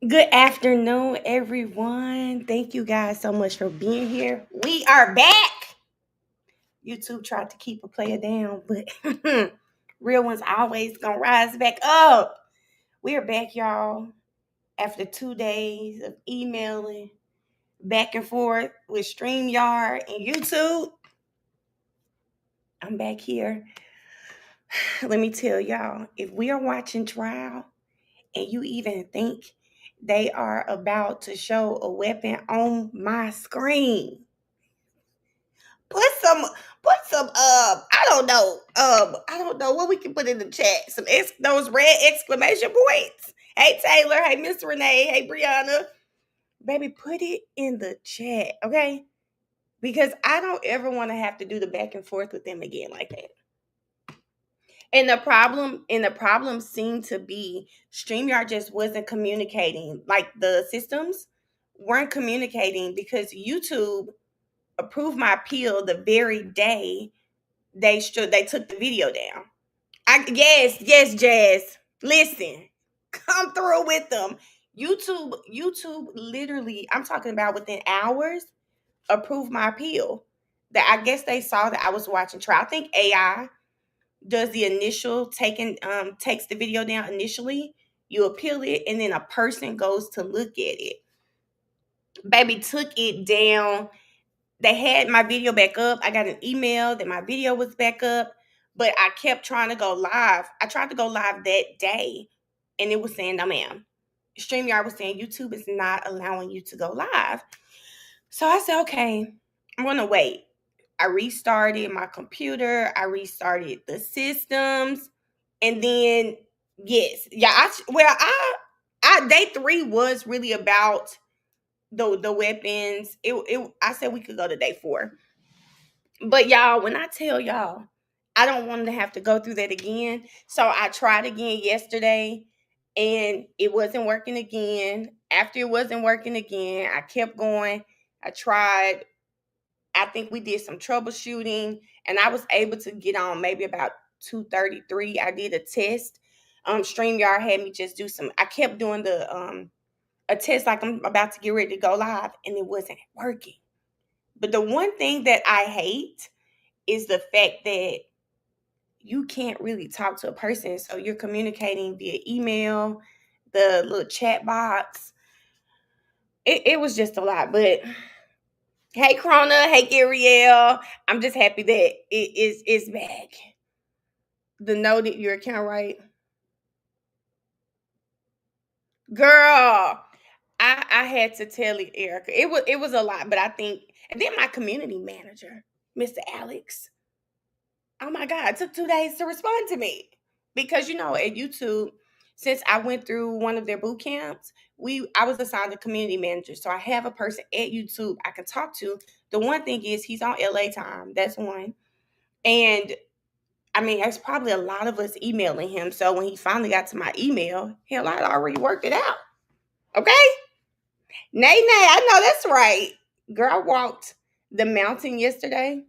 Good afternoon, everyone. Thank you guys so much for being here. We are back. YouTube tried to keep a player down, but real ones always gonna rise back up. We are back, y'all, after 2 days of emailing back and forth with StreamYard and YouTube. I'm back here. Let me tell y'all, if we are watching trial and you even think they are about to show a weapon on my screen, put some I don't know what we can put in the chat. Those red exclamation points. Hey Taylor, hey Miss Renee, hey Brianna. Baby, put it in the chat, okay? Because I don't ever want to have to do the back and forth with them again like that. And the problem seemed to be StreamYard just wasn't communicating. Like the systems weren't communicating because YouTube approved my appeal the very day they took the video down. Yes, Jazz. Listen, come through with them. YouTube literally, I'm talking about within hours, approved my appeal. That I guess they saw that I was watching trial. I think AI does the initial takes the video down initially. You appeal it, and then a person goes to look at it. Baby took it down. They had my video back up. I got an email that my video was back up, but I kept trying to go live. I tried to go live that day, and it was saying, no, ma'am. StreamYard was saying YouTube is not allowing you to go live. So I said, okay, I'm going to wait. I restarted my computer. I restarted the systems. And then, yes. Yeah, day 3 was really about the weapons. I said we could go to day 4. But y'all, when I tell y'all, I don't want to have to go through that again. So I tried again yesterday and it wasn't working again. After it wasn't working again, I kept going. I tried. I think we did some troubleshooting and I was able to get on maybe about 2:33. I did a test. StreamYard had me just do I kept doing a test like I'm about to get ready to go live and it wasn't working. But the one thing that I hate is the fact that you can't really talk to a person. So you're communicating via email, the little chat box. It was just a lot. But hey, Krona, hey, Gariel. I'm just happy that it's back. The know that your account right. Girl, I had to tell Erica. It was a lot, but I think, and then my community manager, Mr. Alex. Oh my God, it took 2 days to respond to me. Because at YouTube, since I went through one of their boot camps, I was assigned a community manager. So I have a person at YouTube I can talk to. The one thing is he's on LA time. That's one. And I mean, there's probably a lot of us emailing him. So when he finally got to my email, hell, I'd already worked it out. Okay? Nay, I know that's right. Girl, I walked the mountain yesterday.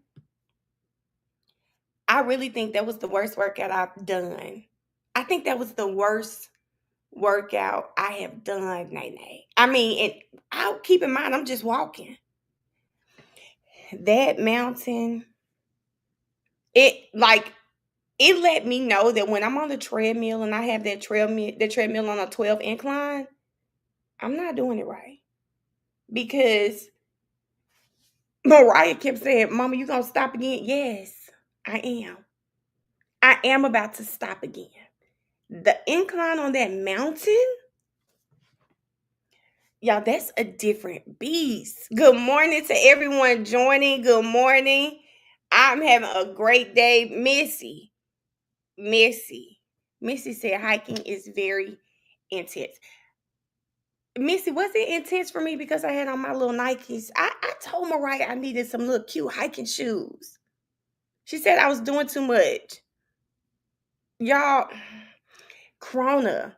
I really think that was the worst workout I've done. I think that was the worst workout I have done, Nay. I mean, and I'll keep in mind, I'm just walking. That mountain, it let me know that when I'm on the treadmill and I have that treadmill on a 12 incline, I'm not doing it right. Because Mariah kept saying, Mama, you gonna stop again? Yes, I am. I am about to stop again. The incline on that mountain, y'all, that's a different beast. Good morning to everyone joining. Good morning. I'm having a great day. Missy said hiking is very intense. Missy, was it intense for me because I had on my little Nikes? I told Mariah I needed some little cute hiking shoes. She said I was doing too much. Y'all, Krona,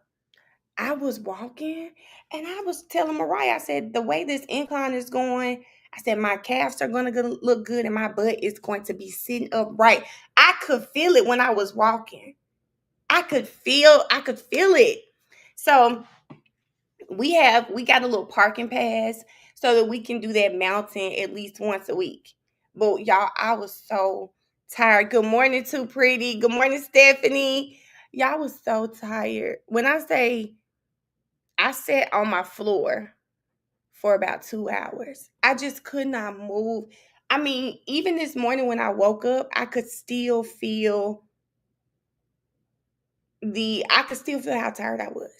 I was walking and I was telling Mariah, I said, the way this incline is going, I said, my calves are going to look good and my butt is going to be sitting upright. I could feel it when I was walking. I could feel it. So we got a little parking pass so that we can do that mountain at least once a week. But y'all, I was so tired. Good morning, Too Pretty. Good morning, Stephanie. Y'all was so tired. When I say I sat on my floor for about 2 hours, I just could not move. I mean, even this morning when I woke up, I could still feel how tired I was.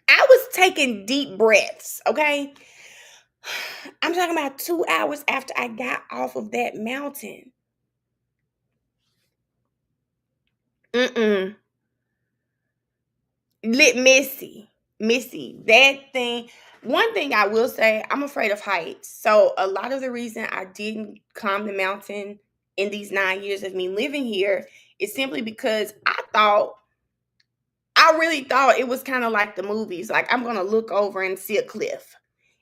I was taking deep breaths, okay? I'm talking about 2 hours after I got off of that mountain. Mm-mm. Lit Missy. That thing. One thing I will say, I'm afraid of heights. So a lot of the reason I didn't climb the mountain in these 9 years of me living here is simply because I really thought it was kind of like the movies. Like I'm gonna look over and see a cliff.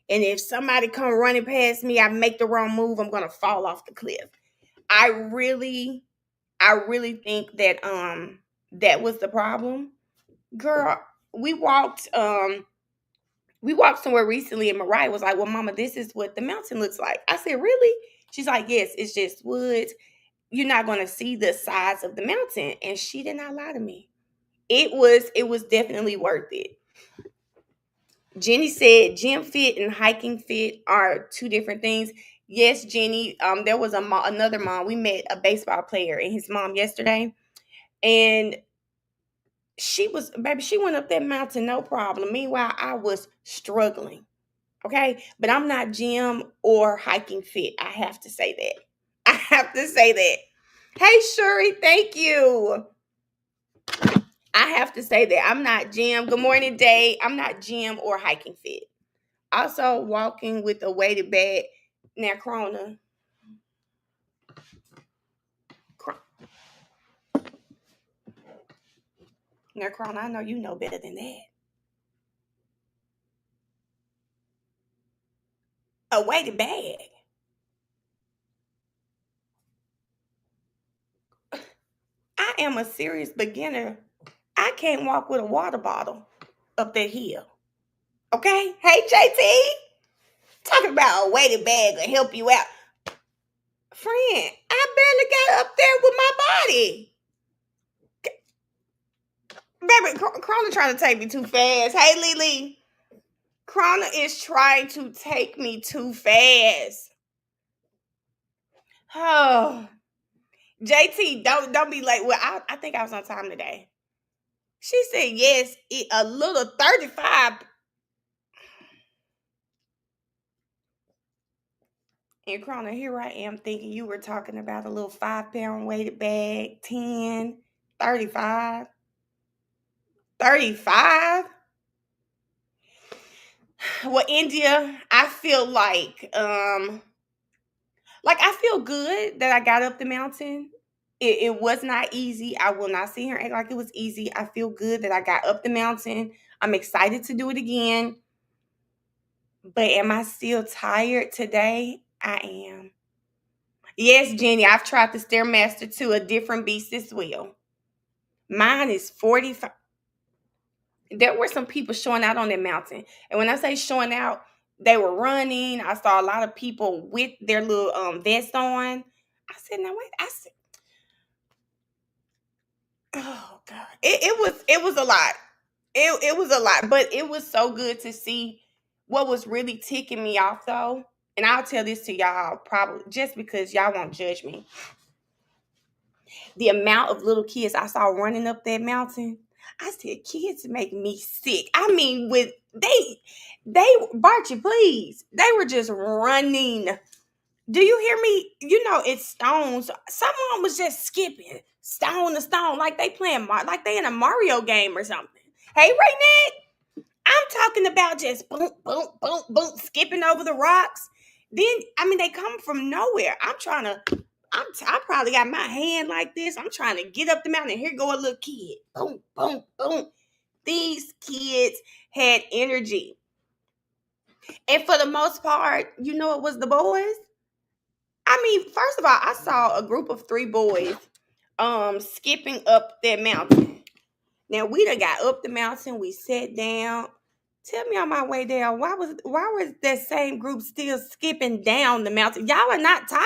And if somebody come running past me, I make the wrong move, I'm gonna fall off the cliff. I really, I really think that that was the problem. Girl, we walked somewhere recently and Mariah was like, "Well, mama, this is what the mountain looks like." I said, "Really?" She's like, "Yes, it's just woods. You're not gonna see the size of the mountain." And she did not lie to me. It was definitely worth it. Jenny said gym fit and hiking fit are two different things. Yes, Jenny. There was another mom. We met a baseball player and his mom yesterday, and she went up that mountain no problem. Meanwhile, I was struggling. Okay, but I'm not gym or hiking fit. I have to say that. I have to say that. Hey, Shuri, thank you. I have to say that I'm not gym. Good morning, Day. I'm not gym or hiking fit. Also, walking with a weighted bag. Now, Crona, I know you know better than that. A weighted bag. I am a serious beginner. I can't walk with a water bottle up that hill. Okay? Hey, JT. Talking about a weighted bag to help you out. Friend, I barely got up there with my body. Baby, Krona trying to take me too fast. Hey, Lily. Krona is trying to take me too fast. Oh, JT, don't be late. Well, I think I was on time today. She said yes, a little 35. And Krona, here I am thinking you were talking about a little 5 pound weighted bag, 10, 35. 35? Well, India, I feel like I feel good that I got up the mountain. It was not easy. I will not sit here and act like it was easy. I feel good that I got up the mountain. I'm excited to do it again. But am I still tired today? I am. Yes, Jenny, I've tried the Stairmaster too, a different beast as well. Mine is 45. There were some people showing out on that mountain. And when I say showing out, they were running. I saw a lot of people with their little vest on. I said, "Now wait." I said, "Oh God." It was a lot. It was a lot, but it was so good to see. What was really ticking me off though, and I'll tell this to y'all probably just because y'all won't judge me. The amount of little kids I saw running up that mountain, I said, kids make me sick. I mean, they, Barchi, please, they were just running. Do you hear me? You know, it's stones. Someone was just skipping stone to stone, like they playing, like they in a Mario game or something. Hey, Raynette, I'm talking about just boom, boom, boom, boom, skipping over the rocks. Then, I mean, they come from nowhere. I probably got my hand like this. I'm trying to get up the mountain. Here go a little kid. Boom, boom, boom. These kids had energy. And for the most part, you know it was the boys. I mean, first of all, I saw a group of 3 boys skipping up that mountain. Now we done got up the mountain, we sat down. Tell me on my way down, why was that same group still skipping down the mountain? Y'all are not tired?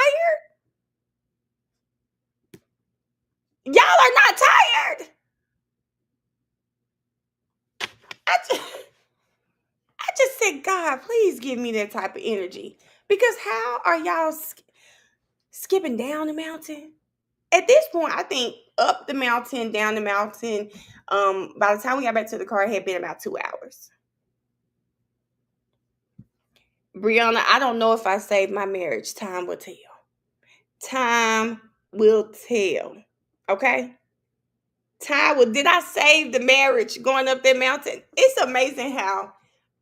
Y'all are not tired? I just, I just said, God, please give me that type of energy. Because how are y'all skipping down the mountain? At this point, I think up the mountain, down the mountain, by the time we got back to the car, it had been about 2 hours. Brianna, I don't know if I saved my marriage. Time will tell. Time will tell. Okay? Time will. Did I save the marriage going up that mountain? It's amazing how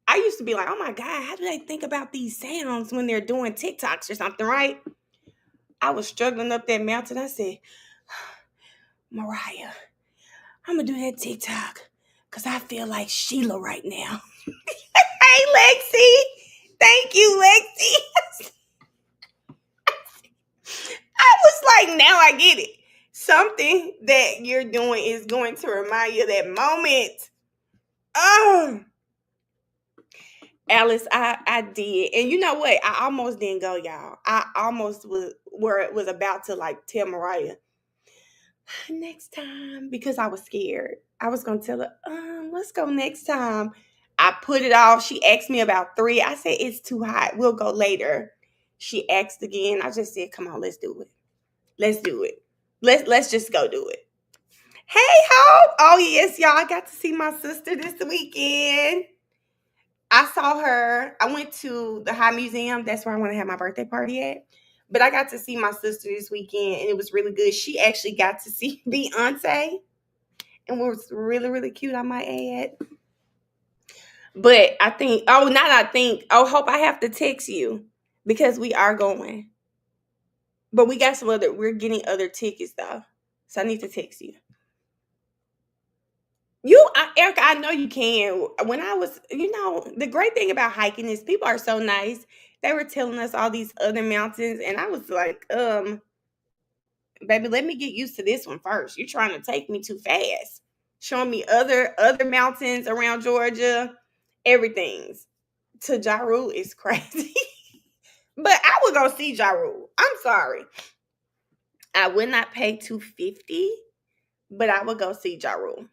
I used to be like, oh my God, how do they think about these sounds when they're doing TikToks or something, right? I was struggling up that mountain. I said, Mariah, I'm going to do that TikTok because I feel like Sheila right now. Hey, Lexi. Thank you, Lexi. I was like, now I get it. Something that you're doing is going to remind you of that moment. Oh, Alice, I did. And you know what? I almost didn't go, y'all. I almost was about to like tell Mariah next time because I was scared. I was gonna tell her, let's go next time. I put it off. She asked me about 3. I said, it's too hot. We'll go later. She asked again. I just said, come on, let's do it. Let's do it. Let's just go do it. Hey, Hope. Oh, yes, y'all. I got to see my sister this weekend. I saw her. I went to the High Museum. That's where I want to have my birthday party at. But I got to see my sister this weekend, and it was really good. She actually got to see Beyonce, and it was really, really cute, I might add. But I think, Hope, I have to text you because we are going. But we got we're getting other tickets, though. So I need to text you. Erica, I know you can. When I was, the great thing about hiking is people are so nice. They were telling us all these other mountains, and I was like, baby, let me get used to this one first. You're trying to take me too fast. Showing me other mountains around Georgia, everything's to Ja Rule is crazy. But I would go see Ja Rule. I'm sorry. I would not pay $250, but I would go see Ja Rule.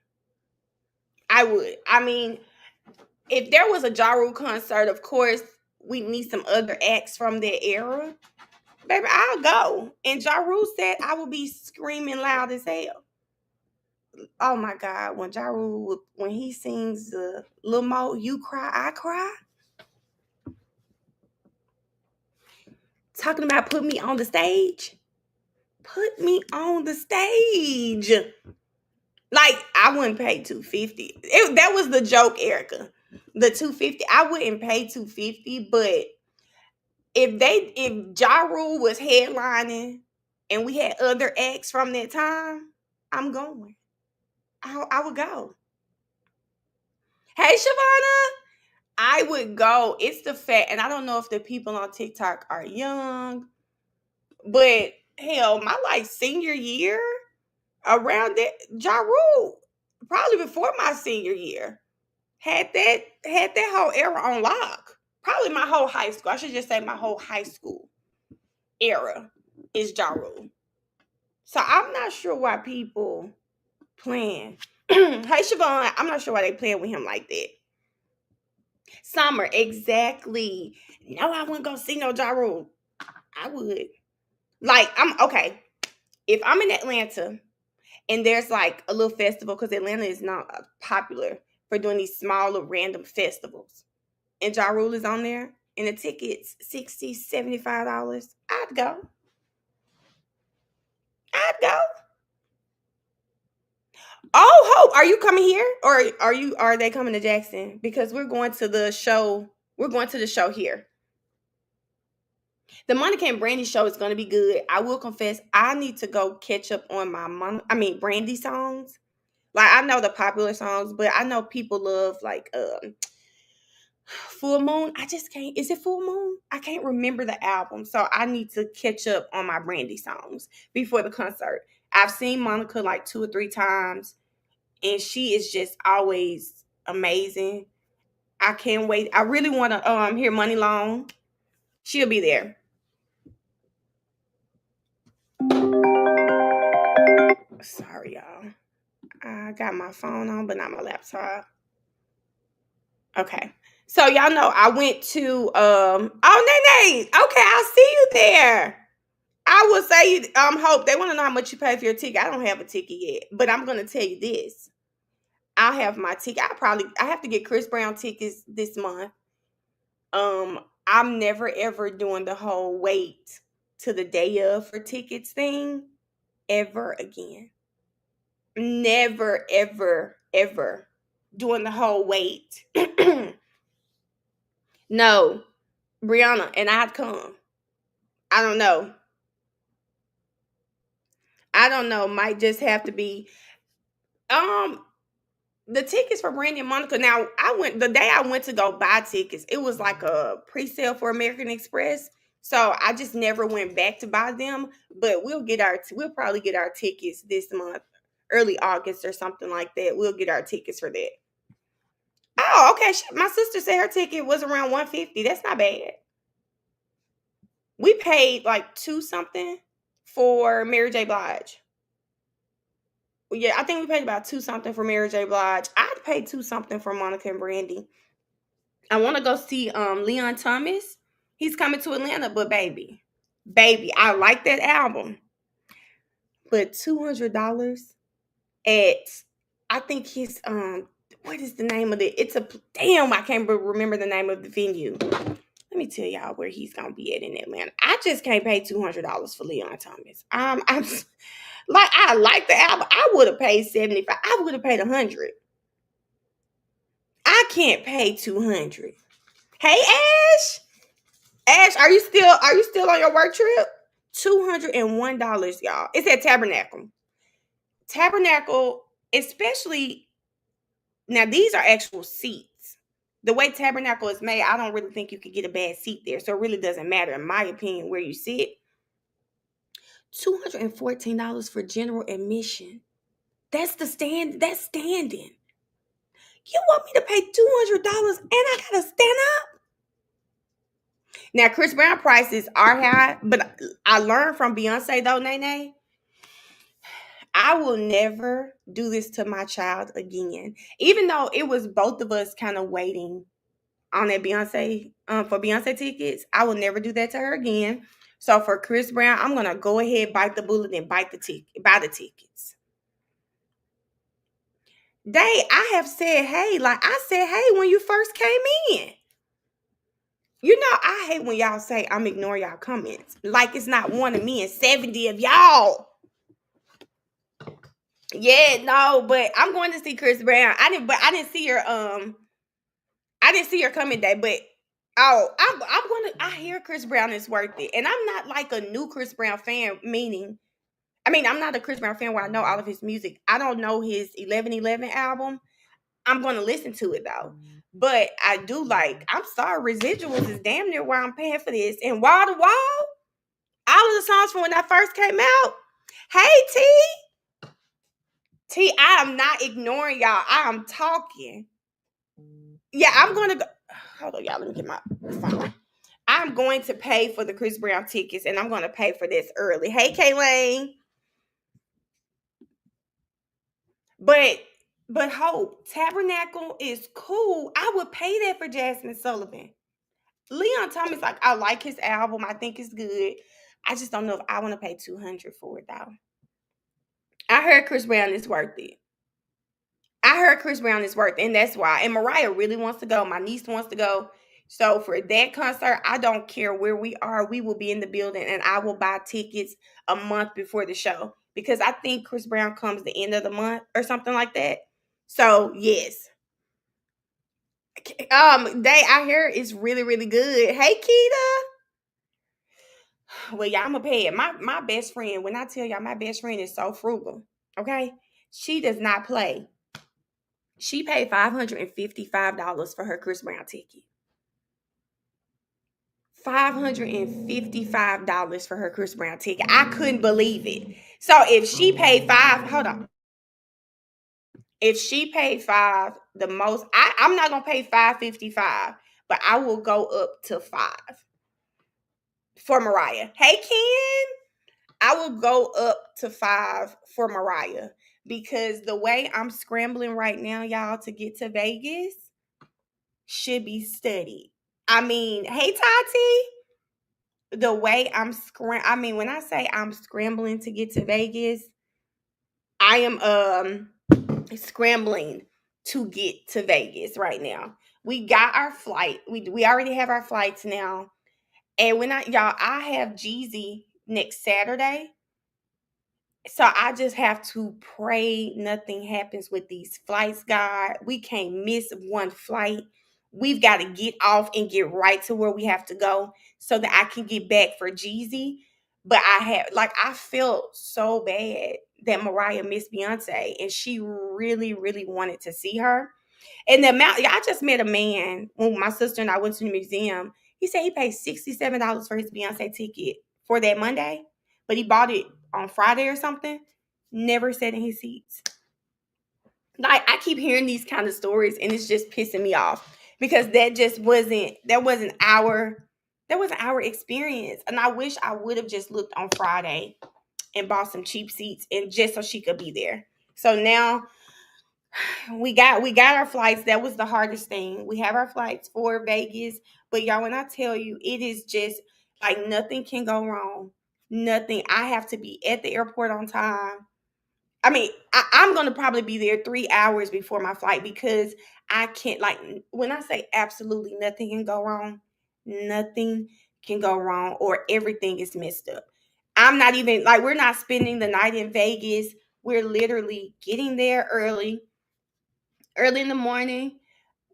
I would. I mean, if there was a Ja Rule concert, of course, we need some other acts from that era. Baby, I'll go. And Ja Rule said I will be screaming loud as hell. Oh my God, when Ja Rule, when he sings the Lil Mo, You Cry, I Cry. Talking about put me on the stage. Put me on the stage. Like, I wouldn't pay $250. That was the joke, Erica. The $250. I wouldn't pay $250, but if Ja Rule was headlining and we had other acts from that time, I'm going. I would go. Hey, Shavana, I would go. It's the fact, and I don't know if the people on TikTok are young, but hell, my like senior year around that, Ja Rule, probably before my senior year, had that whole era on lock. Probably my whole high school. I should just say my whole high school era is Ja Rule. So I'm not sure why people playing. Hey Siobhan, I'm not sure why they playing with him like that. Summer, exactly. No, I wouldn't go see no Ja Rule. I would. Like, I'm okay. If I'm in Atlanta and there's like a little festival, because Atlanta is not popular for doing these smaller random festivals, and Ja Rule is on there, and the tickets $60, $75, I'd go. I'd go. Oh, Hope, are you coming here, or are they coming to Jackson? Because we're going to the show. We're going to the show here. The Monica and Brandy show is going to be good. I will confess, I need to go catch up on Brandy songs. Like, I know the popular songs, but I know people love like Full Moon. I just can't. Is it Full Moon? I can't remember the album, so I need to catch up on my Brandy songs before the concert. I've seen Monica like 2 or 3 times, and she is just always amazing. I can't wait. I really want to hear Money Long. She'll be there. Sorry, y'all. I got my phone on, but not my laptop. Okay. So y'all know I went to oh Nene. Okay, I'll see you there. I will say Hope, they want to know how much you pay for your ticket. I don't have a ticket yet, but I'm gonna tell you this. I'll have my ticket. I have to get Chris Brown tickets this month. I'm never ever doing the whole wait to the day of for tickets thing ever again. Never, ever, ever doing the whole wait. No, Brianna, and I'd come. I don't know. I don't know. Might just have to be um the tickets for Brandy and Monica. Now, I went the day I went to go buy tickets, it was like a pre-sale for American Express. So I just never went back to buy them. But we'll probably get our tickets this month, early August or something like that. We'll get our tickets for that. Oh, okay. My sister said her ticket was around 150. That's not bad. We paid like two something for Mary J. Blige. Yeah, I think we paid about two something for Mary J. Blige. I'd pay two something for Monica and Brandy. I want to go see Leon Thomas. He's coming to Atlanta, but baby, I like that album. But $200 at I think his what is the name of it? It's a damn, I can't remember the name of the venue. Let me tell y'all where he's gonna be at in Atlanta. I just can't pay $200 for Leon Thomas. I'm like, I like the album. I would have paid 75. I would have paid 100. I can't pay 200. Hey Ash, Ash, are you still on your work trip? $201, y'all. It's at Tabernacle. Tabernacle, especially now. These are actual seats. The way Tabernacle is made, I don't really think you could get a bad seat there. So it really doesn't matter, in my opinion, where you sit. $214 for general admission. That's standing. You want me to pay $200 and I gotta stand up? Now, Chris Brown prices are high, but I learned from Beyonce though, Nene. I will never do this to my child again. Even though it was both of us kind of waiting on that Beyonce for Beyonce tickets, I will never do that to her again. So for Chris Brown, I'm gonna go ahead, bite the bullet, and buy the tickets. I have said hey, like I said hey when you first came in. You know, I hate when y'all say I'm ignoring y'all comments. Like it's not one of me and 70 of y'all. Yeah, no, but I'm going to see Chris Brown. I didn't see your comment day, but I hear Chris Brown is worth it. And I'm not like a new Chris Brown fan, meaning I'm not a Chris Brown fan where I know all of his music. I don't know his 11:11 album. I'm going to listen to it though. But I do like, I'm sorry, Residuals is damn near where I'm paying for this. And Wall to Wall, all of the songs from when I first came out. Hey, T, I am not ignoring y'all. I am talking. Yeah, I'm going to go. Hold on, y'all. Let me get my phone. I'm going to pay for the Chris Brown tickets, and I'm going to pay for this early. Hey, Kaylane. But Hope, Tabernacle is cool. I would pay that for Jasmine Sullivan. Leon Thomas, like, I like his album. I think it's good. I just don't know if I want to pay $200 for it, though. I heard Chris Brown is worth it. And that's why. And Mariah really wants to go. My niece wants to go. So for that concert, I don't care where we are. We will be in the building, and I will buy tickets a month before the show because I think Chris Brown comes the end of the month or something like that. So yes. Day I hear is really, really good. Hey, Keita. Well, yeah, I'm gonna pay it. My best friend, when I tell y'all my best friend is so frugal, okay? She does not play. She paid $555 for her Chris Brown ticket. $555 for her Chris Brown ticket. I couldn't believe it. So if she paid hold on. If she paid five, the most I'm not gonna pay $5.55, but I will go up to five for Mariah. Hey Ken, I will go up to five for Mariah because the way I'm scrambling right now, y'all, to get to Vegas should be studied. I mean, hey Tati, the way I mean, when I say I'm scrambling to get to Vegas, I am scrambling to get to Vegas right now. We got our flight. We already have our flights now. And when I have Jeezy next Saturday. So I just have to pray nothing happens with these flights, God. We can't miss one flight. We've got to get off and get right to where we have to go so that I can get back for Jeezy. But I felt so bad that Mariah missed Beyonce and she really, really wanted to see her. And the amount, I just met a man when my sister and I went to the museum. He said he paid $67 for his Beyonce ticket for that Monday, but he bought it on Friday or something. Never sat in his seats. Like I keep hearing these kind of stories, and it's just pissing me off because that wasn't our experience. And I wish I would have just looked on Friday and bought some cheap seats, and just so she could be there. So now we got our flights. That was the hardest thing. We have our flights for Vegas, but y'all, when I tell you, it is just like nothing can go wrong. Nothing. I have to be at the airport on time. I mean, I'm gonna probably be there 3 hours before my flight because I can't. Like when I say absolutely nothing can go wrong, nothing can go wrong, or everything is messed up. I'm not even like we're not spending the night in Vegas. We're literally getting there early in the morning.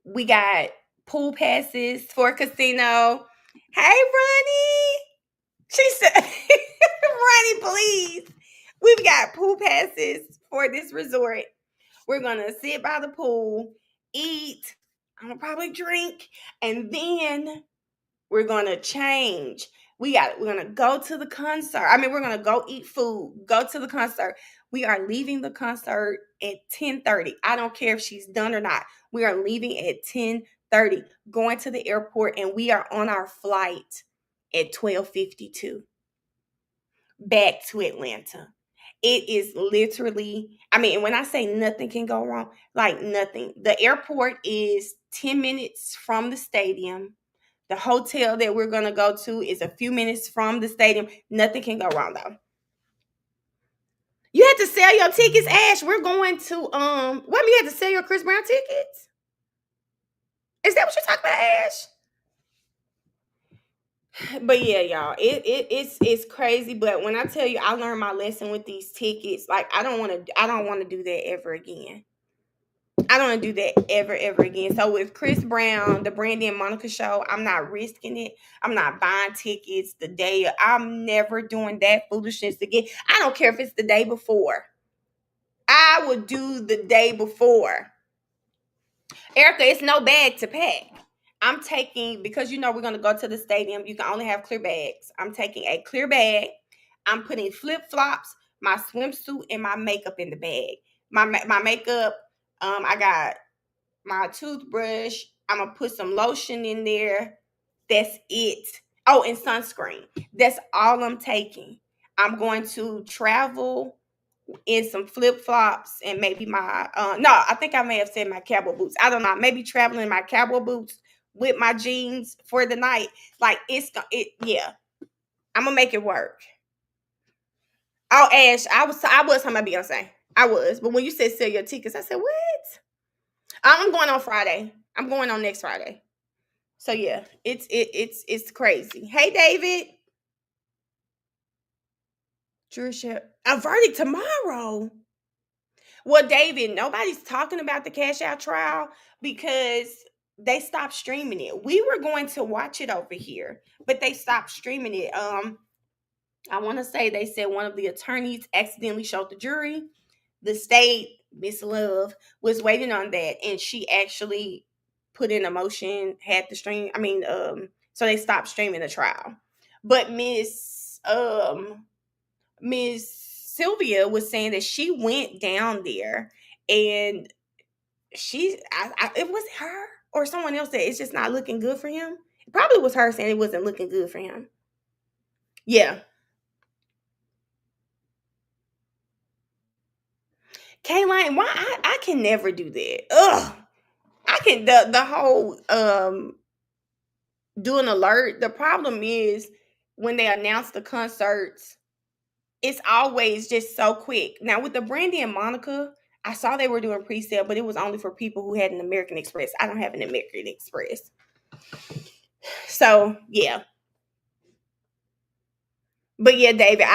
We got pool passes for casino. Hey, Ronnie. She said, Ronnie, please. We've got pool passes for this resort. We're going to sit by the pool, eat, I'm going to probably drink, and then we're gonna change. We're gonna go to the concert. I mean, we're gonna go eat food, go to the concert. We are leaving the concert at 10:30. I don't care if she's done or not. We are leaving at 10:30, going to the airport, and we are on our flight at 12:52 back to Atlanta. It is literally, I mean, when I say nothing can go wrong, like nothing. The airport is 10 minutes from the stadium. The hotel that we're going to go to is a few minutes from the stadium. Nothing can go wrong though. You had to sell your tickets, Ash. We're going to what, you had to sell your Chris Brown tickets? Is that what you're talking about, Ash? But yeah, y'all, it's crazy. But when I tell you I learned my lesson with these tickets, like I don't want to do that ever again. I don't want to do that ever again. So with Chris Brown, the Brandy and Monica show, I'm not risking it. I'm not buying tickets the day. I'm never doing that foolishness again. I don't care if it's the day before. I would do the day before. Erica, it's no bag to pack. I'm taking, because we're going to go to the stadium. You can only have clear bags. I'm taking a clear bag. I'm putting flip-flops, my swimsuit, and my makeup in the bag. My makeup, I got my toothbrush. I'm gonna put some lotion in there. That's it. Oh, and sunscreen. That's all I'm taking. I'm going to travel in some flip flops and maybe my no, I think I may have said my cowboy boots. I don't know. Maybe traveling in my cowboy boots with my jeans for the night. Like yeah. I'm gonna make it work. Oh, Ash, I was talking about Beyonce. I was, but when you said sell your tickets, I said what? I'm going on Friday. I'm going on next Friday. So yeah, it's crazy. Hey David, Trisha, a verdict tomorrow. Well, David, nobody's talking about the Cash Out trial because they stopped streaming it. We were going to watch it over here, but they stopped streaming it. I want to say they said one of the attorneys accidentally showed the jury. The state, Miss Love, was waiting on that, and she actually put in a motion, had the stream. I mean, so they stopped streaming the trial. But Miss Sylvia was saying that she went down there And it was her or someone else that it's just not looking good for him. It probably was her saying it wasn't looking good for him. Yeah. Kaylin, why I can never do that. Ugh. I can the whole do an alert. The problem is when they announce the concerts, it's always just so quick. Now with the Brandy and Monica, I saw they were doing pre-sale, but it was only for people who had an American Express. I don't have an American Express. So yeah. But yeah, David,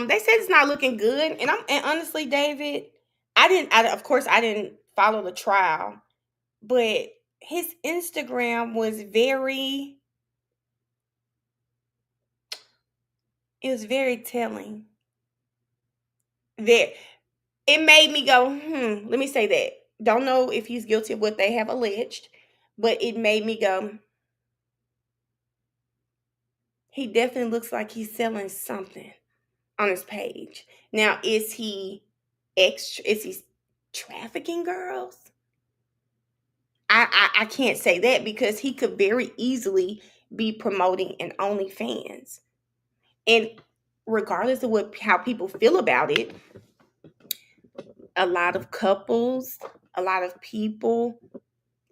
they said it's not looking good. And honestly, David, of course I didn't follow the trial, but his Instagram was very telling. There, it made me go, let me say that. Don't know if he's guilty of what they have alleged, but it made me go, he definitely looks like he's selling something on his page. Now, is he trafficking girls? I can't say that because he could very easily be promoting an OnlyFans. And regardless of how people feel about it, a lot of couples, a lot of people,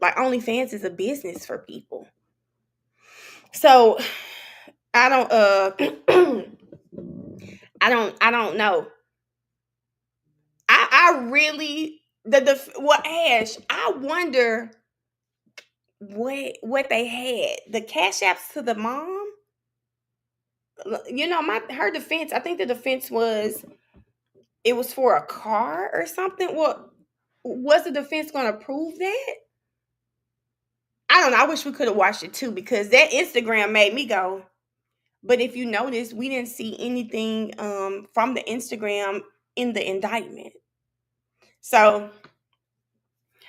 like OnlyFans is a business for people. So I don't I don't know. I really Ash, I wonder what they had. The cash apps to the mom. Her defense, I think the defense was it was for a car or something. Well, was the defense going to prove that? I don't know. I wish we could have watched it too because that Instagram made me go. But if you notice, we didn't see anything from the Instagram in the indictment. So,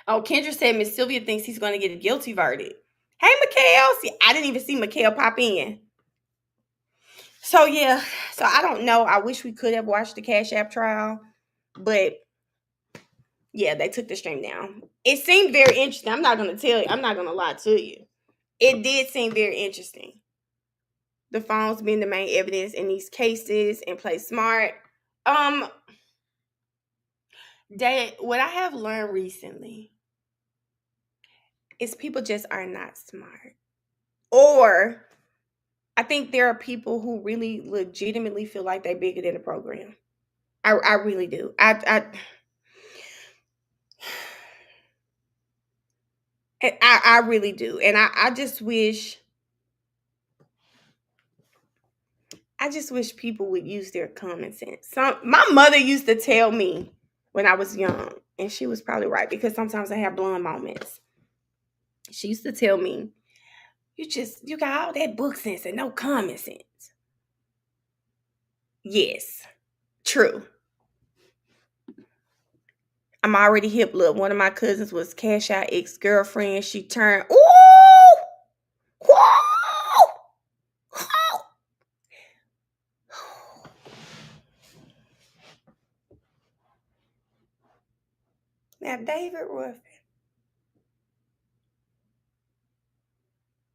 Kendra said Miss Sylvia thinks he's going to get a guilty verdict. Hey, Mikhail. See, I didn't even see Mikhail pop in. So, yeah. So, I don't know. I wish we could have watched the Cash App trial. But, yeah, they took the stream down. It seemed very interesting. I'm not going to tell you. I'm not going to lie to you. It did seem very interesting. The phones being the main evidence in these cases and play smart. What I have learned recently is people just are not smart. Or I think there are people who really legitimately feel like they're bigger than the program. I really do. I really do. And I just wish people would use their common sense. My mother used to tell me when I was young, and she was probably right because sometimes I have blonde moments. She used to tell me, you got all that book sense and no common sense. Yes, true. I'm already hip. Look, one of my cousins was Cash Out ex-girlfriend. She turned, ooh, whoa, whoa. Now, David Ruffin,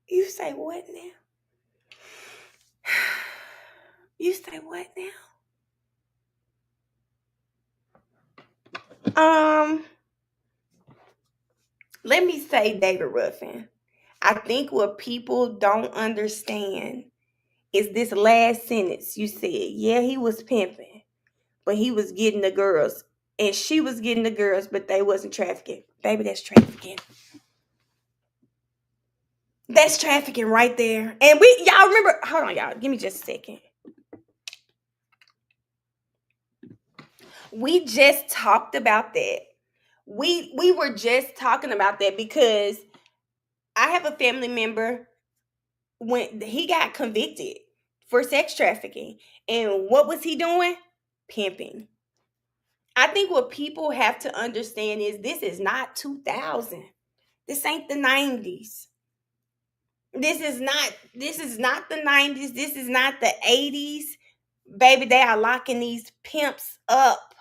you say what now? You say what now? Let me say David Ruffin. I think what people don't understand is this last sentence you said. Yeah, he was pimping, but he was getting the girls. And she was getting the girls, but they wasn't trafficking. Baby, that's trafficking. That's trafficking right there. And y'all remember, hold on, y'all. Give me just a second. We just talked about that. We were just talking about that because I have a family member when he got convicted for sex trafficking. And what was he doing? Pimping. I think what people have to understand is this is not 2000. This ain't the 90s. This is not the 90s. This is not the 80s. Baby, they are locking these pimps up.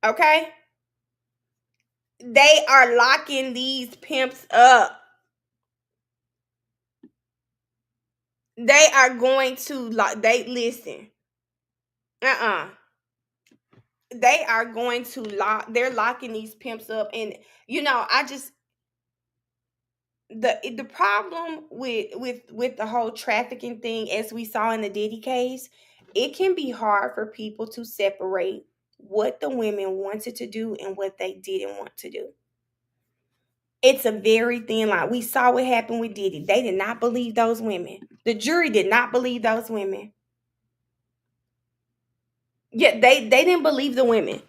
Okay? They are locking these pimps up. They are going to lock. They listen. Uh. They are going to lock. They're locking these pimps up, and I just the problem with the whole trafficking thing, as we saw in the Diddy case, it can be hard for people to separate what the women wanted to do and what they didn't want to do. It's a very thin line. We saw what happened with Diddy. They did not believe those women. The jury did not believe those women. Yeah, they didn't believe the women.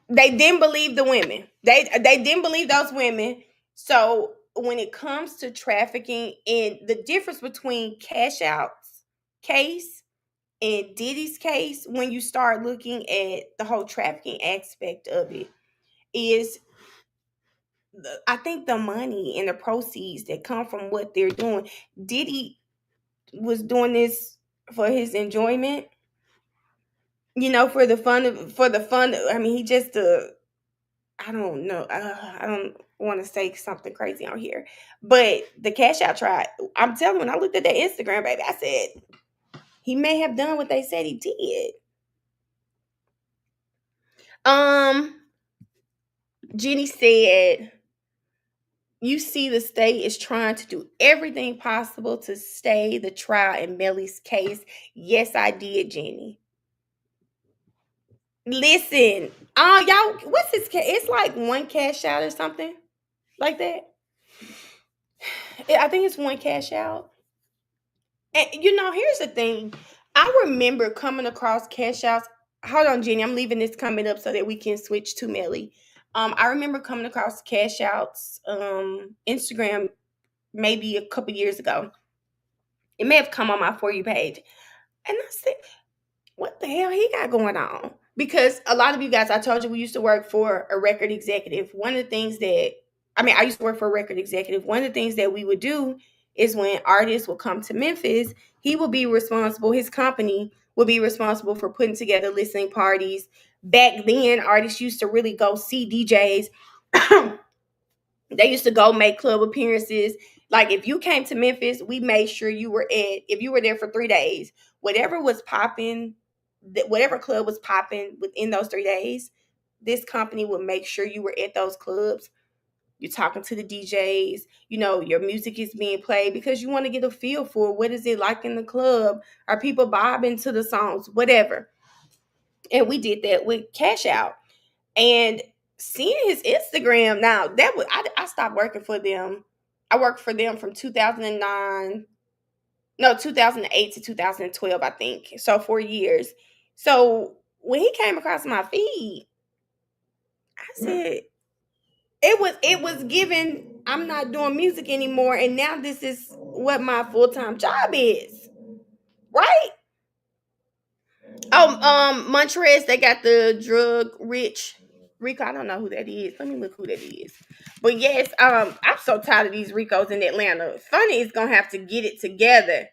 They didn't believe the women. They didn't believe those women. So when it comes to trafficking, and the difference between Cash Out's case and Diddy's case, when you start looking at the whole trafficking aspect of it, is I think the money and the proceeds that come from what they're doing. Diddy was doing this for his enjoyment, for the fun I mean, he just I don't know. I don't want to say something crazy on here, but the Cash Out tried. I'm telling you, when I looked at that Instagram, baby, I said he may have done what they said he did. Um, Jenny said, "You see, the state is trying to do everything possible to stay the trial in Melly's case." Yes, I did, Jenny. Listen, y'all, what's his case? It's like one Cash Out or something like that. I think it's one Cash Out. And here's the thing. I remember coming across Cash Outs. Hold on, Jenny. I'm leaving this coming up so that we can switch to Melly. I remember coming across Cash Outs Instagram maybe a couple years ago. It may have come on my For You page. And I said, what the hell he got going on? Because a lot of you guys, I told you we used to work for a record executive. One of the things I used to work for a record executive. One of the things that we would do is when artists would come to Memphis, he would be responsible, his company would be responsible for putting together listening parties. Back then, artists used to really go see DJs. They used to go make club appearances. Like if you came to Memphis, we made sure if you were there for 3 days, whatever was popping, whatever club was popping within those 3 days, this company would make sure you were at those clubs. You're talking to the DJs, your music is being played because you want to get a feel for what is it like in the club. Are people bobbing to the songs, whatever. And we did that with Cash Out. And seeing his Instagram now, I stopped working for them. I worked for them from 2009, no, 2008 to 2012, I think. So 4 years. So when he came across my feed, I said, it was given, I'm not doing music anymore, and now this is what my full-time job is. Right? Oh, Montrez, they got the drug rich Rico. I don't know who that is. Let me look who that is. But yes, I'm so tired of these Ricos in Atlanta. Funny is gonna have to get it together.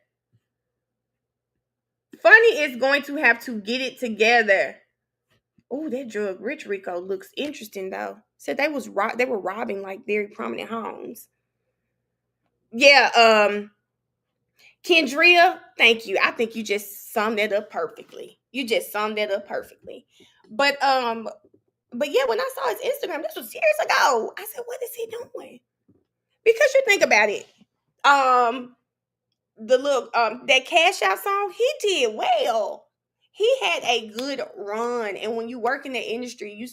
Funny is going to have to get it together. Oh, that drug rich Rico looks interesting though. Said they were robbing like very prominent homes. Yeah, Kendria, thank you. I think you just summed that up perfectly. You just summed that up perfectly. But yeah, when I saw his Instagram, this was years ago. I said, what is he doing? Because you think about it. The little that Cash Out song, he did well. He had a good run. And when you work in the industry, you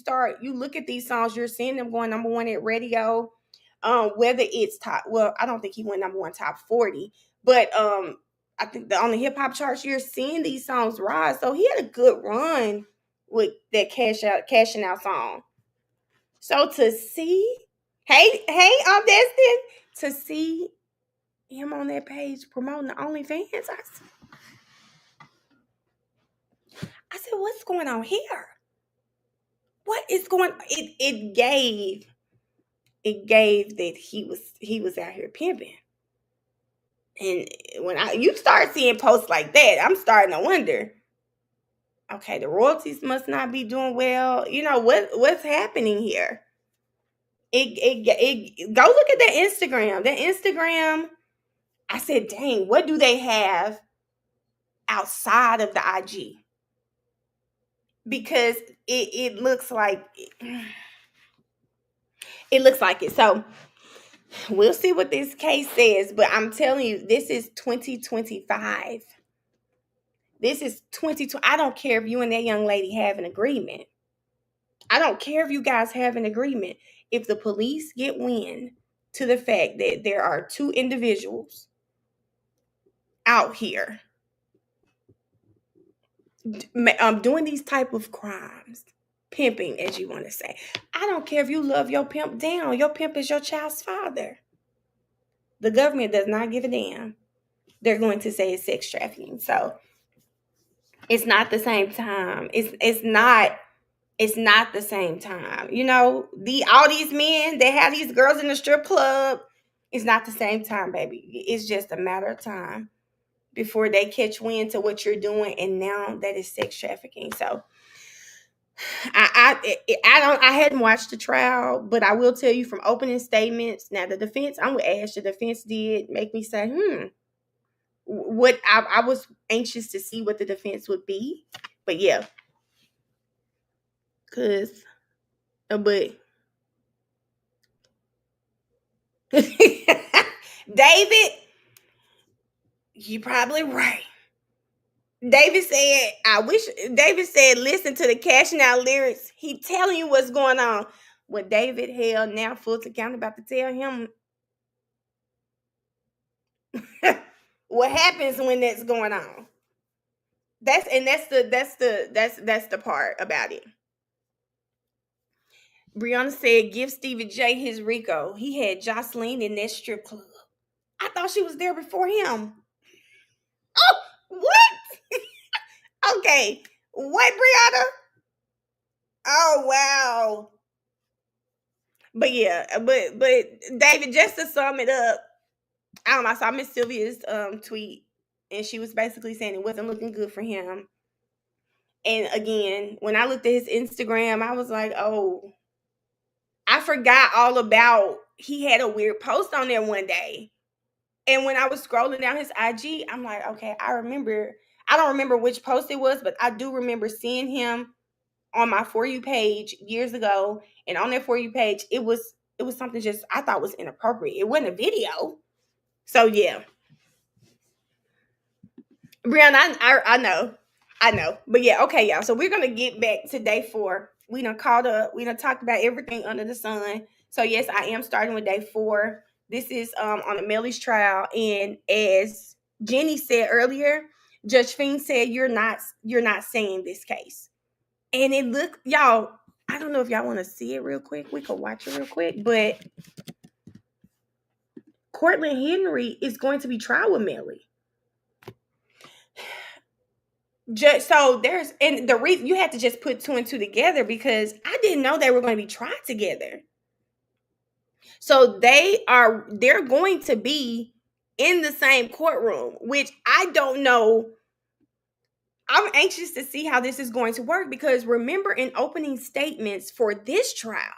look at these songs, you're seeing them going number one at radio. Whether it's I don't think he went number one top 40, but I think on the hip hop charts, you're seeing these songs rise. So he had a good run with that cashing out song. So to see, hey, Destin, to see him on that page promoting the OnlyFans, I said, what's going on here? What is going? It gave that he was out here pimping, and when you start seeing posts like that, I'm starting to wonder. Okay, the royalties must not be doing well. You know what's happening here? It go look at that Instagram. That Instagram, I said, dang, what do they have outside of the IG? Because it looks like it looks like it. So we'll see what this case says. But I'm telling you, this is 2025. This is 2020. I don't care if you and that young lady have an agreement. I don't care if you guys have an agreement. If the police get wind to the fact that there are two individuals out here doing these type of crimes, pimping, as you want to say. I don't care if you love your pimp down. Your pimp is your child's father. The government does not give a damn. They're going to say it's sex trafficking. So it's not the same time. It's not the same time. You know, all these men that have these girls in the strip club, it's not the same time, baby. It's just a matter of time before they catch wind to what you're doing, and now that is sex trafficking. So I hadn't watched the trial, but I will tell you from opening statements. Now the defense, I'm with Ash. The defense did make me say, what I was anxious to see what the defense would be, but yeah, cause but David, you probably right. David said, I wish David said, listen to the cashing out lyrics. He telling you what's going on. What David held now Fulton County about to tell him what happens when that's going on. That's the part about it. Brianna said, give Stevie J his Rico. He had Jocelyn in that strip club. I thought she was there before him. Oh, what? Okay. What, Brianna? Oh, wow. But yeah, but David, just to sum it up, I don't know. I saw Miss Sylvia's tweet, and she was basically saying it wasn't looking good for him. And again, when I looked at his Instagram, I was like, oh, I forgot all about he had a weird post on there one day. And when I was scrolling down his IG, I'm like, okay, I remember. I don't remember which post it was, but I do remember seeing him on my For You page years ago. And on that For You page, it was something just I thought was inappropriate. It wasn't a video. So yeah. Brianna, I know, but yeah, okay, y'all. So we're gonna get back to day 4. We done called up. We done talked about everything under the sun. So yes, I am starting with day 4. This is on the Melly's trial, and as Jenny said earlier, Judge Fiend said you're not saying this case, and it looked y'all. I don't know if y'all want to see it real quick. We could watch it real quick, but Cortland Henry is going to be tried with Melly. So there's and the reason you had to just put 2 and 2 together because I didn't know they were going to be tried together. So they're going to be in the same courtroom, which I don't know. I'm anxious to see how this is going to work because remember in opening statements for this trial,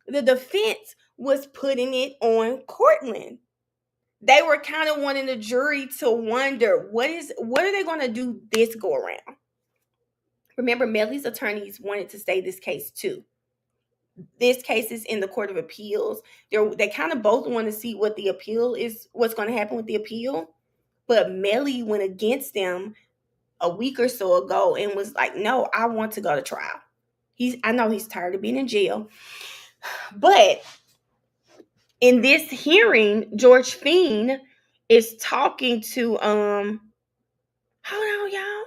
the defense was putting it on Cortland. They were kind of wanting the jury to wonder what are they going to do this go around. Remember, Melly's attorneys wanted to stay this case too. This case is in the Court of Appeals. They kind of both want to see what the appeal is, what's going to happen with the appeal. But Melly went against them a week or so ago and was like, no, I want to go to trial. I know he's tired of being in jail. But in this hearing, George Fiend is talking to hold on, y'all.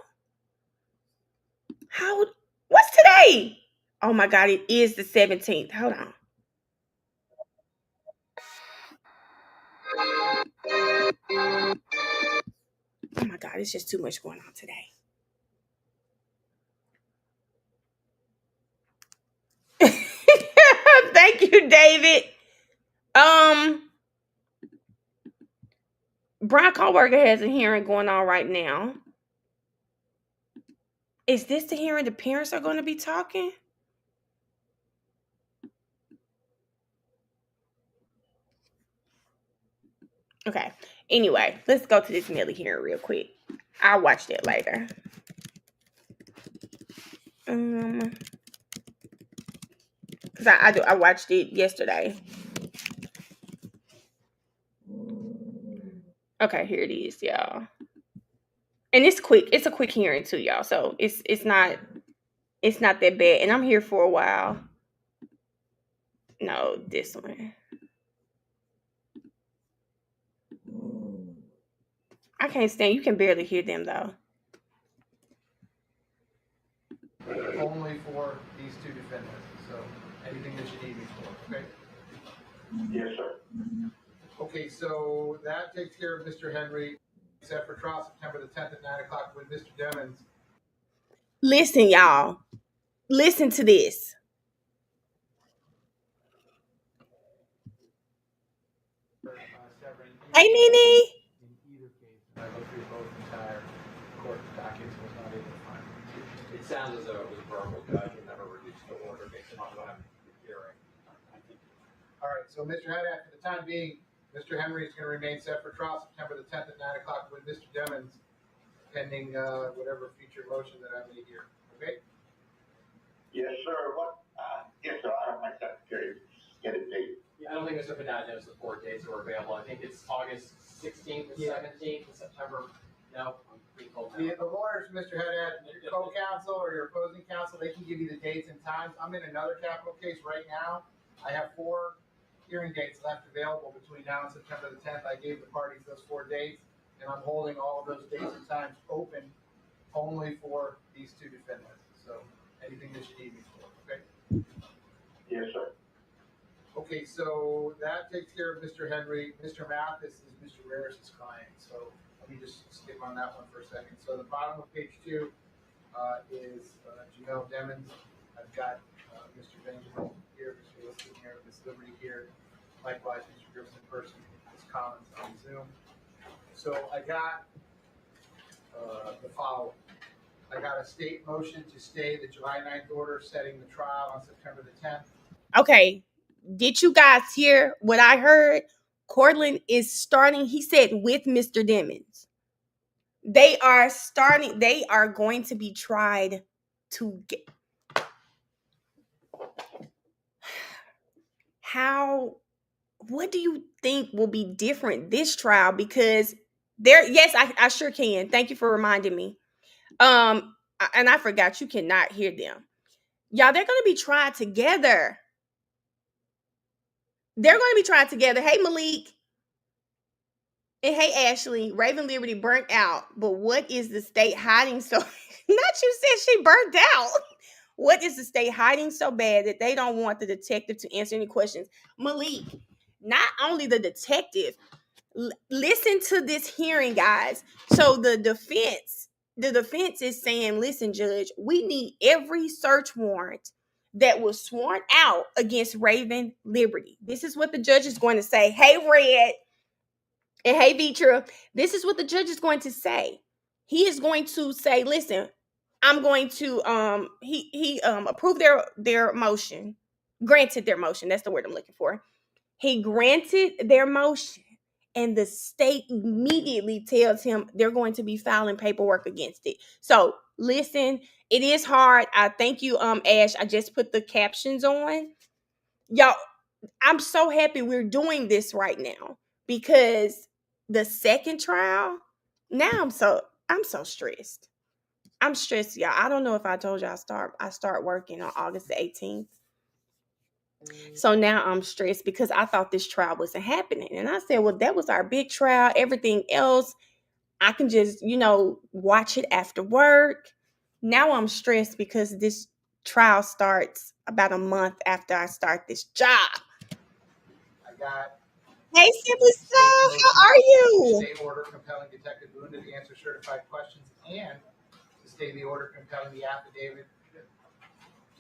What's today? Oh my God, it is the 17th. Hold on. Oh my God, it's just too much going on today. Thank you, David. Brian Kohlberger has a hearing going on right now. Is this the hearing the parents are going to be talking? Okay. Anyway, let's go to this Melly hearing real quick. I'll watch that later. Because I watched it yesterday. Okay, here it is, y'all. And it's quick. It's a quick hearing too, y'all. So it's not that bad. And I'm here for a while. No, this one. I can't stand. You can barely hear them though. Only for these two defendants. So anything that you need me for, okay? Yes, sir. Okay, so that takes care of Mr. Henry. Set for trial September the 10th at 9 o'clock with Mr. Demons. Listen, y'all. Listen to this. Hey, Nene. In either case, I looked through both entire court documents, was not able to find it. It sounds as though it was verbal, Judge. You never reduced the order based on what I'm hearing. All right, so Mr. Henry, for the time being, Mr. Henry is going to remain set for trial September the 10th at 9 o'clock with Mr. Demons, pending whatever future motion that I may hear. Okay? Yes, sir. Yes, sir. I have my secretary get a date. Yeah, I don't think Mr. Haddad knows the court dates that are available. I think it's August 16th and 17th and September. No, I'm pretty cold now. The lawyers, Mr. Haddad, your co-counsel or your opposing counsel, they can give you the dates and times. I'm in another capital case right now. I have 4 hearing dates left available between now and September the 10th. I gave the parties those 4 dates, and I'm holding all of those dates and times open only for these 2 defendants. So anything that you need me for, okay? Yes, sir. Okay, so that takes care of Mr. Henry. Mr. Mathis is Mr. Rares' client, so let me just skip on that one for a second. So the bottom of page 2 is Jamell Demons. I've got Mr. Benjamin here, Mr. Wilson here, Ms. Liberty here. Likewise, Mr. Gibson in person, Ms. Collins on Zoom. So I got the following. I got a state motion to stay the July 9th order setting the trial on September the 10th. Okay. Did you guys hear what I heard? Cortland is starting, he said, with Mr. Demons. They are starting, they are going to be tried to get. What do you think will be different this trial? Because yes, I sure can. Thank you for reminding me. And I forgot you cannot hear them. Y'all, they're going to be tried together. They're going to be tried together. Hey, Malik. And hey, Ashley. Raven Liberty burnt out. But what is the state hiding so... Not you said she burnt out. What is the state hiding so bad that they don't want the detective to answer any questions? Malik, not only the detective, listen to this hearing, guys. So the defense is saying, listen, Judge, we need every search warrant that was sworn out against Raven Liberty. This is what the judge is going to say. Hey, Red and hey, Vitra, this is what the judge is going to say. He is going to say, listen, I'm going to he approved their motion, granted their motion. That's the word I'm looking for. He granted their motion, and the state immediately tells him they're going to be filing paperwork against it. So listen, it is hard. I thank you, Ash. I just put the captions on. Y'all, I'm so happy we're doing this right now because the second trial, now I'm so stressed. I'm stressed, y'all. I don't know if I told you I start working on August the 18th. So now I'm stressed because I thought this trial wasn't happening. And I said, well, that was our big trial. Everything else, I can just, watch it after work. Now I'm stressed because this trial starts about a month after I start this job. I got. Hey, Simply Stuff, how are you? State order compelling Detective Boone to answer certified questions and to stay the order compelling the affidavit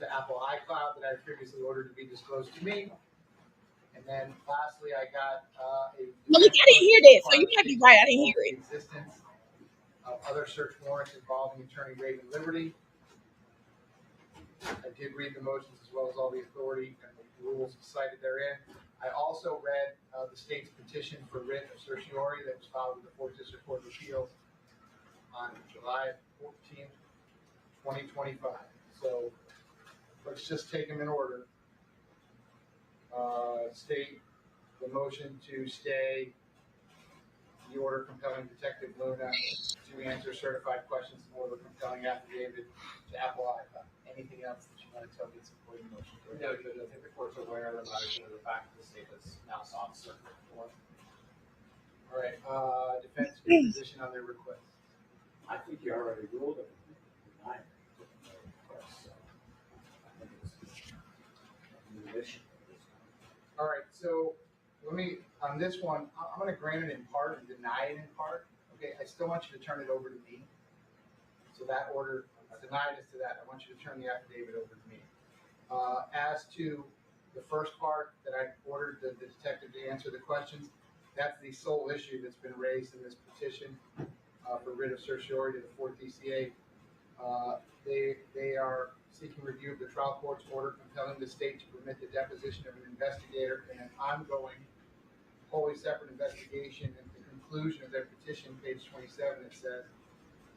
to Apple iCloud that I previously ordered to be disclosed to me. And then lastly, I got Malik, I didn't hear that, so you might be right. I didn't hear it. The existence of other search warrants involving Attorney Raven Liberty I did read the motions as well as all the authority and the rules cited therein. I also read the state's petition for writ of certiorari that was filed with the 4th District Court of Appeals on July 14th, 2025. So let's just take them in order. State the motion to stay the order compelling Detective Luna to answer certified questions in order compelling affidavit to Apple iPhone. Anything else that you want to tell me in support of the motion? No, Judge, I think the court's aware of the motion of the fact that the state has now sought circuit court. All right, defense position on their request. I think you already ruled it. Denied it. So, I think it's a new issue. All right, so let me, on this one, I'm going to grant it in part and deny it in part. Okay, I still want you to turn it over to me. So that order, denied as to that, I want you to turn the affidavit over to me. As to the first part that I ordered the detective to answer the questions, that's the sole issue that's been raised in this petition for writ of certiorari to the 4th DCA. They are seeking review of the trial court's order compelling the state to permit the deposition of an investigator in an ongoing, wholly separate investigation. And the conclusion of their petition, page 27, it says,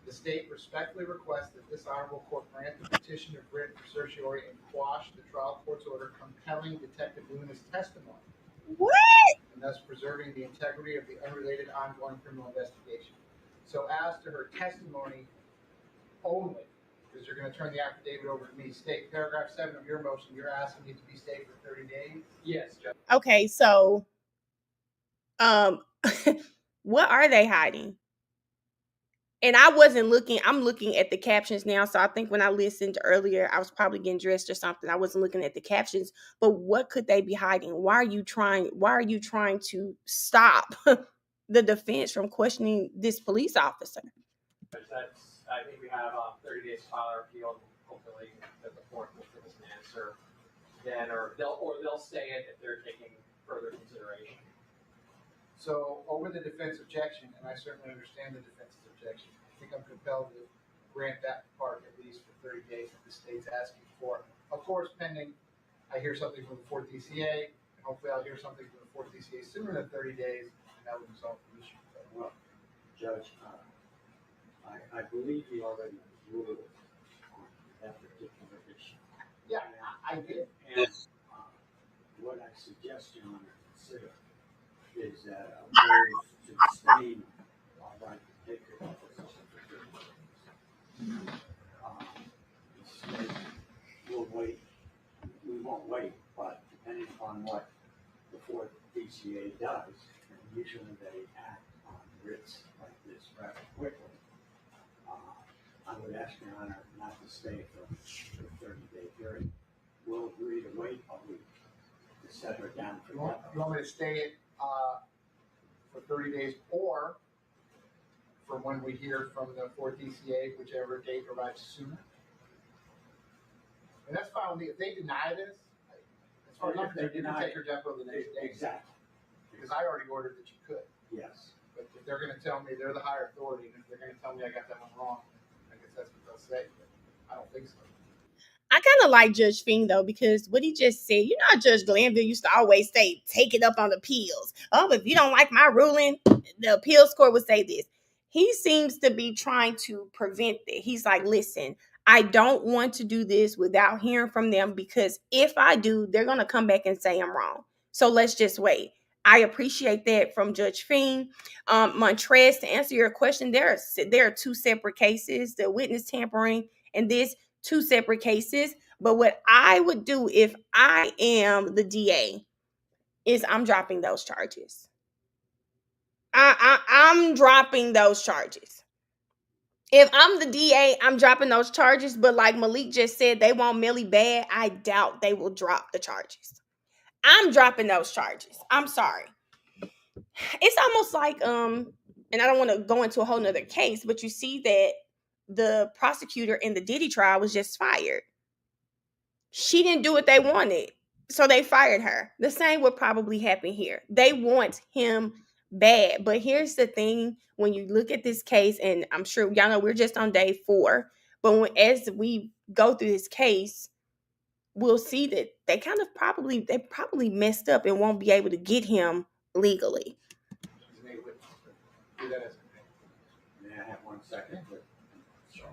the state respectfully requests that this honorable court grant the petition of writ of certiorari and quash the trial court's order compelling Detective Luna's testimony. What? And thus preserving the integrity of the unrelated ongoing criminal investigation. So as to her testimony only, because you're going to turn the affidavit over to me, state paragraph 7 of your motion, you're asking me to be stayed for 30 days? Yes, Judge. Okay, so what are they hiding? And I wasn't looking, I'm looking at the captions now. So I think when I listened earlier, I was probably getting dressed or something. I wasn't looking at the captions. But what could they be hiding? Why are you trying to stop the defense from questioning this police officer? That's, I think we have 30 days to file our appeal, and hopefully that the court will give us an answer then, or they'll stay it if they're taking further consideration. So over the defense objection, and I certainly understand the defense's objection, I think I'm compelled to grant that part at least for 30 days that the state's asking for. Of course, pending I hear something from the 4th DCA, and hopefully I'll hear something from the 4th DCA sooner than 30 days, and that would resolve the issue. Well, Judge, I believe you already ruled on that particular issue. Yeah, I did. And what I suggest you want to consider is that opposed to abstain, I'd like to take your position for 30 days. The state will wait. We won't wait, but depending upon what the 4th DCA does, and usually they act on writs like this rather quickly. I would ask Your Honor not to stay for the 30-day period. We'll agree to wait a week to set her down for You want me to stay it for 30 days, or from when we hear from the 4th DCA, whichever date arrives sooner? And that's fine with me. If they deny this, as far as I'm concerned, you can take your depo the next day. Exactly. Because I already ordered that you could. Yes. But if they're going to tell me they're the higher authority, and if they're going to tell me I got that one wrong, I guess that's what they'll say. But I don't think so. I kind of like Judge Fing, though, because what he just said, you know, Judge Glanville used to always say, take it up on the appeals. Oh, if you don't like my ruling, the appeals court would say this. He seems to be trying to prevent it. He's like, listen, I don't want to do this without hearing from them, because if I do, they're going to come back and say I'm wrong. So let's just wait. I appreciate that from Judge Fing. Montrez, to answer your question, there are 2 separate cases, the witness tampering and this, 2 separate cases. But what I would do if I am the DA is I'm dropping those charges. I'm dropping those charges. If I'm the DA, I'm dropping those charges. But like Malik just said, they want Melly bad. I doubt they will drop the charges. I'm dropping those charges. I'm sorry. It's almost like, and I don't want to go into a whole nother case, but you see that the prosecutor in the Diddy trial was just fired. She didn't do what they wanted, so they fired her. The same would probably happen here. They want him bad. But here's the thing, when you look at this case, and I'm sure y'all know we're just on day 4, but as we go through this case, we'll see that they probably messed up and won't be able to get him legally. He's made witness. Do that as a May I have 1 second? Sure.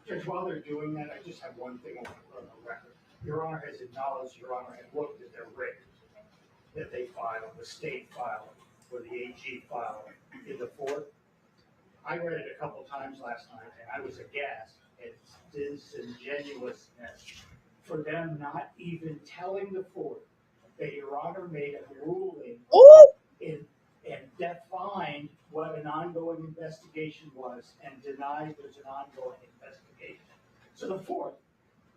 Judge, while they're doing that, I just have one thing on the record. Your Honor has acknowledged, Your Honor had looked at their writ that they filed, the state file, or the AG file in the fourth. I read it a couple times last night, and I was aghast at disingenuousness for them not even telling the court that Your Honor made a ruling and defined what an ongoing investigation was and denied there's an ongoing investigation. So the fourth,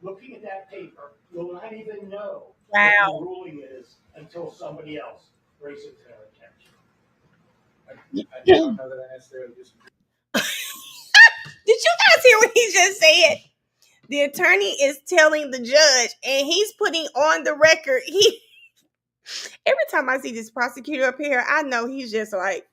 looking at that paper, will not even know what the ruling is until somebody else brings it to their attention. I don't know that I necessarily disagree. Did you guys hear what he just said? The attorney is telling the judge, and he's putting on the record. Every time I see this prosecutor up here, I know he's just like,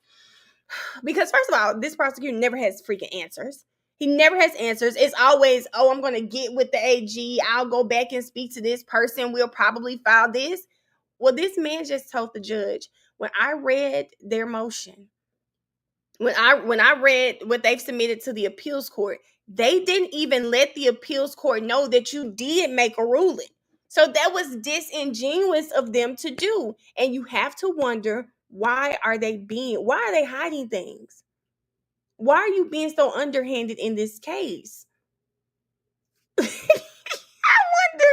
because first of all, this prosecutor never has freaking answers. He never has answers. It's always, oh, I'm going to get with the AG. I'll go back and speak to this person. We'll probably file this. Well, this man just told the judge, when I read their motion, when I read what they've submitted to the appeals court, they didn't even let the appeals court know that you did make a ruling. So that was disingenuous of them to do. And you have to wonder, why are they hiding things? Why are you being so underhanded in this case? I wonder.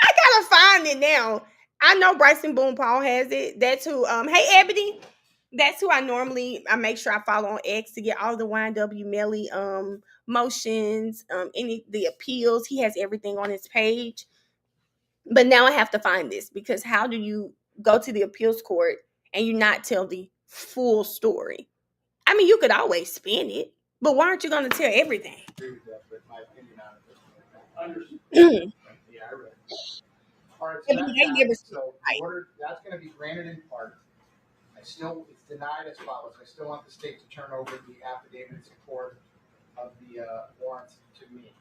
I gotta find it now. I know Bryson Boone Paul has it. That's who. Hey Ebony, that's who I make sure I follow on X to get all the YNW Melly motions, any the appeals. He has everything on his page. But now I have to find this, because how do you go to the appeals court and you not tell the full story? I mean, you could always spin it, but why aren't you going to tell everything? I agree with that, but my opinion on it is Understood. yeah, I read it. All right, so that's that. So the order that's going to be granted in part. It's denied as follows. I still want the state to turn over the affidavit in support of the warrants to me,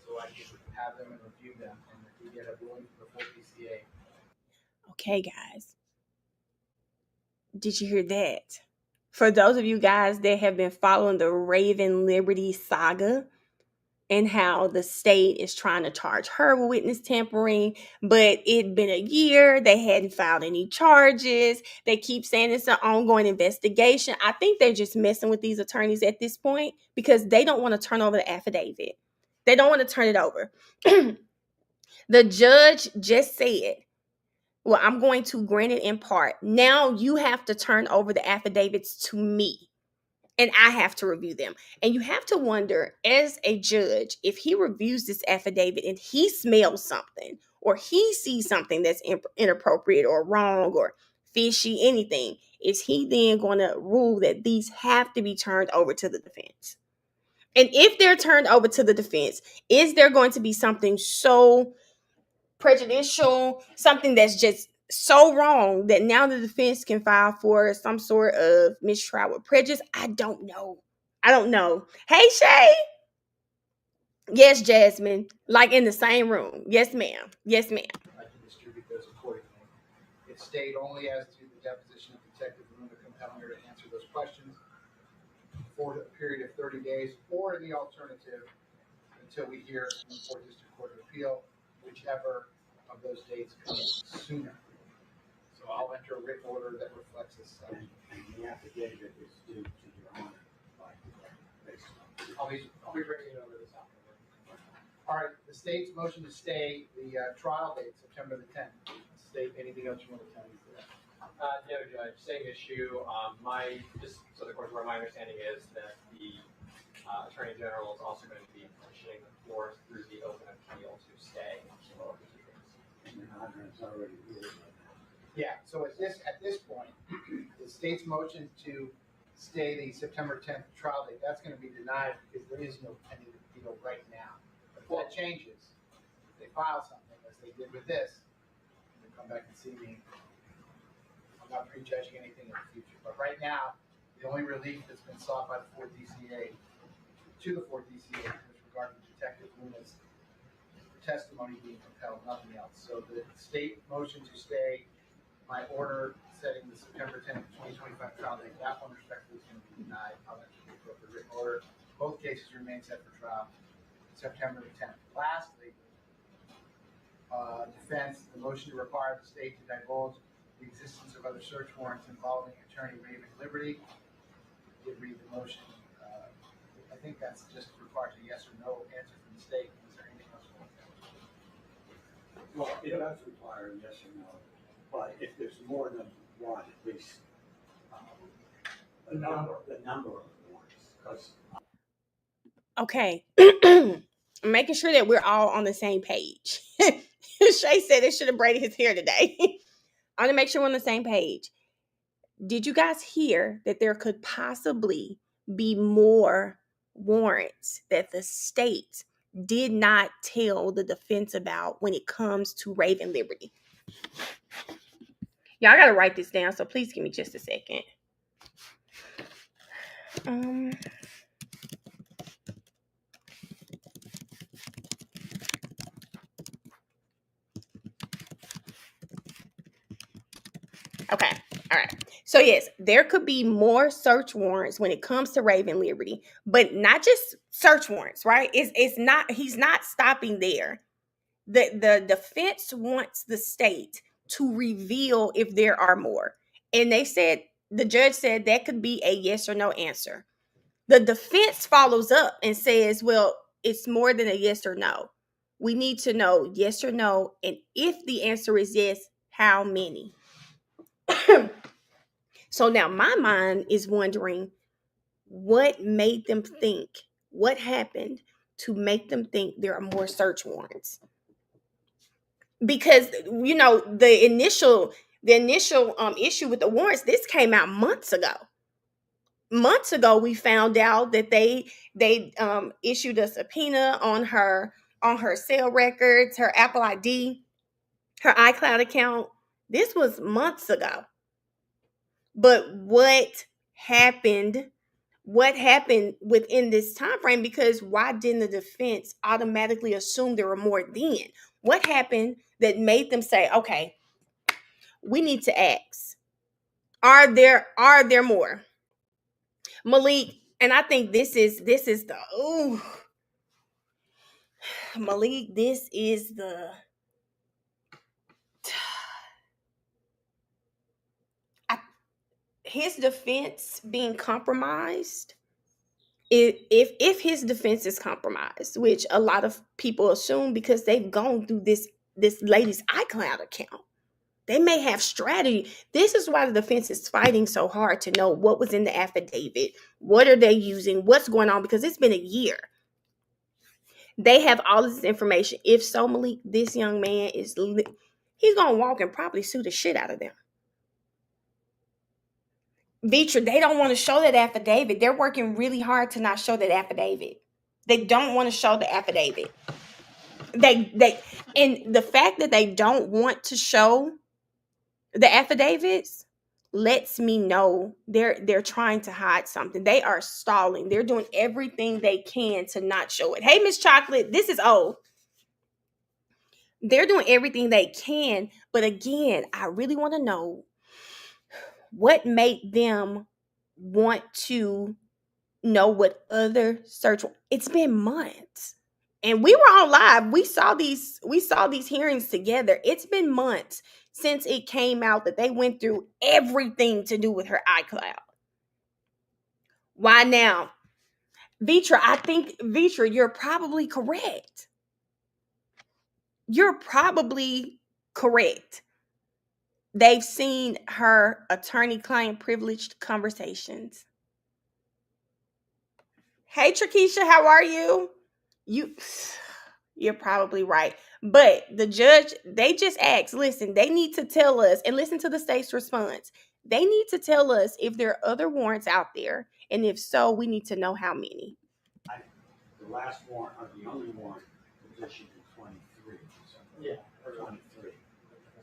so I can have them and review them, and if we get a ruling from the full DCA. Okay, guys. Did you hear that? For those of you guys that have been following the Raven Liberty saga and how the state is trying to charge her with witness tampering, but it'd been a year, they hadn't filed any charges. They keep saying it's an ongoing investigation. I think they're just messing with these attorneys at this point because they don't want to turn over the affidavit. They don't want to turn it over. The judge just said, well, I'm going to grant it in part. Now you have to turn over the affidavits to me, and I have to review them. And you have to wonder, as a judge, if he reviews this affidavit and he smells something or he sees something that's inappropriate or wrong or fishy, anything, is he then going to rule that these have to be turned over to the defense? And if they're turned over to the defense, is there going to be something so prejudicial, something that's just so wrong that now the defense can file for some sort of mistrial with prejudice? I don't know. Hey, Shay. Yes, Jasmine. Like in the same room. Yes, ma'am. I can distribute those accordingly. It stayed only as to the deposition of Detective Linda Compellinger to answer those questions for a period of 30 days, or in the alternative, until we hear from the 4th District Court of Appeal, whichever of those dates comes sooner. So I'll enter a written order that reflects this. And the affidavit is due to Your Honor by based on. I'll be bringing it over this afternoon. All right, the state's motion to stay the trial date, September the 10th. State, anything else you want to tell me for that? No, Judge, same issue. Just so the court's aware, my understanding is that the Attorney General is also going to be petitioning the floor through the open appeal to stay. And Your Honor has already ruled on that. Yeah, so at this point, the state's motion to stay the September 10th trial date, that's going to be denied because there is no pending appeal right now. If that changes, if they file something, as they did with this, they'll come back and see me. I'm not prejudging anything in the future, but right now, the only relief that's been sought by the 4th DCA, to the 4th DCA, with regard to Detective Luna's testimony being compelled, nothing else. So the state motion to stay my order setting the September 10th, 2025 trial date, that one respectfully is going to be denied. I'll actually go for the written order. Both cases remain set for trial September the 10th. Lastly, defense, the motion to require the state to divulge the existence of other search warrants involving attorney Raven Liberty. Did read the motion. I think that's just requires a yes or no answer from the state. Is there anything else? Well, it does require a yes or no, but if there's more than one, at least the number of warrants, because Okay. Making sure that we're all on the same page. Shay said they should have braided his hair today. I want to make sure we're on the same page. Did you guys hear that there could possibly be more warrants that the state did not tell the defense about when it comes to Raven Liberty? Y'all got to write this down, so please give me just a second. Okay. All right. So yes, there could be more search warrants when it comes to Raven Liberty, but not just search warrants, right? It's not, he's not stopping there. The defense wants the state to reveal if there are more. And they said, the judge said that could be a yes or no answer. The defense follows up and says, well, it's more than a yes or no. We need to know yes or no. And if the answer is yes, how many? So now my mind is wondering what made them think, what happened to make them think there are more search warrants? Because the initial issue with the warrants, this came out months ago. Months ago, we found out that they issued a subpoena on her cell records, her Apple ID, her iCloud account. This was months ago. But what happened within this time frame? Because why didn't the defense automatically assume there were more then? What happened that made them say, okay, we need to ask, are there more? Malik, and I think this is the Malik, this is the his defense being compromised. If his defense is compromised, which a lot of people assume because they've gone through this lady's iCloud account, they may have strategy. This is why the defense is fighting so hard to know what was in the affidavit, what are they using, what's going on, because it's been a year. They have all this information. If so, Malik, this young man he's gonna walk and probably sue the shit out of them. Vitra, they don't want to show that affidavit. They're working really hard to not show that affidavit. They don't want to show the affidavit. They and the fact that they don't want to show the affidavits lets me know they're trying to hide something. They are stalling. They're doing everything they can to not show it. Hey, Miss Chocolate, this is old. They're doing everything they can, but again, I really want to know what made them want to know what other search. It's been months. And we were on live. We saw these hearings together. It's been months since it came out that they went through everything to do with her iCloud. Why now? Vitra, I think, Vitra, you're probably correct. You're probably correct. They've seen her attorney-client privileged conversations. Hey, Trakisha, how are you? You're probably right. But the judge, they just asked, listen, they need to tell us, and listen to the state's response. They need to tell us if there are other warrants out there, and if so, we need to know how many. The last warrant, or the only warrant, was issued in 23. So Yeah. 23.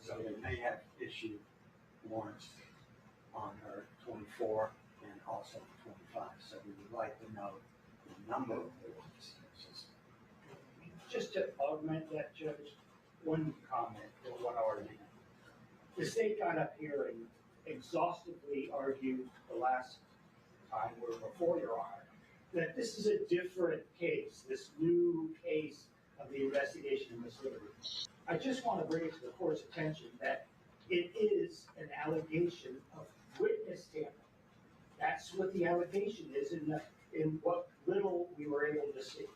So they may have issued warrants on her 24 and also 25. So we would like to know the number of warrants in the system. just to augment that, Judge, one comment or one argument. The state got up here and exhaustively argued the last time we were before Your Honor that this is a different case, this new case of the investigation of Ms. Liberty. I just want to bring it to the court's attention that it is an allegation of witness tampering. That's what the allegation is in what little we were able to see.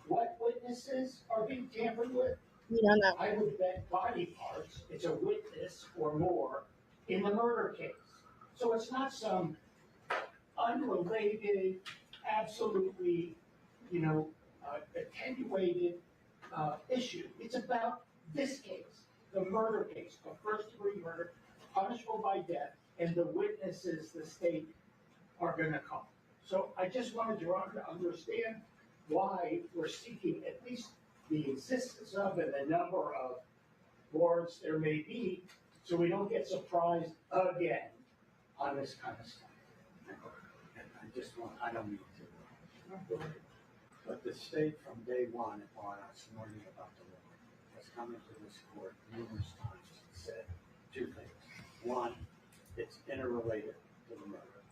What witnesses are being tampered with? We don't know. I would bet body parts, it's a witness or more in the murder case. So it's not some unrelated, absolutely, attenuated issue. It's about this case, the murder case, a first-degree murder, punishable by death, and the witnesses the state are going to call. So I just wanted Your Honor to understand why we're seeking at least the existence of and the number of warrants there may be, so we don't get surprised again on this kind of stuff. I don't mean to. But the state from day one, upon us learning about the law, has come into this court numerous times and said two things. One, it's interrelated to the murder.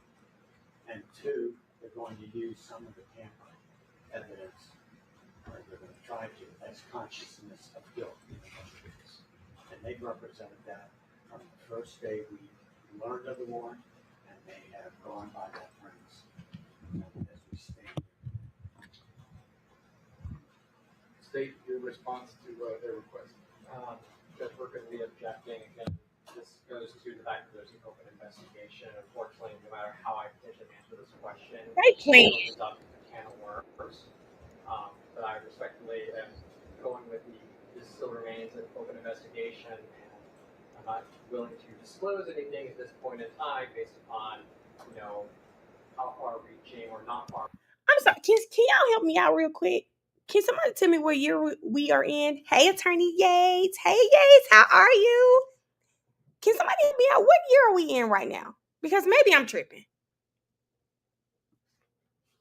And two, they're going to use some of the tampering evidence, or they're going to try to, as consciousness of guilt in the murder case. And they've represented that from the first day we learned of the warrant, and they have gone by that premise as we stand. State your response to their request. That we're going to be objecting again. This goes to the fact that there's an open investigation. Unfortunately, no matter how I potentially answer this question, Right, please. it opens up a can of worms. But I respectfully am going with this still remains an open investigation, and I'm not willing to disclose anything at this point in time based upon, how far reaching or not far. I'm sorry. Can y'all help me out real quick? Can somebody tell me what year we are in? Hey, Attorney Yates. Hey, Yates, how are you? Can somebody help me out? What year are we in right now? Because maybe I'm tripping.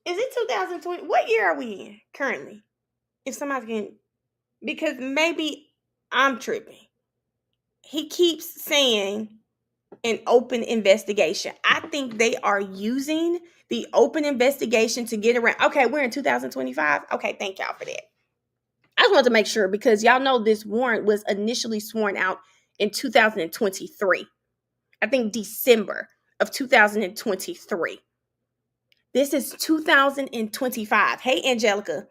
Is it 2020? What year are we in currently? If somebody can, because maybe I'm tripping. He keeps saying an open investigation. I think they are using the open investigation to get around. Okay, we're in 2025. Okay, thank y'all for that. I just wanted to make sure because y'all know this warrant was initially sworn out in 2023. I think December of 2023. This is 2025. Hey, Angelica.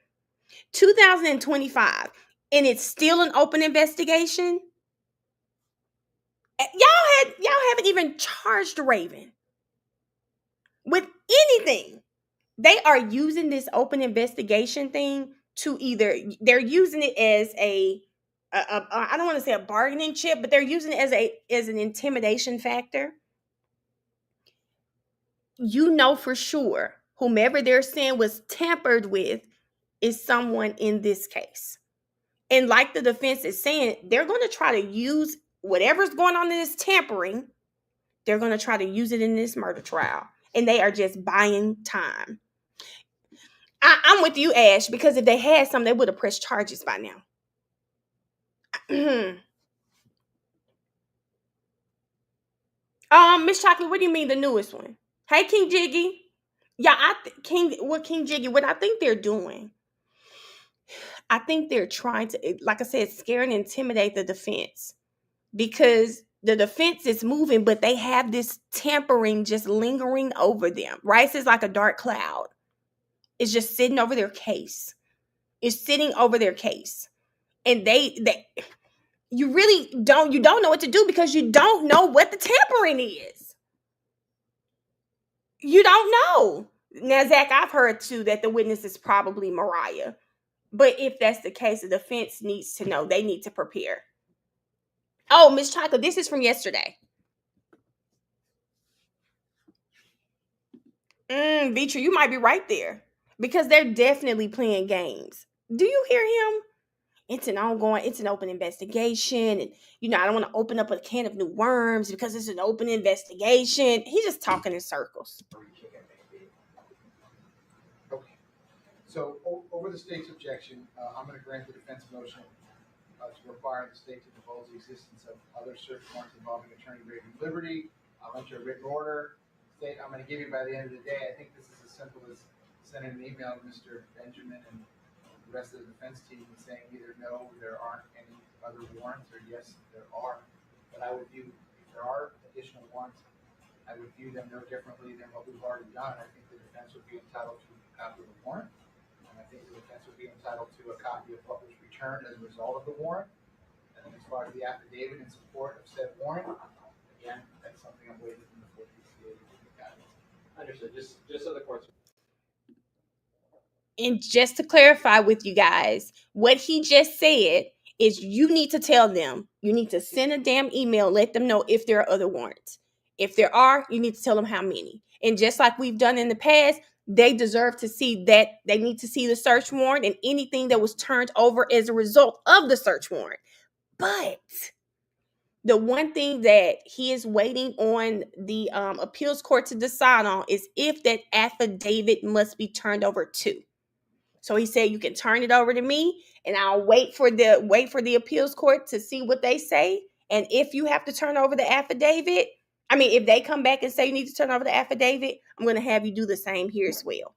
2025. And it's still an open investigation. Y'all haven't even charged Raven with anything. They are using this open investigation thing to they're using it as I don't want to say a bargaining chip, but they're using it as an intimidation factor. For sure, whomever they're saying was tampered with is someone in this case. And like the defense is saying, they're going to try to use whatever's going on in this tampering, they're going to try to use it in this murder trial. And they are just buying time. I'm with you, Ash, because if they had some, they would have pressed charges by now. Miss Chocolate, what do you mean the newest one? Hey, King Jiggy. Yeah, King Jiggy, what I think they're doing, I think they're trying to, like I said, scare and intimidate the defense. Because the defense is moving, but they have this tampering just lingering over them, right? So it's like a dark cloud. It's just sitting over their case. It's sitting over their case. And you really don't know what to do because you don't know what the tampering is. You don't know. Now, Zach, I've heard too that the witness is probably Mariah. But if that's the case, the defense needs to know. They need to prepare. Oh, Miss Chocolate, this is from yesterday. Beecher, you might be right there. Because they're definitely playing games. Do you hear him? It's an open investigation. And, I don't want to open up a can of new worms because it's an open investigation. He's just talking in circles. Okay. So over the state's objection, I'm going to grant the defense motion to require the state to divulge the existence of other search warrants involving attorney Raven Liberty. I'll enter a written order. State, I'm going to give you by the end of the day. I think this is as simple as sending an email to Mr. Benjamin and the rest of the defense team and saying either no, there aren't any other warrants, or yes, there are. But I would view, if there are additional warrants, I would view them no differently than what we've already done. I think the defense would be entitled to a copy of the warrant, and I think the defense would be entitled to a copy of what was returned as a result of the warrant. And then as far as the affidavit in support of said warrant, again, that's something I'm waiting from the full PCA to look at. Understood. Just so the court's. And just to clarify with you guys, what he just said is you need to tell them, you need to send a damn email, let them know if there are other warrants. If there are, you need to tell them how many. And just like we've done in the past, they deserve to see that. They need to see the search warrant and anything that was turned over as a result of the search warrant. But the one thing that he is waiting on the appeals court to decide on is if that affidavit must be turned over to. So he said you can turn it over to me, and I'll wait for the appeals court to see what they say. And if you have to turn over the affidavit, I mean, if they come back and say you need to turn over the affidavit, I'm going to have you do the same here as well.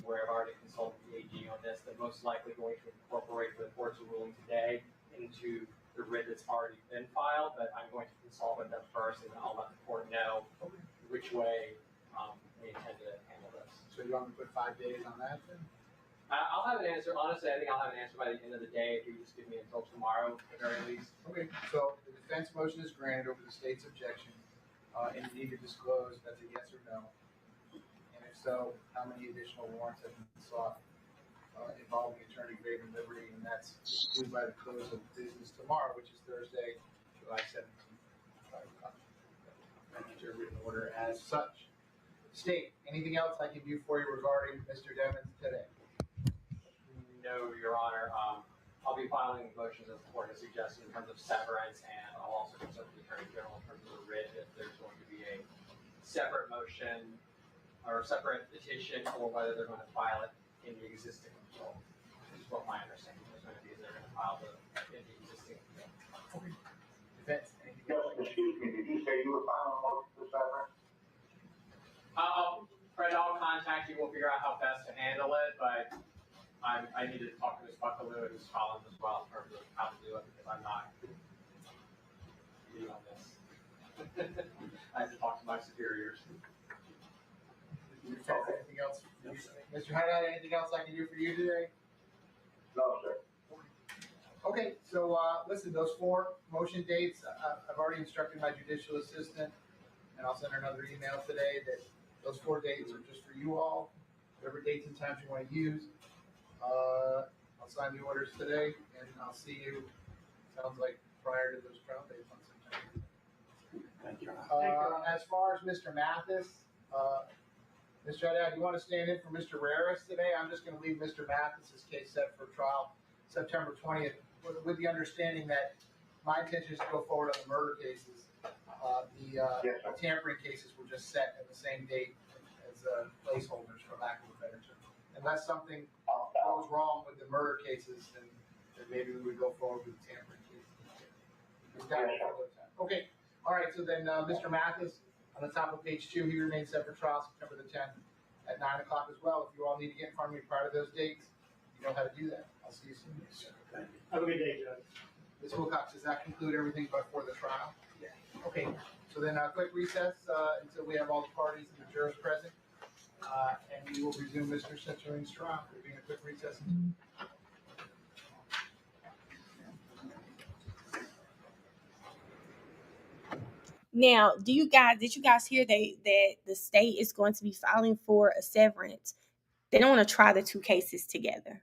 Where I've already consulted the AG on this, they're most likely going to incorporate the court's ruling today into the writ that's already been filed, but I'm going to consult with them first, and then I'll let the court know which way they intend to handle this. So you want me to put 5 days on that then? I'll have an answer. Honestly, I think I'll have an answer by the end of the day if you just give me until tomorrow, at the very least. Okay, so the defense motion is granted over the state's objection, and you need to disclose that's a yes or no. And if so, how many additional warrants have been sought involving attorney Raven Liberty, and that's due by the close of business tomorrow, which is Thursday, July 17th. Thank you to a written order as such. State, anything else I can do for you regarding Mr. Demons today? No, Your Honor. I'll be filing motions as the court has suggested in terms of severance, and I'll also consult the Attorney General in terms of the writ if there's going to be a separate motion or separate petition, or whether they're going to file it in the existing control. This is what my understanding is going to be. Is they're going to file it in the existing control. Okay. Defense, anything Just, else? excuse me, did you say you were filing a motion for severance? Fred, I'll contact you. We'll figure out how best to handle it, but I need to talk to Ms. Buckaloo and Ms. Collins as well in terms of how to do it, because I'm not lead on this. I have to talk to my superiors. Defense, anything else? Mr. Haddad, anything else I can do for you today? No, sir. Okay, so listen, those 4 motion dates, I've already instructed my judicial assistant, and I'll send her another email today that those 4 dates are just for you all. Whatever dates and times you want to use. I'll sign the orders today, and I'll see you, sounds like prior to those trial dates on September. Thank you. As far as Mr. Mathis, Mr. Haddad, you want to stand in for Mr. Raris today? I'm just going to leave Mr. Mathis's case set for trial September 20th, with the understanding that my intention is to go forward on the murder cases. Yes, sir. The tampering cases were just set at the same date as placeholders, for lack of a better term. Unless something goes wrong with the murder cases, then maybe we would go forward with the tampering cases. Okay, all right, so then Mr. Mathis, on the top of page 2, he remains set for trial September the 10th at 9 o'clock as well. If you all need to get in front of me prior to those dates, you know how to do that. I'll see you soon. Thank you. Have a good day, Judge. Ms. Wilcox, does that conclude everything before the trial? Yeah. Okay, so then a quick recess until we have all the parties and the jurors present. And we will resume Mr. Setchering's trial. We're doing a quick recess. Now, did you guys hear that the state is going to be filing for a severance? They don't want to try the 2 cases together.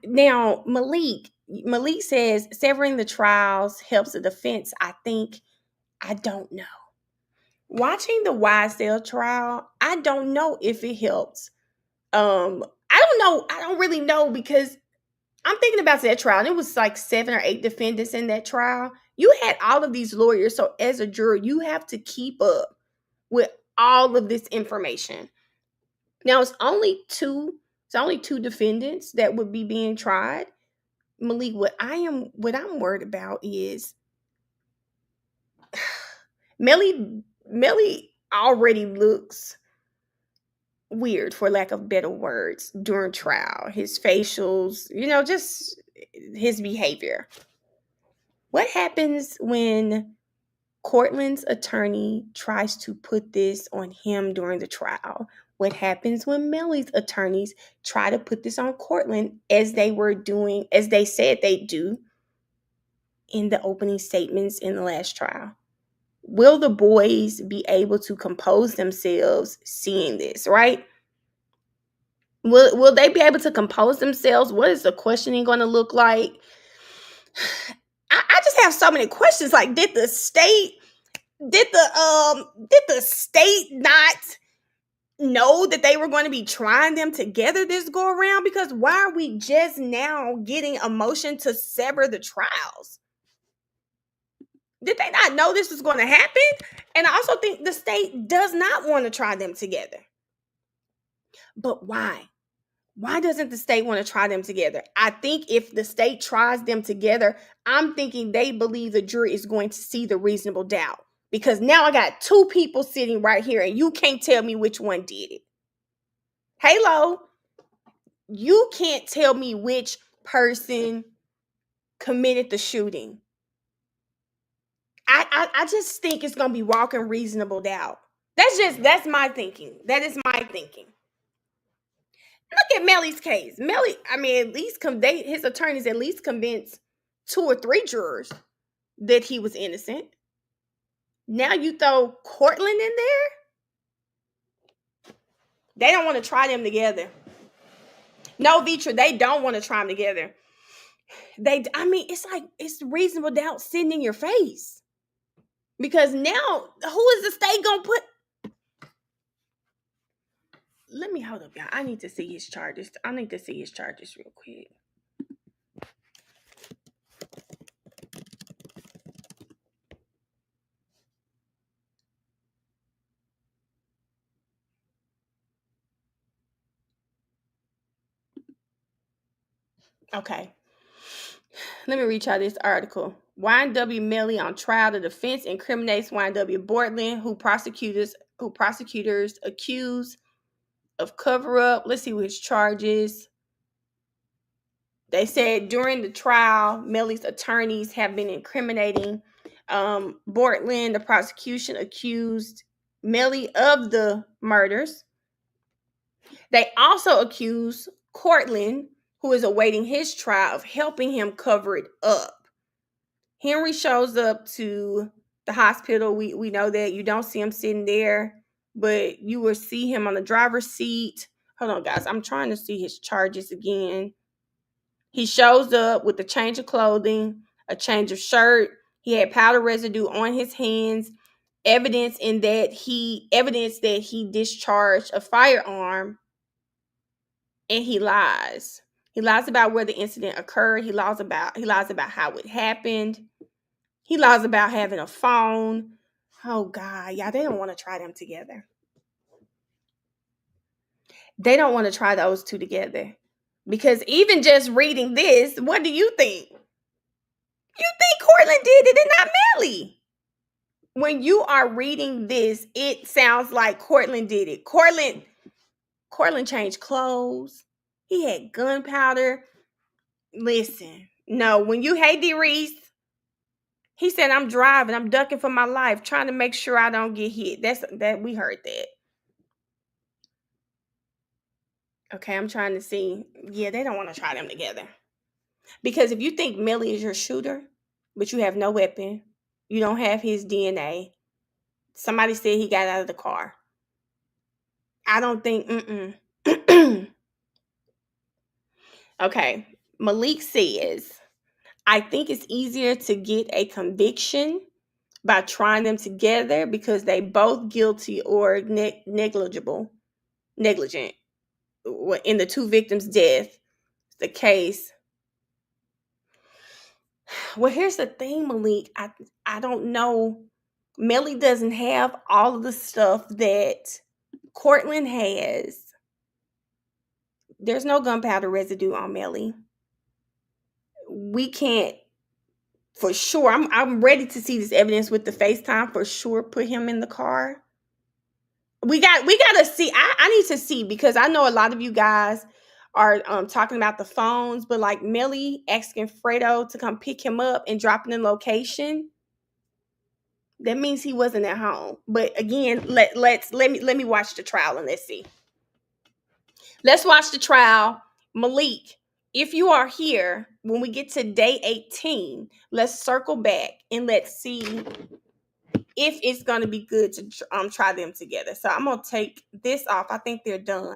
Now, Malik says severing the trials helps the defense. I don't know. Watching the YSL trial, I don't know if it helps. I don't know. I don't really know, because I'm thinking about that trial, and it was like 7 or 8 defendants in that trial. You had all of these lawyers, so as a juror, you have to keep up with all of this information. Now it's only two defendants that would be being tried. Malik, what I'm worried about is Melly already looks weird, for lack of better words, during trial. His facials, just his behavior. What happens when Cortland's attorney tries to put this on him during the trial? What happens when Melly's attorneys try to put this on Cortland, as they said they do in the opening statements in the last trial? Will the boys be able to compose themselves seeing this, right? Will they be able to compose themselves? What is the questioning going to look like? I just have so many questions. Like, did the state not know that they were going to be trying them together this go around? Because why are we just now getting a motion to sever the trials? Did they not know this was going to happen? And I also think the state does not want to try them together. But why? Why doesn't the state want to try them together? I think if the state tries them together, I'm thinking they believe the jury is going to see the reasonable doubt. Because now I got two people sitting right here and you can't tell me which one did it. Halo, you can't tell me which person committed the shooting. I just think it's going to be walking reasonable doubt. That's my thinking. That is my thinking. Look at Melly's case. Melly, I mean, at least his attorneys at least convinced 2 or 3 jurors that he was innocent. Now you throw Cortland in there? They don't want to try them together. No, Vitra, they don't want to try them together. It's like it's reasonable doubt sitting in your face. Because now, who is the state gonna put? Let me hold up, y'all. I need to see his charges. Real quick. Okay. Let me read y'all this article. YNW Melly on trial. The defense incriminates YNW Bortland, who prosecutors accuse of cover up. Let's see which charges. They said during the trial, Melly's attorneys have been incriminating Bortland. The prosecution accused Melly of the murders. They also accuse Cortland, who is awaiting his trial, of helping him cover it up. Henry shows up to the hospital. We know that. You don't see him sitting there, but you will see him on the driver's seat. Hold on, guys. I'm trying to see his charges again. He shows up with a change of clothing, a change of shirt. He had powder residue on his hands, evidence that he discharged a firearm, and he lies. He lies about where the incident occurred. He lies about how it happened. He lies about having a phone. Oh God, y'all, they don't want to try them together. They don't want to try those two together. Because even just reading this, what do you think? You think Cortland did it and not Melly. When you are reading this, it sounds like Cortland did it. Cortland changed clothes. He had gunpowder. Listen, no, when you hey D Reese, he said, I'm driving, I'm ducking for my life, trying to make sure I don't get hit. That we heard that. Okay, I'm trying to see. Yeah, they don't want to try them together. Because if you think Melly is your shooter, but you have no weapon, you don't have his DNA, somebody said he got out of the car. I don't think, Okay, Malik says, I think it's easier to get a conviction by trying them together because they both guilty or negligent in the 2 victims' death. The case. Well, here's the thing, Malik. I don't know. Melly doesn't have all of the stuff that Cortland has. There's no gunpowder residue on Melly. We can't for sure. I'm ready to see this evidence with the FaceTime for sure. Put him in the car. We gotta see. I need to see because I know a lot of you guys are talking about the phones, but like Melly asking Fredo to come pick him up and dropping in location, that means he wasn't at home. But again, let me watch the trial and let's see. Let's watch the trial. Malik, if you are here when we get to day 18, let's circle back and let's see if it's going to be good to try them together. So I'm going to take this off. I think they're done.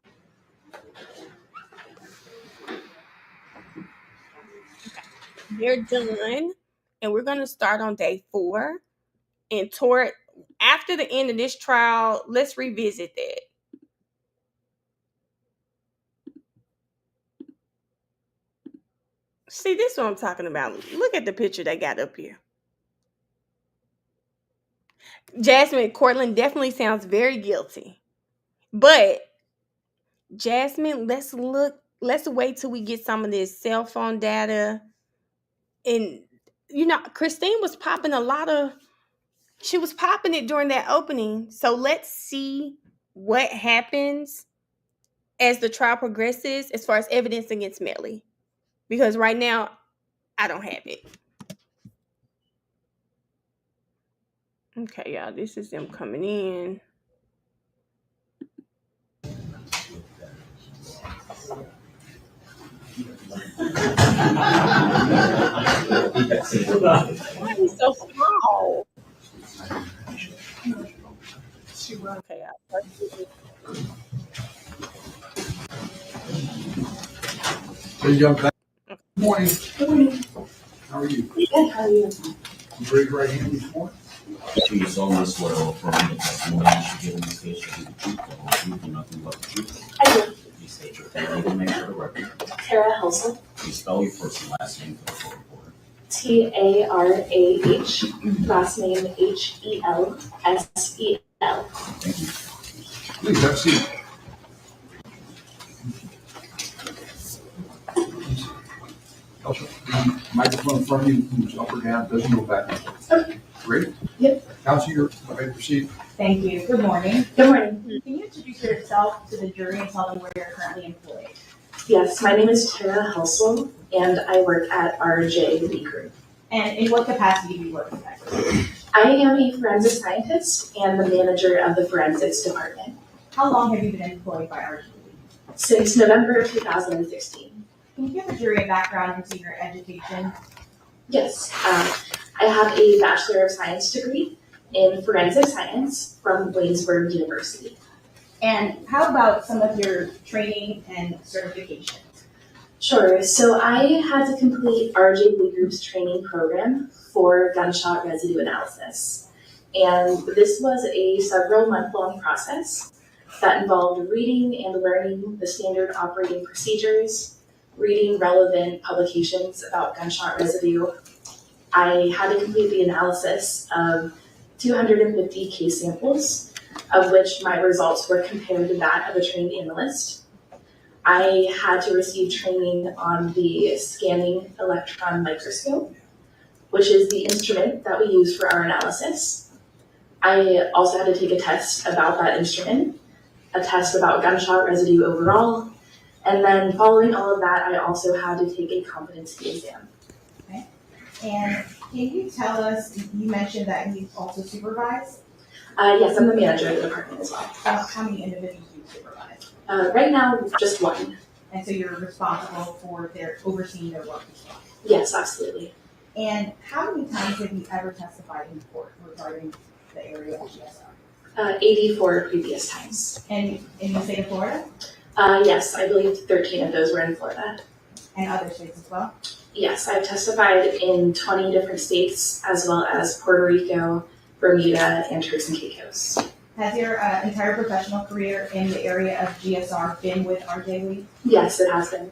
They're done. And we're going to start on day 4. And toward after the end of this trial, let's revisit that. See, this is what I'm talking about. Look at the picture they got up here. Jasmine Cortland definitely sounds very guilty. But Jasmine, let's wait till we get some of this cell phone data. And Christine was popping she was popping it during that opening. So let's see what happens as the trial progresses as far as evidence against Melly. Because right now, I don't have it. Okay, y'all, this is them coming in. Why are you so small? Okay, Hey, young man. Good morning. Good morning. How are you? Good, how are you? You raised right hand this morning? You solemnly swear or affirm the testimony you should give in this case shall be the truth, the whole truth, and nothing but the truth. I do. Please state your full legal name for the record. Tara Helsel. Please spell your first and last name for the court reporter. Tarah, last name Helsel. Thank you. Please have a seat. Also, the microphone in front of you moves up or down, doesn't go back and forth. Okay. Great. Yep. Counsel, you're ready to proceed. Thank you. Good morning. Good morning. Can you introduce yourself to the jury and tell them where you're currently employed? Yes, my name is Tara Helsel, and I work at RJ Group. And in what capacity do you work at? I am a forensic scientist and the manager of the forensics department. How long have you been employed by RJ? Since November of 2016. Can you give the jury a background into your education? Yes, I have a Bachelor of Science degree in forensic science from Waynesburg University. And how about some of your training and certifications? Sure. So I had to complete RJ Group's training program for gunshot residue analysis. And this was a several month-long process that involved reading and learning the standard operating procedures, reading relevant publications about gunshot residue. I had to complete the analysis of 250 case samples, of which my results were compared to that of a trained analyst. I had to receive training on the scanning electron microscope, which is the instrument that we use for our analysis. I also had to take a test about that instrument, a test about gunshot residue overall, and then following all of that, I also had to take a competency exam. Okay. And can you tell us, you mentioned that you also supervise? Yes, I'm the manager of the department as well. How many individuals do you supervise? Right now, just one. And so you're responsible for overseeing their work as well? Yes, absolutely. And how many times have you ever testified in court regarding the area of GSR? 84 previous times. And in the state of Florida? Yes, I believe 13 of those were in Florida. And other states as well? Yes, I've testified in 20 different states, as well as Puerto Rico, Bermuda, and Turks and Caicos. Has your entire professional career in the area of GSR been with RJ Lee? Yes, it has been.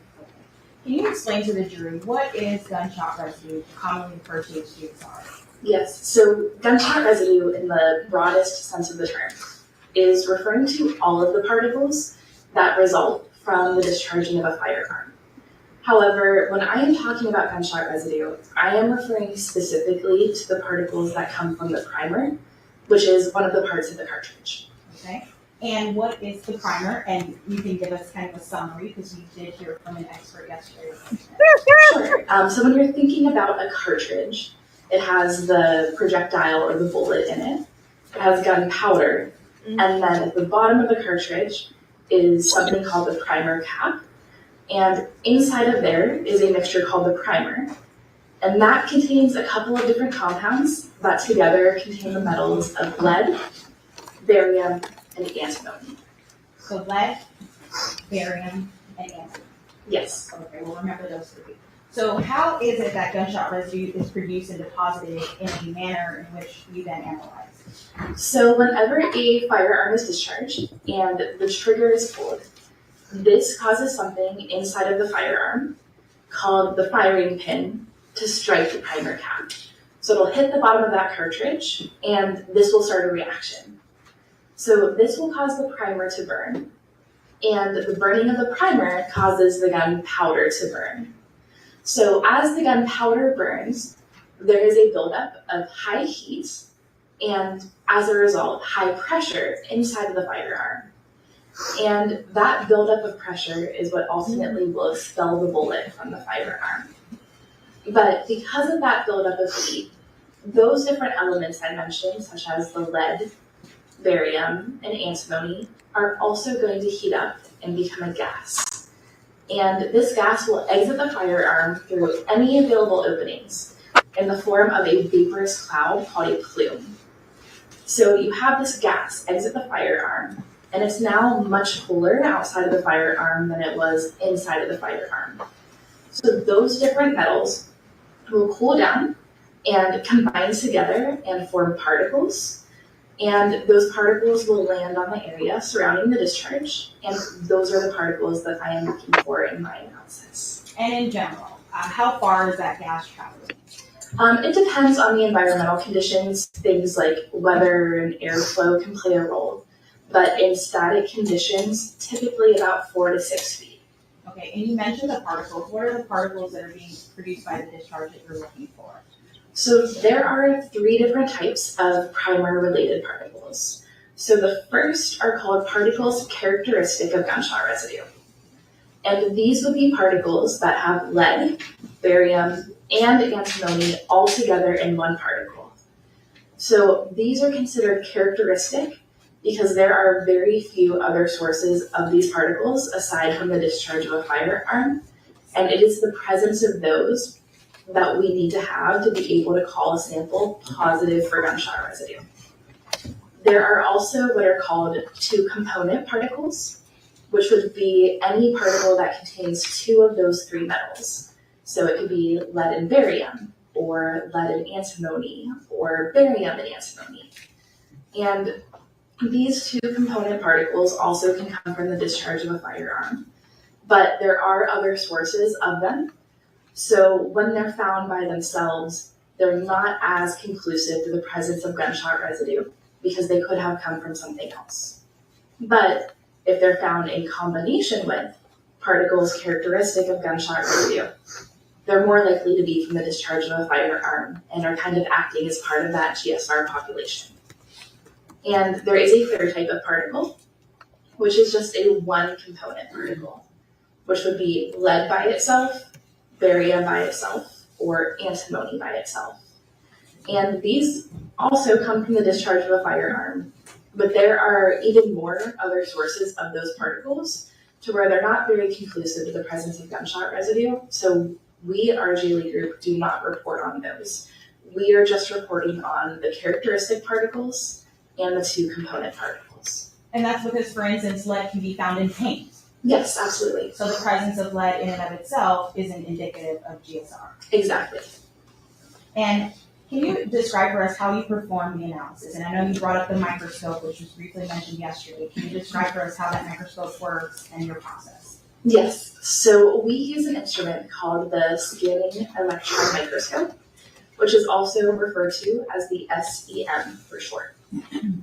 Can you explain to the jury what is gunshot residue, commonly referred to as GSR? Yes, so gunshot residue in the broadest sense of the term is referring to all of the particles that result from the discharging of a firearm. However, when I am talking about gunshot residue, I am referring specifically to the particles that come from the primer, which is one of the parts of the cartridge. Okay. And what is the primer? And you can give us kind of a summary because you did hear from an expert yesterday. Sure. So when you're thinking about a cartridge, it has the projectile or the bullet in it. It has gunpowder. And then at the bottom of the cartridge is something called the primer cap. And inside of there is a mixture called the primer. And that contains a couple of different compounds that together contain the metals of lead, barium, and antimony. So lead, barium, and antimony. Yes. Okay, we'll remember those three. So how is it that gunshot residue is produced and deposited in a manner in which you then analyze? So whenever a firearm is discharged and the trigger is pulled, this causes something inside of the firearm called the firing pin to strike the primer cap. So it'll hit the bottom of that cartridge and this will start a reaction. So this will cause the primer to burn, and the burning of the primer causes the gunpowder to burn. So as the gunpowder burns, there is a buildup of high heat and as a result, high pressure inside of the firearm. And that buildup of pressure is what ultimately will expel the bullet from the firearm. But because of that buildup of heat, those different elements I mentioned, such as the lead, barium, and antimony, are also going to heat up and become a gas. And this gas will exit the firearm through any available openings in the form of a vaporous cloud called a plume. So you have this gas exit the firearm, and it's now much cooler outside of the firearm than it was inside of the firearm. So those different metals will cool down and combine together and form particles. And those particles will land on the area surrounding the discharge, and those are the particles that I am looking for in my analysis. And in general, how far is that gas traveling? It depends on the environmental conditions. Things like weather and airflow can play a role, but in static conditions, typically about 4 to 6 feet. Okay, and you mentioned the particles. What are the particles that are being produced by the discharge that you're looking for? So there are 3 different types of primer-related particles. So the first are called particles characteristic of gunshot residue. And these would be particles that have lead, barium, and antimony all together in one particle. So these are considered characteristic because there are very few other sources of these particles aside from the discharge of a firearm. And it is the presence of those that we need to have to be able to call a sample positive for gunshot residue. There are also what are called 2-component particles, which would be any particle that contains 2 of those 3 metals. So it could be lead and barium, or lead and antimony, or barium and antimony. And these 2-component particles also can come from the discharge of a firearm, but there are other sources of them. So when they're found by themselves, they're not as conclusive to the presence of gunshot residue because they could have come from something else. But if they're found in combination with particles characteristic of gunshot residue, they're more likely to be from the discharge of a firearm and are kind of acting as part of that GSR population. And there is a third type of particle, which is just a 1-component particle, which would be lead by itself, barium by itself, or antimony by itself. And these also come from the discharge of a firearm, but there are even more other sources of those particles to where they're not very conclusive to the presence of gunshot residue. So we, our Lee group, do not report on those. We are just reporting on the characteristic particles and the 2-component particles. And that's because, for instance, lead can be found in paint. Yes, absolutely. So the presence of lead in and of itself isn't indicative of GSR. Exactly. And can you describe for us how you perform the analysis? And I know you brought up the microscope, which was briefly mentioned yesterday. Can you describe for us how that microscope works and your process? Yes. So we use an instrument called the scanning electron microscope, which is also referred to as the SEM for short.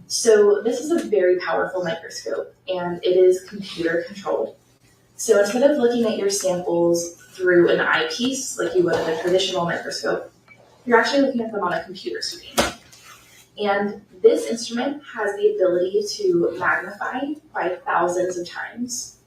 So this is a very powerful microscope, and it is computer controlled. So instead of looking at your samples through an eyepiece like you would in a traditional microscope, you're actually looking at them on a computer screen. And this instrument has the ability to magnify by thousands of times.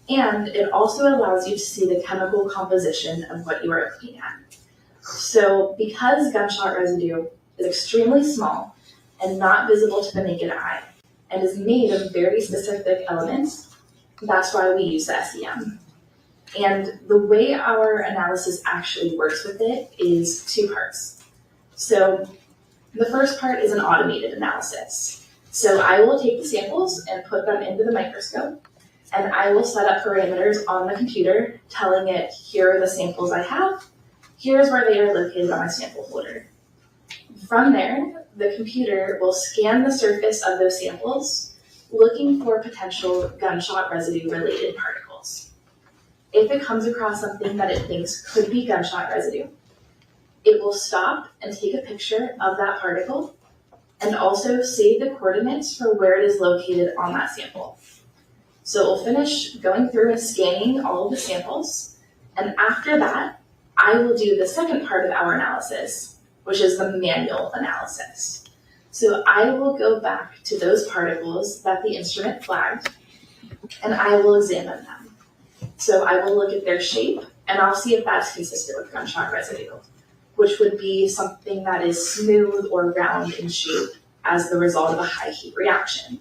And it also allows you to see the chemical composition of what you are looking at. So because gunshot residue is extremely small and not visible to the naked eye, and is made of very specific elements, that's why we use the SEM. And the way our analysis actually works with it is two parts. So the first part is an automated analysis. So I will take the samples and put them into the microscope, and I will set up parameters on the computer telling it, here are the samples I have, here's where they are located on my sample folder. From there, the computer will scan the surface of those samples, looking for potential gunshot residue related particles. If it comes across something that it thinks could be gunshot residue, it will stop and take a picture of that particle and also save the coordinates for where it is located on that sample. So it will finish going through and scanning all of the samples, and after that, I will do the second part of our analysis, which is the manual analysis. So I will go back to those particles that the instrument flagged, and I will examine them. So I will look at their shape, and I'll see if that's consistent with gunshot residue, which would be something that is smooth or round in shape as the result of a high heat reaction.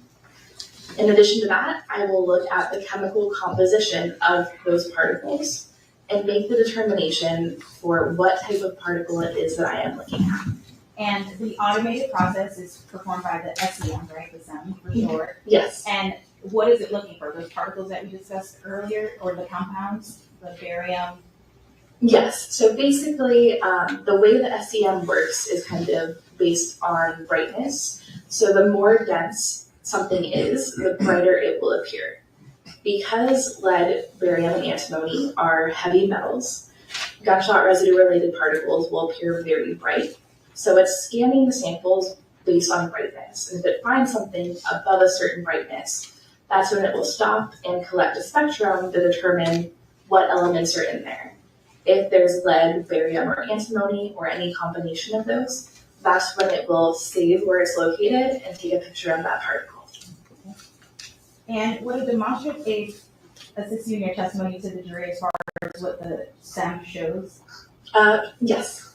In addition to that, I will look at the chemical composition of those particles and make the determination for what type of particle it is that I am looking at. And the automated process is performed by the SEM, right? The SEM for short. Yes. And what is it looking for? Those particles that we discussed earlier, or the compounds, the barium? Yes. So basically, the way the SEM works is kind of based on brightness. So the more dense something is, the brighter it will appear. Because lead, barium, and antimony are heavy metals, gunshot residue-related particles will appear very bright. So it's scanning the samples based on brightness. And if it finds something above a certain brightness, that's when it will stop and collect a spectrum to determine what elements are in there. If there's lead, barium, or antimony, or any combination of those, that's when it will save where it's located and take a picture of that particle. And would a demonstrative aid assist you in your testimony to the jury as far as what the SEM shows? Yes.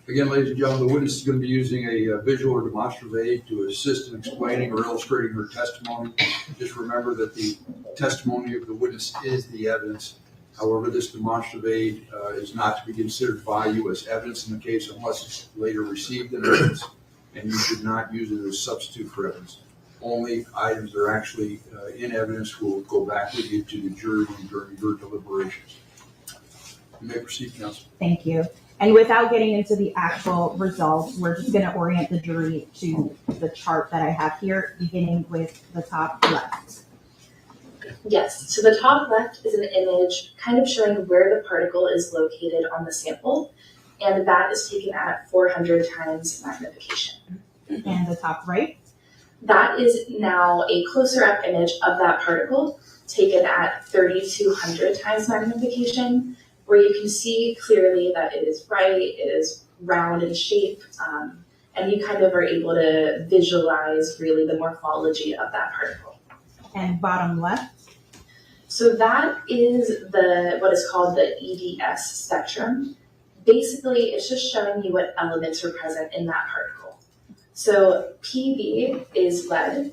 Again, ladies and gentlemen, the witness is going to be using a visual or demonstrative aid to assist in explaining or illustrating her testimony. Just remember that the testimony of the witness is the evidence. However, this demonstrative aid is not to be considered by you as evidence in the case unless it's later received in evidence, and you should not use it as a substitute for evidence. Only items that are actually in evidence will go back with you to the jury during your deliberations. You may proceed, counsel. Thank you. And without getting into the actual results, we're just going to orient the jury to the chart that I have here, beginning with the top left. Yes, so the top left is an image kind of showing where the particle is located on the sample, and that is taken at 400 times magnification. And the top right? That is now a closer up image of that particle taken at 3200 times magnification, where you can see clearly that it is bright, it is round in shape, and you kind of are able to visualize really the morphology of that particle. And bottom left? So that is what is called the EDS spectrum. Basically, it's just showing you what elements are present in that particle. So PB is lead,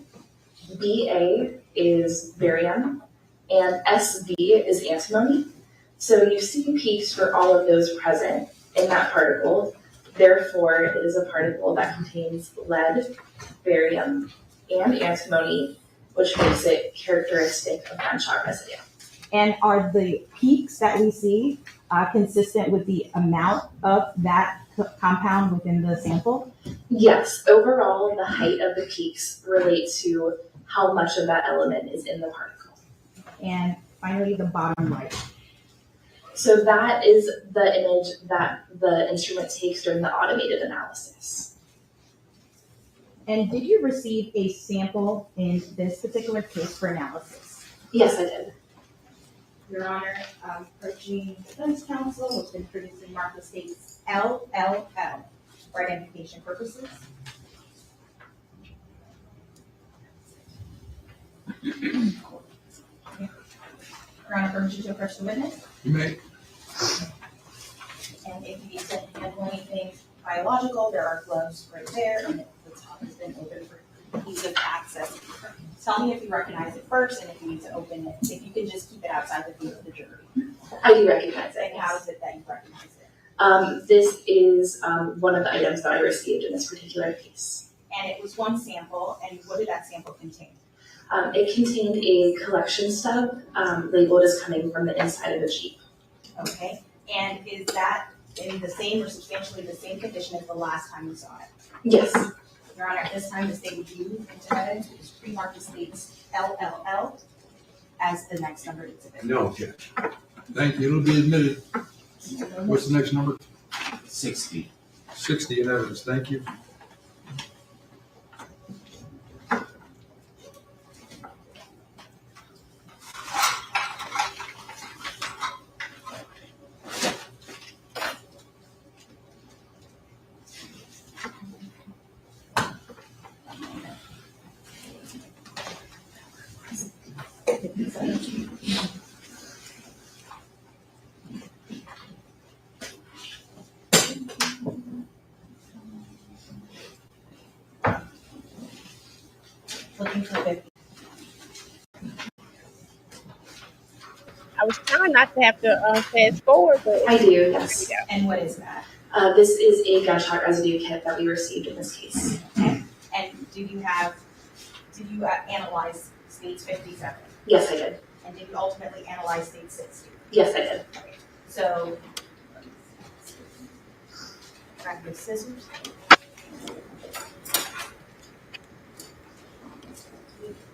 BA is barium, and SB is antimony. So you see peaks for all of those present in that particle. Therefore, it is a particle that contains lead, barium, and antimony, which makes it characteristic of gunshot residue. And are the peaks that we see consistent with the amount of that compound within the sample? Yes, overall, the height of the peaks relate to how much of that element is in the particle. And finally, the bottom right. So that is the image that the instrument takes during the automated analysis. And did you receive a sample in this particular case for analysis? Yes, I did. Your Honor, approaching defense counsel has been previously marked the state's LLL for identification purposes. Your Honor, permission to approach the witness. You may. And if you need to handle anything biological, there are gloves right there, and the top has been open for ease of access. Tell me if you recognize it first, and if you need to open it, if you can just keep it outside the view of the jury. I do recognize it. And how is it that you recognize it? This is one of the items that I received in this particular case. And it was one sample, and what did that sample contain? It contained a collection stub labeled as coming from the inside of a Jeep. Okay, and is that in the same or substantially the same condition as the last time you saw it? Yes. Your Honor, at this time, the state would move into evidence, which is pre-marked the state's LLL as the next number exhibit. No objection. Thank you. It'll be admitted. What's the next number? 60. 60 in evidence. Thank you. Looking for 50. I was trying not to have to fast forward, but I do, yes. And what is that? This is a gunshot residue kit that we received in this case. And did you analyze states 57? Yes, I did. And did you ultimately analyze state 60? Yes, I did. So, grab your scissors.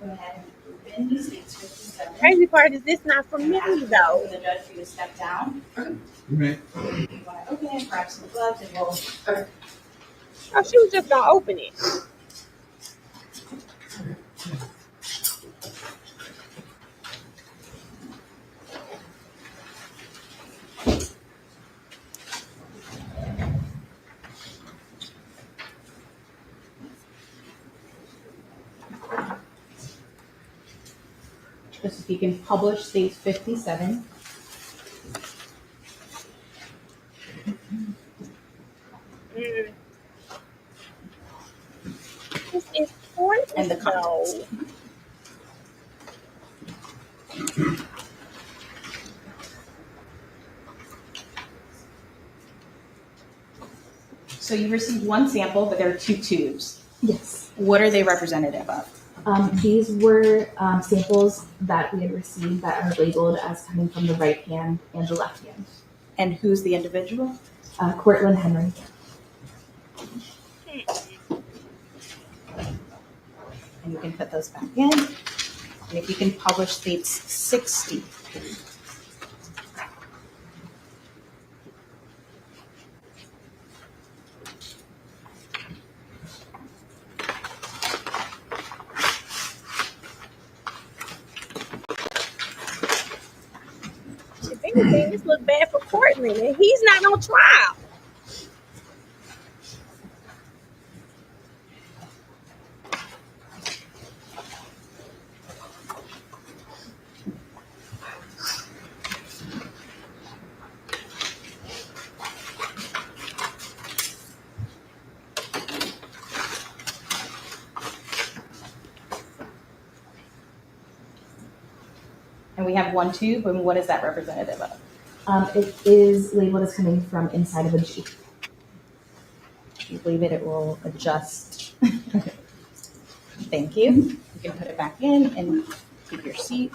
Go ahead and open states 57. crazy part is this not from me though. The judge for you to step down. You may. You want to open it, grab some gloves, and we'll. Oh, she was just gonna open it. Just if you can publish states 57. This is pointless. And the context. So you received one sample, but there are two tubes. Yes. What are they representative of? These were samples that we had received that are labeled as coming from the right hand and the left hand. And who's the individual? Cortland Henry. And you can put those back in. And if you can publish states 60. If anything, this look bad for Cortland, and he's not on trial. And we have one tube, and what is that representative of? It is labeled as coming from inside of a Jeep. If you leave it, it will adjust. Thank you. You can put it back in and keep your seat.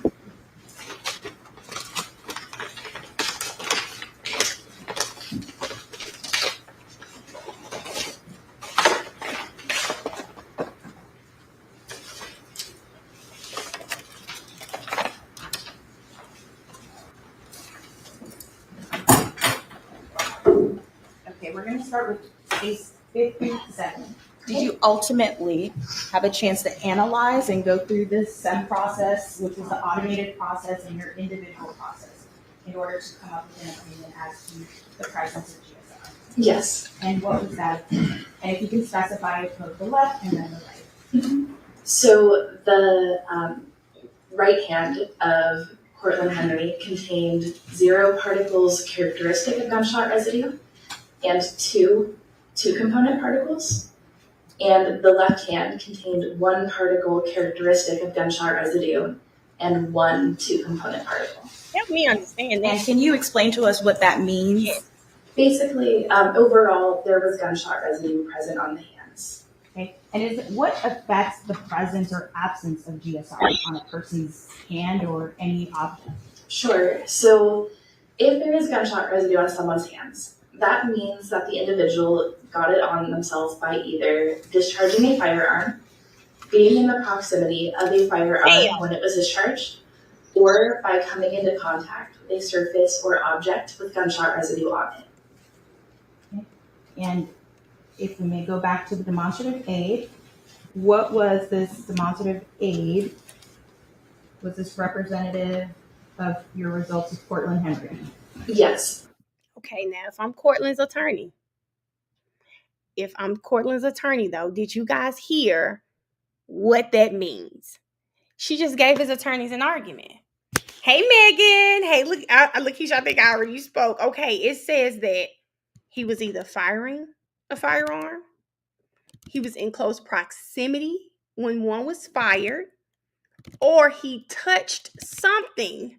Okay, we're going to start with case 57. Did you ultimately have a chance to analyze and go through this SEM process, which was the automated process, and your individual process in order to come up with an opinion as to the presence of GSR? Yes. And what was that opinion? And if you can specify both the left and then the right. So the right hand of Cortland Henry contained 0 particles characteristic of gunshot residue and two component particles. And the left hand contained 1 particle characteristic of gunshot residue and 1 2-component particle. Help me understand that. And can you explain to us what that means? Yes. Basically, overall, there was gunshot residue present on the hands. Okay. And what affects the presence or absence of GSR on a person's hand or any object? Sure. So if there is gunshot residue on someone's hands, that means that the individual got it on themselves by either discharging a firearm, being in the proximity of a firearm when it was discharged, or by coming into contact with a surface or object with gunshot residue on it. Okay. And if we may go back to the demonstrative aid, what was this demonstrative aid? Was this representative of your results with Cortland Henry? Yes. Okay, now if I'm Cortland's attorney, though, did you guys hear what that means? She just gave his attorneys an argument. Hey, Megan. Hey, look, Lakeisha, I think I already spoke. Okay, it says that he was either firing a firearm, he was in close proximity when one was fired, or he touched something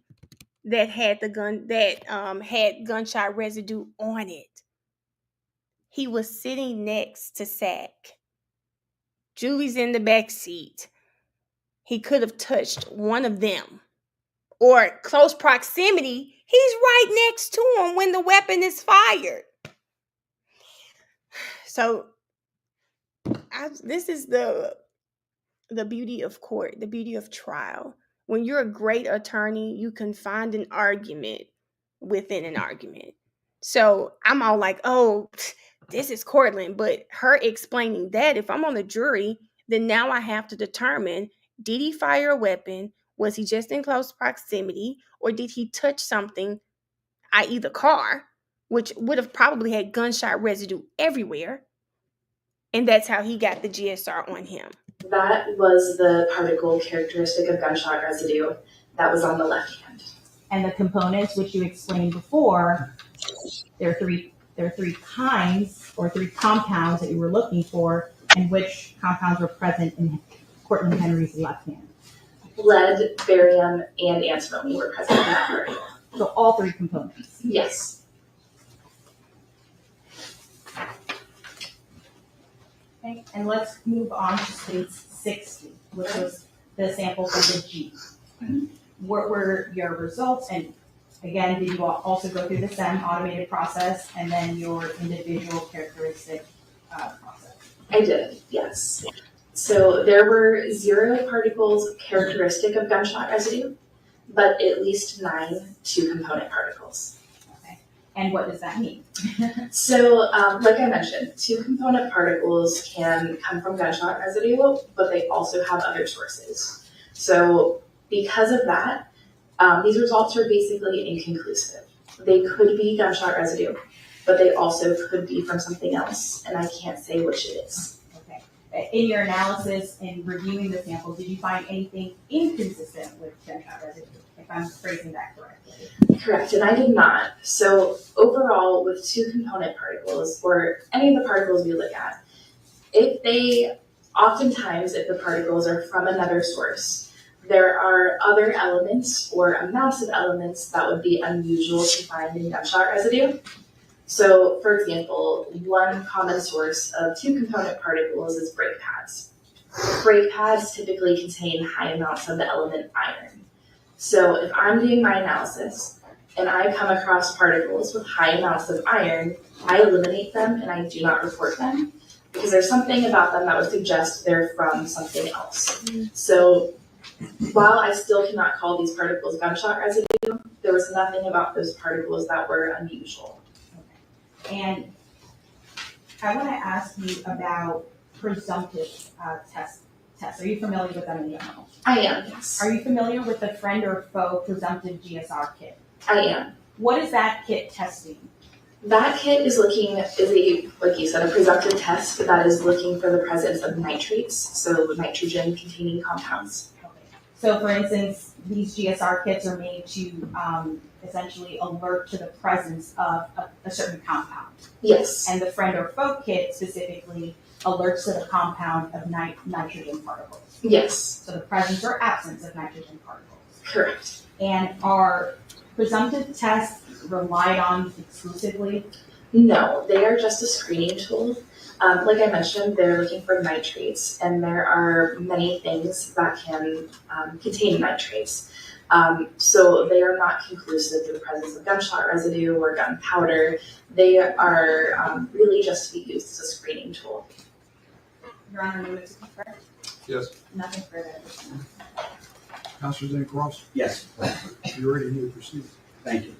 that had had gunshot residue on it. He was sitting next to Sack. Juvy's in the back seat. He could have touched one of them. Or close proximity, he's right next to him when the weapon is fired. So this is the beauty of court, the beauty of trial. When you're a great attorney, you can find an argument within an argument. So I'm all like, oh, this is Cortland. But her explaining that, if I'm on the jury, then now I have to determine, did he fire a weapon? Was he just in close proximity? Or did he touch something, i.e. the car, which would have probably had gunshot residue everywhere? And that's how he got the GSR on him. That was the particle characteristic of gunshot residue that was on the left hand. And the components, which you explained before, there are 3 kinds or 3 compounds that you were looking for, and which compounds were present in Cortland Henry's left hand. Lead, barium, and antimony were present in that particle. So all 3 components. Yes. Okay, and let's move on to state 60, which was the sample for the G. What were your results? And again, did you also go through the SEM automated process and then your individual characteristic process? I did, yes. So there were 0 particles characteristic of gunshot residue, but at least 9 2-component particles. And what does that mean? So, like I mentioned, 2-component particles can come from gunshot residue, but they also have other sources. So, because of that, these results are basically inconclusive. They could be gunshot residue, but they also could be from something else, and I can't say which it is. Okay. In your analysis and reviewing the sample, did you find anything inconsistent with gunshot residue, if I'm phrasing that correctly? Correct, and I did not. So overall, with 2-component particles, or any of the particles we look at, if the particles are from another source, there are other elements or amounts of elements that would be unusual to find in gunshot residue. So, for example, one common source of 2-component particles is brake pads. Brake pads typically contain high amounts of the element iron. So if I'm doing my analysis and I come across particles with high amounts of iron, I eliminate them and I do not report them because there's something about them that would suggest they're from something else. So while I still cannot call these particles gunshot residue, there was nothing about those particles that were unusual. And I want to ask you about presumptive tests. Are you familiar with them in general? I am, yes. Are you familiar with the friend or foe presumptive GSR kit? I am. What is that kit testing? That kit is like you said, a presumptive test that is looking for the presence of nitrates, so nitrogen-containing compounds. Okay. So, for instance, these GSR kits are made to essentially alert to the presence of a certain compound. Yes. And the friend or foe kit specifically alerts to the compound of nitrogen particles. Yes. So the presence or absence of nitrogen particles. Correct. And are presumptive tests relied on exclusively? No, they are just a screening tool. Like I mentioned, they're looking for nitrates, and there are many things that can contain nitrates. So they are not conclusive to the presence of gunshot residue or gunpowder. They are really just to be used as a screening tool. Your Honor, no to confirm? Yes. Nothing further. Councilor Zane Cross, Yes, you already need to proceed. thank you.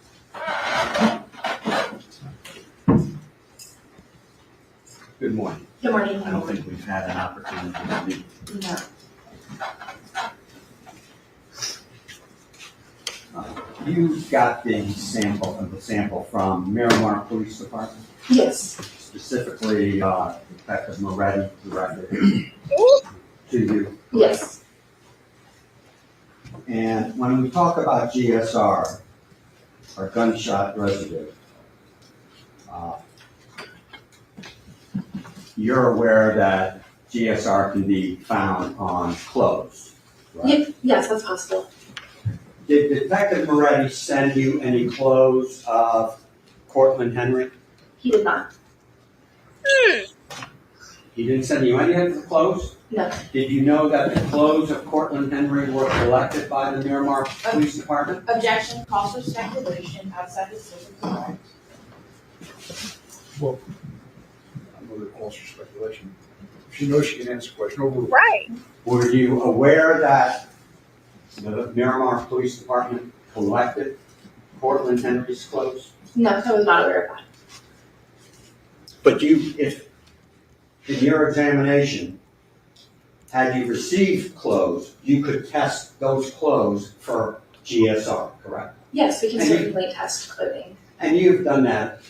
Good morning. Good morning. I don't think we've had an opportunity to meet. No. You got the sample from Miramar Police Department, Yes. specifically Detective Moretti directed to you. Yes. And when we talk about GSR, or gunshot residue, you're aware that GSR can be found on clothes, right? Yes, that's possible. Did Detective Moretti send you any clothes of Cortland Henry? He did not. He didn't send you any of the clothes? No. Did you know that the clothes of Cortland Henry were collected by the Miramar Police Department? Objection, calls for speculation outside the scope of the court. Well, I know that calls for speculation. If she knows she can answer the question, overruled. Right. Were you aware that the Miramar Police Department collected Cortland Henry's clothes? No, I was not aware of that. But if in your examination, had you received clothes, you could test those clothes for GSR, correct? Yes, we can And you- certainly test clothing. And you've done that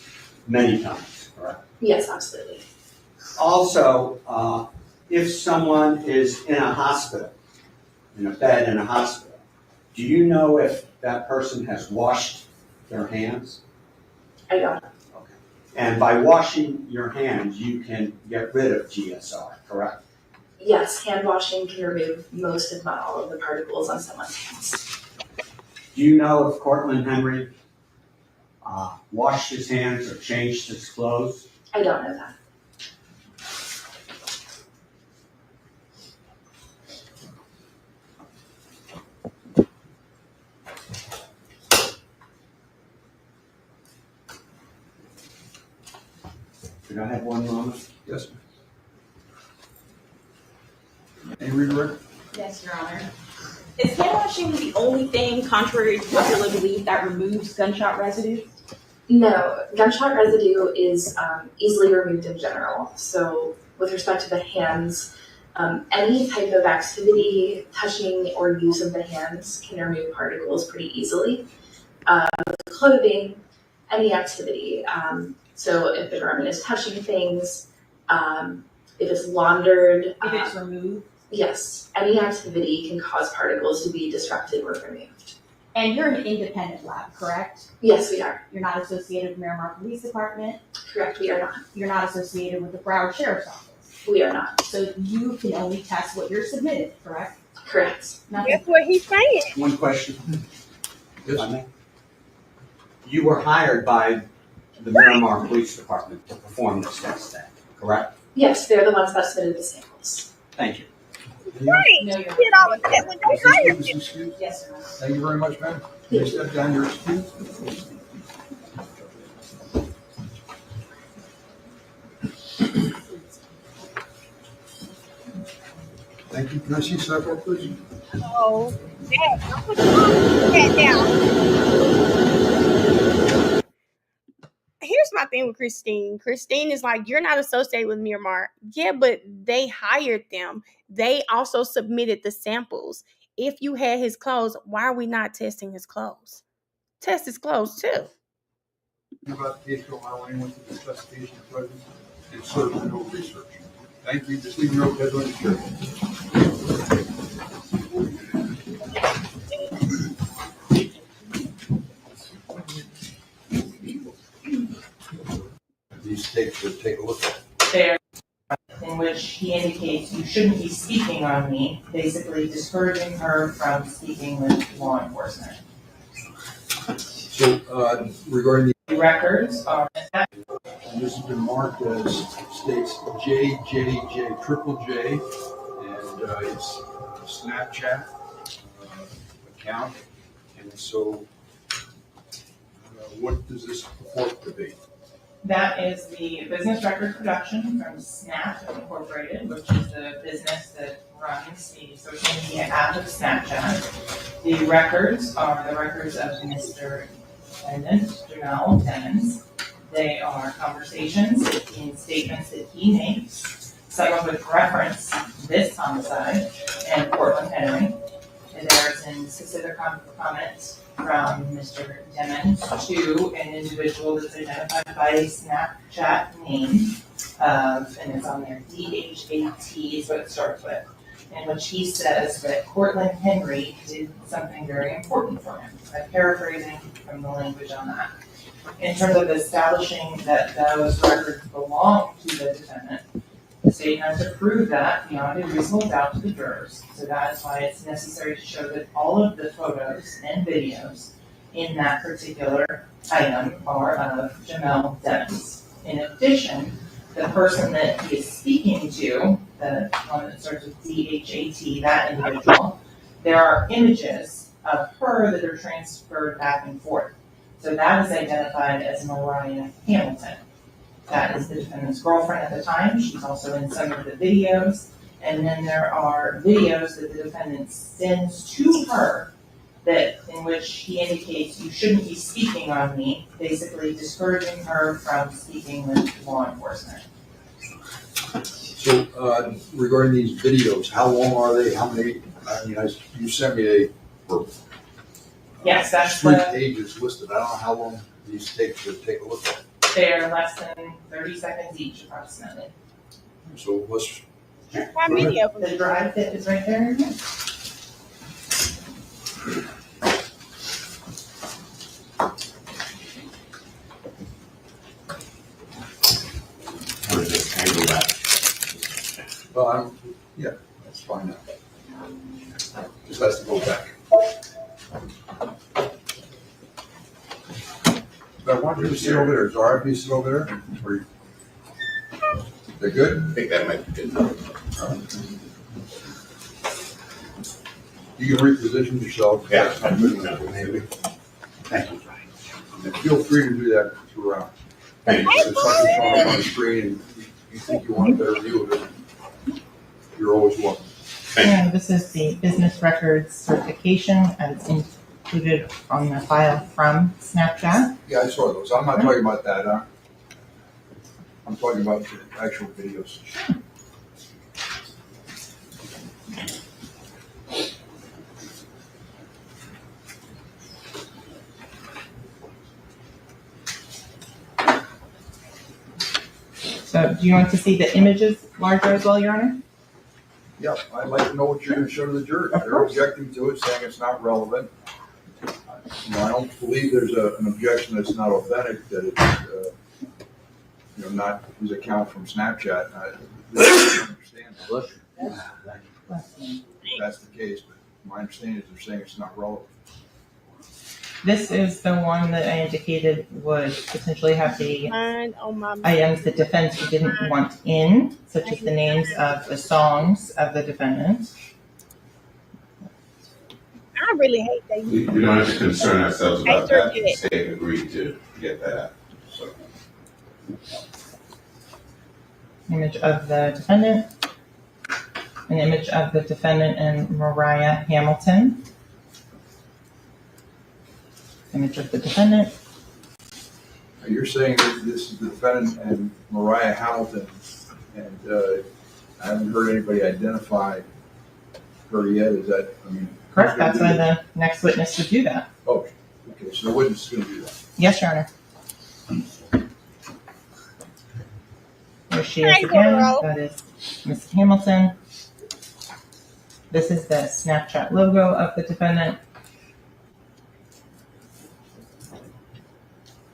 many times, correct? Yes, absolutely. Also, if someone is in a hospital, in a bed in a hospital, do you know if that person has washed their hands? I don't know. Okay. And by washing your hands, you can get rid of GSR, correct? Yes, hand washing can remove most, if not all, of the particles on someone's hands. Do you know if Cortland Henry washed his hands or changed his clothes? I don't know that. Could I have one moment? Yes, ma'am. Any redirect? Yes, Your Honor. Is hand washing the only thing, contrary to popular belief, that removes gunshot residue? No, gunshot residue is easily removed in general. So with respect to the hands, any type of activity, touching or use of the hands can remove particles pretty easily. With clothing, any activity. So if the garment is touching things, if it's laundered. If it's removed? Yes, any activity can cause particles to be disrupted or removed. And you're an independent lab, correct? Yes, we are. You're not associated with Miramar Police Department. Correct, we are not. You're not associated with the Broward Sheriff's Office. We are not. So you can only test what you're submitted, correct? Correct. Nothing. That's what he's saying. One question. Yes. If I may. You were hired by the Miramar Police Department to perform this test then, correct? Yes, they're the ones that submitted the samples. Thank you. Right. No, you're Did all of that when they Is this hired witness you. excused? Yes, Your Honor. Thank you very much, ma'am. Can you step down your excuse? Thank you. Can I see several, please? Oh, Dad, don't put that down. Here's my thing with Christine. Christine is like, you're not associated with Miramar. Yeah, but they hired them. They also submitted the samples. If you had his clothes, why are we not testing his clothes? Test his clothes too. About the case to allow anyone to discuss patient presence and serve no research. Thank you. Just leave your head on the shirt. These tapes to take a look at. There, in which he indicates you shouldn't be speaking on me, basically discouraging her from speaking with law enforcement. So regarding The records are. and this has been marked as states JJJ triple J, and it's a Snapchat account. And so, what does this purport to be? That is the business record production from Snap Incorporated, which is the business that runs the social media app of Snapchat. The records are the records of Mr. Defendant Jamell Demons. They are conversations and statements that he makes, some of which reference this homicide and Portland Henry. And there's in specific comments from Mr. Demons to an individual that's identified by a Snapchat name and it's on there, DHAT is what it starts with, in which he says that Portland Henry did something very important for him. I'm paraphrasing from the language on that. In terms of establishing that those records belong to the defendant, the state has to prove that beyond a reasonable doubt to the jurors. So that is why it's necessary to show that all of the photos and videos in that particular item are of Jamell Demons. In addition, the person that he is speaking to, the one that starts with DHAT, that individual, there are images of her that are transferred back and forth. So that is identified as Mariah Hamilton. That is the defendant's girlfriend at the time. She's also in some of the videos. And then there are videos that the defendant sends to her that in which he indicates you shouldn't be speaking on me, basically discouraging her from speaking with law enforcement. So regarding these videos, how long are they? How many? I mean, you sent me Yes, that's 3 the, pages listed. I don't know how long these tapes would take a look at. they're less than 30 seconds each approximately. So let's. How many of them? The drive that is right there. Or is it angle that? Yeah, that's fine now. Just has to go back. But I want you to sit over there. Is RIP sit over there? Or they're good? I think that might be good. You can reposition yourself. Yeah. Maybe. Thank you. And feel free to do that throughout. Thank you. If something's showing up on the screen and you think you want a better view of it, you're always welcome. And this is the business records certification as included on the file from Snapchat. Yeah, I saw those. I'm not talking about that. I'm talking about the actual videos. So do you want to see the images larger as well, Your Honor? Yeah, I'd like to know what you're going to show to the jury. If they're objecting to it, saying it's not relevant. I don't believe there's an objection that's not authentic, that it's not his account from Snapchat. I understand that. If that's the case, but my understanding is they're saying it's not relevant. This is the one that I indicated would potentially have the On my items the defense didn't want in, such as the names of the songs of the defendant. I really hate that. We don't have to concern ourselves about that. Hey, The state agreed to get that out. So. Image of the defendant, an image of the defendant and Mariah Hamilton, image of the defendant, You're saying that this is the defendant and Mariah Hamilton, and I haven't heard anybody identify her yet. Is that, I mean? Correct, that's why the next witness would do that. Oh, okay, so the witness is going to do that. Yes, Your Honor. There she is Hi, again. girl. That is Ms. Hamilton. This is the Snapchat logo of the defendant.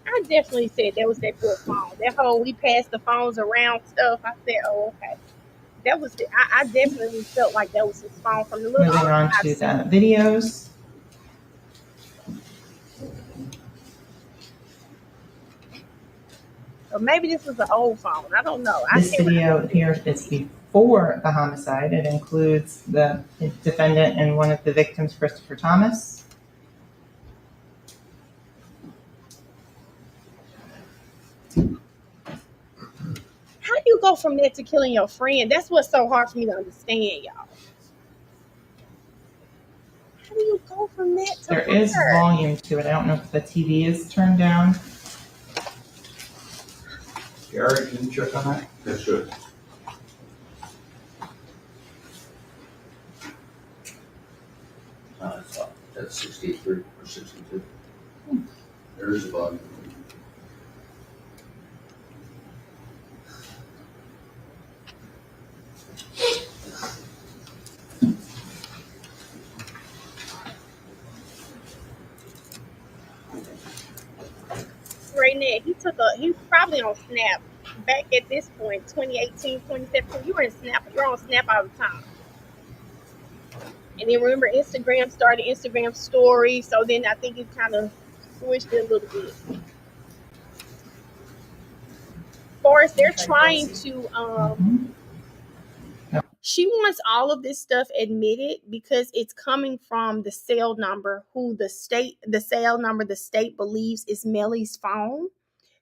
I definitely said that was that good phone. That whole we passed the phones around stuff. I said, oh, okay. That was it. I definitely felt like that was his phone from the little. Moving on to the videos. Or maybe this was an old phone. I don't know. This video here is before the homicide. It includes the defendant and one of the victims, Christopher Thomas. How do you go from that to killing your friend? That's what's so hard for me to understand, y'all. How do you go from that to There is volume to it. I don't know if the TV is turned down. Gary, can you check on that? That's good. It's up. That's 63 or 62. There is a volume. right now, he's probably on Snap. Back at this point, 2018, 2017, you were in Snap. You're on Snap all the time. And then remember, Instagram started Instagram story. So then I think it kind of switched it a little bit. Forrest, they're trying to, she wants all of this stuff admitted because it's coming from the cell number the state believes is Melly's phone.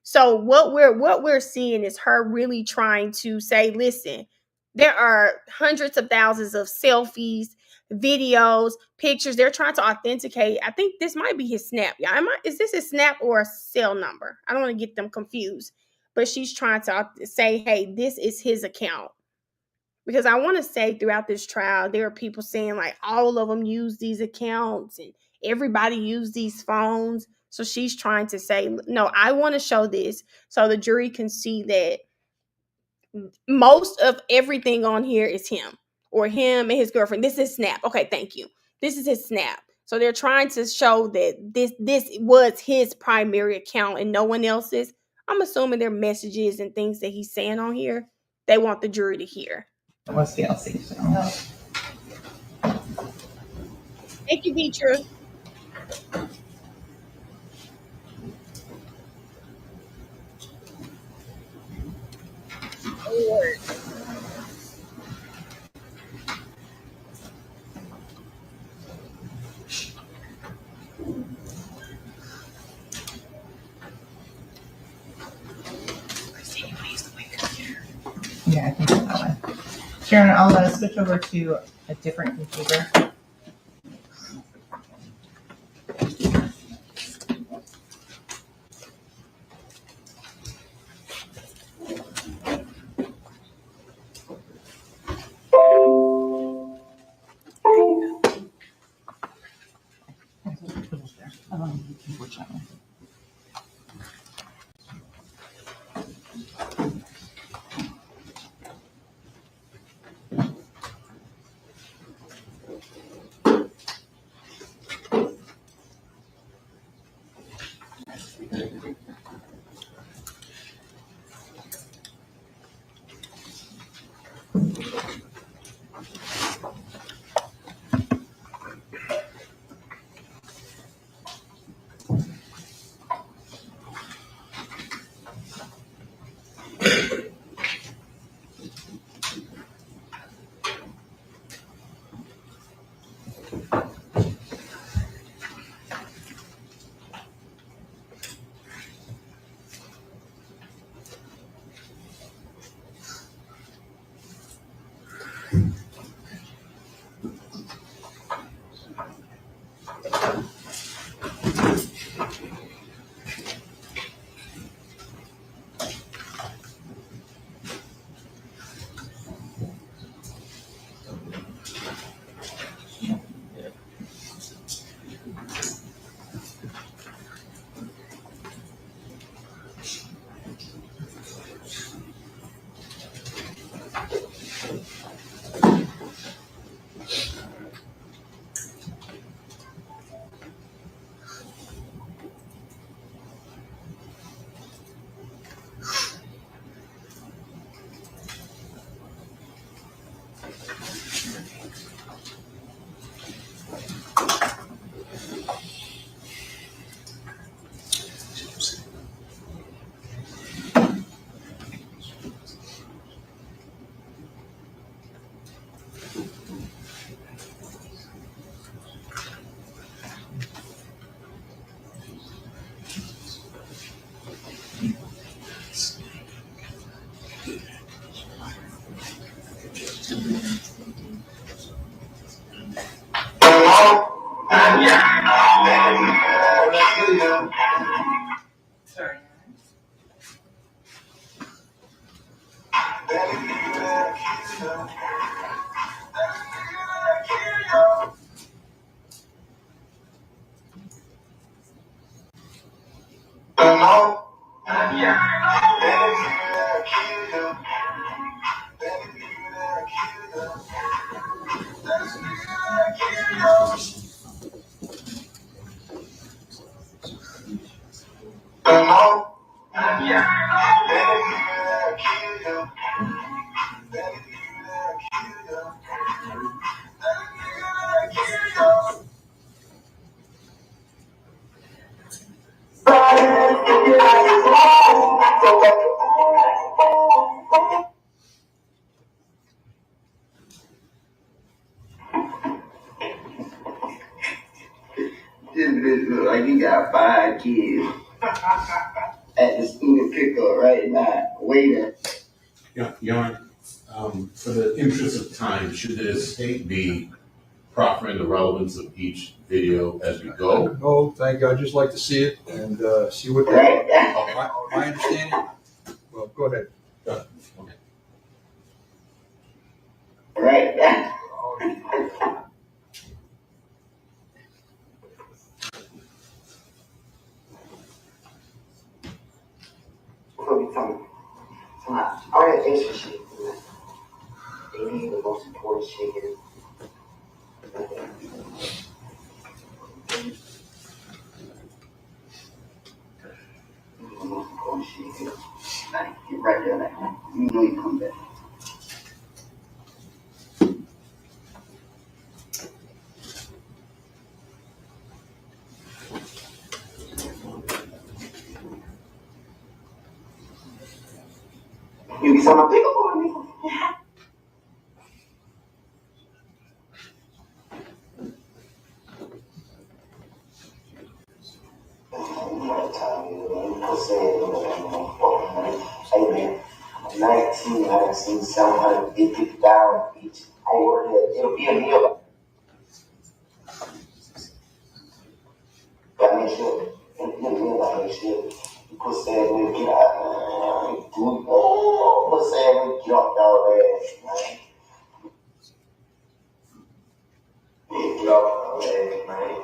So what we're seeing is her really trying to say, listen, there are hundreds of thousands of selfies, videos, pictures. They're trying to authenticate. I think this might be his Snap. Yeah, is this his Snap or a cell number? I don't want to get them confused. But she's trying to say, hey, this is his account. Because I want to say throughout this trial, there are people saying like all of them use these accounts and everybody use these phones. So she's trying to say, no, I want to show this so the jury can see that most of everything on here is him or him and his girlfriend. This is Snap. Okay, thank you. This is his Snap. So they're trying to show that this was his primary account and no one else's. I'm assuming they're messages and things that he's saying on here. They want the jury to hear. What's the LC? Thank you, Deetra. Lord. Yeah, I think it's that one. Sharon, I'll switch over to a different computer. Unfortunately. Sorry. This bitch look like he got 5 kids at the student pickup right now, waiting. Your Honor, for the interest of time, should the state be proffering the relevance of each video as we go? No, thank you. I'd just like to see it and see what they Right. my understanding. Well, go ahead. Okay. Right. All that extra shit, they need the most important shit here. The most important shit here. Like, get right there like that. You know you come back. You be something big for me. Hey man, 19, I seen 750,000 each. I ordered it'll be a meal. But I make sure, in the meal, I make sure you put salmon, get out, put salmon, get off y'all ass, man. Yeah, get off y'all ass, man.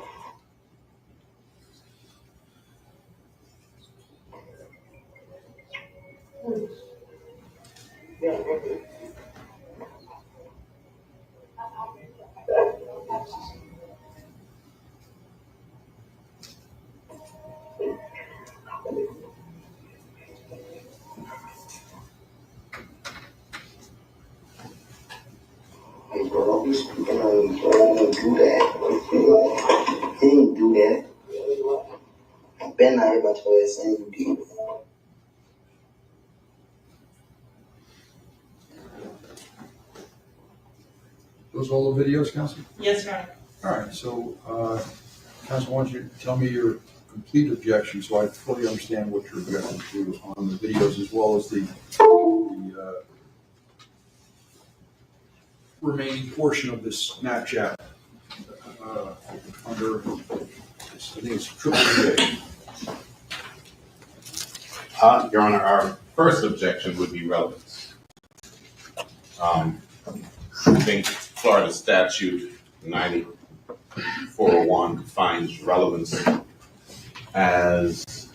Hey, bro, don't be speaking on you, bro. You didn't do that. He didn't do that. I've been out here about your ass saying you did. Those are all the videos, Council? Yes, Your Honor. All right, so, Council, why don't you tell me your complete objection so I fully understand what you're objecting to on the videos as well as the remaining portion of this Snapchat under, I think it's triple J. Your Honor, our first objection would be relevance. I think Florida statute 9401 defines relevance as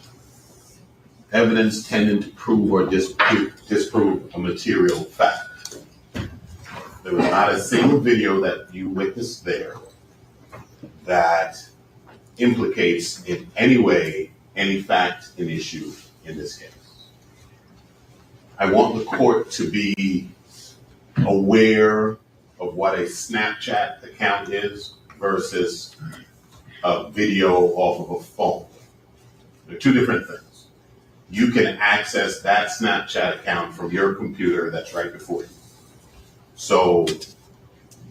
evidence tending to prove or disprove a material fact. There was not a single video that you witnessed there that implicates in any way any fact and issue in this case. I want the court to be aware of what a Snapchat account is versus a video off of a phone. They're two different things. You can access that Snapchat account from your computer that's right before you. So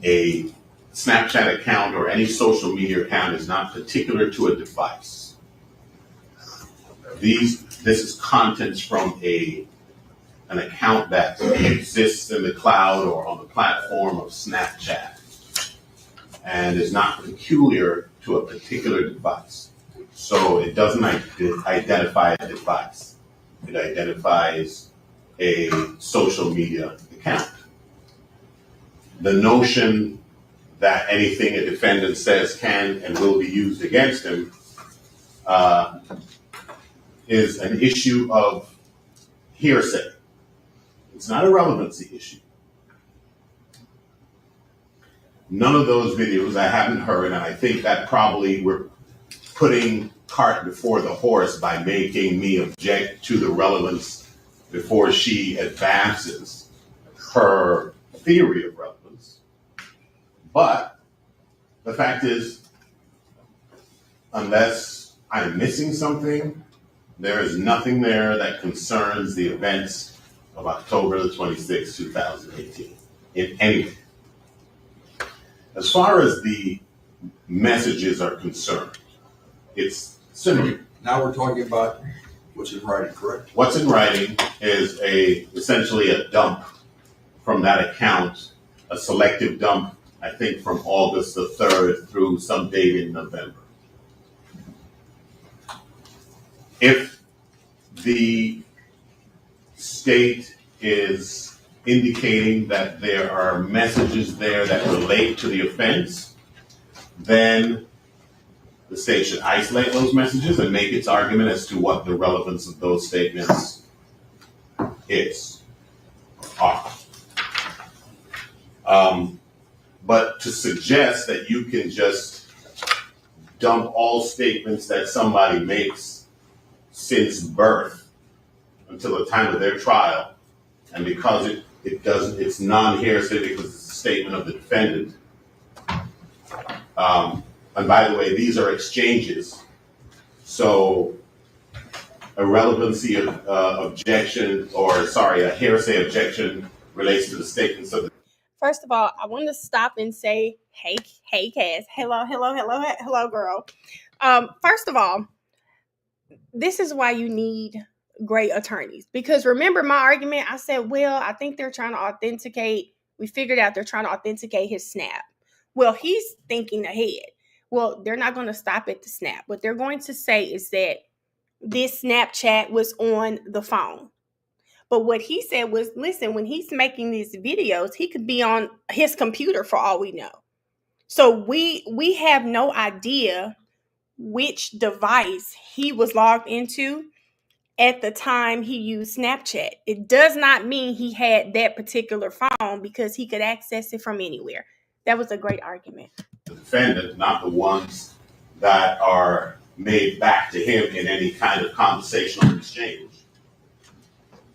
a Snapchat account or any social media account is not particular to a device. This is contents from an account that exists in the cloud or on the platform of Snapchat and is not peculiar to a particular device. So it doesn't identify a device. It identifies a social media account. The notion that anything a defendant says can and will be used against him is an issue of hearsay. It's not a relevancy issue. None of those videos I haven't heard, and I think that probably we're putting cart before the horse by making me object to the relevance before she advances her theory of relevance. But the fact is, unless I'm missing something, there is nothing there that concerns the events of October the 26th, 2018 in any way. As far as the messages are concerned, it's similar. Now we're talking about what's in writing, correct? What's in writing is essentially a dump from that account, a selective dump, I think from August the 3rd through some date in November. If the state is indicating that there are messages there that relate to the offense, then the state should isolate those messages and make its argument as to what the relevance of those statements are. But to suggest that you can just dump all statements that somebody makes since birth until the time of their trial, and because it's non-hearsay because it's a statement of the defendant. And by the way, these are exchanges, so a relevancy of a hearsay objection relates to the statements of the. First of all, I want to stop and say, hey, Cass, hello, girl. First of all, this is why you need great attorneys. Because remember my argument, I said, well, I think they're trying to authenticate. We figured out they're trying to authenticate his snap. Well, he's thinking ahead. Well, they're not going to stop at the snap. What they're going to say is that this Snapchat was on the phone. But what he said was, listen, when he's making these videos, he could be on his computer for all we know. So we have no idea which device he was logged into at the time he used Snapchat. It does not mean he had that particular phone because he could access it from anywhere. That was a great argument. The defendant, not the ones that are made back to him in any kind of conversational exchange.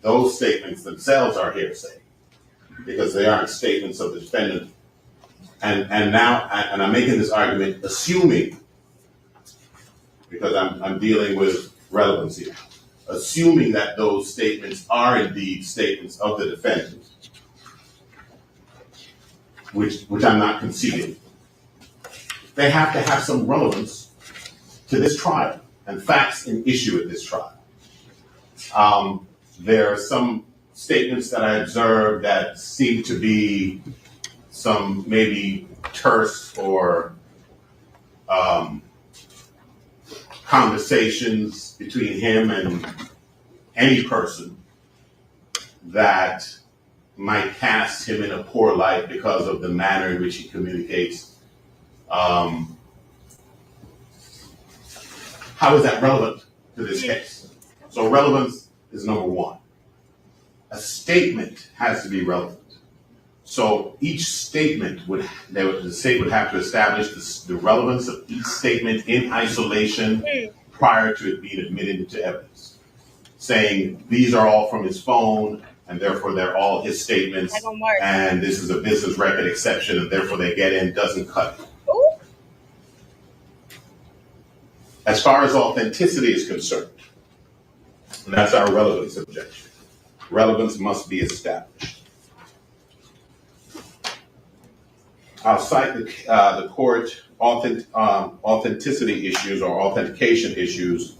Those statements themselves are hearsay because they aren't statements of the defendant. And I'm making this argument assuming, because I'm dealing with relevancy, assuming that those statements are indeed statements of the defendant, which I'm not conceding. They have to have some relevance to this trial and facts in issue at this trial. There are some statements that I observed that seem to be some maybe terse or conversations between him and any person that might cast him in a poor light because of the manner in which he communicates. How is that relevant to this case? So relevance is number one. A statement has to be relevant. So each statement the state would have to establish the relevance of each statement in isolation prior to it being admitted into evidence, saying these are all from his phone and therefore they're all his statements, and this is a business record exception and therefore they get in, doesn't cut it. As far as authenticity is concerned, and that's our relevance objection. Relevance must be established. I'll cite the court authenticity issues or authentication issues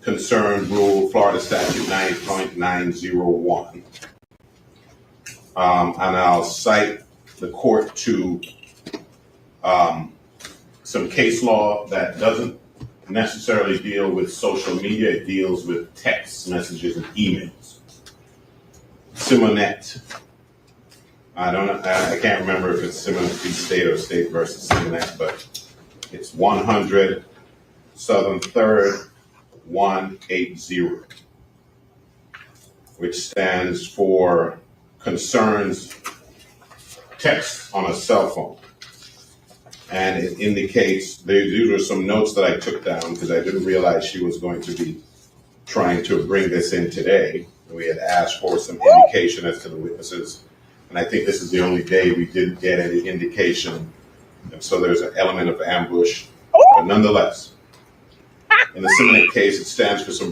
concern Rule Florida Statute 9.901. And I'll cite the court to some case law that doesn't necessarily deal with social media. It deals with text messages and emails. Simonet. I can't remember if it's Simonet v. State or State versus Simonet, but it's 100 Southern 3rd 180, which stands for concerns text on a cell phone. And it indicates, these are some notes that I took down because I didn't realize she was going to be trying to bring this in today. We had asked for some indication as to the witnesses. And I think this is the only day we didn't get any indication. And so there's an element of ambush. But nonetheless, in the Simonet case, it stands for some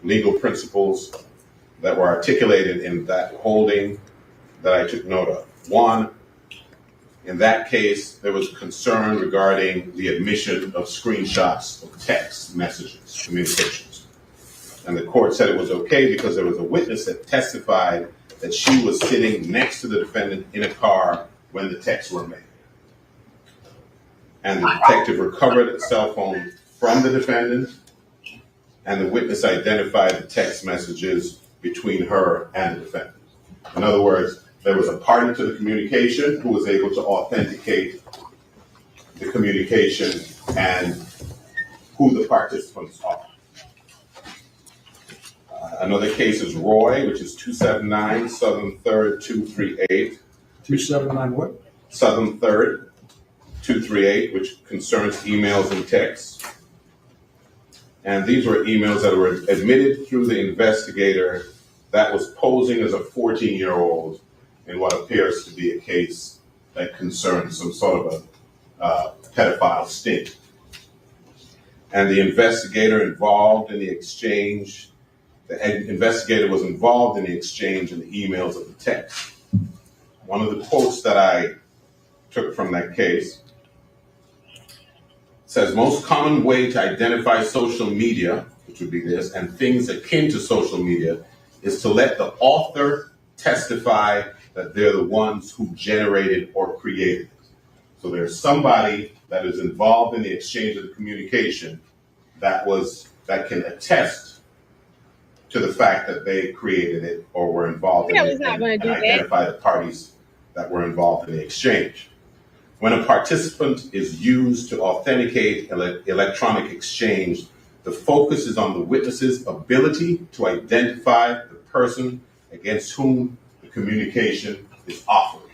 legal principles that were articulated in that holding that I took note of. One, in that case, there was concern regarding the admission of screenshots of text messages, communications. And the court said it was okay because there was a witness that testified that she was sitting next to the defendant in a car when the texts were made. And the detective recovered a cell phone from the defendant, and the witness identified the text messages between her and the defendant. In other words, there was a party to the communication who was able to authenticate the communication and who the participants are. Another case is Roy, which is 279 Southern 3rd 238. 279 what? Southern 3rd 238, which concerns emails and texts. And these were emails that were admitted through the investigator that was posing as a 14-year-old in what appears to be a case that concerns some sort of a pedophile sting. And the investigator involved in the exchange, the investigator was involved in the exchange in the emails of the text. One of the quotes that I took from that case says, most common way to identify social media, which would be this, and things akin to social media, is to let the author testify that they're the ones who generated or created it. So there's somebody that is involved in the exchange of the communication that can attest to the fact that they created it or were involved in it and identify the parties that were involved in the exchange. When a participant is used to authenticate electronic exchange, the focus is on the witness's ability to identify the person against whom the communication is offered.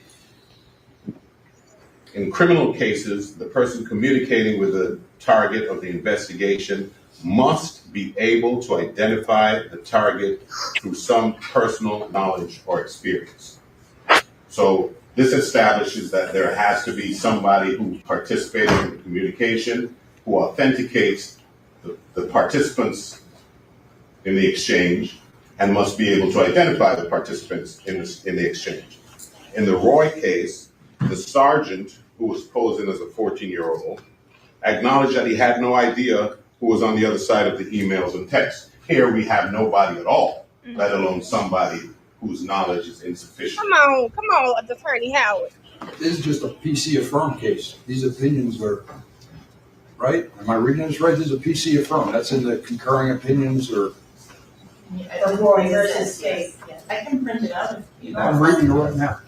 In criminal cases, the person communicating with the target of the investigation must be able to identify the target through some personal knowledge or experience. So this establishes that there has to be somebody who participated in the communication, who authenticates the participants in the exchange, and must be able to identify the participants in the exchange. In the Roy case, the sergeant, who was posing as a 14-year-old, acknowledged that he had no idea who was on the other side of the emails and texts. Here we have nobody at all, let alone somebody whose knowledge is insufficient. Come on, Attorney Howard. This is just a PC affirm case. These opinions are, right? Am I reading this right? This is a PC affirm. That's in the concurring opinions or? Roy versus State. I can print it out if you I'm reading it right now.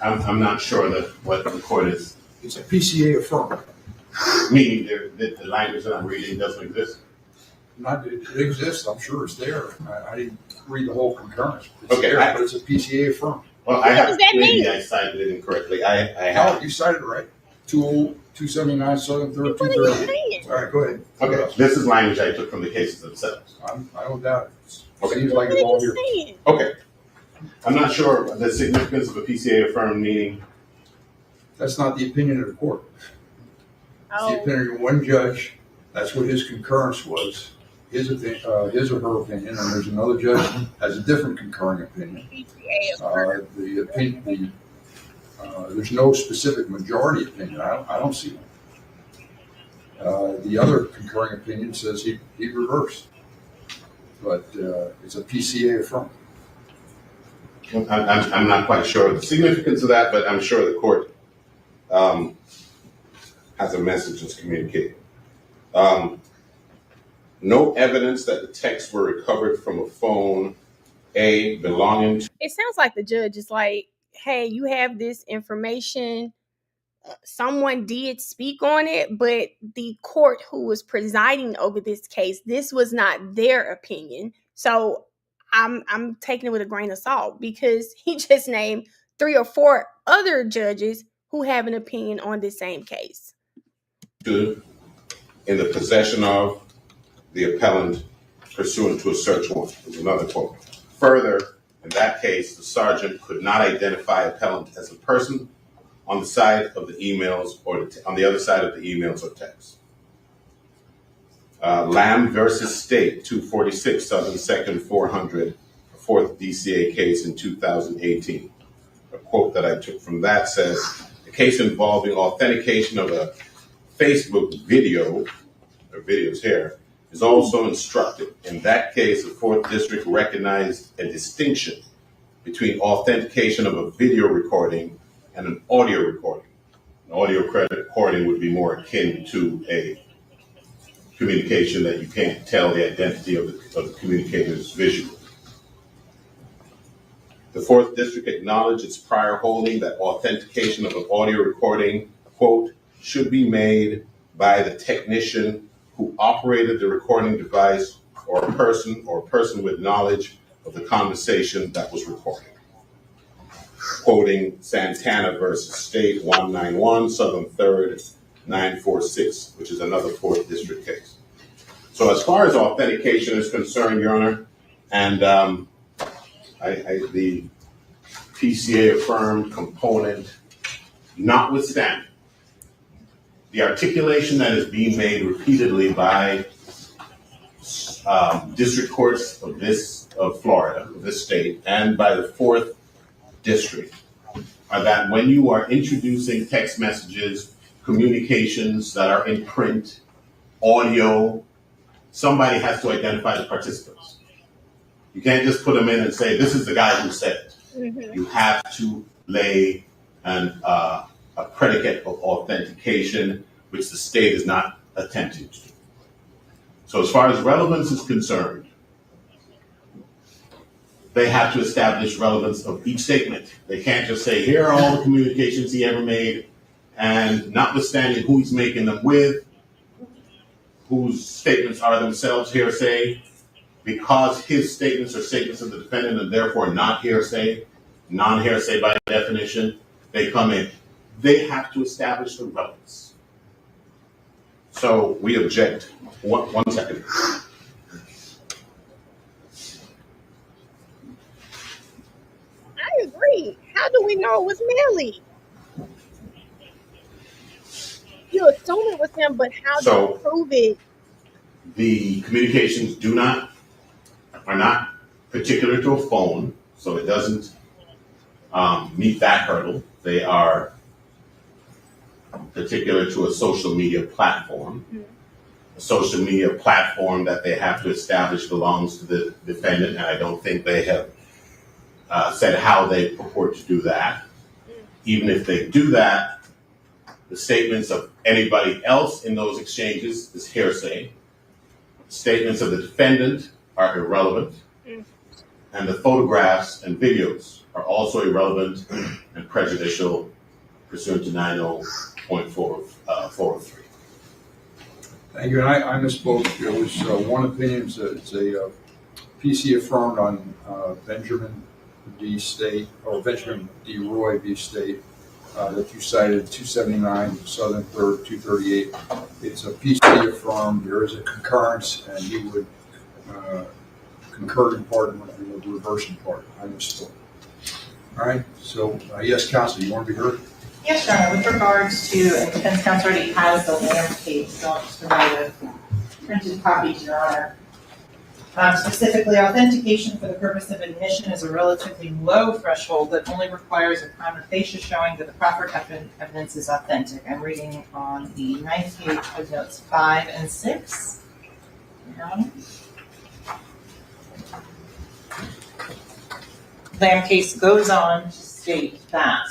I'm not sure what the court is. It's a PCA affirm. Meaning the language that I'm reading doesn't exist. It exists, I'm sure it's there. I didn't read the whole concurrence. It's Okay, there, but it's a PCA affirmed. Well, I have, maybe I cited it incorrectly. I have. You cited it right. 279, Southern 3rd, 230. All right, go ahead. Okay, this is language I took from the cases themselves. I don't doubt it. Okay. Seems like it's all here. Okay. I'm not sure the significance of a PCA affirmed meaning. That's not the opinion of the court. It's the Oh, opinion of one judge. That's what his concurrence was. His or her opinion, and there's another judge has a different concurring opinion. There's no specific majority opinion. I don't see one. The other concurring opinion says he reversed, but it's a PCA affirmed. I'm not quite sure of the significance of that, but I'm sure the court has a message that's communicated. No evidence that the texts were recovered from a phone, belonging to. it sounds like the judge is like, hey, you have this information. Someone did speak on it, but the court who was presiding over this case, this was not their opinion. So I'm taking it with a grain of salt because he just named 3 or 4 other judges who have an opinion on this same case. In the possession of the appellant pursuant to a search warrant is another quote. Further, in that case, the sergeant could not identify appellant as a person on the side of the emails or on the other side of the emails or texts. Lamb versus State, 246 Southern 2nd 400, a 4th DCA case in 2018. A quote that I took from that says, the case involving authentication of a Facebook video, or videos here, is also instructive. In that case, the 4th District recognized a distinction between authentication of a video recording and an audio recording. An audio recording would be more akin to a communication that you can't tell the identity of the communicators visually. The 4th District acknowledged its prior holding that authentication of an audio recording, quote, should be made by the technician who operated the recording device or a person with knowledge of the conversation that was recorded. Quoting Santana versus State 191 Southern 3rd 946, which is another 4th District case. So as far as authentication is concerned, Your Honor, and the PCA affirmed component, notwithstanding, the articulation that is being made repeatedly by district courts of Florida, of this state, and by the 4th District, are that when you are introducing text messages, communications that are in print, audio, somebody has to identify the participants. You can't just put them in and say, this is the guy who said it. Mm-hmm. You have to lay a predicate of authentication, which the state is not attempting to do. So as far as relevance is concerned, they have to establish relevance of each statement. They can't just say, here are all the communications he ever made, and notwithstanding who he's making them with, whose statements are themselves hearsay, because his statements are statements of the defendant and therefore not hearsay, non-hearsay by definition, they come in. They have to establish the relevance. So we object. One second. I agree. How do we know it was Melly? You assume it was him, but how do you prove it? The communications are not particular to a phone, so it doesn't meet that hurdle. They are particular to a social media platform. Mm-hmm. A social media platform that they have to establish belongs to the defendant, and I don't think they have said how they purport to do that. Even if they do that, the statements of anybody else in those exchanges is hearsay. Statements of the defendant are irrelevant. And the photographs and videos are also irrelevant and prejudicial pursuant to 90.403. Thank you. And I misspoke. It was one opinion. It's a PC affirmed on Benjamin D. State, or Benjamin D. Roy B. State, that you cited 279 Southern 3rd, 238. It's a PC affirmed. There is a concurrence, and he would concur in part and would reverse in part. I misspoke. All right. So, yes, Counsel, you want to be heard? Yes, Your Honor. With regards to, and defense counsel already has the Lamb case, so I'll just provide a printed copy to Your Honor. Specifically, authentication for the purpose of admission is a relatively low threshold that only requires a prima facie showing that the proper evidence is authentic. I'm reading on the 9th page of notes 5 and 6. Your Honor. Lamb case goes on to state that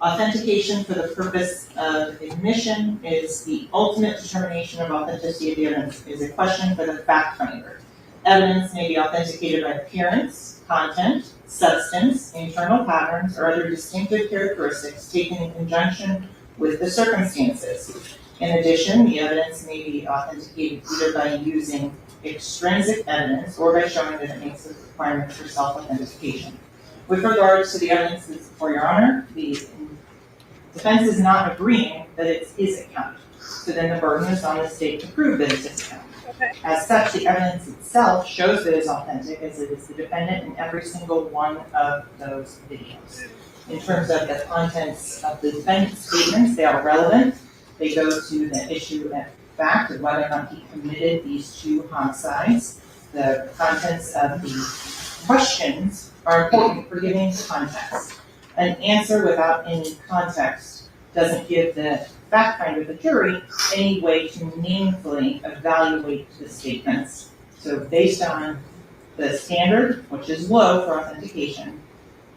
authentication for the purpose of admission is the ultimate determination of authenticity of the evidence is a question for the fact finder. Evidence may be authenticated by appearance, content, substance, internal patterns, or other distinctive characteristics taken in conjunction with the circumstances. In addition, the evidence may be authenticated either by using extrinsic evidence or by showing that it meets the requirements for self-authentication. With regards to the evidence that's before Your Honor, the defense is not agreeing that it's his account. So then the burden is on the state to prove that it's his account. Okay. As such, the evidence itself shows that it's authentic as it is the defendant in every single one of those videos. In terms of the contents of the defendant's statements, they are relevant. They go to the issue of fact of whether or not he committed these two homicides. The contents of the questions are important for giving context. An answer without any context doesn't give the fact finder, the jury, any way to meaningfully evaluate the statements. So based on the standard, which is low for authentication,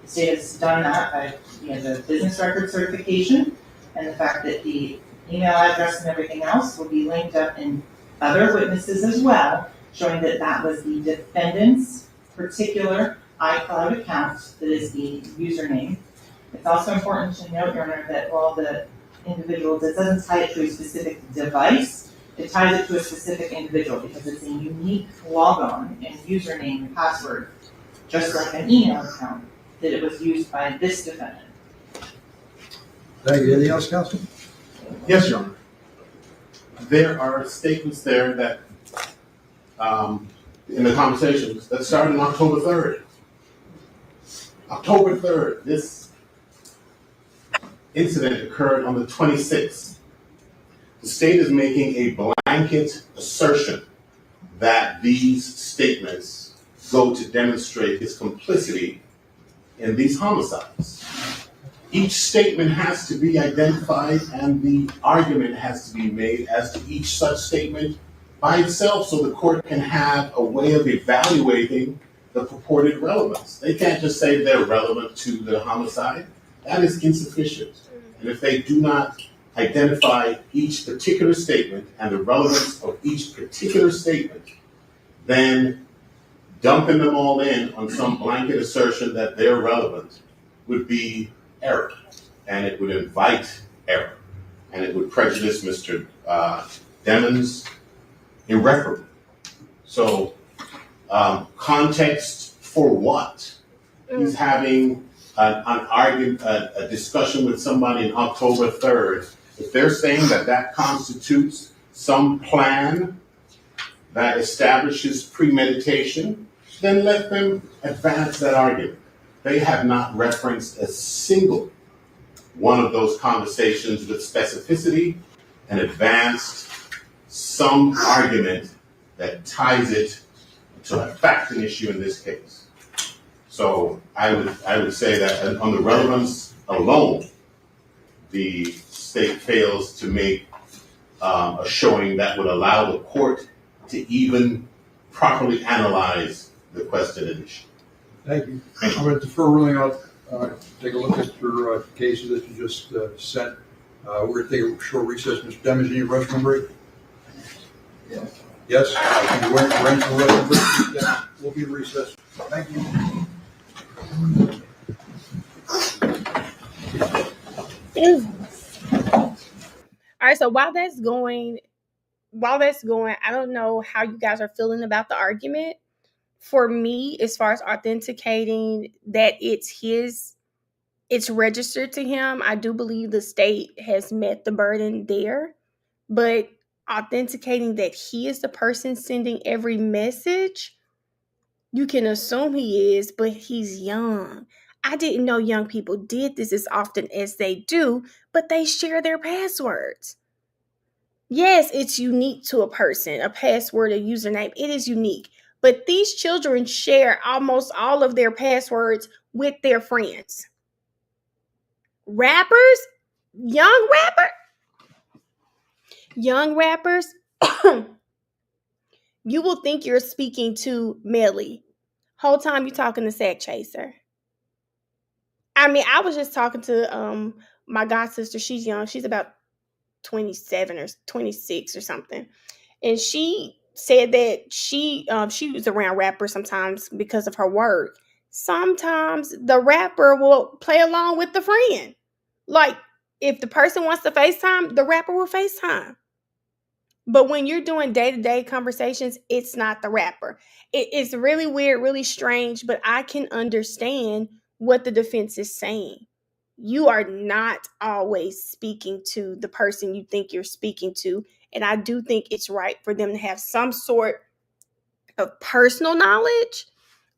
the state has done that by the business record certification and the fact that the email address and everything else will be linked up in other witnesses as well, showing that that was the defendant's particular iCloud account that is the username. It's also important to note, Your Honor, that while the individual doesn't tie it to a specific device, it ties it to a specific individual because it's a unique logon and username and password, just like an email account, that it was used by this defendant. Thank you. Anything else, Counsel? Yes, Your Honor. There are statements there that, in the conversations, that started on October 3rd. October 3rd, this incident occurred on the 26th. The state is making a blanket assertion that these statements go to demonstrate his complicity in these homicides. Each statement has to be identified and the argument has to be made as to each such statement by itself so the court can have a way of evaluating the purported relevance. They can't just say they're relevant to the homicide. That is insufficient. And if they do not identify each particular statement and the relevance of each particular statement, then dumping them all in on some blanket assertion that they're relevant would be error, and it would invite error, and it would prejudice Mr. Demons irreparably. So, context for what? He's having an argument, a discussion with somebody on October 3rd. If they're saying that that constitutes some plan that establishes premeditation, then let them advance that argument. They have not referenced a single one of those conversations with specificity and advanced some argument that ties it to a fact and issue in this case. So I would say that on the relevance alone, the state fails to make a showing that would allow the court to even properly analyze the question and issue. Thank you. I'm going to defer ruling out. Take a look at your cases that you just sent. We're going to take a short recess. Mr. Demons, any restroom break? Yes. Yes? Can you arrange for a restroom break? Yeah. We'll be in recess. Thank you. All right, so while that's going, while that's going, I don't know how you guys are feeling about the argument. For me, as far as authenticating that it's registered to him, I do believe the state has met the burden there. But authenticating that he is the person sending every message, you can assume he is, but he's young. I didn't know young people did this as often as they do, but they share their passwords. Yes, it's unique to a person, a password, a username. It is unique. But these children share almost all of their passwords with their friends. Rappers, young rapper, young rappers, you will think you're speaking to Melly. Whole time you talking to Sakchaser. I mean, I was just talking to my god sister. She's young. She's about 27 or 26 or something. And she said that she was around rappers sometimes because of her work. Sometimes the rapper will play along with the friend. Like, if the person wants to FaceTime, the rapper will FaceTime. But when you're doing day-to-day conversations, it's not the rapper. It's really weird, really strange, but I can understand what the defense is saying. You are not always speaking to the person you think you're speaking to. And I do think it's right for them to have some sort of personal knowledge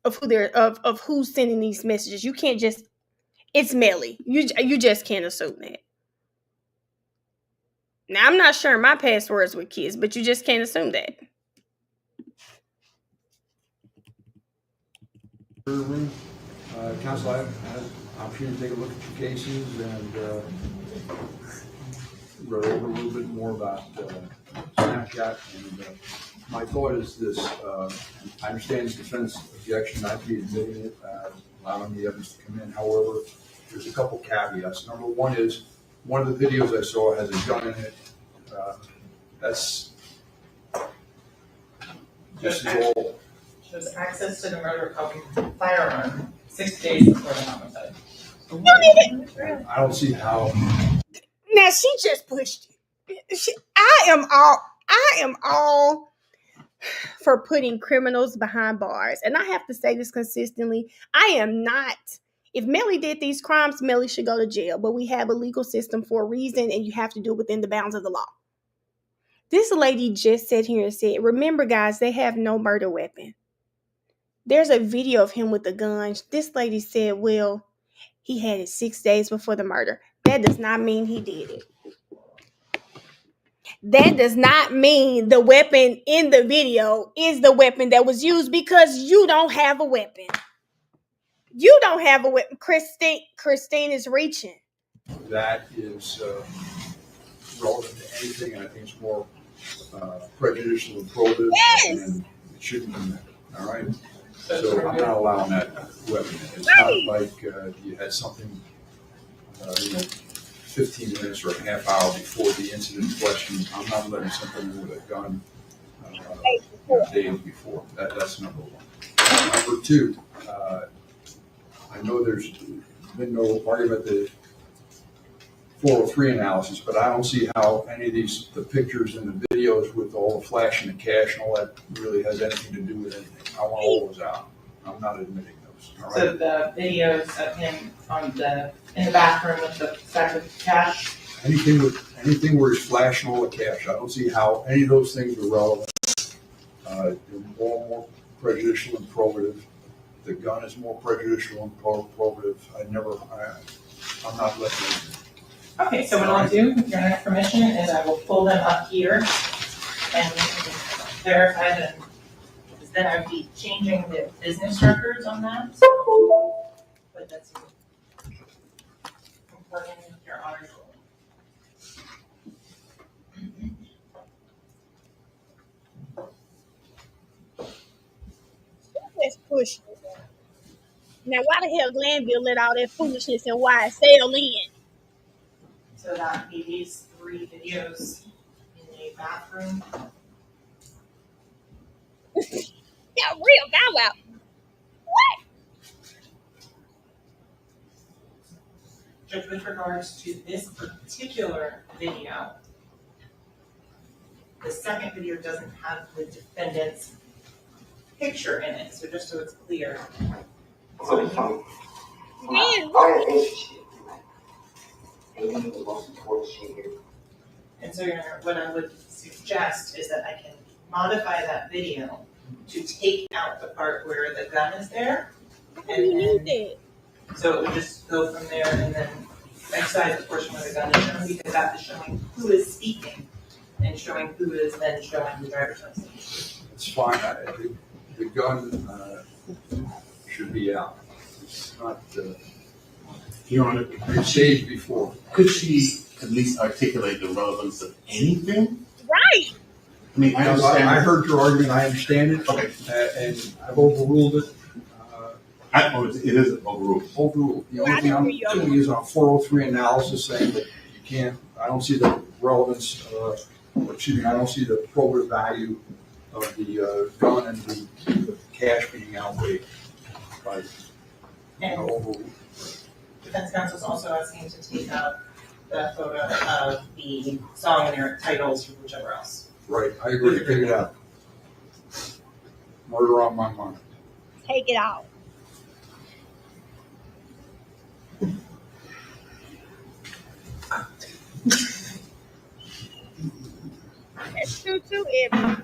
of of who's sending these messages. You can't just, it's Melly. You just can't assume that. Now, I'm not sharing my passwords with kids, but you just can't assume that. Council, I've had an opportunity to take a look at your cases and read over a little bit more about Snapchat. And my thought is this: I understand the defense objection not be admitting it, allowing the evidence to come in. However, there's a couple caveats. Number one is one of the videos I saw has a gun in it. That's this is all. Shows access to the murder of firearm 6 days before the homicide. I don't see how. Now she just pushed it. I am all for putting criminals behind bars. And I have to say this consistently. I am not. If Melly did these crimes, Melly should go to jail. But we have a legal system for a reason, and you have to do it within the bounds of the law. This lady just sat here and said, remember, guys, they have no murder weapon. There's a video of him with a gun. This lady said, well, he had it 6 days before the murder. That does not mean he did it. That does not mean the weapon in the video is the weapon that was used, because you don't have a weapon. You don't have a weapon. Christine is reaching. That is relevant to anything, and I think it's more prejudicial and probative, Yes. And it shouldn't be that. All right. So I'm not allowing that weapon. It's not like you had something 15 minutes or a half hour before the incident in question. I'm not letting something in with a gun days before. That's number one. Number two, I know there's been no argument that 403 analysis, but I don't see how any of the pictures and the videos with all the flash and the cash and all that really has anything to do with anything. I want all those out. I'm not admitting those. All right? So the videos of him in the bathroom with the stack of cash. Anything where he's flashing all the cash, I don't see how any of those things are relevant. They're more prejudicial and probative. The gun is more prejudicial and probative. I'm not letting them. Okay, so what I'll do, with your next permission, is I will pull them up here and verify them. Because then I'd be changing the business records on that. So, but that's important with your honors roll. Let's push. Now, why the hell Glanville let all that foolishness and YSL in? So that would be these 3 videos in the bathroom. Yeah, real bow wow. What? Judge, with regards to this particular video, The second video doesn't have the defendant's picture in it, so just so it's clear. So Man, I ain't shit. Ain't the most important shit here. And so, Your Honor, what I would suggest is that I can modify that video to take out the part where the gun is there. And then, so it would just go from there and then excise the portion where the gun is shown, because that is showing who is speaking and showing who is then showing the driver's license. It's fine. The gun should be out. It's not, Your Honor, it's staged before. could she at least articulate the relevance of anything? Right. I mean, I understand. I heard your argument, I understand it, Okay. and I've overruled it. It is overruled. Overruled. The only thing I'm doing is on 403 analysis saying that you can't, I don't see the relevance, I don't see the probative value of the gun and the cash being outweighed by overruled. Defense counsel is also asking to take out the photo of the song and their titles or whichever else. Right, I agree, take it out. Murder on my mind. Take it out. That's true too, Ebony.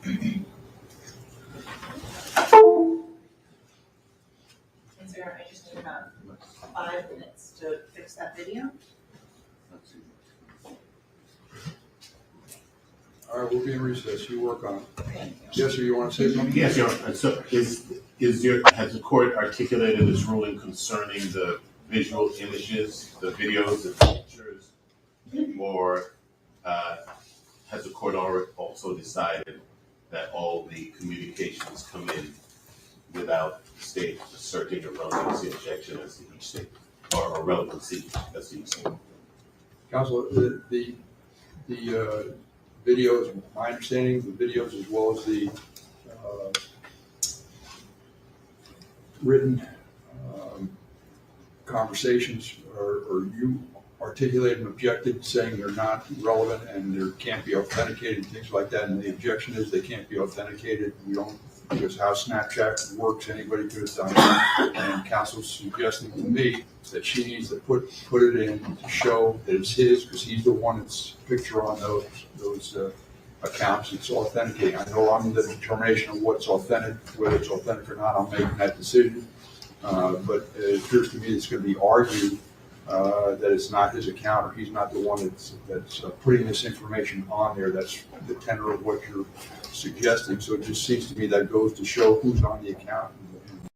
And so I just need about 5 minutes to fix that video. All right, we'll be in recess, you work on it. Yes, sir, you want to say something? Yes, Your Honor. So has the court articulated its ruling concerning the visual images, the videos, the pictures, or has the court also decided that all the communications come in without the state asserting a relevancy objection as to each statement, or a relevancy as to each statement? Counsel, the videos, my understanding, the videos as well as the written conversations, or you articulated and objected saying they're not relevant and they can't be authenticated and things like that, and the objection is they can't be authenticated. We don't, because how Snapchat works, anybody could have done it. And counsel's suggesting to me that she needs to put it in to show that it's his, because he's the one that's picture on those accounts. It's authenticating. I know I'm the determination of what's authentic, whether it's authentic or not. I'm making that decision. But it appears to me it's going to be argued that it's not his account, or he's not the one that's putting this information on there. That's the tenor of what you're suggesting. So it just seems to me that goes to show who's on the account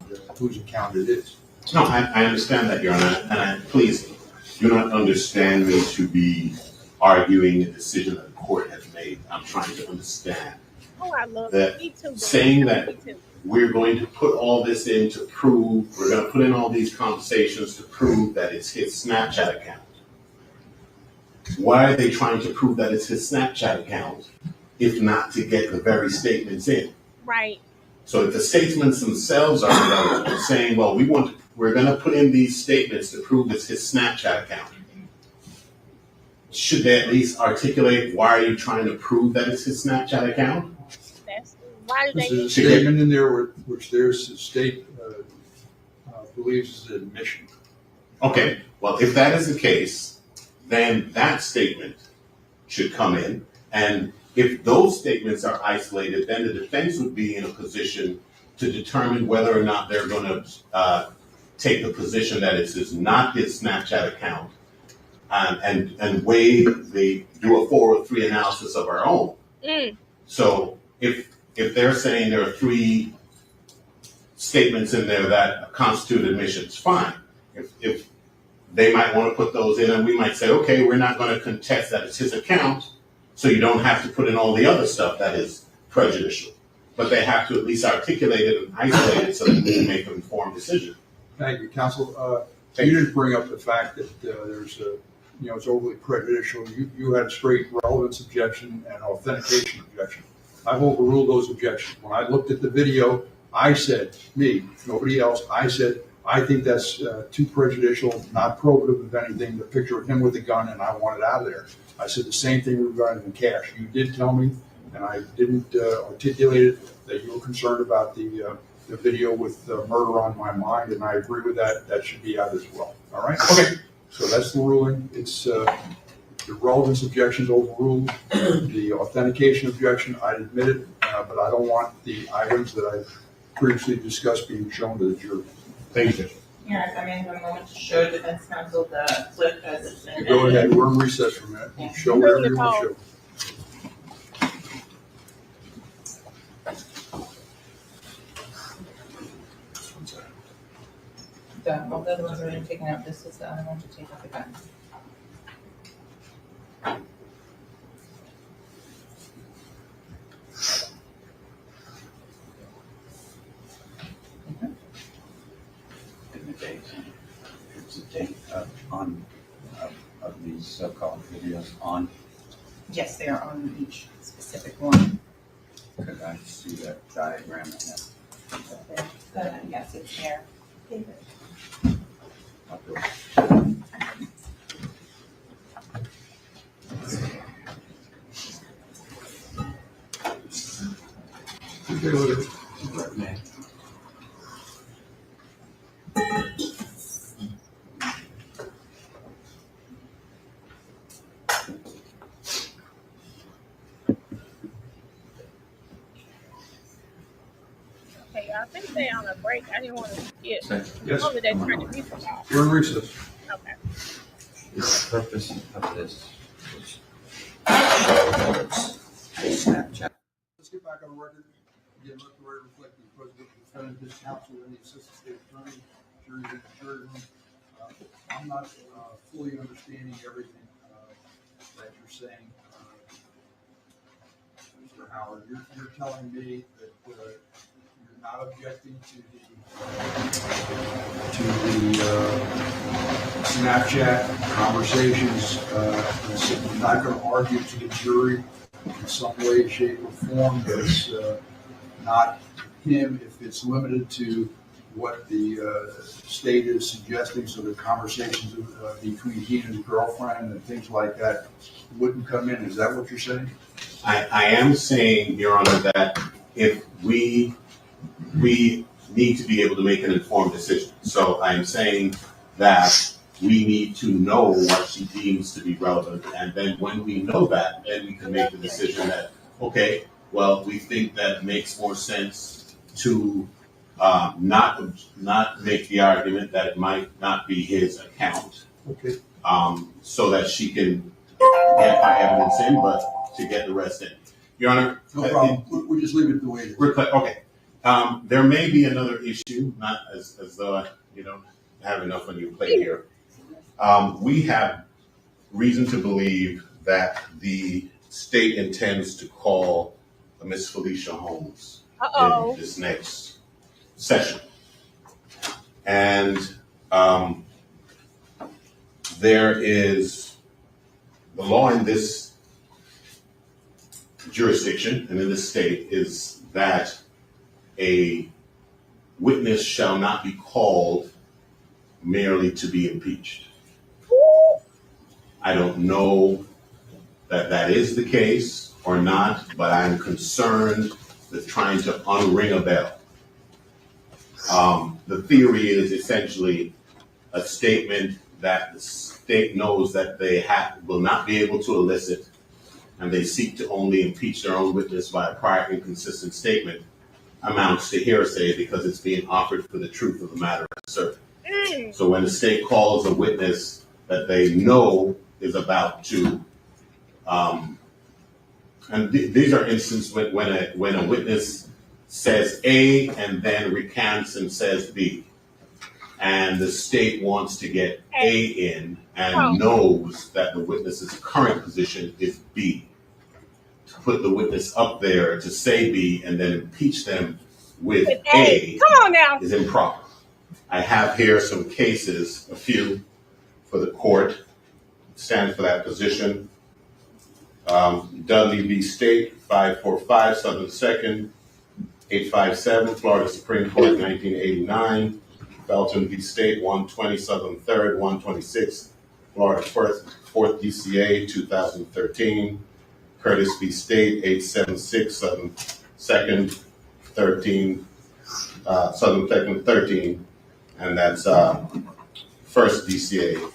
and whose account it is. No, I understand that, Your Honor, and please do not understand me to be arguing a decision that the court has made. I'm trying to understand I love that Me too, saying Me that too. we're going to put all this in to prove, we're going to put in all these conversations to prove that it's his Snapchat account. Why are they trying to prove that it's his Snapchat account if not to get the very statements in? Right. So if the statements themselves are relevant, saying, well, we're going to put in these statements to prove it's his Snapchat account, should they at least articulate why are you trying to prove that it's his Snapchat account? Why do There's they? a statement in there which there's the state believes is an admission. Okay, well, if that is the case, then that statement should come in. And if those statements are isolated, then the defense would be in a position to determine whether or not they're going to take the position that it is not his Snapchat account and do a 403 analysis of our own. So if they're saying there are 3 statements in there that constitute admissions, fine. If they might want to put those in, and we might say, okay, we're not going to contest that it's his account, so you don't have to put in all the other stuff that is prejudicial. But they have to at least articulate it and isolate it so that we can make an informed decision. Thank you, counsel. You didn't bring up the fact that there's it's overly prejudicial. You had a straight relevance objection and authentication objection. I've overruled those objections. When I looked at the video, I said, nobody else, I said, I think that's too prejudicial, not probative of anything. The picture of him with the gun, and I want it out of there. I said the same thing regarding the cash. You did tell me, and I didn't articulate it, that you were concerned about the video with murder on my mind, and I agree with that. That should be out as well. All right? Okay. So that's the ruling. It's the relevance objection is overruled. The authentication objection, I admit it, but I don't want the items that I previously discussed being shown to the jury. Thank you. Yeah, I mean, a moment to show defense counsel the clip as it's been. Go ahead. We're in recess for a minute. Yeah. Show whatever you want to show. All the other ones are already taken out. This is the other one to take out the gun. It's a date of these so-called videos on. Yes, they are on each specific one. Could I see that diagram in that? Yes, it's there. I'll do it. Okay, whatever. Right, man. Okay, I think they're on a break. I didn't want to skip. Yes. Oh, they turned the music off. We're in recess. Okay. The purpose of this is to show that it's Snapchat. Let's get back on record. Again, let the record reflect the president, defendant, his counsel, and the assistant state attorney, jury, and jury room. I'm not fully understanding everything that you're saying, Mr. Howard. You're telling me that you're not objecting to the Snapchat conversations. You're not going to argue to the jury in some way, shape, or form that it's not him if it's limited to what the state is suggesting, so the conversations between he and his girlfriend and things like that wouldn't come in. Is that what you're saying? I am saying, Your Honor, that if we need to be able to make an informed decision. So I'm saying that we need to know what she deems to be relevant, and then when we know that, then we can make the decision that, okay, well, we think that it makes more sense to not make the argument that it might not be his account, Okay. so that she can get her evidence in, but to get the rest in. Your Honor, No problem. We'll just leave it the way it is. Okay. There may be another issue, not as though I have enough on your plate here. We have reason to believe that the state intends to call Miss Felicia Holmes in this next session. And there is the law in this jurisdiction and in this state is that a witness shall not be called merely to be impeached. I don't know that that is the case or not, but I'm concerned with trying to unring a bell. The theory is essentially a statement that the state knows that they will not be able to elicit, and they seek to only impeach their own witness by a prior inconsistent statement, amounts to hearsay because it's being offered for the truth of the matter asserted. So when the state calls a witness that they know is about to, and these are instances when a witness says A and then recants and says B, and the state wants to get A in and knows that the witness's current position is B. To put the witness up there to say B and then impeach them with A Come on now. is improper. I have here some cases, a few, for the court, stand for that position. Dudley v. State, 545 Southern 2nd, 857, Florida Supreme Court, 1989. Belton v. State, 120 Southern 3rd, 126 Florida 4th DCA, 2013. Curtis v. State, 876 Southern 2nd, 13, Southern 2nd, 13, and that's First DCA,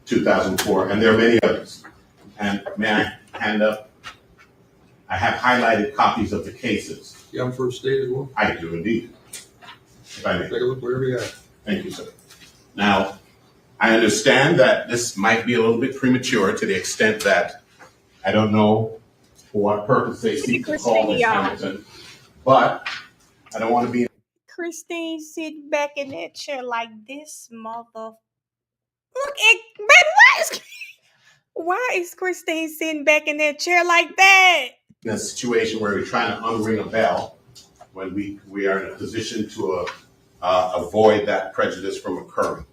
2004, and there are many others. And may I hand up? I have highlighted copies of the cases. You have First State as well? I do indeed. If I may. Take a look wherever you have. Thank you, sir. Now, I understand that this might be a little bit premature to the extent that I don't know for what purpose they seek to call Ms. Hamilton, but I don't want to be. Christine sitting back in that chair like this mother. Look at baby, why is Christine sitting back in that chair like that? In a situation where we're trying to unring a bell when we are in a position to avoid that prejudice from occurring.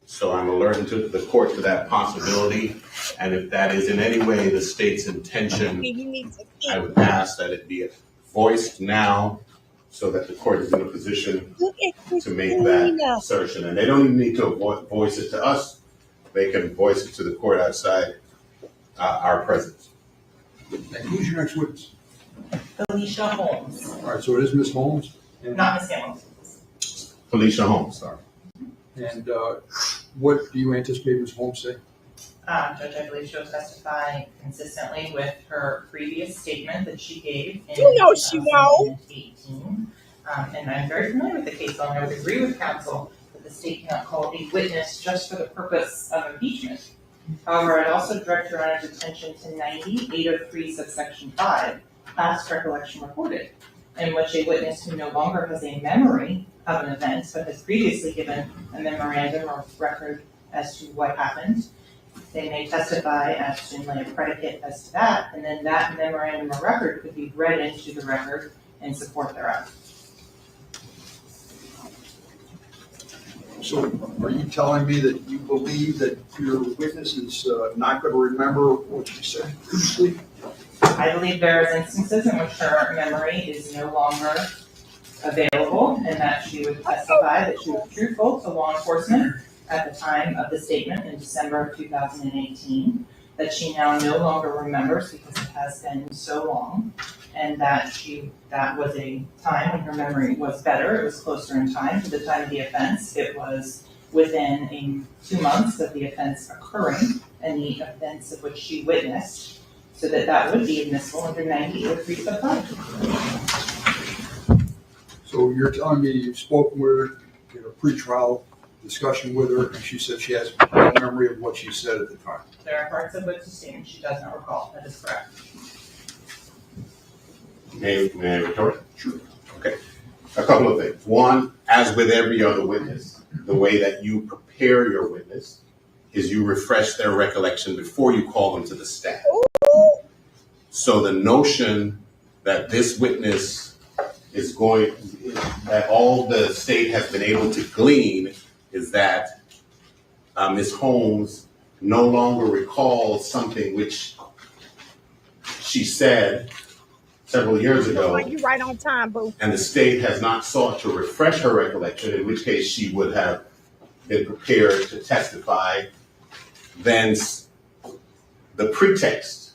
So I'm alerting to the court to that possibility, and if that is in any way the state's intention, I would ask that it be voiced now so that the court is in a position to make that assertion. And they don't even need to voice it to us. They can voice it to the court outside our presence. And who's your next witness? Felicia Holmes, All right, so it is Ms. Holmes? And, not Ms. Hamilton. Felicia Holmes, sorry. and what do you anticipate Ms. Holmes say? Judge, I believe she'll testify consistently with her previous statement that she gave in You know she won't. 2018. And I'm very familiar with the case law, and I would agree with counsel that the state cannot call a witness just for the purpose of impeachment. However, I'd also direct your Honor's attention to 9803 subsection 5, past recollection recorded, in which a witness who no longer has a memory of an event but has previously given a memorandum or record as to what happened, they may testify as to lay a predicate as to that, and then that memorandum or record could be read into the record in support thereof. So are you telling me that you believe that your witness is not going to remember what you said previously? I believe there are instances in which her memory is no longer available, and that she would testify that she was truthful to law enforcement at the time of the statement in December of 2018, that she now no longer remembers because it has been so long, and that was a time when her memory was better. It was closer in time to the time of the offense. It was within 2 months of the offense occurring and the events of which she witnessed, so that would be admissible under 9803 sub 5. So you're telling me you've spoken with her, in a pretrial discussion with her, and she said she has no memory of what she said at the time. There are parts of which the statement she does not recall. That is correct. May I retort? Sure. Okay. A couple of things. One, as with every other witness, the way that you prepare your witness is you refresh their recollection before you call them to the stand. So the notion that this witness is that all the state has been able to glean is that Ms. Holmes no longer recalls something which she said several years ago. You're right on time, boo. And the state has not sought to refresh her recollection, in which case she would have been prepared to testify. Then the pretext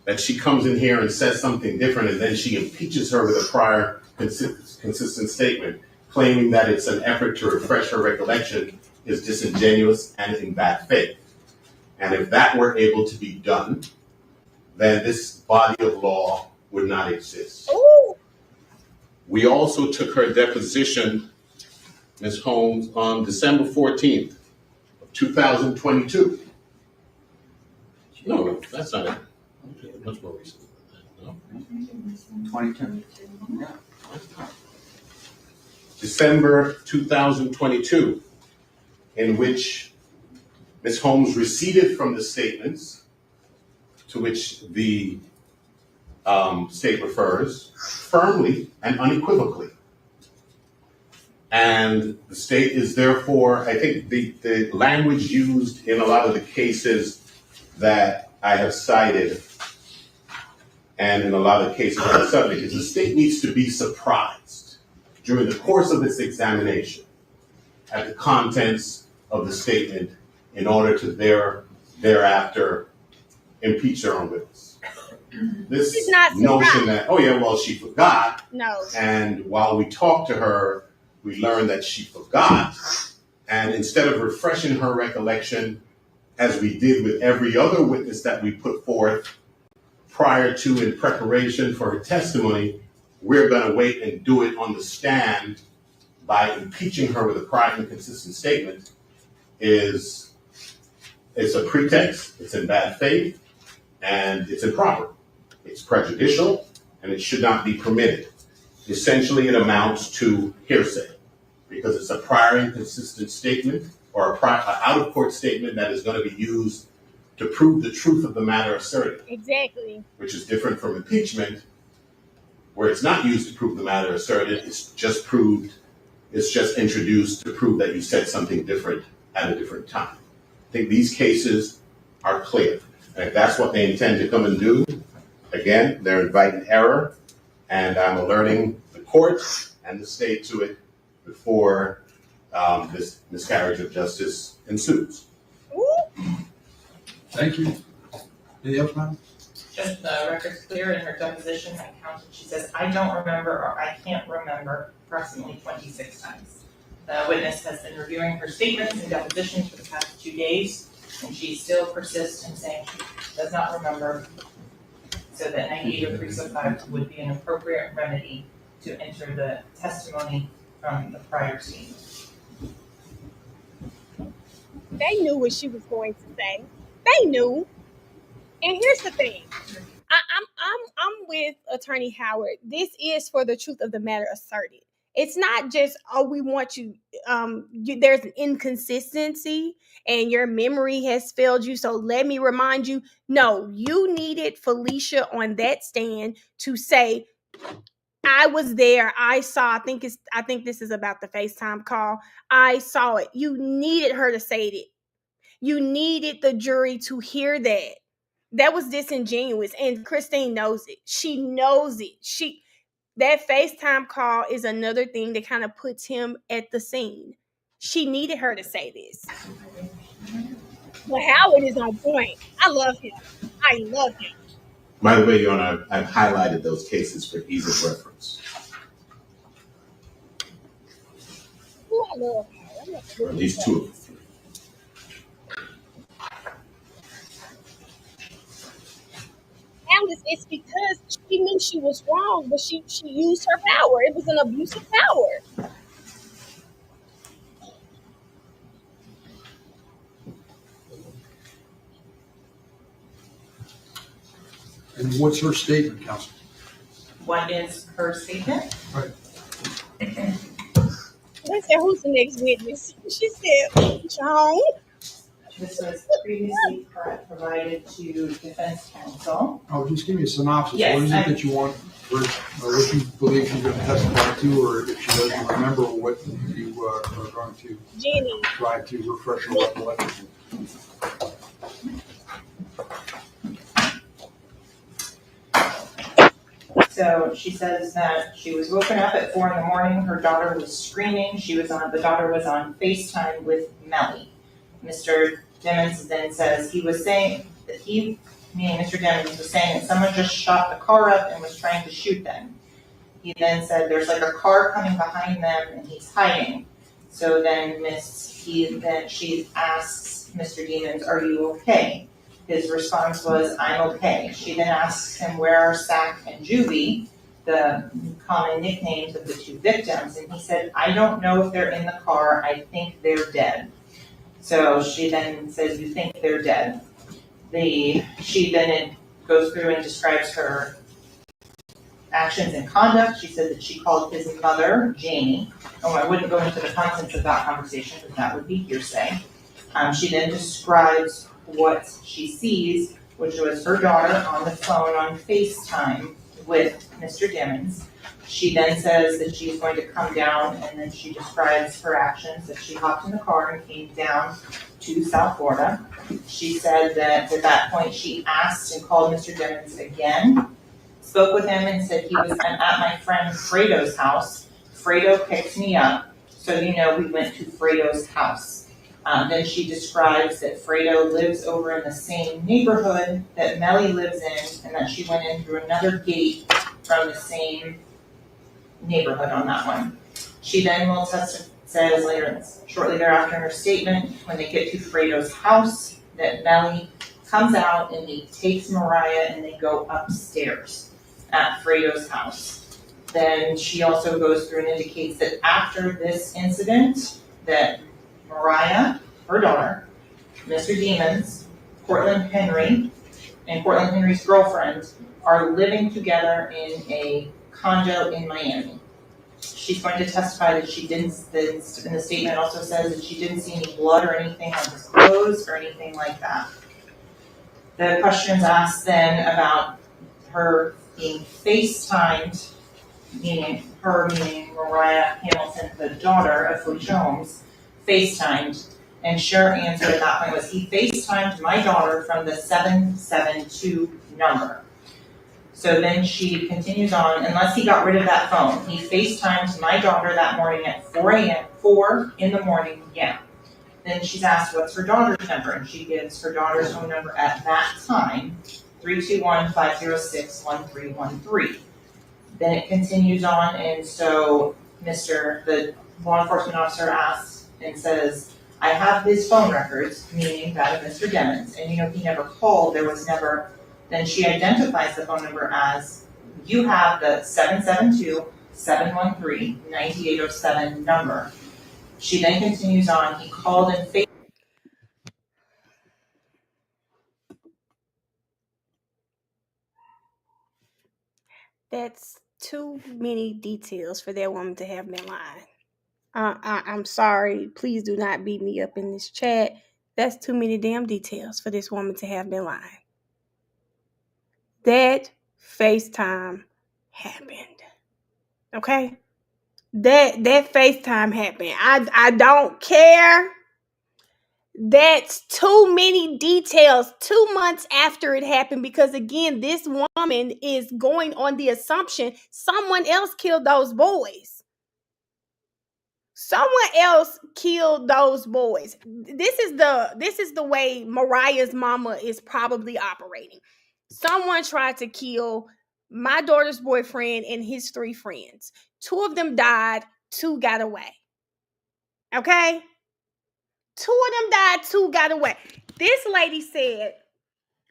that she comes in here and says something different, and then she impeaches her with a prior consistent statement, claiming that it's an effort to refresh her recollection, is disingenuous and in bad faith. And if that were able to be done, then this body of law would not exist. Ooh. We also took her deposition, Ms. Holmes, on December 14th of 2022. No, that's not it. Much more recent than that, no? 22. Yeah. December 2022, in which Ms. Holmes receded from the statements to which the state refers firmly and unequivocally. And the state is therefore, I think the language used in a lot of the cases that I have cited and in a lot of cases on the subject is the state needs to be surprised. during the course of this examination at the contents of the statement in order to thereafter impeach their own witness. This She's not notion surprised. that, oh yeah, well, she forgot, No. and while we talked to her, we learned that she forgot, and instead of refreshing her recollection, as we did with every other witness that we put forth prior to in preparation for her testimony, we're going to wait and do it on the stand by impeaching her with a prior inconsistent statement it's a pretext, it's in bad faith, and it's improper. It's prejudicial, and it should not be permitted. Essentially, it amounts to hearsay because it's a prior inconsistent statement or a out-of-court statement that is going to be used to prove the truth of the matter asserted. Exactly. Which is different from impeachment, where it's not used to prove the matter asserted. It's just introduced to prove that you said something different at a different time. I think these cases are clear. And if that's what they intend to come and do, again, they're inviting error, and I'm alerting the court and the state to it before this miscarriage of justice ensues. Thank you. Anything else, ma'am? Just the record's clear in her deposition and counted, she says, I don't remember or I can't remember approximately 26 times. The witness has been reviewing her statements and depositions for the past 2 days, and she still persists in saying she does not remember, so that 98 or 305 would be an appropriate remedy to enter the testimony from the prior scene. They knew what she was going to say. They knew. And here's the thing. I'm with Attorney Howard. This is for the truth of the matter asserted. It's not just, oh, we want you, there's an inconsistency and your memory has failed you, so let me remind you. No, you needed Felicia on that stand to say, I was there, I saw, I think this is about the FaceTime call. I saw it. You needed her to say it. You needed the jury to hear that. That was disingenuous, and Christine knows it. She knows it. That FaceTime call is another thing that kind of puts him at the scene. She needed her to say this. But Howard is on point. I love him. I love him. By the way, Your Honor, I've highlighted those cases for ease of reference. Ooh, I love Howard. Or at least two of them. Alice, it's because she knew she was wrong, but she used her power. It was an abuse of power. And what's her statement, counsel? What is her statement? Right. They said, who's the next witness? She said, Joan. This was previously provided to defense counsel. Oh, just give me a synopsis. Yes, What is it that you want, or what you believe she's going to testify to, or if she doesn't remember what you are going to Jenny. try to refresh her recollection? So she says that she was woken up at 4 a.m. Her daughter was screaming. The daughter was on FaceTime with Melly. Mr. Demons then says he was saying that meaning Mr. Demons was saying that someone just shot the car up and was trying to shoot them. He then said there's like a car coming behind them and he's hiding. So then she asks Mr. Demons, are you okay? His response was, I'm okay. She then asks him where are Sack and Juvy, the common nicknames of the two victims, and he said, I don't know if they're in the car, I think they're dead. So she then says, you think they're dead. She then goes through and describes her actions and conduct. She said that she called his mother, Janie. Oh, I wouldn't go into the contents of that conversation because that would be hearsay. She then describes what she sees, which was her daughter on the phone on FaceTime with Mr. Demons. She then says that she's going to come down, and then she describes her actions, that she hopped in the car and came down to South Florida. She said that at that point she asked and called Mr. Demons again, spoke with him and said I'm at my friend Fredo's house, Fredo picked me up, so we went to Fredo's house. Then she describes that Fredo lives over in the same neighborhood that Melly lives in, and that she went in through another gate from the same neighborhood on that one. She then says shortly thereafter in her statement, when they get to Fredo's house, that Melly comes out and he takes Mariah and they go upstairs at Fredo's house. Then she also goes through and indicates that after this incident, that Mariah, her daughter, Mr. Demons, Cortland Henry, and Cortland Henry's girlfriend are living together in a condo in Miami. She's going to testify that she didn't, in the statement also says that she didn't see any blood or anything on his clothes or anything like that. The questions asked then about her being FaceTimed, meaning Mariah Hamilton, the daughter of Felicia Holmes, FaceTimed, and her answer at that point was, he FaceTimed my daughter from the 772 number. So then she continues on, unless he got rid of that phone. He FaceTimed my daughter that morning at 4 in the morning, yeah. Then she's asked, what's her daughter's number? And she gives her daughter's phone number at that time, 321-506-1313. Then it continues on, and so the law enforcement officer asks and says, I have his phone records, meaning that of Mr. Demons, and he never called, there was never. Then she identifies the phone number as, you have the 772-713-9807 number. She then continues on, he called and That's too many details for that woman to have been lying. I'm sorry. Please do not beat me up in this chat. That's too many damn details for this woman to have been lying. That FaceTime happened. Okay? That FaceTime happened. I don't care. That's too many details 2 months after it happened, because again, this woman is going on the assumption someone else killed those boys. Someone else killed those boys. This is the way Mariah's mama is probably operating. Someone tried to kill my daughter's boyfriend and his 3 friends. 2 of them died, 2 got away. Okay? 2 of them died, 2 got away. This lady said,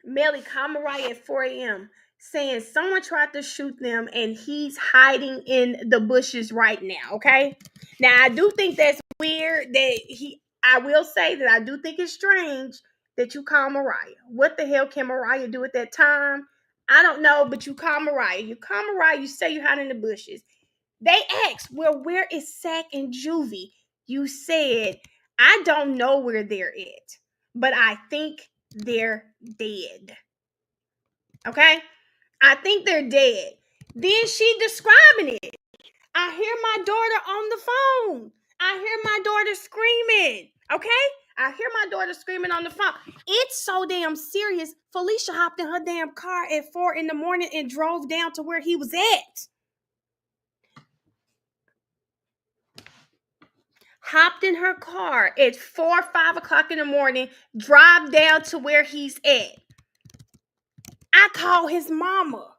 Melly called Mariah at 4 a.m. saying someone tried to shoot them and he's hiding in the bushes right now, okay? Now, I do think that's weird I will say that I do think it's strange that you call Mariah. What the hell can Mariah do at that time? I don't know, but you call Mariah. You call Mariah, you say you're hiding in the bushes. They asked, well, where is Sac and Juvy? You said, I don't know where they're at, but I think they're dead. Okay? I think they're dead. Then she describing it. I hear my daughter on the phone. I hear my daughter screaming. Okay? I hear my daughter screaming on the phone. It's so damn serious. Felicia hopped in her damn car at 4 in the morning and drove down to where he was at. Hopped in her car at 4 or 5 o'clock in the morning, drive down to where he's at. I call his mama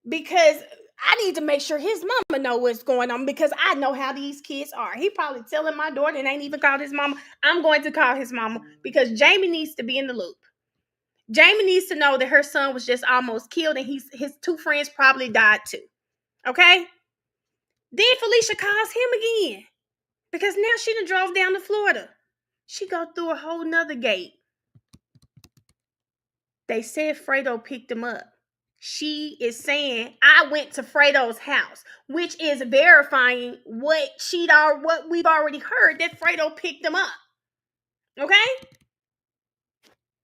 because I need to make sure his mama know what's going on, because I know how these kids are. He probably telling my daughter and ain't even called his mama. I'm going to call his mama because Jamie needs to be in the loop. Jamie needs to know that her son was just almost killed and his 2 friends probably died too. Okay? Then Felicia calls him again, because now she done drove down to Florida. She go through a whole nother gate. They said Fredo picked him up. She is saying, I went to Fredo's house, which is verifying what we've already heard, that Fredo picked him up. Okay?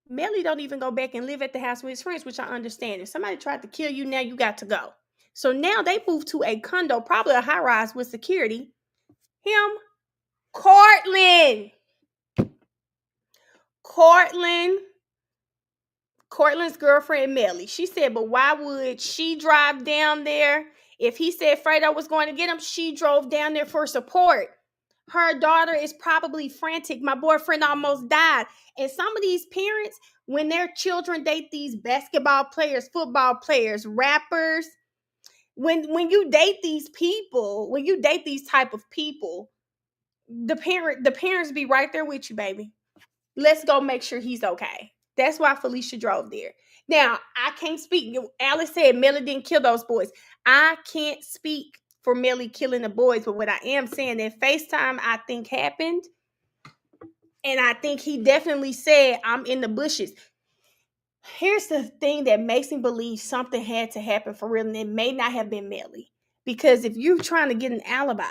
Melly don't even go back and live at the house with his friends, which I understand. If somebody tried to kill you, now you got to go. So now they moved to a condo, probably a high rise with security. Him, Cortland's girlfriend Melly. She said, but why would she drive down there If he said Fredo was going to get him, she drove down there for support. Her daughter is probably frantic. My boyfriend almost died. And some of these parents, when their children date these basketball players, football players, rappers, when you date these people, when you date these type of people, the parents be right there with you, baby. Let's go make sure he's okay. That's why Felicia drove there. Now, I can't speak. Alice said Melly didn't kill those boys. I can't speak for Melly killing the boys, but what I am saying, that FaceTime, I think, happened. And I think he definitely said, I'm in the bushes. Here's the thing that makes me believe something had to happen for real, and it may not have been Melly. Because if you're trying to get an alibi,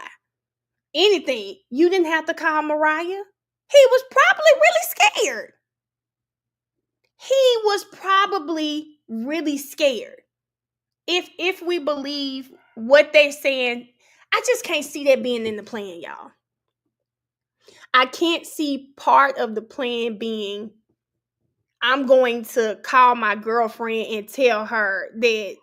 anything, you didn't have to call Mariah. He was probably really scared. He was probably really scared. If we believe what they're saying, I just can't see that being in the plan, y'all. I can't see part of the plan being, I'm going to call my girlfriend and tell her that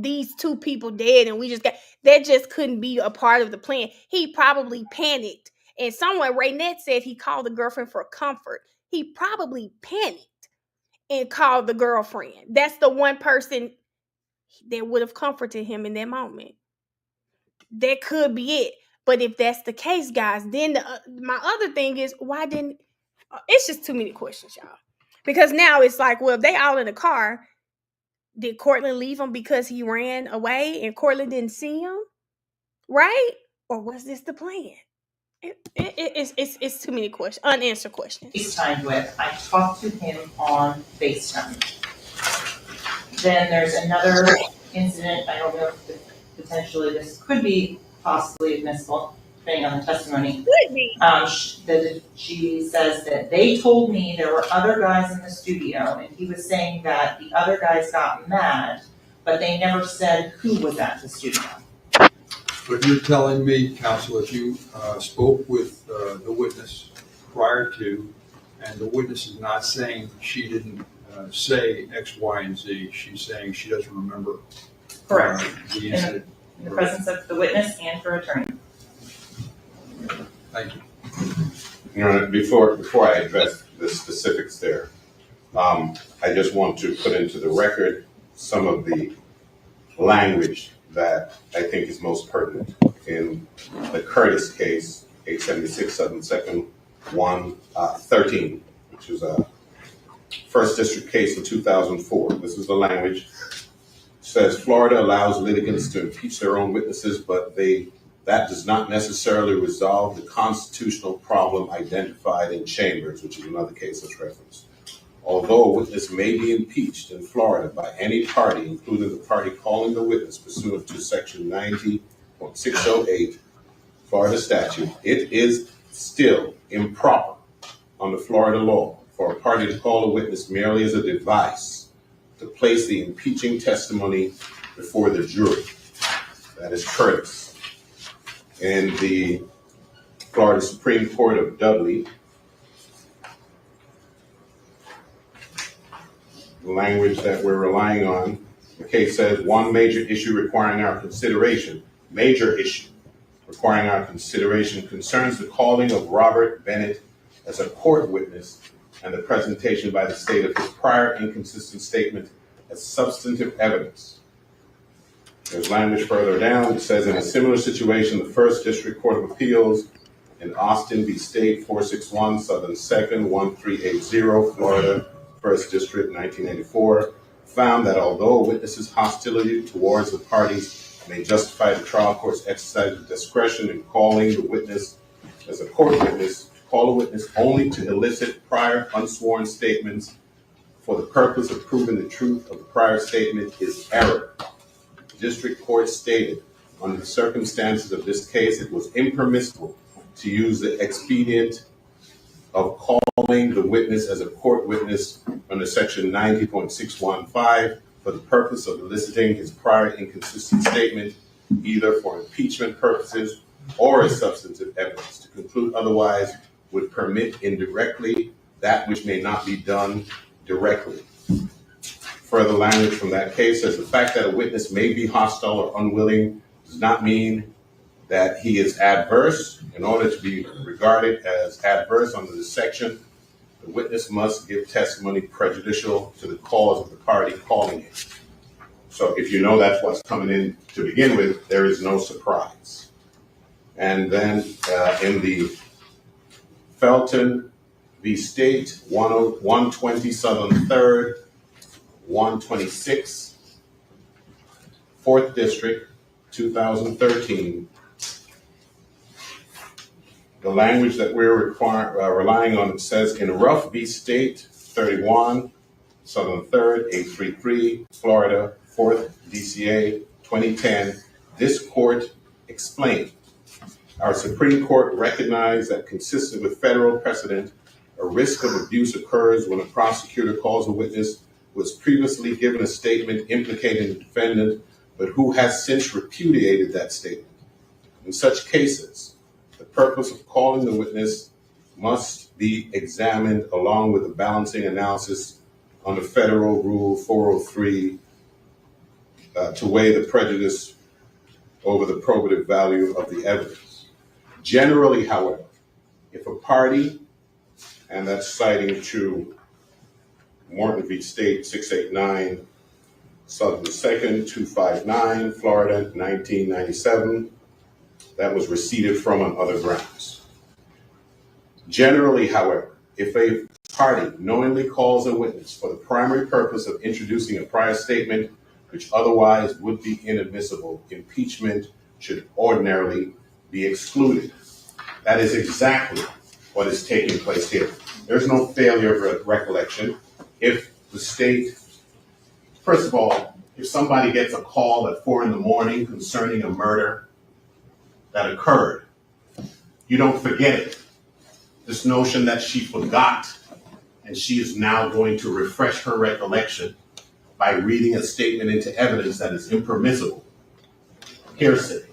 these two people dead and we just got, that just couldn't be a part of the plan. He probably panicked. And someone, Raynette said he called the girlfriend for comfort. He probably panicked and called the girlfriend. That's the one person that would have comforted him in that moment. That could be it. But if that's the case, guys, then my other thing is, why didn't, it's just too many questions, y'all. Because now it's like, well, if they all in the car, did Cortland leave him because he ran away and Cortland didn't see him? Right? Or was this the plan? It's too many questions, unanswered questions. FaceTimed with, I talked to him on FaceTime. Then there's another incident, I don't know if potentially this could be possibly admissible, depending on the testimony. Could be. That she says that they told me there were other guys in the studio, and he was saying that the other guys got mad, but they never said who was at the studio. But you're telling me, counsel, if you spoke with the witness prior to, and the witness is not saying she didn't say X, Y, and Z, she's saying she doesn't remember Correct. The incident. In the presence of the witness and her attorney. Thank you. Your Honor, before I address the specifics there, I just want to put into the record some of the language that I think is most pertinent in the Curtis case, 876 Southern 2nd 113, which is a First District case in 2004. This is the language. It says Florida allows litigants to impeach their own witnesses, but that does not necessarily resolve the constitutional problem identified in Chambers, which is another case that's referenced. Although a witness may be impeached in Florida by any party, including the party calling the witness pursuant to Section 90.608 Florida statute, it is still improper under Florida law for a party to call a witness merely as a device to place the impeaching testimony before the jury. That is Curtis. In the Florida Supreme Court of Dudley, the language that we're relying on, the case says one major issue requiring our consideration concerns the calling of Robert Bennett as a court witness and the presentation by the state of his prior inconsistent statement as substantive evidence. There's language further down. It says, in a similar situation, the First District Court of Appeals in Austin v. State 461 Southern 2nd 1380 Florida 1st District 1984 found that although a witness's hostility towards the parties may justify the trial court's exercise of discretion in calling the witness as a court witness, to call a witness only to elicit prior unsworn statements for the purpose of proving the truth of the prior statement is error. The district court stated, under the circumstances of this case, it was impermissible to use the expedient of calling the witness as a court witness under Section 90.615 for the purpose of eliciting his prior inconsistent statement, either for impeachment purposes or as substantive evidence. To conclude otherwise would permit indirectly that which may not be done directly. Further language from that case says the fact that a witness may be hostile or unwilling does not mean that he is adverse. In order to be regarded as adverse under this section, the witness must give testimony prejudicial to the cause of the party calling it. So if you know that's what's coming in to begin with, there is no surprise. And then in the Felton v. State, 120 Southern 3rd, 126, 4th District, 2013, the language that we're relying on, it says, in Ruff v. State, 31, Southern 3rd, 833, Florida, 4th DCA, 2010, this court explained, our Supreme Court recognized that consistent with federal precedent, a risk of abuse occurs when a prosecutor calls a witness who has previously given a statement implicating the defendant, but who has since repudiated that statement. In such cases, the purpose of calling the witness must be examined along with a balancing analysis under Federal Rule 403 to weigh the prejudice over the probative value of the evidence. Generally, however, if a party, and that's citing to Morton v. State, 689, Southern 2nd, 259, Florida, 1997, that was receded from on other grounds. Generally, however, if a party knowingly calls a witness for the primary purpose of introducing a prior statement which otherwise would be inadmissible, impeachment should ordinarily be excluded. That is exactly what is taking place here. There's no failure of recollection. If the state, first of all, if somebody gets a call at 4 a.m. concerning a murder that occurred, you don't forget it. This notion that she forgot and she is now going to refresh her recollection by reading a statement into evidence that is impermissible, hearsay,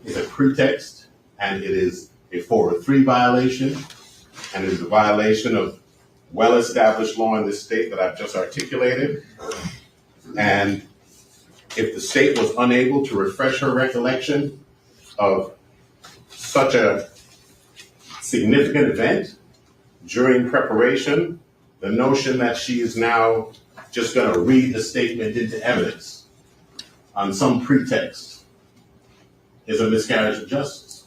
is a pretext, and it is a 403 violation, and it is a violation of well-established law in this state that I've just articulated. And if the state was unable to refresh her recollection of such a significant event during preparation, the notion that she is now just going to read the statement into evidence on some pretext is a miscarriage of justice.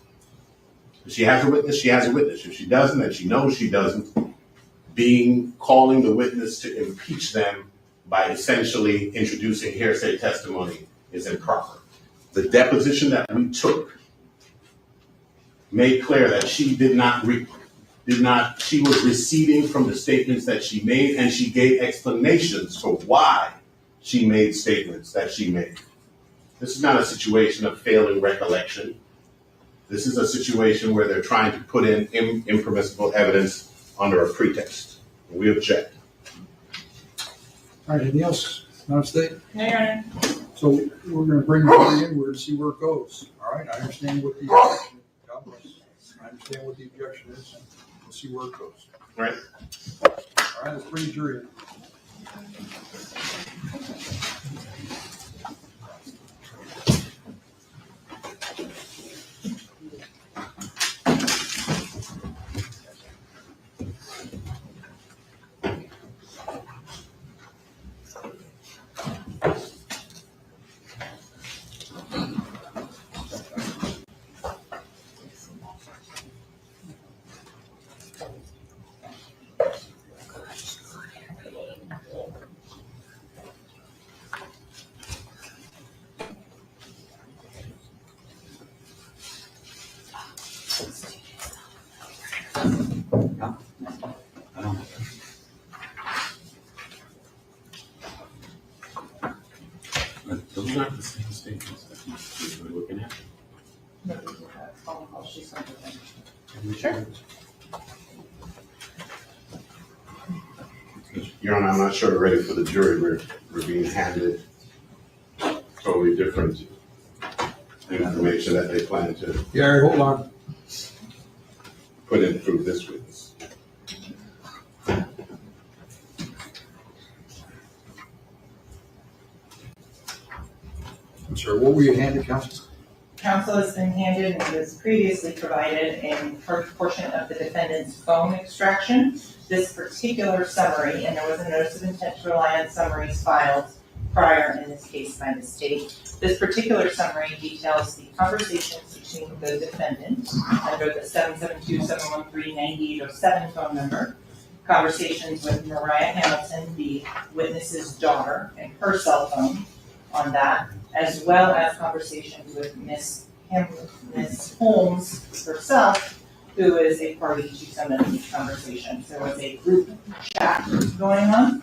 If she has a witness, she has a witness. If she doesn't, and she knows she doesn't, calling the witness to impeach them by essentially introducing hearsay testimony is improper. The deposition that we took made clear that she she was receding from the statements that she made, and she gave explanations for why she made statements that she made. This is not a situation of failing recollection. This is a situation where they're trying to put in impermissible evidence under a pretext. We object. All right, anything else? Madam State? No, Your Honor. So we're going to bring the jury in, we're going to see where it goes. All right, I understand what the objection is. God bless. I understand what the objection is. We'll see where it goes. All right. All right, let's bring the jury in. Those aren't the same statements that we're looking at. Sure. Your Honor, I'm not sure we're ready for the jury. We're being handed totally different information that they plan to Gary, hold on. put in through this witness. I'm sorry, what were you handed, counsel? Counsel has been handed and was previously provided a portion of the defendant's phone extraction. This particular summary, and there was a notice of intent to rely on summaries filed prior in this case by the state. This particular summary details the conversations between the defendant under the 772-713-9807 phone number, conversations with Mariah Hamilton, the witness's daughter, and her cell phone on that, as well as conversations with Miss Holmes herself, who is a party to some of these conversations. There was a group chat going on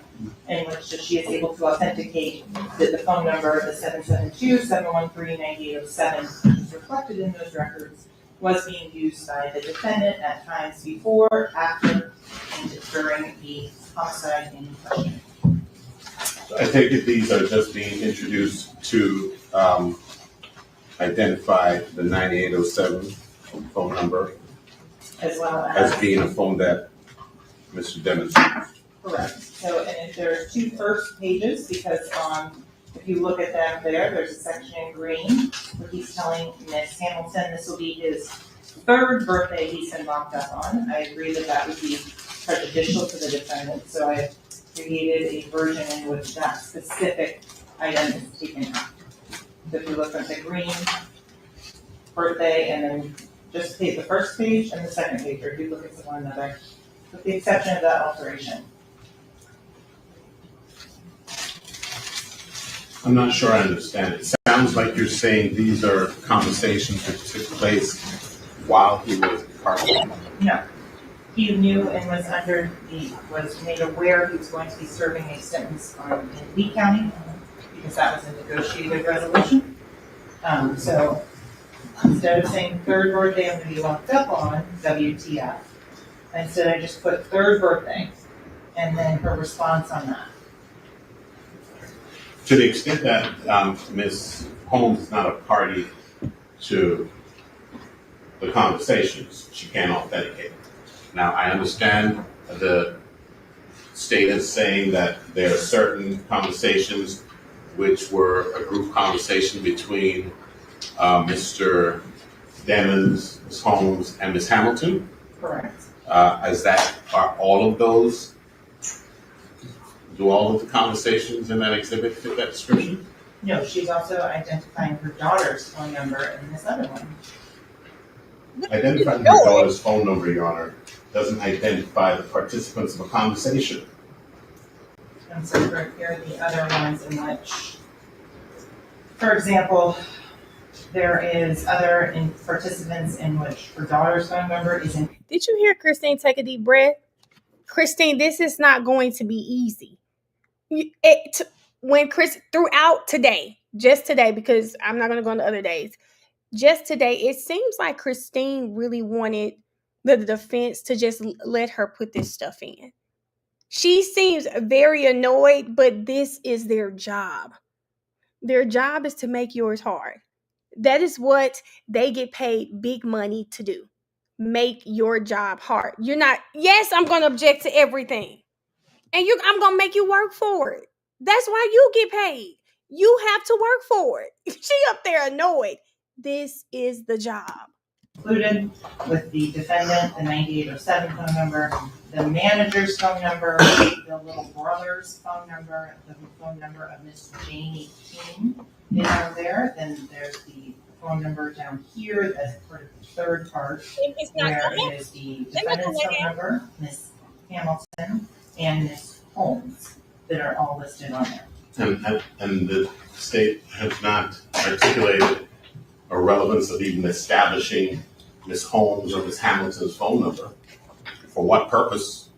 in which she is able to authenticate that the phone number, the 772-713-9807, which is reflected in those records, was being used by the defendant at times before, after, and during the homicide in question. I take it these are just being introduced to identify the 9807 phone number As well as being a phone that Mr. Demons. Correct. So, and if there's two first pages, because if you look at them there's a section in green where he's telling Miss Hamilton this will be his third birthday he's been locked up on. I agree that that would be prejudicial to the defendant, so I created a version in which that specific item is taken out. So if you look at the green birthday and then just take the first page and the second page, or duplicates of one another, with the exception of that alteration. I'm not sure I understand. It sounds like you're saying these are conversations that took place while he was incarcerated. No. He knew and was made aware he was going to be serving a sentence in Lee County, because that was a negotiated resolution. So instead of saying third birthday I'm going to be locked up on, WTF, instead I just put third birthday and then her response on that. To the extent that Ms. Holmes is not a party to the conversations, she can't authenticate. Now, I understand the state is saying that there are certain conversations which were a group conversation between Mr. Demons, Ms. Holmes, and Ms. Hamilton. Correct. Are all of those? Do all of the conversations in that exhibit fit that description? No, she's also identifying her daughter's phone number in this other one. Identifying her daughter's phone number, Your Honor, doesn't identify the participants of a conversation. And so here are the other ones in which, for example, there is other participants in which her daughter's phone number is in. Did you hear Christine take a deep breath? Christine, this is not going to be easy. When Chris, throughout today, just today, because I'm not going to go on the other days, just today, it seems like Christine really wanted the defense to just let her put this stuff in. She seems very annoyed, but this is their job. Their job is to make yours hard. That is what they get paid big money to do. Make your job hard. You're not, yes, I'm going to object to everything. And I'm going to make you work for it. That's why you get paid. You have to work for it. She up there annoyed. This is the job. Included with the defendant, the 9807 phone number, the manager's phone number, the little brother's phone number, the phone number of Miss Janie King is on there. Then there's the phone number down here that's part of the third part, where is the defendant's phone number, Miss Hamilton, and Miss Holmes, that are all listed on there. And the state has not articulated a relevance of even establishing Ms. Holmes or Ms. Hamilton's phone number. For what purpose?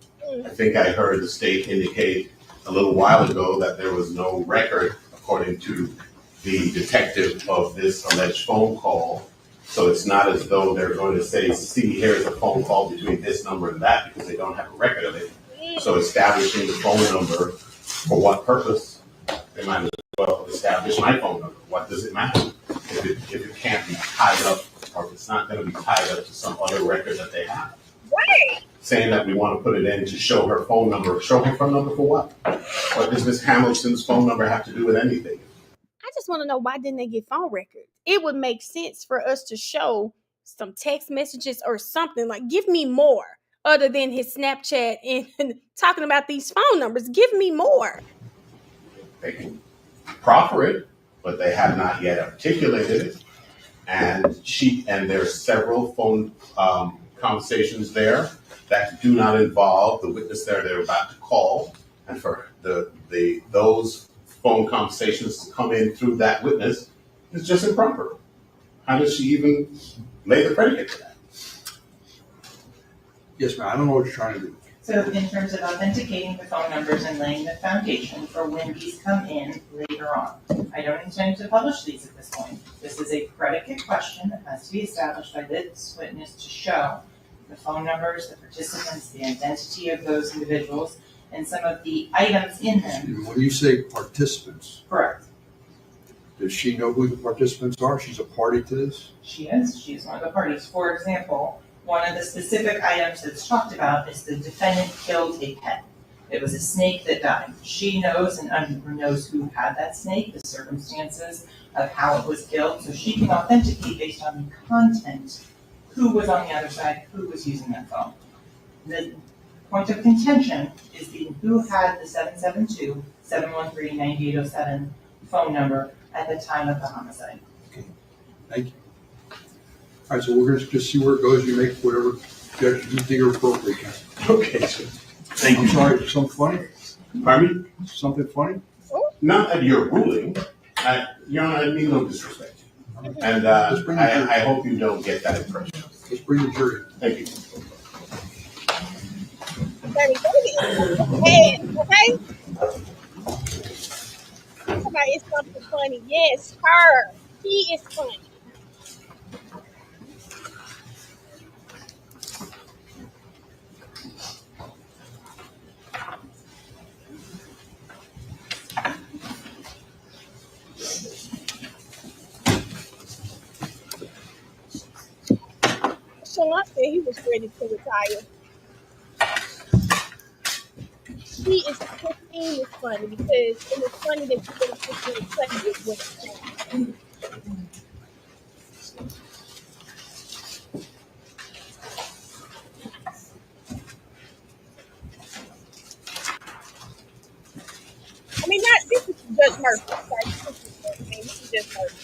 I think I heard the state indicate a little while ago that there was no record, according to the detective, of this alleged phone call. So it's not as though they're going to say, see, here's a phone call between this number and that, because they don't have a record of it. So establishing the phone number, for what purpose? They might as well establish my phone number. What does it matter? If it can't be tied up, or if it's not going to be tied up to some other record that they have. Right. Saying that we want to put it in to show her phone number. Show her phone number for what? What does Ms. Hamilton's phone number have to do with anything? I just just want to know, why didn't they get phone records? It would make sense for us to show some text messages or something. Like, give me more other than his Snapchat and talking about these phone numbers. Give me more. They can proffer it, but they have not yet articulated it. And there's several phone conversations there that do not involve the witness they're about to call, and for those phone conversations to come in through that witness is just improper. How does she even lay the predicate to that? Yes, ma'am, I don't know what you're trying to do. So in terms of authenticating the phone numbers and laying the foundation for when these come in later on, I don't intend to publish these at this point. This is a predicate question that has to be established by this witness to show the phone numbers, the participants, the identity of those individuals, and some of the items in them. When you say participants, Correct. does she know who the participants are? She's a party to this? She is. She is one of the parties. For example, one of the specific items that's talked about is the defendant killed a pet. It was a snake that died. She knows and knows who had that snake, the circumstances of how it was killed, so she can authenticate based on the content who was on the other side, who was using that phone. The point of contention is who had the 772-713-9807 phone number at the time of the homicide. Okay, thank you. All right, so we're going to just see where it goes. You make whatever judgment you think are appropriate. Okay, so thank you. I'm sorry, something funny? Pardon me? Something funny? Not that you're ruling. Your Honor, I mean no disrespect. And I hope you don't get that impression. Let's bring the jury. Thank you. Hey, okay? Somebody is something funny. Yes, her. He is funny. Sean said he was ready to retire. He is 15 is funny because it was funny that you would have put me in touch with what it's saying. I mean, not this is Judge Murphy. Sorry, this is Judge Murphy.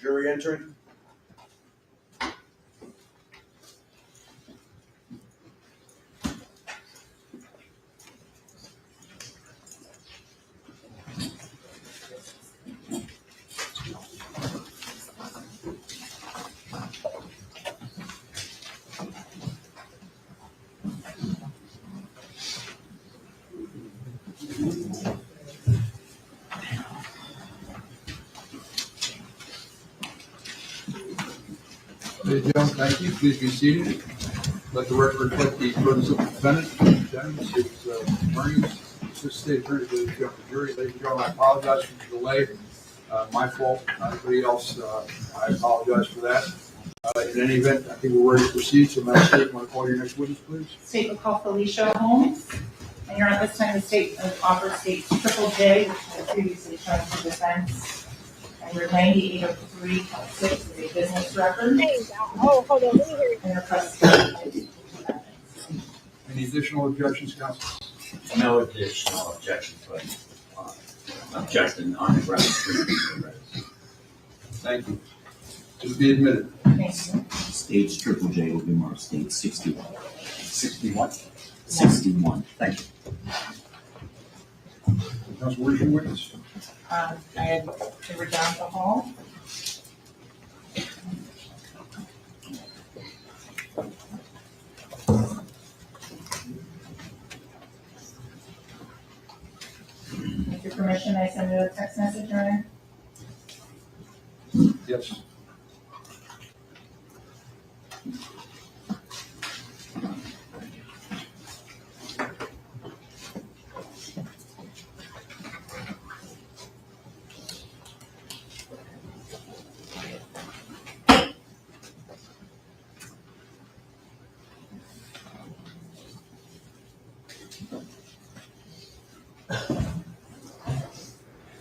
Jury entering. Ladies and gentlemen, thank you. Please be seated. Let the record reflect the presence of the defendant, Demons, his attorneys, assistant state attorney, the jury. Ladies and gentlemen, I apologize for the delay. My fault. Anybody else, I apologize for that. In any event, I think we're ready to proceed. So, Madam State, want to call your next witness, please? State will call Felicia Holmes. And you're at this time the state offers state triple J, which was previously shown to defense. And your 9803.6 is a business record. Oh, hold on, let me hear it. And your custody. Any additional objections, counsel? No additional objections, but objection on the ground. Thank you. To be admitted. Thank you. Stage triple J will be marked stage 61. 61? 61. Thank you. Counsel, where's your witness? They were down the hall. With your permission, I send you a text message, Ryan? Yes.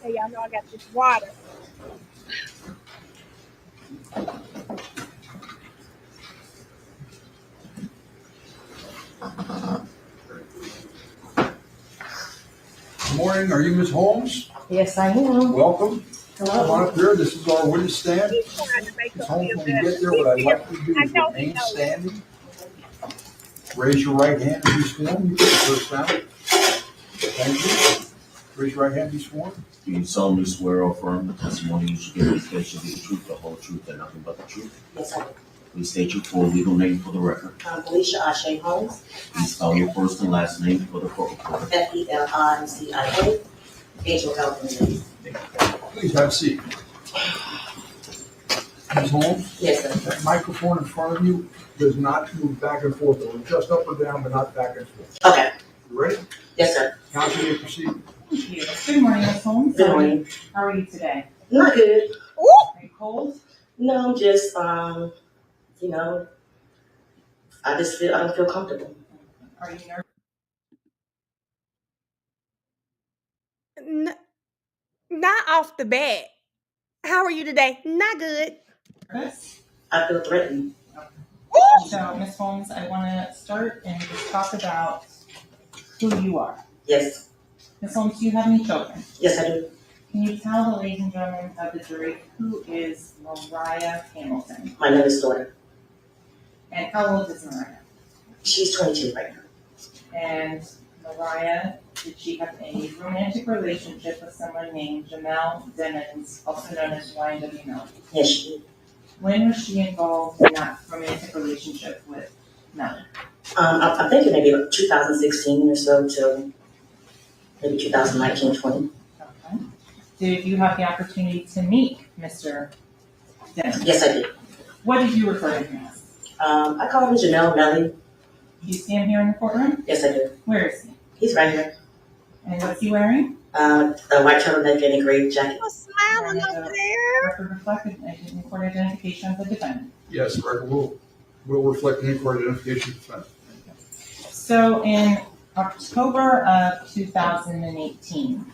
Hey, y'all know I got this water. Good morning, are you Ms. Holmes? Yes, I am. Welcome. Come Hello. on up here, this is our witness stand. He's trying to make Ms. us Holmes, feel when you better. get there, what I'd like you to do I is know he remain knows. standing. Raise your right hand and be sworn. You get the first round. Thank you. Raise your right hand and be sworn. Do you solemnly swear or affirm the testimony you should give in this case shall be the truth, the whole truth, and nothing but the truth? Yes, I do. Please state your full legal name for the record. Felicia Ashe Holmes, Please spell your first and last name for the court reporter. FELICIA, HOLMA. Please have a seat. Ms. Holmes, Yes, sir. that microphone in front of you does not move back and forth. It'll adjust up or down, but not back and forth. Okay. You ready? Yes, sir. Counsel, you may proceed. Thank you. Good morning, Ms. Holmes. Good morning. How are you today? Not good. Are you cold? No, just, I don't feel comfortable. Are you nervous? Not off the bat. How are you today? Not good. I feel threatened. So, Ms. Holmes, I want to start and just talk about who you are. Yes. Ms. Holmes, do you have any children? Yes, I do. Can you tell the ladies and gentlemen of the jury who is Mariah Hamilton? My youngest daughter. And how old is Mariah? She's 22 right now. And Mariah, did she have a romantic relationship with someone named Jamell Demons, also known as YNW Melly? Yes, she did. When was she involved in that romantic relationship with Melly? I think it may be like 2016 or so till maybe 2019, 20. Okay. Did you have the opportunity to meet Mr. Demons? Yes, I did. What did you refer to him as? I call him Jamell Melly. Do you see him here in the courtroom? Yes, I do. Where is he? He's right here. And what's he wearing? A white turtleneck and a gray jacket. What's smiling over there? Record reflected in court identification of the defendant. Yes, record will reflect an in-court identification of the defendant. So in October of 2018,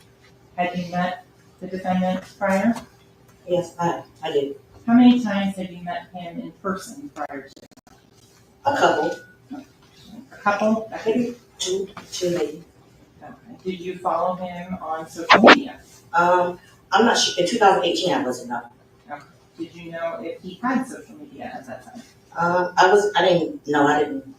had you met the defendant prior? Yes, I did. How many times had you met him in person prior to? A couple. A couple? Maybe two maybe. Okay. Did you follow him on social media? I'm not sure. In 2018, I wasn't. No. Okay. Did you know if he had social media at that time? I didn't. No, I didn't.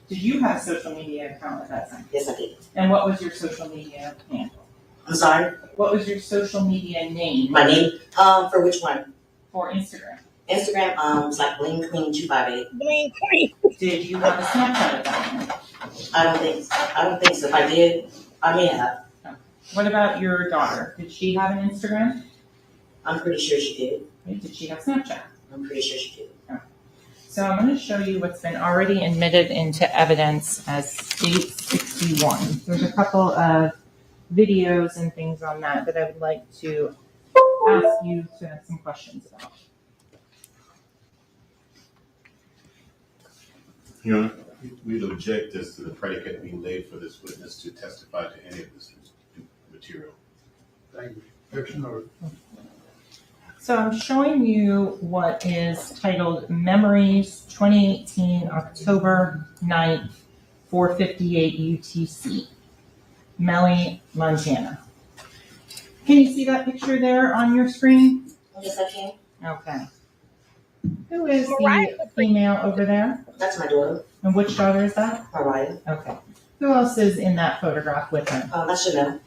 Did you have a social media account at that time? Yes, I did. And what was your social media handle? I'm sorry. What was your social media name? My name? For which one? For Instagram. Instagram. It's like Bling Queen 258. Bling Queen. Did you have a Snapchat at that time? I don't think so. If I did, I may have. What about your daughter? Did she have an Instagram? I'm pretty sure she did. Did she have Snapchat? I'm pretty sure she did. So I'm going to show you what's been already admitted into evidence as State 61. There's a couple of videos and things on that I would like to ask you to have some questions about. Your Honor, we'd object as to the predicate being laid for this witness to testify to any of this material. Thank you. Objection noted. So I'm showing you what is titled Memories 2018 October 9th, 4:58 UTC, Melly, Montana. Can you see that picture there on your screen? Yes, I can. Okay. Who is the female over there? That's my daughter. And which daughter is that? Mariah. Okay. Who else is in that photograph with her? That's Jamell.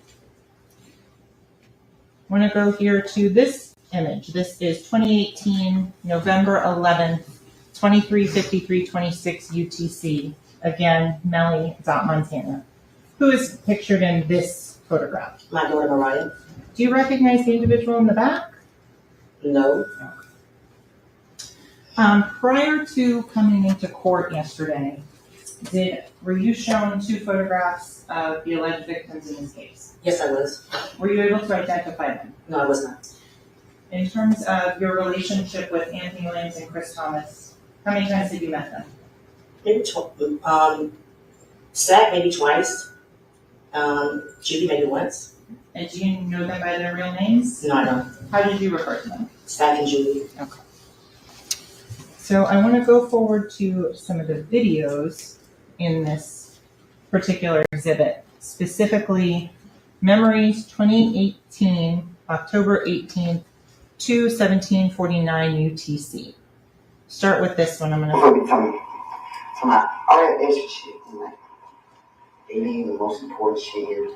I want to go here to this image. This is 2018, November 11th, 23:53:26 UTC. Again, Melly, Montana. Who is pictured in this photograph? My daughter Mariah. Do you recognize the individual in the back? No. Prior to coming into court yesterday, were you shown two photographs of the alleged victims in this case? Yes, I was. Were you able to identify them? No, I was not. In terms of your relationship with Anthony Williams and Chris Thomas, how many times have you met them? Maybe Zach maybe twice. Juvy maybe once. And do you know them by their real names? No, I don't. How did you refer to them? Stack and Julie. Okay. So I want to go forward to some of the videos in this particular exhibit, specifically Memories 2018, October 18th to 1749 UTC. Start with this one. I'm going to. All that extra shit, like, they leave the most important shit here.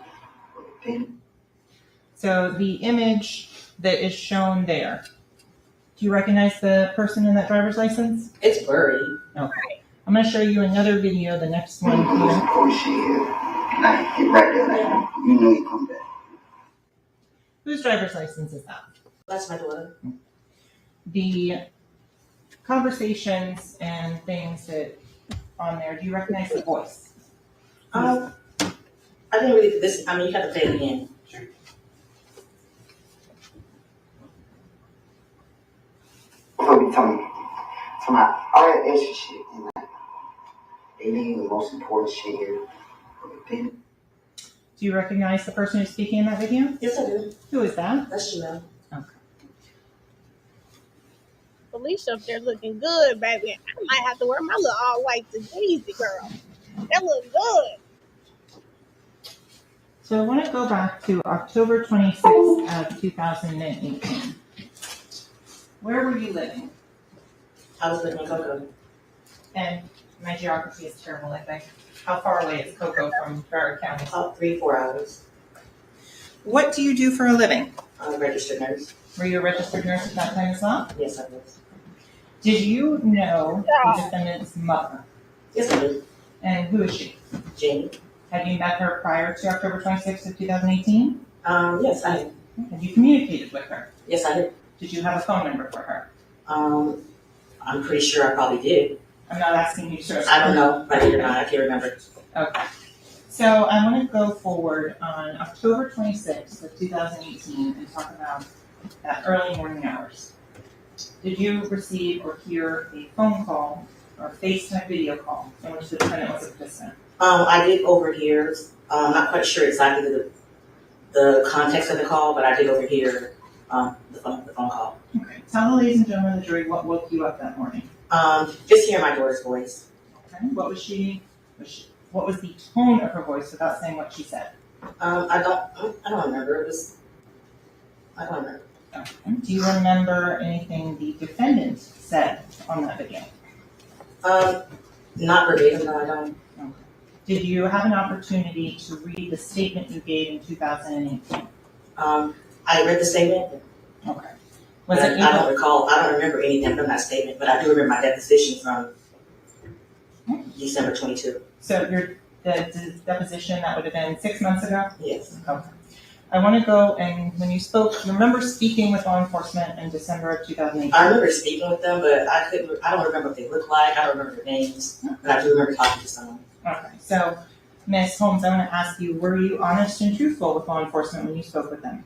So the image that is shown there, do you recognize the person in that driver's license? It's blurry. Okay. I'm going to show you another video, the next one here. Right there, you know you come back. Whose driver's license is that? That's my daughter. The conversations and things that on there, do you recognize the voice? I didn't really listen. I mean, you have to play it again. Sure. Before tell me all that extra shit, and like, they leave the most important shit here. Do you recognize the person who's speaking in that video? Yes, I do. Who is that? That's Jamell. Okay. Felicia up there looking good, baby. I might have to wear my little all white to Daisy, girl. That look good. So I want to go back to October 26th of 2018. Where were you living? I was living in Cocoa. And my geography is terrible, I think. How far away is Cocoa from Broward County? About 3-4 hours. What do you do for a living? I'm a registered nurse. Were you a registered nurse at that time as well? Yes, I was. Did you know the defendant's mother? Yes, I did. And who is she? Jamie. Have you met her prior to October 26th of 2018? Yes, I did. Have you communicated with her? Yes, I did. Did you have a phone number for her? I'm pretty sure I probably did. I'm not asking you, sir. I don't know, but I did or not. I can't remember. Okay. So I want to go forward on October 26th of 2018 and talk about that early morning hours. Did you receive or hear a phone call or a FaceTime video call in which the defendant was a participant? I did overhear. I'm not quite sure exactly the context of the call, but I did overhear the phone call. Okay. Tell the ladies and gentlemen of the jury what woke you up that morning. Just hearing my daughter's voice. Okay. What was the tone of her voice without saying what she said? I don't remember. I don't remember. Okay. Do you remember anything the defendant said on that video? Not verbatim, no, I don't. Okay. Did you have an opportunity to read the statement you gave in 2018? I read the statement. Okay. I don't recall. I don't remember anything from that statement, but I do remember my deposition from December 22. So the deposition, that would have been 6 months ago? Yes. Okay. I want to go, and when you spoke, you remember speaking with law enforcement in December of 2018? I remember speaking with them, but I don't remember what they look like. I don't remember their names, but I do remember talking to someone. Okay. So, Ms. Holmes, I want to ask you, were you honest and truthful with law enforcement when you spoke with them?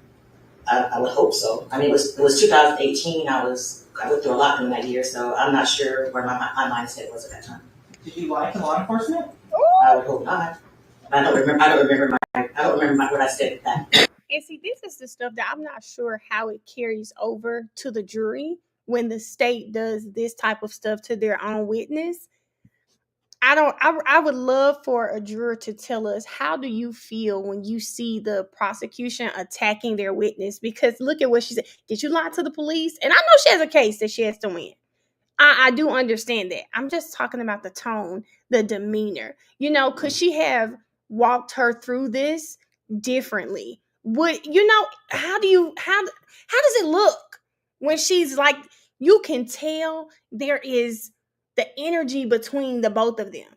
I would hope so. I mean, it was 2018. I went through a lot during that year, so I'm not sure where my mindset was at that time. Did you lie to law enforcement? I would hope not. I don't remember what I said at that. And see, this is the stuff that I'm not sure how it carries over to the jury when the state does this type of stuff to their own witness. I would love for a juror to tell us, how do you feel when you see the prosecution attacking their witness? Because look at what she said. Did you lie to the police? And I know she has a case that she has to win. I do understand that. I'm just talking about the tone, the demeanor. Could she have walked her through this differently? How does it look when she's like, you can tell there is the energy between the both of them.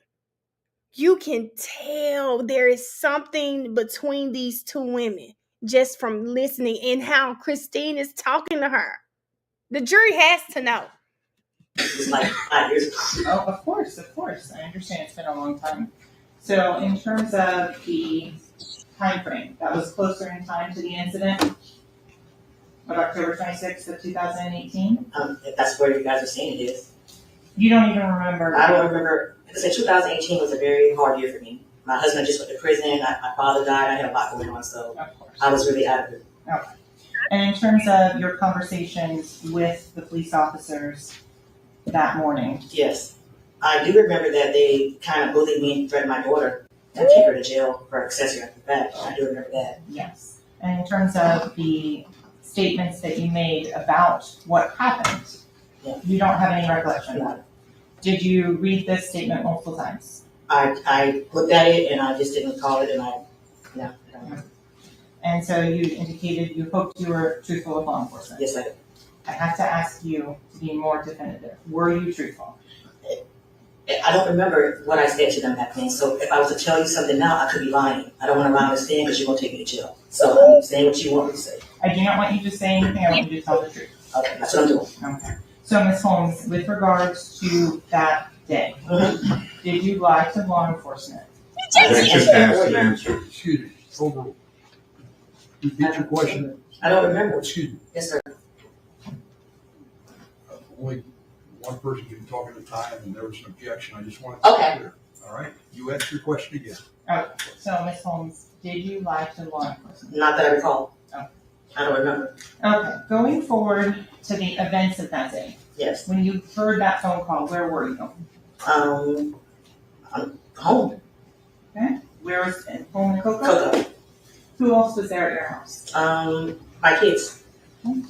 You can tell there is something between these two women just from listening and how Christine is talking to her. The jury has to know. It was like 5 years ago. Oh, of course. I understand it's been a long time. So in terms of the time frame, that was closer in time to the incident of October 26th of 2018? If that's where you guys are saying it is. You don't even remember? I don't remember. Because 2018 was a very hard year for me. my husband just went to prison. My father died. I had a lot going on, so I was really out of it. Okay. And in terms of your conversations with the police officers that morning? Yes. I do remember that they kind of bullied me and threatened my daughter and take her to jail for accessory after that. I do remember that. Yes. And in terms of the statements that you made about what happened, you don't have any recollection of it. Did you read this statement multiple times? I looked at it and I just didn't call it, and I don't know. And so you indicated you hoped you were truthful with law enforcement. Yes, I did. I have to ask you to be more definitive. Were you truthful? I don't remember what I said to them back then, so if I was to tell you something now, I could be lying. I don't want to lie on the stand because you're going to take me to jail. So I'm saying what you want me to say. I do not want you to say anything. I want you to tell the truth. Okay, that's what I'm doing. Okay. So, Ms. Holmes, with regards to that day, did you lie to law enforcement? Excuse me, overruled. Repeat your question. I don't remember. Excuse me. Yes, sir. Only one person can talk at a time, and there was an objection. I just wanted to be clear. All right? You ask your question again. Okay. So, Ms. Holmes, did you lie to law enforcement? Not that I recall. Okay. I don't remember. Okay. Going forward to the events of that day. Yes. When you heard that phone call, where were you? I'm home. Okay. Where was it? Home in Cocoa? Cocoa. Who else was there at your house? My kids.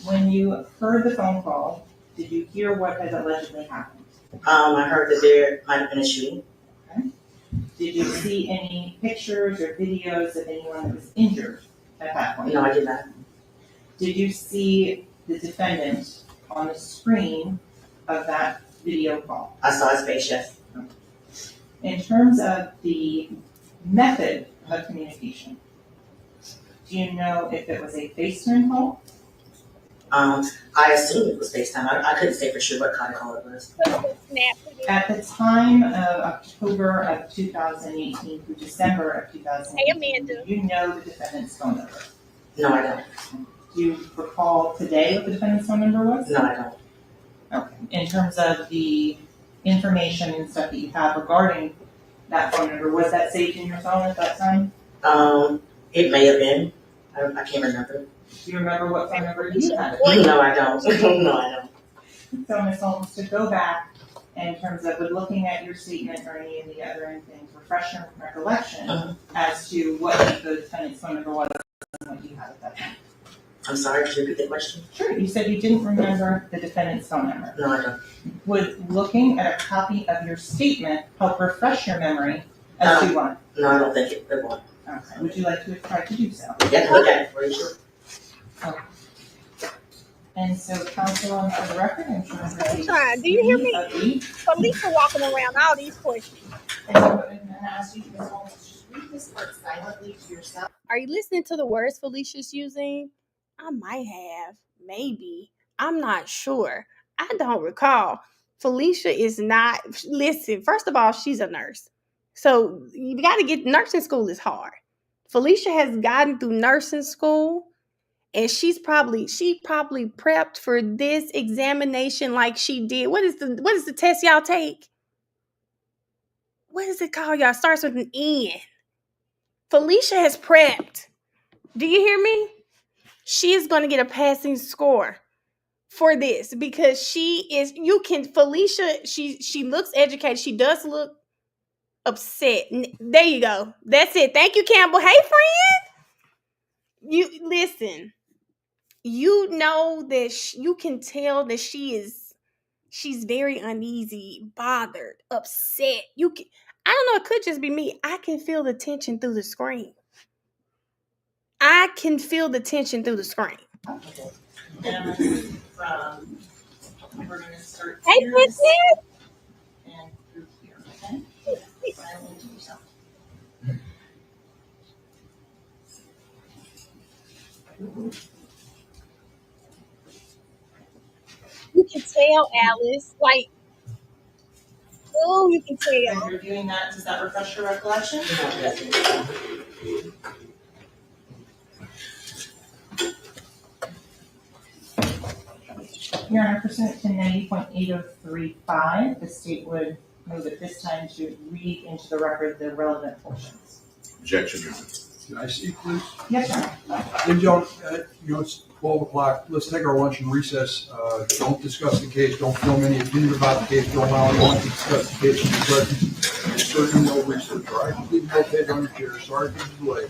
When you heard the phone call, did you hear what had allegedly happened? I heard that there might have been a shooting. Okay. Did you see any pictures or videos of anyone that was injured at that point? No, I did not. Did you see the defendant on the screen of that video call? I saw his face, yes. In terms of the method of communication, do you know if it was a FaceTime call? I assumed it was FaceTime. I couldn't say for sure what kind of call it was. At the time of October of 2018 through December of 2018, do you know the defendant's phone number? No, I don't. Do you recall today what the defendant's phone number was? No, I don't. Okay. In terms of the information and stuff that you have regarding that phone number, was that saved in your phone at that time? It may have been. I can't remember. Do you remember what phone number you had? No, I don't. No, I don't. So, Ms. Holmes, to go back in terms of looking at your statement or any of the other things, refresh your recollection as to what the defendant's phone number was and what you had at that time. I'm sorry, could you repeat the question? Sure. You said you didn't remember the defendant's phone number. No, I don't. Would looking at a copy of your statement help refresh your memory as to what? No, I don't think it would. Okay. Would you like to try to do so? Yeah, look at it for you, sure. Okay. And so, counsel, on the record, I'm trying to Trying. Do you hear me? Felicia walking around all these questions. And so what I'm going to ask you, Ms. Holmes, is just read this part silently to yourself. Are you listening to the words Felicia's using? I might have, maybe. I'm not sure. I don't recall. Felicia is not, listen, first of all, she's a nurse. So you got to get, nursing school is hard. Felicia has gotten through nursing school and she probably prepped for this examination like she did. What is the test y'all take? What is it called? Y'all starts with an N. Felicia has prepped. Do you hear me? She is going to get a passing score for this because Felicia, she looks educated. She does look upset. There you go. That's it. Thank you, Campbell. Hey, friend. You listen. You know that you can tell that she's very uneasy, bothered, upset. I don't know. It could just be me. I can feel the tension through the screen. I can feel the tension through the screen. Okay. We're going to start here and through here, okay? Silently to yourself. You can tell, Alice, like, oh, you can tell. When you're doing that, does that refresh your recollection? Your Honor, pursuant to 90.8035, the state would move at this time to read into the record the relevant portions. Objection. Can I see, please? Yes, sir. Ladies and gentlemen, it's 12 o'clock. Let's take our lunch and recess. Don't discuss the case. Don't form any opinion about the case. Don't allow anyone to discuss the case in your presence. And certainly no research, all right? Please rotate on your chair. Sorry for the delay.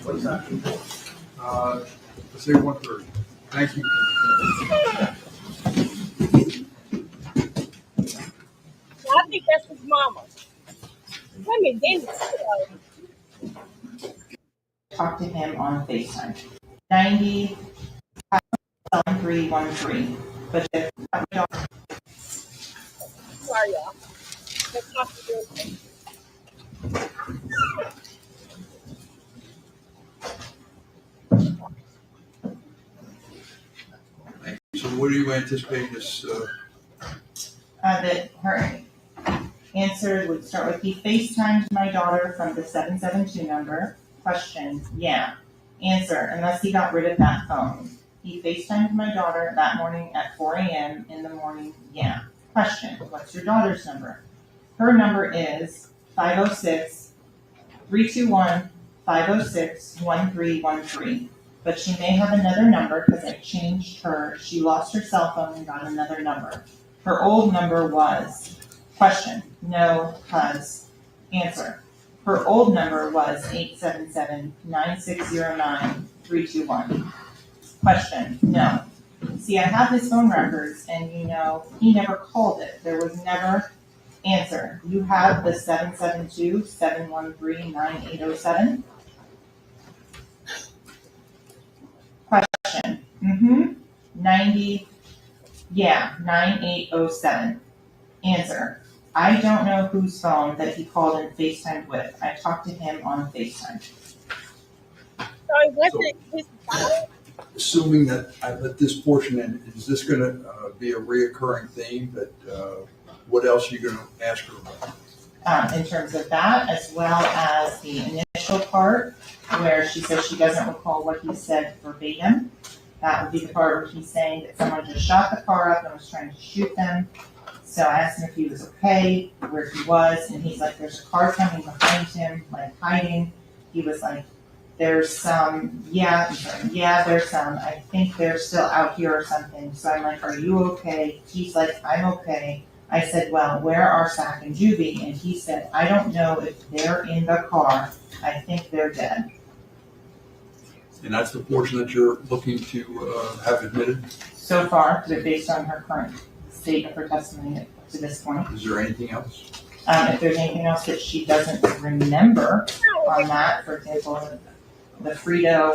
What is that? Let's say 1:30. Thank you. I think that's his mama. Let me dance. Talk to him on FaceTime. 90-7313. But if Sorry, y'all. Let's talk to them. So what do you anticipate this? that her answer would start with, he FaceTimed my daughter from the 772 number. Question, yeah. Answer, unless he got rid of that phone. He FaceTimed my daughter that morning at 4 a.m. in the morning, yeah. Question, what's your daughter's number? Her number is 506-321-506-1313. But she may have another number because I changed her. She lost her cell phone and got another number. Her old number was, question, no, cuz, answer. Her old number was 877-9609-321. Question, no. See, I have his phone records and he never called it. There was never, answer. You have the 772-713-9807? Question, 9807. Answer, I don't know whose phone that he called and FaceTimed with. I talked to him on FaceTime. So it wasn't his phone? Assuming that I let this portion in, is this going to be a reoccurring theme? That what else are you going to ask her about? In terms of that, as well as the initial part where she says she doesn't recall what he said verbatim. That would be the part where he's saying that someone just shot the car up and was trying to shoot them. So I asked him if he was okay, where he was, and he's like, there's a car coming behind him, like hiding. He was like, there's some, there's some. I think they're still out here or something. So I'm like, are you okay? He's like, I'm okay. I said, well, where are Sack and Juvy? And he said, I don't know if they're in the car. I think they're dead. And that's the portion that you're looking to have admitted? So far, based on her current state of her testimony to this point. Is there anything else? If there's anything else that she doesn't remember on that, for example, the Frito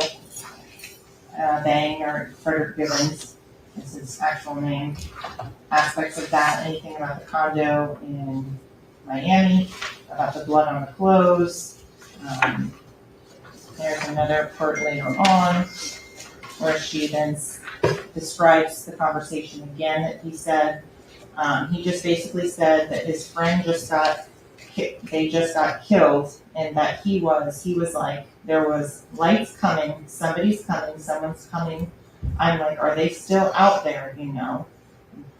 Bang or Frederick Billings is his actual name, aspects of that, anything about the condo in Miami, about the blood on the clothes. There's another part later on where she then describes the conversation again that he said. He just basically said that his friend they just got killed, and that he was like, there was lights coming, somebody's coming, someone's coming. I'm like, are they still out there,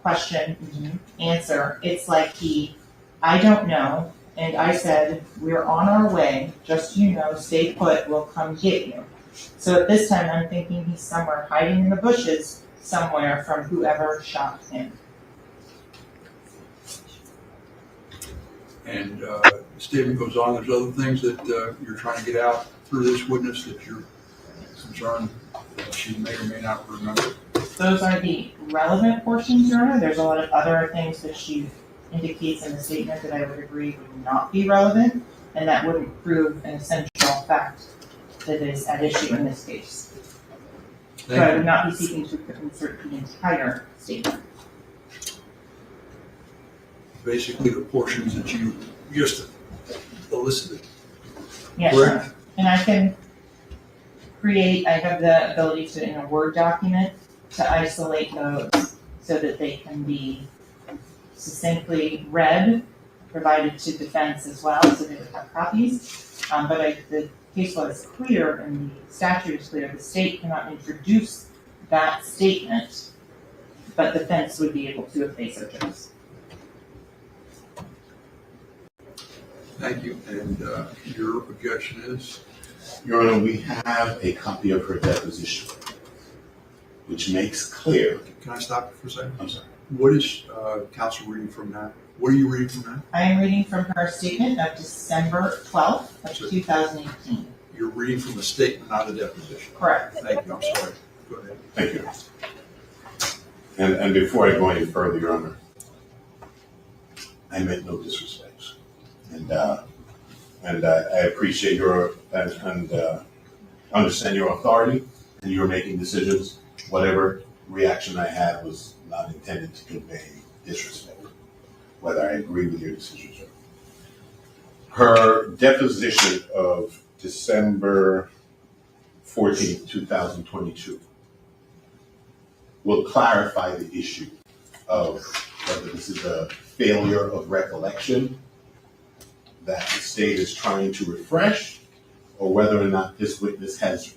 Question, answer. It's like I don't know. And I said, we're on our way, just stay put, we'll come get you. So at this time, I'm thinking he's somewhere hiding in the bushes somewhere from whoever shot him. And the statement goes on, there's other things that you're trying to get out through this witness that you're concerned she may or may not remember. Those are the relevant portions, Your Honor. There's a lot of other things that she indicates in the statement that I would agree would not be relevant, and that wouldn't prove an essential fact that is at issue in this case. So I would not be seeking to insert the entire statement. Basically the portions that you just elicited. Yes, correct? Sure. And I can I have the ability to, in a Word document, to isolate those so that they can be succinctly read, provided to defense as well, so they would have copies. But the case law is clear and the statute is clear. The state cannot introduce that statement, but defense would be able to if they so chose. Thank you. And your objection is? Your Honor, we have a copy of her deposition, which makes clear. Can I stop you for a second? I'm sorry. What is counsel reading from that? What are you reading from that? I am reading from her statement of December 12th of 2018. You're reading from a statement, not a deposition. Correct. Thank you. I'm sorry. Go ahead. Thank you. And before I go any further, Your Honor, I meant no disrespect. And I appreciate your and understand your authority, and you're making decisions. Whatever reaction I had was not intended to convey disrespect, whether I agree with your decisions or not. Her deposition of December 14th, 2022 will clarify the issue of whether this is a failure of recollection that the state is trying to refresh, or whether or not this witness has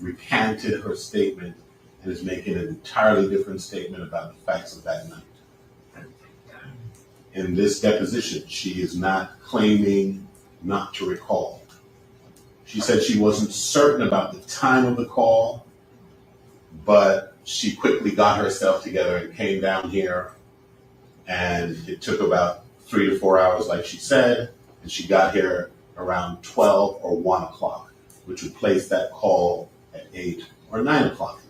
recanted her statement and is making an entirely different statement about the facts of that night. In this deposition, she is not claiming not to recall. She said she wasn't certain about the time of the call, but she quickly got herself together and came down here, and it took about 3 to 4 hours, like she said, and she got here around 12 or 1 o'clock, which would place that call at 8 or 9 o'clock.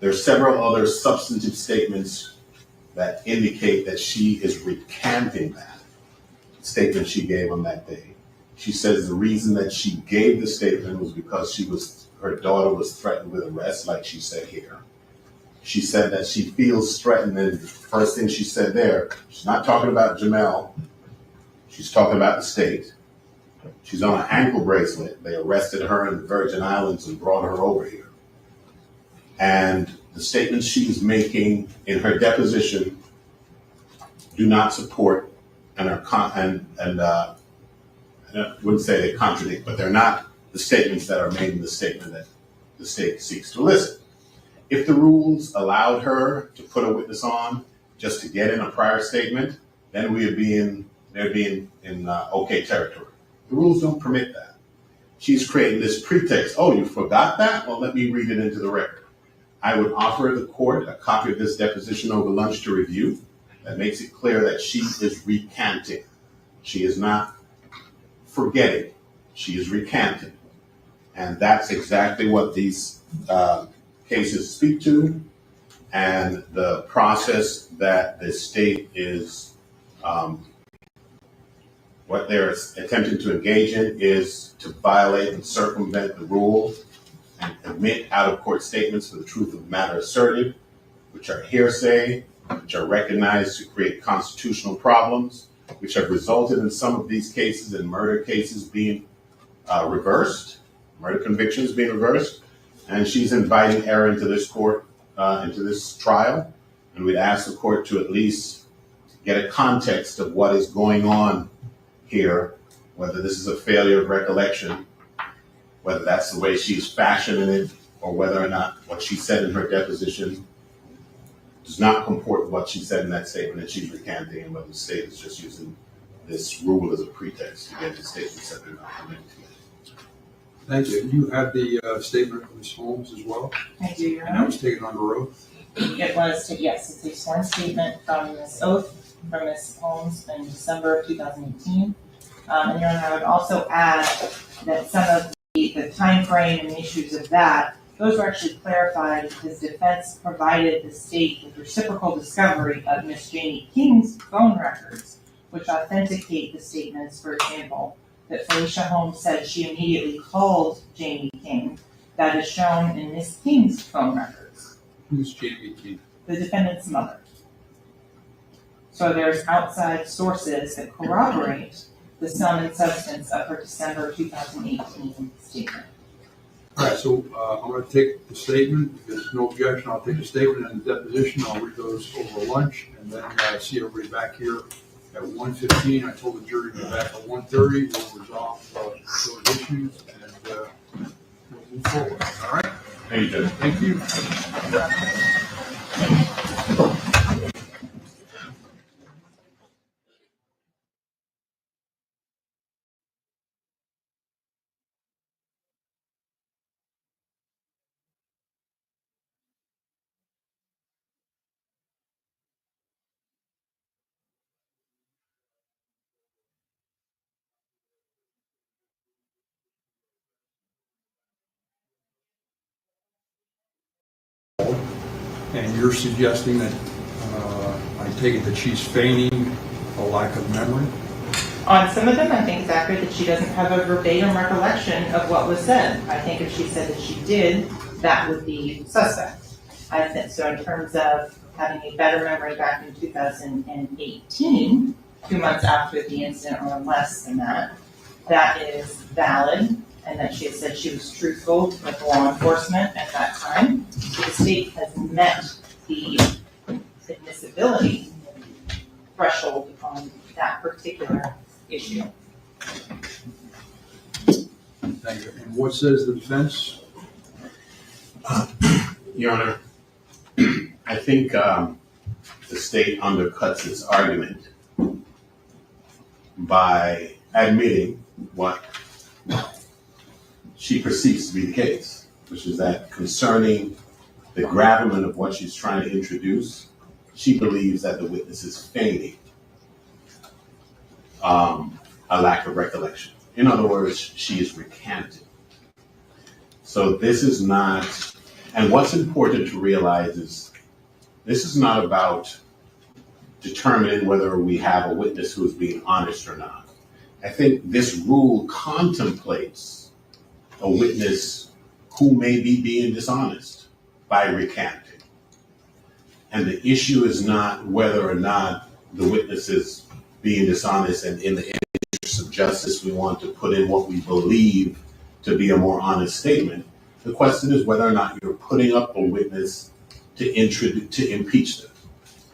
There are several other substantive statements that indicate that she is recanting that statement she gave on that day. She says the reason that she gave the statement was because her daughter was threatened with arrest, like she said here. She said that she feels threatened, and the first thing she said there, she's not talking about Jamell, she's talking about the state. She's on an ankle bracelet. They arrested her in the Virgin Islands and brought her over here. And the statements she's making in her deposition do not support and are I wouldn't say they contradict, but they're not the statements that are made in the statement that the state seeks to elicit. If the rules allowed her to put a witness on just to get in a prior statement, then they'd be in okay territory. The rules don't permit that. She's creating this pretext. Oh, you forgot that? Well, let me read it into the record. I would offer the court a copy of this deposition over lunch to review. That makes it clear that she is recanting. She is not forgetting. She is recanting. And that's exactly what these cases speak to. And the process that the state is, what they're attempting to engage in is to violate and circumvent the rule and admit out-of-court statements for the truth of the matter asserted, which are hearsay, which are recognized to create constitutional problems, which have resulted in some of these cases and murder cases being reversed, murder convictions being reversed. And she's inviting error into this court, into this trial. And we'd ask the court to at least get a context of what is going on here, whether this is a failure of recollection, whether that's the way she's fashioning it, or whether or not what she said in her deposition does not comport with what she said in that statement that she's recanting, and whether the state is just using this rule as a pretext to get the statements that they're not permitted to make. Thank you. You have the statement from Ms. Holmes as well? I do, Your And that Honor. was taken under oath? It was, yes, it's a sworn statement from Ms. Oath, from Ms. Holmes in December of 2018. And Your Honor, I would also add that some of the time frame and issues of that, those were actually clarified because defense provided the state with reciprocal discovery of Ms. Janie King's phone records, which authenticate the statements, for example, that Felicia Holmes said she immediately called Janie King. That is shown in Ms. King's phone records. Who's Jamie King? The defendant's mother. So there's outside sources that corroborate the sum and substance of her December 2018 statement. All right, so I'm going to take the statement. If there's no objection, I'll take the statement and the deposition. I'll read those over lunch, and then see everybody back here at 1:15. I told the jury to be back at 1:30. We'll resolve those issues, and we'll move forward. All right? Thank you. Thank you. And you're suggesting that, I take it that she's feigning a lack of memory? On some of them, I think it's accurate that she doesn't have a verbatim recollection of what was said. I think if she said that she did, that would be suspect. I think so. In terms of having a better memory back in 2018, 2 months after the incident or less than that, that is valid, and that she has said she was truthful with law enforcement at that time. So the state has met the admissibility threshold on that particular issue. Thank you. And what says the defense? Your Honor, I think the state undercuts its argument by admitting what she perceives to be the case, which is that concerning the gravamen of what she's trying to introduce, she believes that the witness is feigning a lack of recollection. In other words, she is recanting. So this is not, and what's important to realize is this is not about determining whether we have a witness who is being honest or not. I think this rule contemplates a witness who may be being dishonest by recanting. And the issue is not whether or not the witness is being dishonest, and in the interest of justice, we want to put in what we believe to be a more honest statement. The question is whether or not you're putting up a witness to impeach them.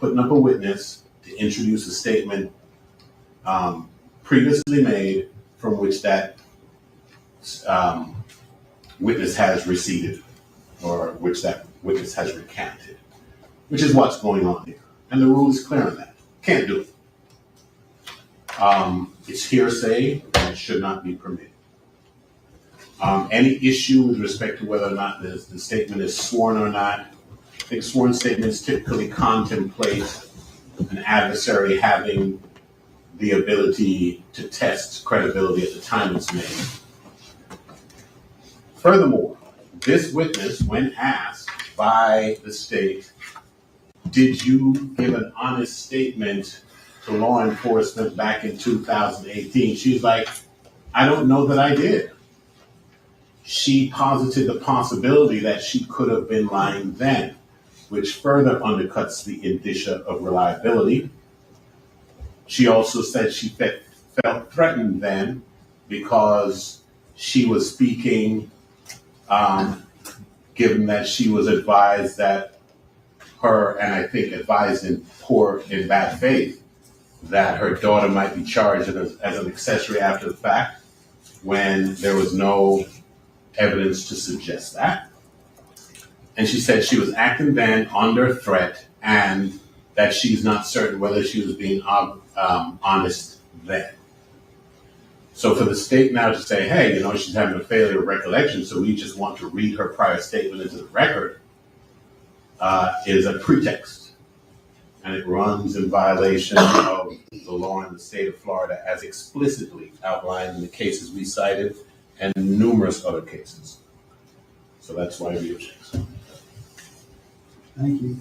Putting up a witness to introduce a statement previously made from which that witness has receded, or which that witness has recanted, which is what's going on here. And the rule is clear on that. Can't do it. It's hearsay, and it should not be permitted. Any issue with respect to whether or not the statement is sworn or not, I think sworn statements typically contemplate an adversary having the ability to test credibility at the time it's made. Furthermore, this witness, when asked by the state, did you give an honest statement to law enforcement back in 2018? She's like, I don't know that I did. She posited the possibility that she could have been lying then, which further undercuts the indicia of reliability. She also said she felt threatened then because she was speaking, given that she was advised that and I think advised in bad faith, that her daughter might be charged as an accessory after the fact, when there was no evidence to suggest that. And she said she was acting then under threat, and that she's not certain whether she was being honest then. So for the state now to say, hey, she's having a failure of recollection, so we just want to read her prior statement into the record, is a pretext. And it runs in violation of the law in the state of Florida as explicitly outlined in the cases we cited and numerous other cases. So that's why we object. Thank you.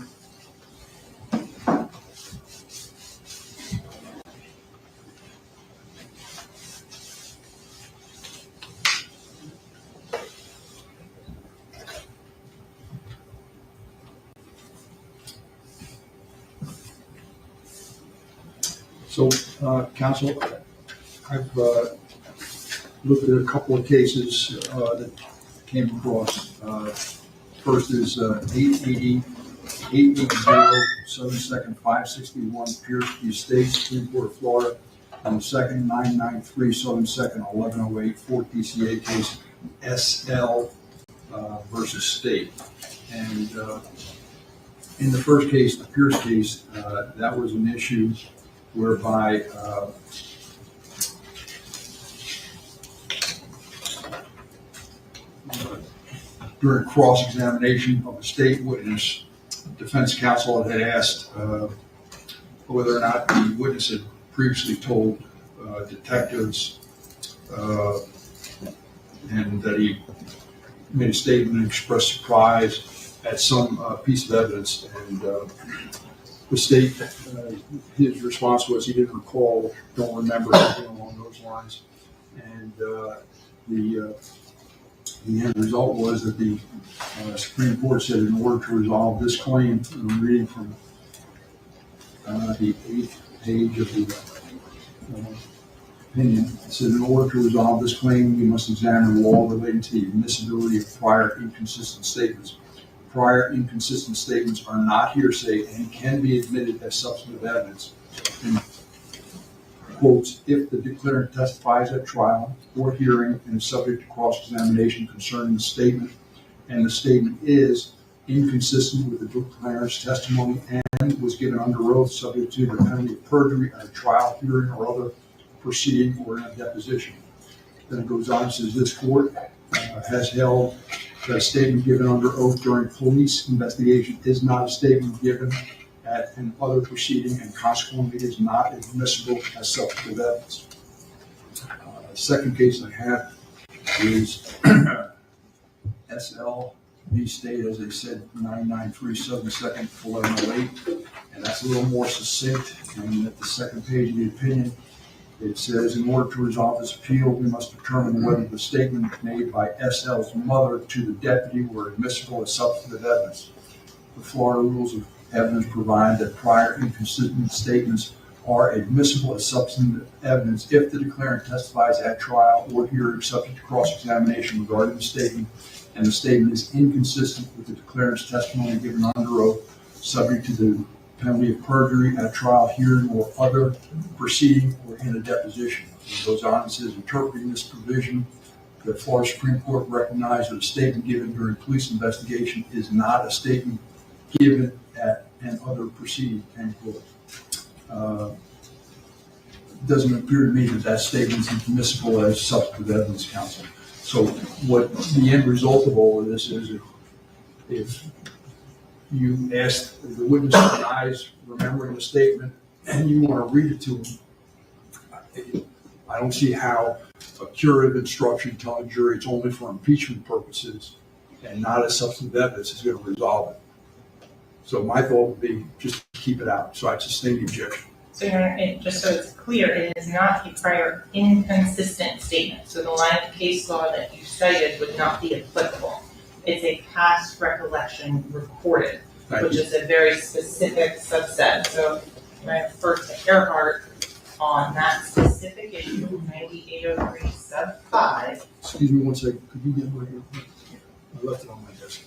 So, counsel, I've looked at a couple of cases that came across. First is 880 7-2nd 561 Pierce v. State, Supreme Court of Florida, and the second 993 7-2nd 1108 4th DCA case SL versus State. And in the first case, the Pierce case, that was an issue whereby during cross-examination of a state witness, defense counsel had asked whether or not the witness had previously told detectives and that he made a statement and expressed surprise at some piece of evidence, and the state, his response was he didn't recall, don't remember anything along those lines, and the end result was that the Supreme Court said in order to resolve this claim, and I'm reading from the 8th page of the opinion, it said in order to resolve this claim, we must examine the law relating to the admissibility of prior inconsistent statements. Prior inconsistent statements are not hearsay and can be admitted as substantive evidence. And quotes, if the declarant testifies at trial or hearing and is subject to cross-examination concerning the statement, and the statement is inconsistent with the declarant's testimony and was given under oath subject to the penalty of perjury at a trial, hearing, or other proceeding or in a deposition. Then it goes on and says this court has held that a statement given under oath during police investigation is not a statement given at an other proceeding and consequently is not admissible as substantive evidence. The second case I have is SL v. State, as they said, 99372nd 1108, and that's a little more succinct. And at the second page of the opinion, it says, in order to resolve this appeal, we must determine whether the statement made by SL's mother to the deputy were admissible as substantive evidence. The Florida Rules of Evidence provide that prior inconsistent statements are admissible as substantive evidence if the declarant testifies at trial or hearing subject to cross-examination regarding the statement, and the statement is inconsistent with the declarant's testimony given under oath, subject to the penalty of perjury at a trial, hearing, or other proceeding or in a deposition. It goes on and says, interpreting this provision, the Florida Supreme Court recognized that a statement given during police investigation is not a statement given at an other proceeding, end quote. It doesn't appear to me that that statement is admissible as substantive evidence, counsel. So what the end result of all of this is, if you ask the witness denies remembering the statement and you want to read it to him, I don't see how a curative instruction telling a jury it's only for impeachment purposes and not as substantive evidence is going to resolve it. So my thought would be just keep it out. So I sustain the objection. So just so it's clear, it is not a prior inconsistent statement. So the line of case law that you cited would not be applicable. It's a past recollection recorded, which is a very specific subset. So I refer to Earhart on that specific issue, 9803 sub 5. Excuse me one second. Could you get my earphone? I left it on my desk.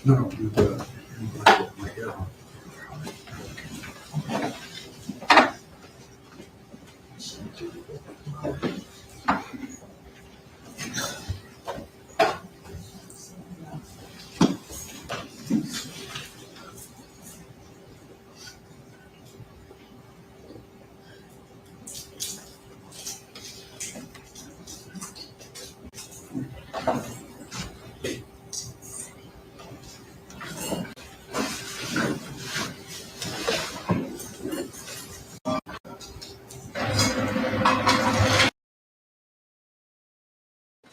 No, my hair on.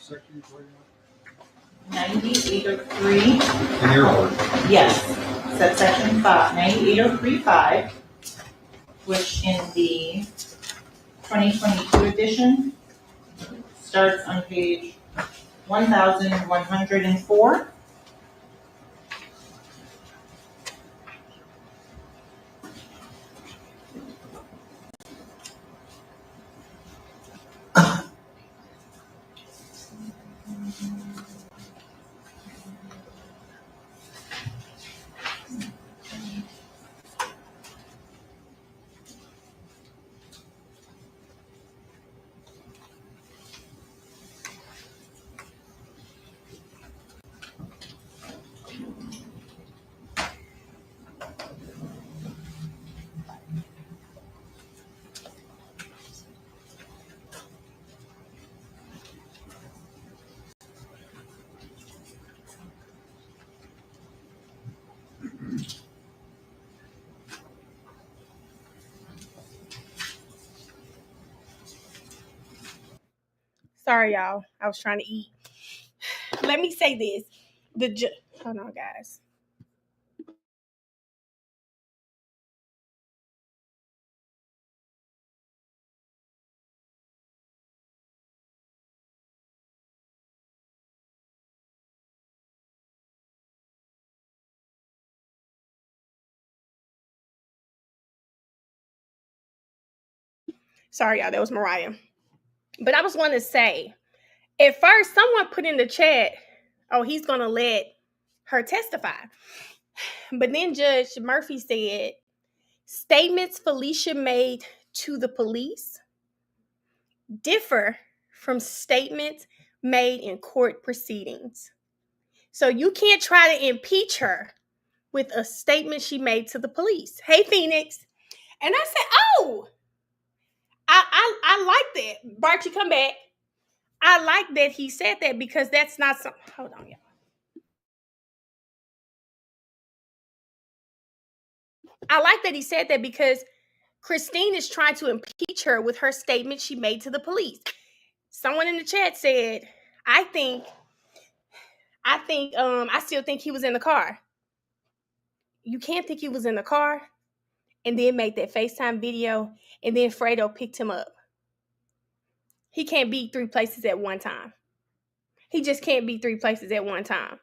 Section 9803. In Earhart. Yes, subsection 5, 98035, which in the 2022 edition starts on page 1104. Sorry, y'all. I was trying to eat. Let me say this. Hold on, guys. Sorry, y'all. That was Mariah. But I was going to say, at first, someone put in the chat, oh, he's going to let her testify. But then Judge Murphy said, statements Felicia made to the police differ from statements made in court proceedings. So you can't try to impeach her with a statement she made to the police. Hey, Phoenix. And I said, oh, I like that. Bart, you come back. I like that he said that because that's not some. Hold on, y'all. I like that he said that because Christine is trying to impeach her with her statement she made to the police. Someone in the chat said, I still think he was in the car. You can't think he was in the car and then make that FaceTime video and then Fredo picked him up. He can't be 3 places at one time. He just can't be 3 places at one time.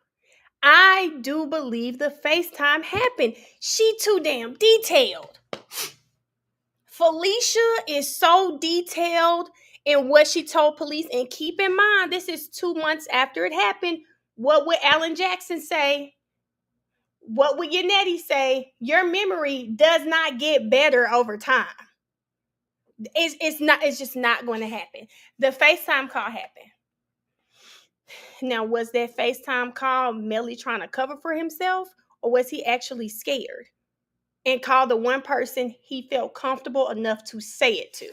I do believe the FaceTime happened. She too damn detailed. Felicia is so detailed in what she told police. And keep in mind, this is 2 months after it happened. What would Alan Jackson say? What would Yannetti say? Your memory does not get better over time. It's just not going to happen. The FaceTime call happened. Now, was that FaceTime call Melly trying to cover for himself, or was he actually scared and called the one person he felt comfortable enough to say it to?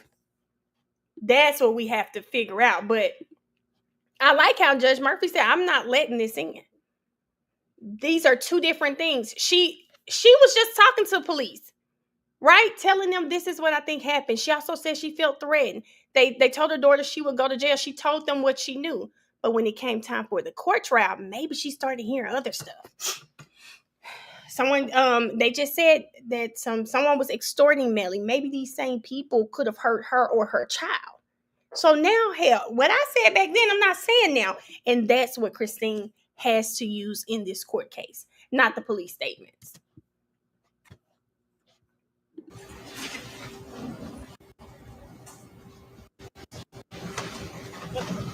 That's what we have to figure out. But I like how Judge Murphy said, I'm not letting this in. These are 2 different things. She was just talking to police, right? Telling them this is what I think happened. She also said she felt threatened. They told her daughter she would go to jail. She told them what she knew. But when it came time for the court trial, maybe she started hearing other stuff. They just said that someone was extorting Melly. Maybe these same people could have hurt her or her child. So now, hell, what I said back then, I'm not saying now. And that's what Christine has to use in this court case, not the police statements.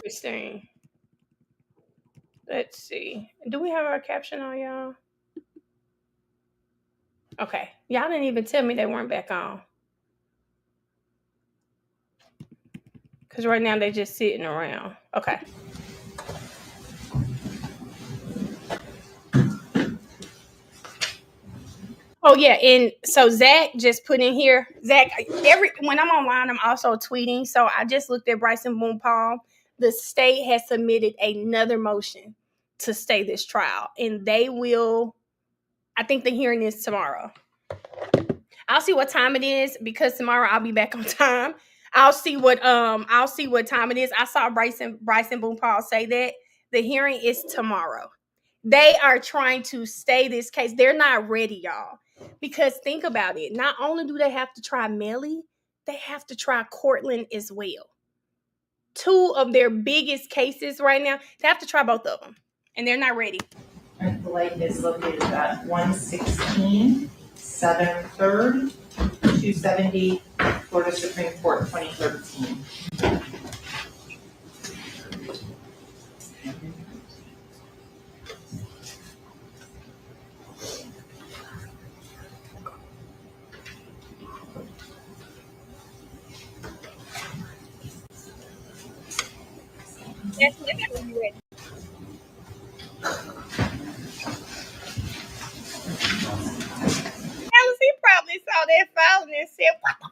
Christine. Let's see. Do we have our caption on, y'all? Okay. Y'all didn't even tell me they weren't back on. Because right now they're just sitting around. Okay. Oh, yeah. And so Zach just put in here. Zach, when I'm online, I'm also tweeting. So I just looked at Bryson Boone Paul. The state has submitted another motion to stay this trial. And they will, I think the hearing is tomorrow. I'll see what time it is because tomorrow I'll be back on time. I'll see what time it is. I saw Bryson Boone Paul say that the hearing is tomorrow. They are trying to stay this case. They're not ready, y'all. Because think about it. Not only do they have to try Melly, they have to try Cortland as well. 2 of their biggest cases right now. They have to try both of them. And they're not ready. The lake is located at 116 7th 3rd, 270 Florida Supreme Court, 2013. Yes, when you're ready. Alice, he probably saw that file and said, what the?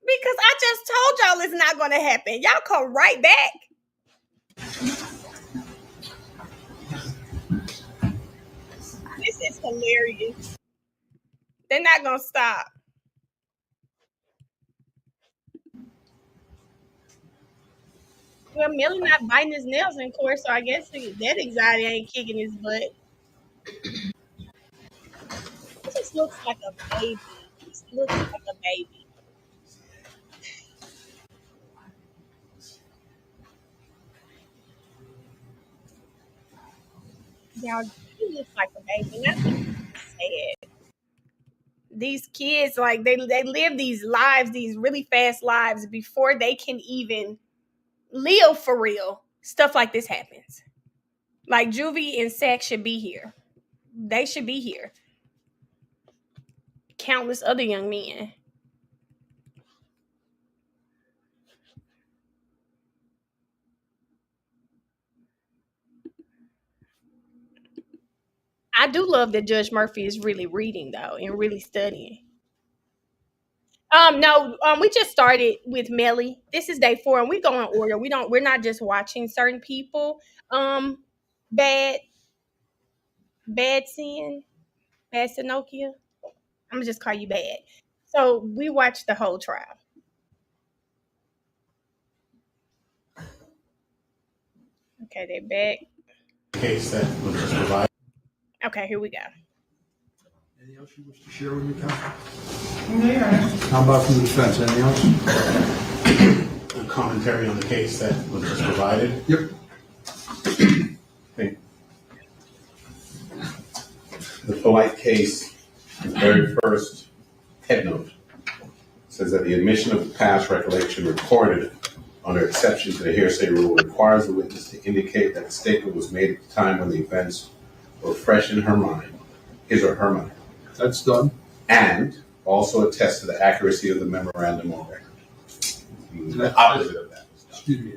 Because I just told y'all it's not going to happen. Y'all come right back. This is hilarious. They're not going to stop. Well, Melly not biting his nails in court, so I guess that anxiety ain't kicking his butt. He just looks like a baby. He just looks like a baby. Y'all, he looks like a baby. And that's sad. These kids, like they live these lives, these really fast lives before they can even live for real. Stuff like this happens. Like Juvy and Sack should be here. They should be here. Countless other young men. I do love that Judge Murphy is really reading though and really studying. No, we just started with Melly. This is day 4, and we go in order. We're not just watching certain people. Bad, bad sin, bad Sinokia. I'm gonna just call you bad. So we watched the whole trial. Okay, they're back. Case that was just provided. Okay, here we go. Anything else you wish to share with me, Counsel? Yeah. How about from the defense? Anything else? A commentary on the case that was just provided. Yep. Okay. The polite case, the very first headnote, says that the admission of the past recollection recorded under exception to the hearsay rule requires the witness to indicate that the statement was made at the time when the events were fresh in her mind, his or her mind. That's done. And also attest to the accuracy of the memorandum on record. The opposite of that. Excuse me.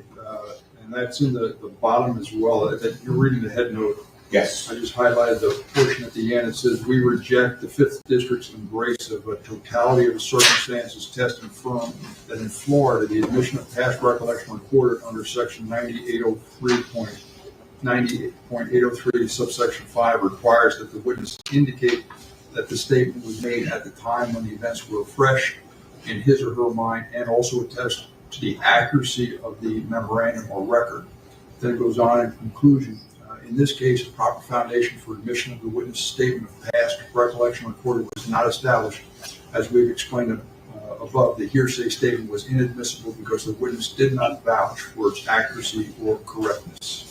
And that's in the bottom as well. That you're reading the head note. Yes. I just highlighted the portion at the end. It says, we reject the 5th District's embrace of a totality of circumstances test and affirm that in Florida, the admission of past recollection recorded under section 98.803 subsection 5 requires that the witness indicate that the statement was made at the time when the events were fresh in his or her mind, and also attest to the accuracy of the memorandum or record. Then it goes on in conclusion. In this case, a proper foundation for admission of the witness' statement of past recollection recorded was not established. As we've explained above, the hearsay statement was inadmissible because the witness did not vouch for its accuracy or correctness.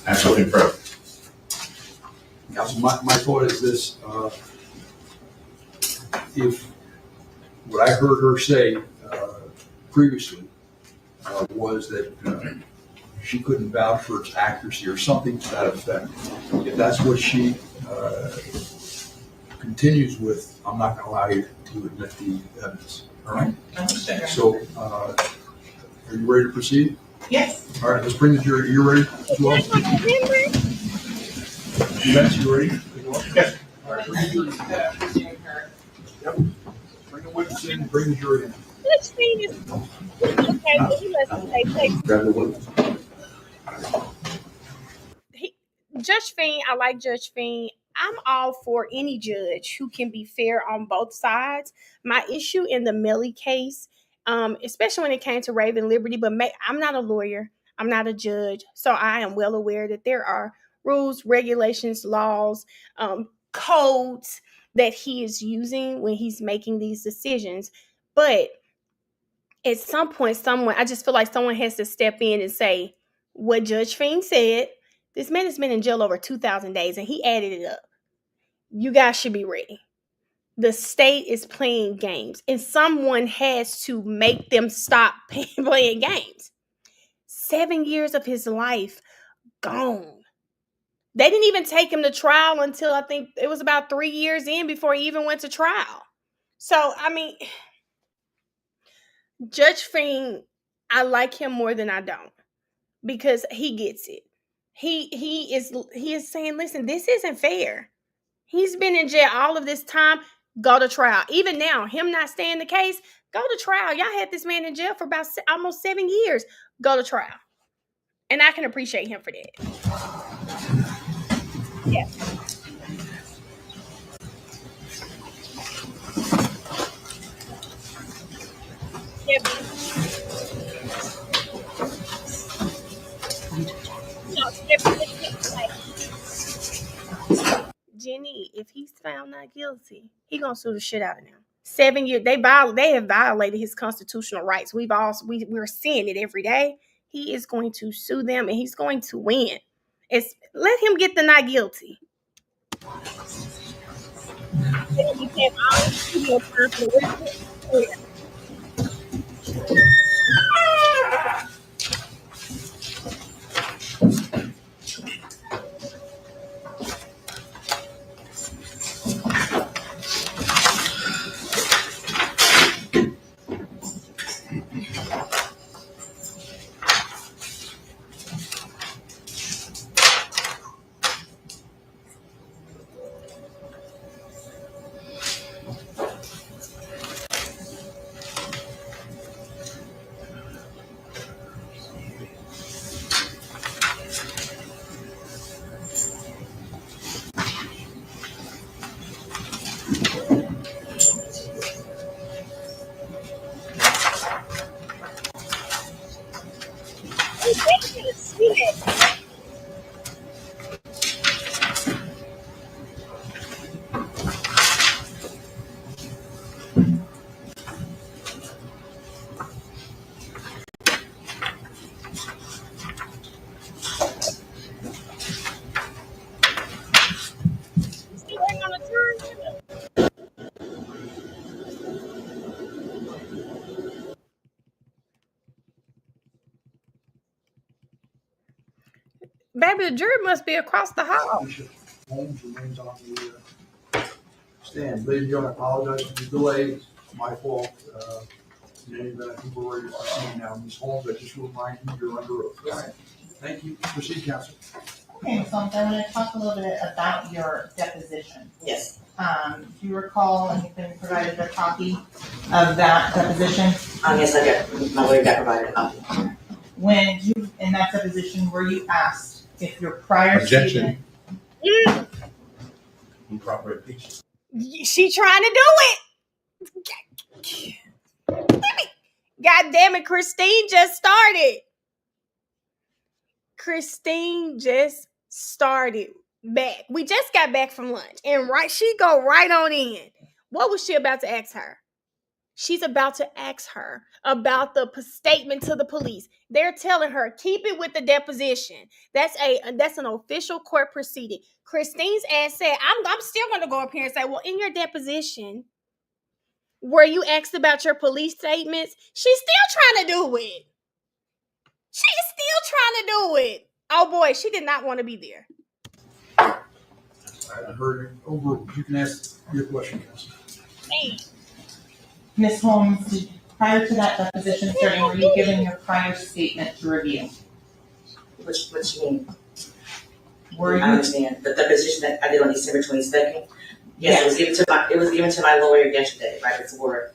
That's something further. Counsel, my thought is this. If what I heard her say previously was that she couldn't vouch for its accuracy or something to that effect, if that's what she continues with, I'm not going to allow you to admit the evidence. All right? So, are you ready to proceed? Yes. All right, let's bring the jury. Are you ready as well? Yes, you ready? Yes. All right, bring the jury in. Yep. Bring the witness in, bring the jury in. Judge Fiend is okay. So he lets us take. Grab the witness. Judge Fiend, I like Judge Fiend. I'm all for any judge who can be fair on both sides. My issue in the Melly case, especially when it came to Raven Liberty, but I'm not a lawyer. I'm not a judge. So I am well aware that there are rules, regulations, laws, codes that he is using when he's making these decisions. But at some point, I just feel like someone has to step in and say what Judge Fiend said. This man has been in jail over 2,000 days, and he added it up. You guys should be ready. The state is playing games, and someone has to make them stop playing games. 7 years of his life gone. They didn't even take him to trial until I think it was about 3 years in before he even went to trial. So, I mean, Judge Fiend, I like him more than I don't, because he gets it. He is saying, listen, this isn't fair. He's been in jail all of this time. Go to trial. Even now, him not staying the case, go to trial. Y'all had this man in jail for about almost 7 years. Go to trial. And I can appreciate him for that. Yeah. Yeah. Jenny, if he's found not guilty, he gonna sue the shit out of them. 7 years. They have violated his constitutional rights. We're seeing it every day. He is going to sue them, and he's going to win. Let him get the not guilty. Baby, the jury must be across the hall. Holmes remains on the stand. Ladies and gentlemen, I apologize for the delay. It's my fault. In any event, I think we're ready to proceed now. Ms. Holmes, I just remind you you're under oath. All right. Thank you. Proceed, counsel. Okay, so I'm going to talk a little bit about your deposition. Yes. Do you recall, and you've been provided a copy of that deposition? Yes, my lawyer got provided a copy. When you, in that deposition, were you asked if your prior statement? Improper impeachment. She trying to do it. God damn it, Christine just started. Back. We just got back from lunch, and she go right on in. What was she about to ask her? She's about to ask her about the statement to the police. They're telling her, keep it with the deposition. That's an official court proceeding. Christine's ass said, I'm still going to go up here and say, well, in your deposition, were you asked about your police statements? She's still trying to do it. Oh boy, she did not want to be there. I heard it over. You can ask your question, counsel. Ms. Holmes, prior to that deposition starting, were you given your prior statement to review? What you mean? Were you? I understand. The deposition that I did on December 22nd? Yes, it was given to my lawyer yesterday, right before,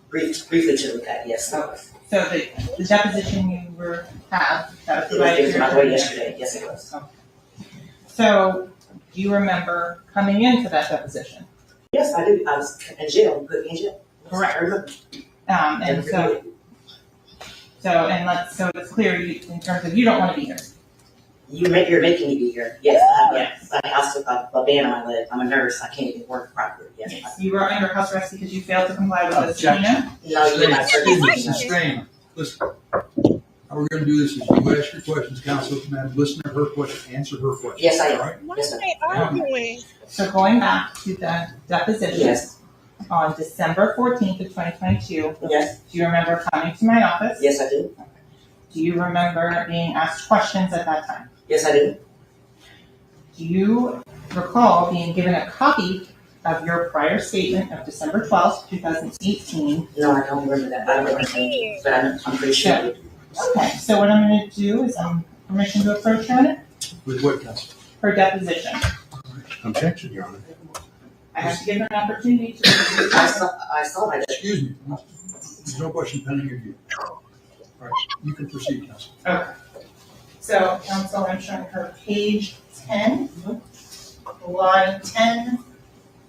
briefly to look at, yes. So the deposition you that was It was given to my lawyer yesterday, yes it was. Okay. So, do you remember coming into that deposition? Yes, I do. I was in jail, put me in jail. Correct. I remember. So it's clear in terms of you don't want to be here. You're making me be here. Yes, yes. I also have a band on my leg. I'm a nurse. I can't even work properly. Yes. You were under house arrest because you failed to comply with the subpoena? No, you're not. Restrain. Listen. How we're going to do this is you ask your questions, counsel, and listen to her question, answer her question. Yes, I am. All right? What are they arguing? So going back to the deposition. Yes. On December 14th of 2022. Yes. Do you remember coming to my office? Yes, I do. Okay. Do you remember being asked questions at that time? Yes, I do. Do you recall being given a copy of your prior statement of December 12th, 2018? No, I don't remember that. I don't remember that, but I'm pretty sure I do. Okay, so what I'm going to do is permission to approach her on it? With what, counsel? Her deposition. Objection, Your Honor. I have to give her an opportunity to. I saw my. Excuse me. There's no question pending review. All right, you can proceed, counsel. Okay. So, counsel, I'm showing her page 10, line 10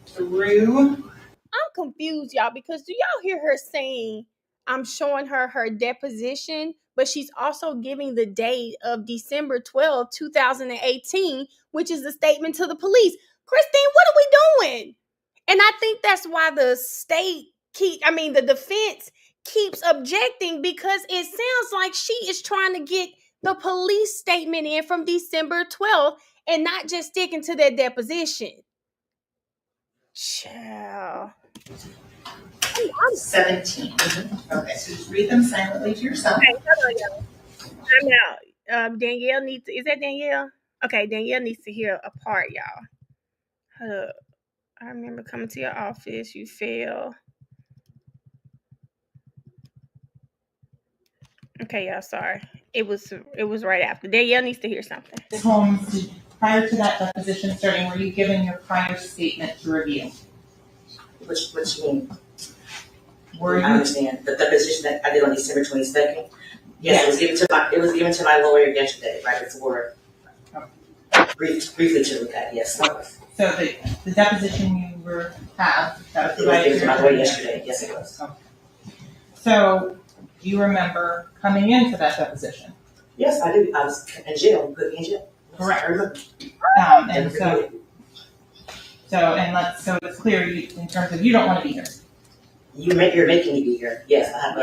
through. I'm confused, y'all, because do y'all hear her saying I'm showing her deposition, but she's also giving the date of December 12th, 2018, which is the statement to the police. Christine, what are we doing? And I think that's why the defense keeps objecting, because it sounds like she is trying to get the police statement in from December 12th and not just sticking to their deposition. Child. 17. Okay, so just read them silently to yourself. Okay, hold on, y'all. I'm out. Danielle needs to, is that Danielle? Okay, Danielle needs to hear a part, y'all. Hold up. I remember coming to your office. You failed. Okay, y'all, sorry. It was right after. Danielle needs to hear something. Ms. Holmes, prior to that deposition starting, were you given your prior statement to review? What you mean? Were I you? understand. The deposition that I did on December 22nd. Yes, it was given to my lawyer yesterday, right before. Briefly to look at, yes. So the deposition you that was It was given to my lawyer yesterday. Yes, it was. Okay. So do you remember coming into that deposition? Yes, I do. I was in jail. You put me in jail. Correct. So it's clear in terms of you don't want to be here. You're making me be here. Yes, I have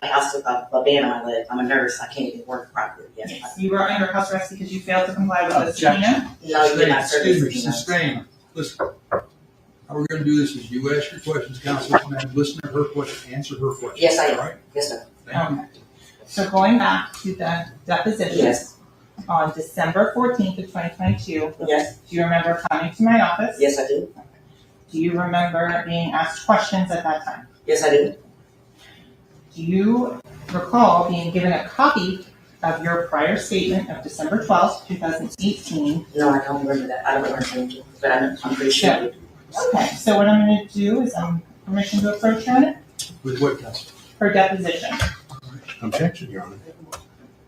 a house with a band on my leg. I'm a nurse. I can't even work properly. Yes. You were under house arrest because you failed to comply with the subpoena? No, you did not. Excuse me, sustain. Listen, how we're going to do this is you ask your questions, counsel, and listen to her question, answer her question. Yes, I am. All right? Yes, sir. Okay. So going back to the deposition. Yes. On December 14th of 2022. Yes. Do you remember coming to my office? Yes, I do. Do you remember being asked questions at that time? Yes, I do. Do you recall being given a copy of your prior statement of December 12th, 2018? No, I don't remember that. I don't remember anything, but I'm pretty sure I do. Okay, so what I'm going to do is permission to approach her on it? With what, counsel? Her deposition. Objection, Your Honor.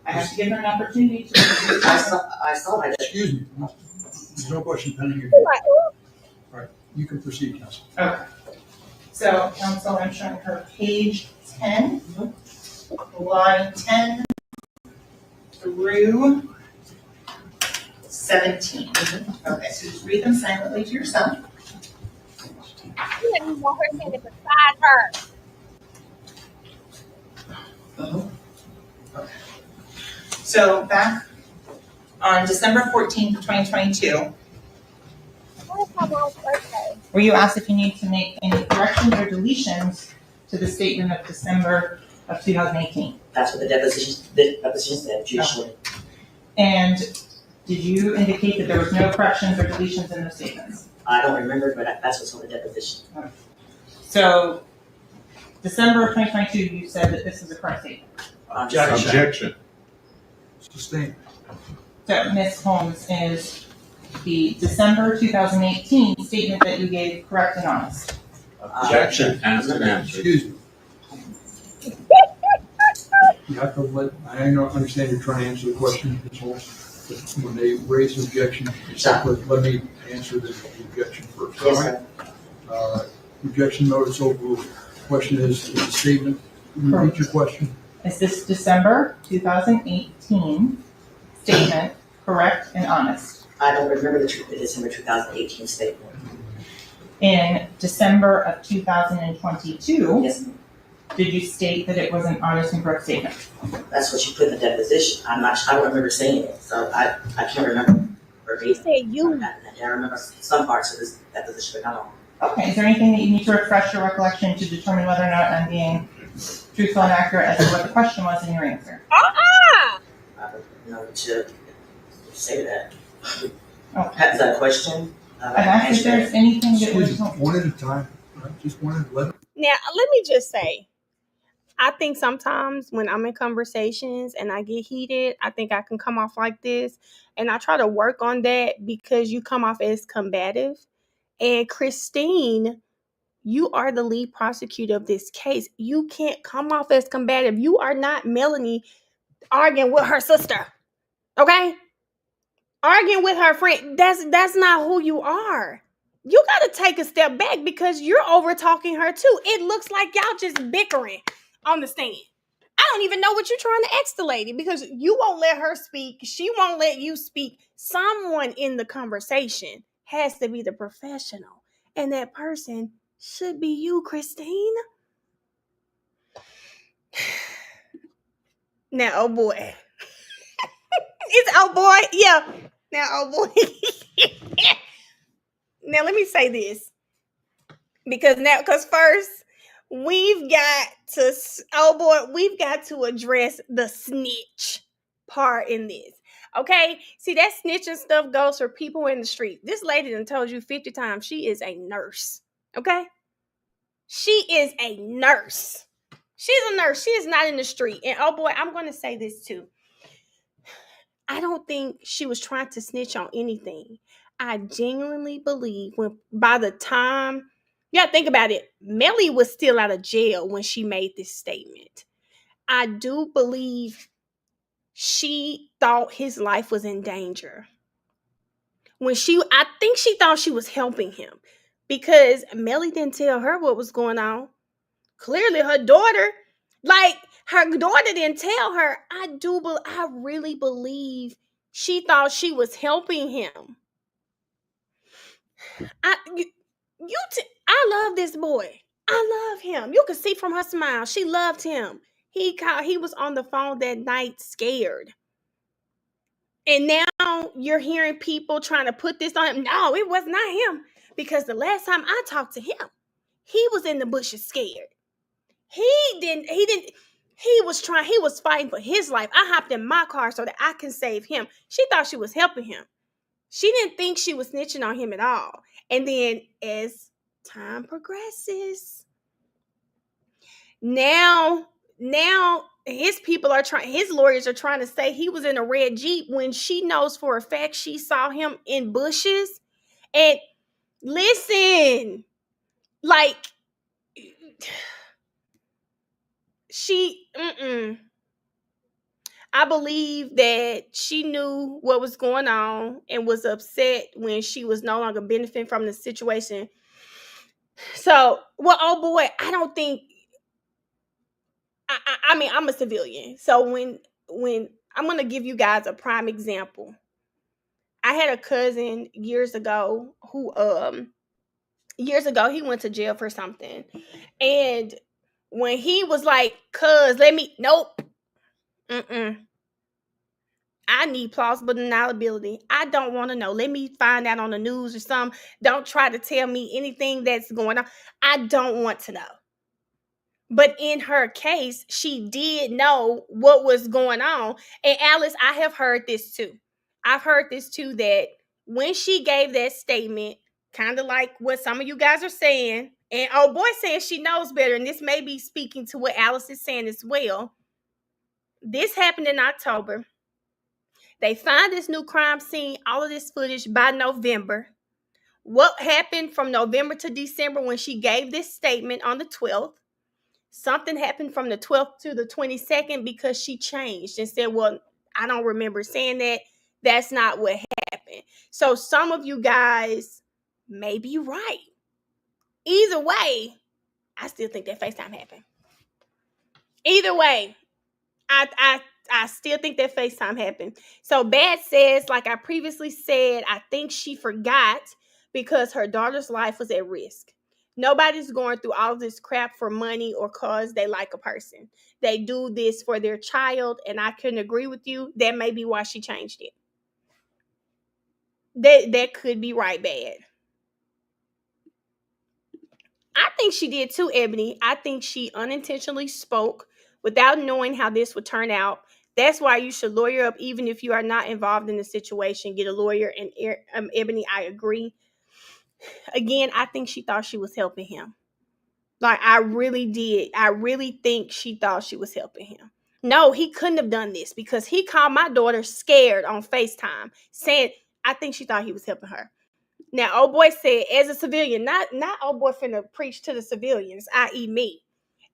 I have to give her an opportunity to. I saw my. Excuse me. There's no question pending. All right, you can proceed, counsel. Okay. So, counsel, I'm showing her page 10, line 10 through 17. Okay, so just read them silently to yourself. You let me want her standing beside her. Okay. So, back on December 14th, 2022, were you asked if you need to make any corrections or deletions to the statement of December of 2018? That's what the deposition said, judicially. And did you indicate that there was no corrections or deletions in those statements? I don't remember, but that's what's on the deposition. Okay. So, December of 2022, you said that this is a correct statement. Objection. Sustain. So, Ms. Holmes, is the December 2018 statement that you gave correct and honest? Objection. Ask and answer. Excuse me. You have to I understand you're trying to answer the question, Ms. Holmes, but when they raise an objection, let me answer the objection first. Yes, sir. Objection notice overruled. Question is the statement. Can you repeat your question? Is this December 2018 statement correct and honest? I don't remember the December 2018 statement. In December of 2022, yes, did you state that it was an honest and correct statement? That's what you put in the deposition. I don't remember saying it, so I can't remember. You said you. I remember some parts of this deposition, but not all. Okay, is there anything that you need to refresh your recollection to determine whether or not I'm being truthful and accurate as to what the question was in your answer? I don't know to say that. Okay. Is that a question? I've asked if there's anything that was. One at a time. Right? Just one at a time. Now, let me just say, I think sometimes when I'm in conversations and I get heated, I think I can come off like this. And I try to work on that because you come off as combative. And Christine, you are the lead prosecutor of this case. You can't come off as combative. You are not Melanie arguing with her sister. Okay? Arguing with her friend. That's not who you are. You got to take a step back because you're over talking her too. It looks like y'all just bickering on the stand. I don't even know what you're trying to ask the lady because you won't let her speak. She won't let you speak. Someone in the conversation has to be the professional. And that person should be you, Christine. Now, oh boy. It's oh boy. Yeah. Now, oh boy. Now, let me say this. Because first, we've got to address the snitch part in this. Okay? See, that snitching stuff goes for people in the street. This lady done told you 50 times she is a nurse. Okay? She is a nurse. She's a nurse. She is not in the street. And oh boy, I'm going to say this too. I don't think she was trying to snitch on anything. I genuinely believe by the time, think about it, Melly was still out of jail when she made this statement. I do believe she thought his life was in danger. I think she thought she was helping him because Melly didn't tell her what was going on. Clearly her daughter didn't tell her. I really believe she thought she was helping him. I love this boy. I love him. You can see from her smile. She loved him. He was on the phone that night scared. And now you're hearing people trying to put this on him. No, it was not him. Because the last time I talked to him, he was in the bushes scared. He was fighting for his life. I hopped in my car so that I can save him. She thought she was helping him. She didn't think she was snitching on him at all. And then as time progresses, now his lawyers are trying to say he was in a red Jeep when she knows for a fact she saw him in bushes. And listen, like I believe that she knew what was going on and was upset when she was no longer benefiting from the situation. So, oh boy, I don't think. I mean, I'm a civilian, so when I'm gonna give you guys a prime example. I had a cousin years ago who he went to jail for something, and when he was like, "Cuz, nope, I need plausible deniability. I don't want to know. Let me find out on the news or something. Don't try to tell me anything that's going on. I don't want to know." But in her case, she did know what was going on. And Alice, I have heard this too. I've heard this too, that when she gave that statement, kind of like what some of you guys are saying, and oh boy saying she knows better, and this may be speaking to what Alice is saying as well. This happened in October. They find this new crime scene, all of this footage by November. What happened from November to December when she gave this statement on the 12th? Something happened from the 12th to the 22nd because she changed and said, well, I don't remember saying that. That's not what happened. So some of you guys may be right. Either way, I still think that FaceTime happened. Either way, I still think that FaceTime happened. So Bad says, like I previously said, I think she forgot because her daughter's life was at risk. Nobody's going through all this crap for money or cause they like a person. They do this for their child, and I couldn't agree with you. That may be why she changed it. That could be right, Bad. I think she did too, Ebony. I think she unintentionally spoke without knowing how this would turn out. That's why you should lawyer up even if you are not involved in the situation. Get a lawyer. And Ebony, I agree. Again, I think she thought she was helping him. Like, I really did. I really think she thought she was helping him. No, he couldn't have done this because he called my daughter scared on FaceTime, saying, I think she thought he was helping her. Now, old boy said, as a civilian, not old boy finna preach to the civilians, i.e. me.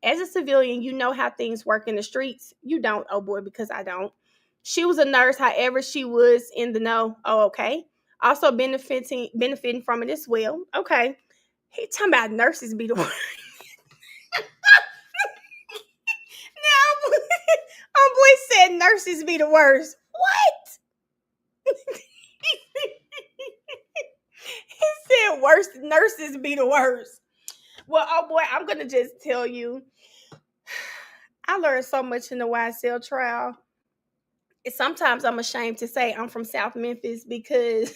As a civilian, you know how things work in the streets. You don't, oh boy, because I don't. She was a nurse, however, she was in the know. Oh, okay. Also benefiting from it as well. Okay. He talking about nurses be the one. Homeboy said nurses be the worst. What? He said worst nurses be the worst. Well, oh boy, I'm gonna just tell you, I learned so much in the YSL trial. Sometimes I'm ashamed to say I'm from South Memphis because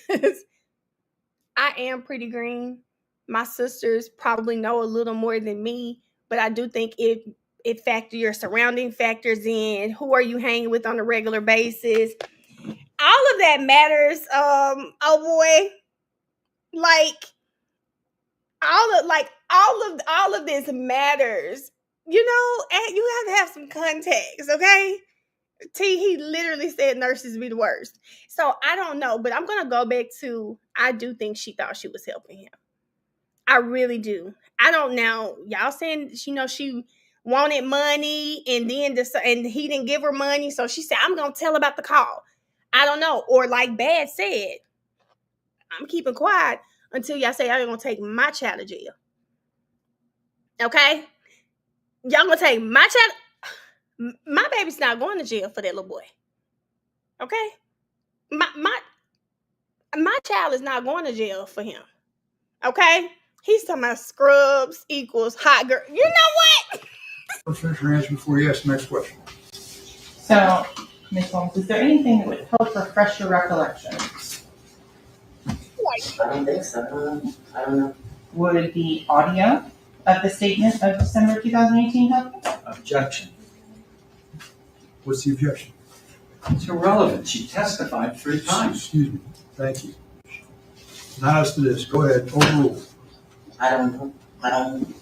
I am pretty green. My sisters probably know a little more than me, but I do think it factor your surrounding factors in. Who are you hanging with on a regular basis? All of that matters. Oh boy, like all of this matters. You know, and you have to have some context, okay? He literally said nurses be the worst. So I don't know, but I'm gonna go back to I do think she thought she was helping him. I really do. I don't know. Y'all saying she wanted money and then and he didn't give her money, so she said I'm gonna tell about the call. I don't know. Or like Bad said, I'm keeping quiet until y'all say y'all gonna take my child to jail. Okay, y'all gonna take my child. My baby's not going to jail for that little boy. Okay, my child is not going to jail for him. Okay, he's talking about scrubs equals hot girl. You know what? Finish your answer before you ask the next question. So, Ms. Holmes, is there anything that would help refresh your recollection? I don't think so. I don't know. Would the audio of the statement of December 2018 help? Objection. What's the objection? It's irrelevant. She testified 3 times. Excuse me. Thank you. Now as to this, go ahead, overrule. I don't know. I don't.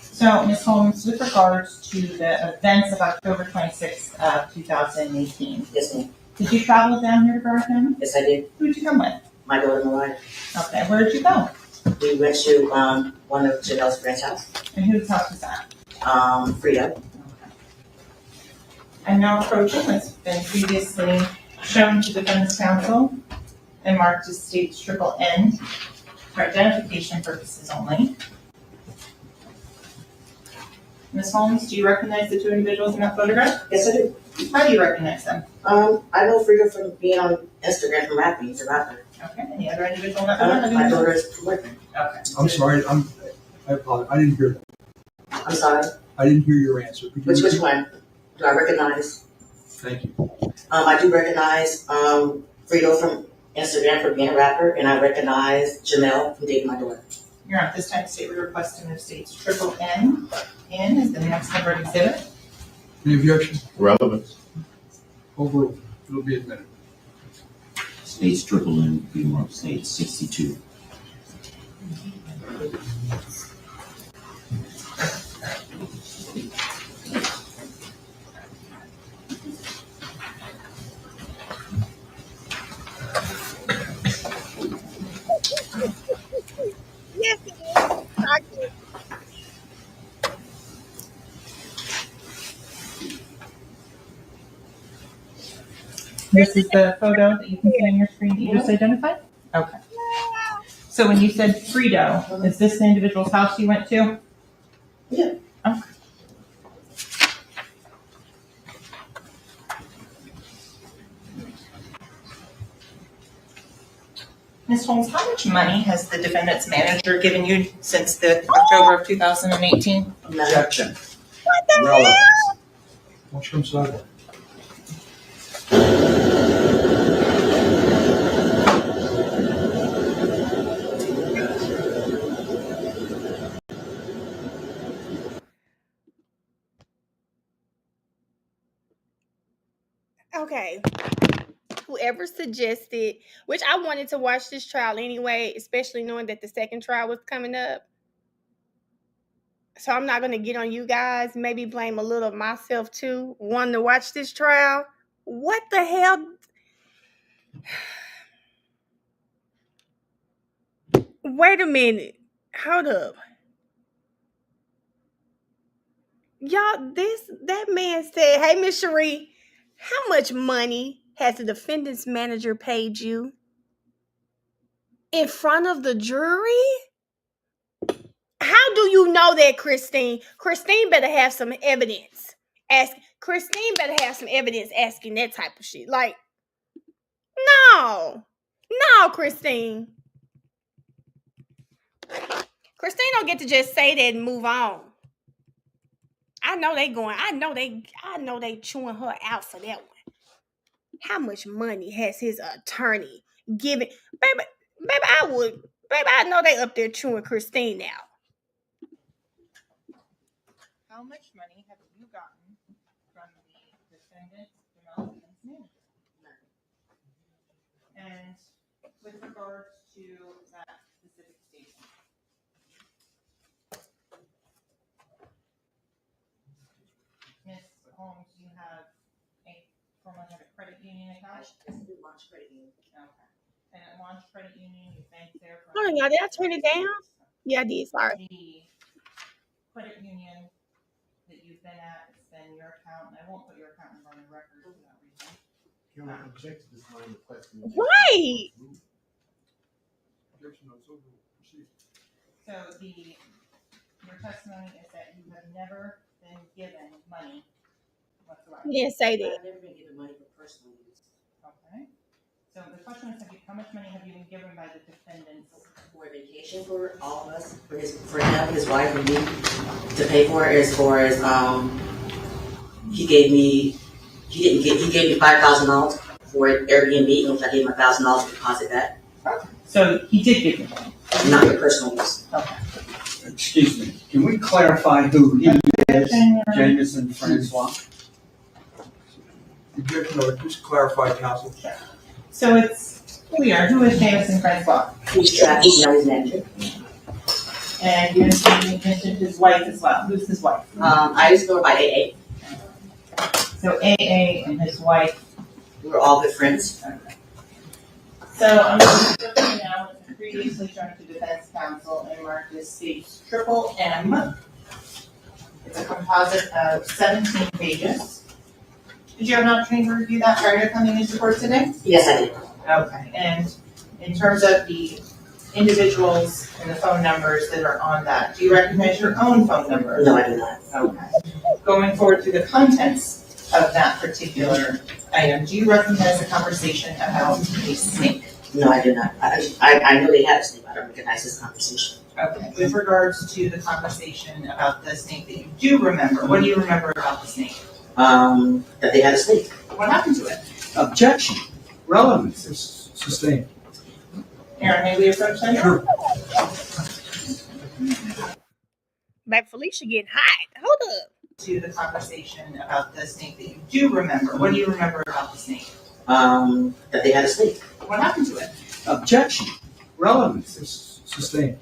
So, Ms. Holmes, with regards to the events of October 26th of 2018, Yes, ma'am. did you travel down here to Birmingham? Yes, I did. Who did you come with? My daughter Mariah. Okay, where did you go? We went to one of Jamell's friend's house. And whose house was that? Frida. And no approaching has been previously shown to defense counsel and marked as states N for identification purposes only. Ms. Holmes, do you recognize the 2 individuals in that photograph? Yes, I do. How do you recognize them? I know Frida from being on Instagram from rapping. He's a rapper. Okay, any other individual in that photograph? My daughter is working. Okay. I'm sorry, I apologize. I didn't hear that. I'm sorry. I didn't hear your answer. Could you Which repeat? one? Do I recognize? Thank you. I do recognize Frida from Instagram for being a rapper, and I recognize Jamell from dating my daughter. You're at this time state requesting the states N. N is the next covered exhibit. Any objection? Relevance. Overrule. It'll be admitted. States N, be marked states 62. Yes, it is. This is the photo that you can see on your screen that you just identified? Okay. So when you said Frito, is this the individual's house you went to? Yeah. Okay. Ms. Holmes, how much money has the defendant's manager given you since the October of 2018? Objection. What the Relevant. hell? Why don't you come sideways? Okay. Whoever suggested, which I wanted to watch this trial anyway, especially knowing that the second trial was coming up. So I'm not going to get on you guys. Maybe blame a little of myself too. Wanting to watch this trial. What the hell? Wait a minute. Hold up. Y'all, that man said, hey, Miss Cherie, how much money has the defendant's manager paid you? In front of the jury? How do you know that, Christine? Christine better have some evidence. Christine better have some evidence asking that type of shit. Like, no, Christine. Christine don't get to just say that and move on. I know they chewing her out for that one. How much money has his attorney given? Baby, I know they up there chewing Christine out. How much money have you gotten from the defendant, Jamell Demons manager? And with regards to that specific statement, Ms. Holmes, you have formerly had a credit union account? Launch credit union. Okay. And at Launch Credit Union, you banked there for. Hold on, y'all. Did I turn it down? Yeah, I did. Sorry. The credit union that you've been at, it's been your account, and I won't put your account number on the record for that reason. Can I object to this line of questioning? Right. So your testimony is that you have never been given money whatsoever. You didn't say that. I've never been given money for personal use. Okay. So the question is, how much money have you been given by the defendants? For a vacation for all of us, for him, his wife, and me to pay for it. As far as he gave me $5,000 for Airbnb, and I gave him $1,000 to deposit that. So he did give you money, not for personal use. Okay. Excuse me, can we clarify who he is, Jameson Francois? Just clarify, counsel. So it's clear, who is Jameson Francois? He's now his manager. And you mentioned his wife as well. Who's his wife? I used to go by AA. So AA and his wife. We were all good friends. So I'm going to go now with the previously shown to defense counsel and mark this stage triple M. It's a composite of 17 pages. Did you have an opportunity to review that prior to coming into court today? Yes, I did. Okay, and in terms of the individuals and the phone numbers that are on that, do you recognize your own phone number? No, I do not. Okay. Going forward to the contents of that particular item, do you recognize the conversation about a snake? No, I do not. I know they had a snake, but I don't recognize this conversation. Okay. With regards to the conversation about the snake that you do remember, what do you remember about the snake? That they had a snake. What happened to it? Objection. Relevance. Sustained. Aaron, may we approach that? Sure. Back Felicia getting hot. Hold up. To the conversation about the snake that you do remember. What do you remember about the snake? That they had a snake. What happened to it? Objection. Relevance. Sustained.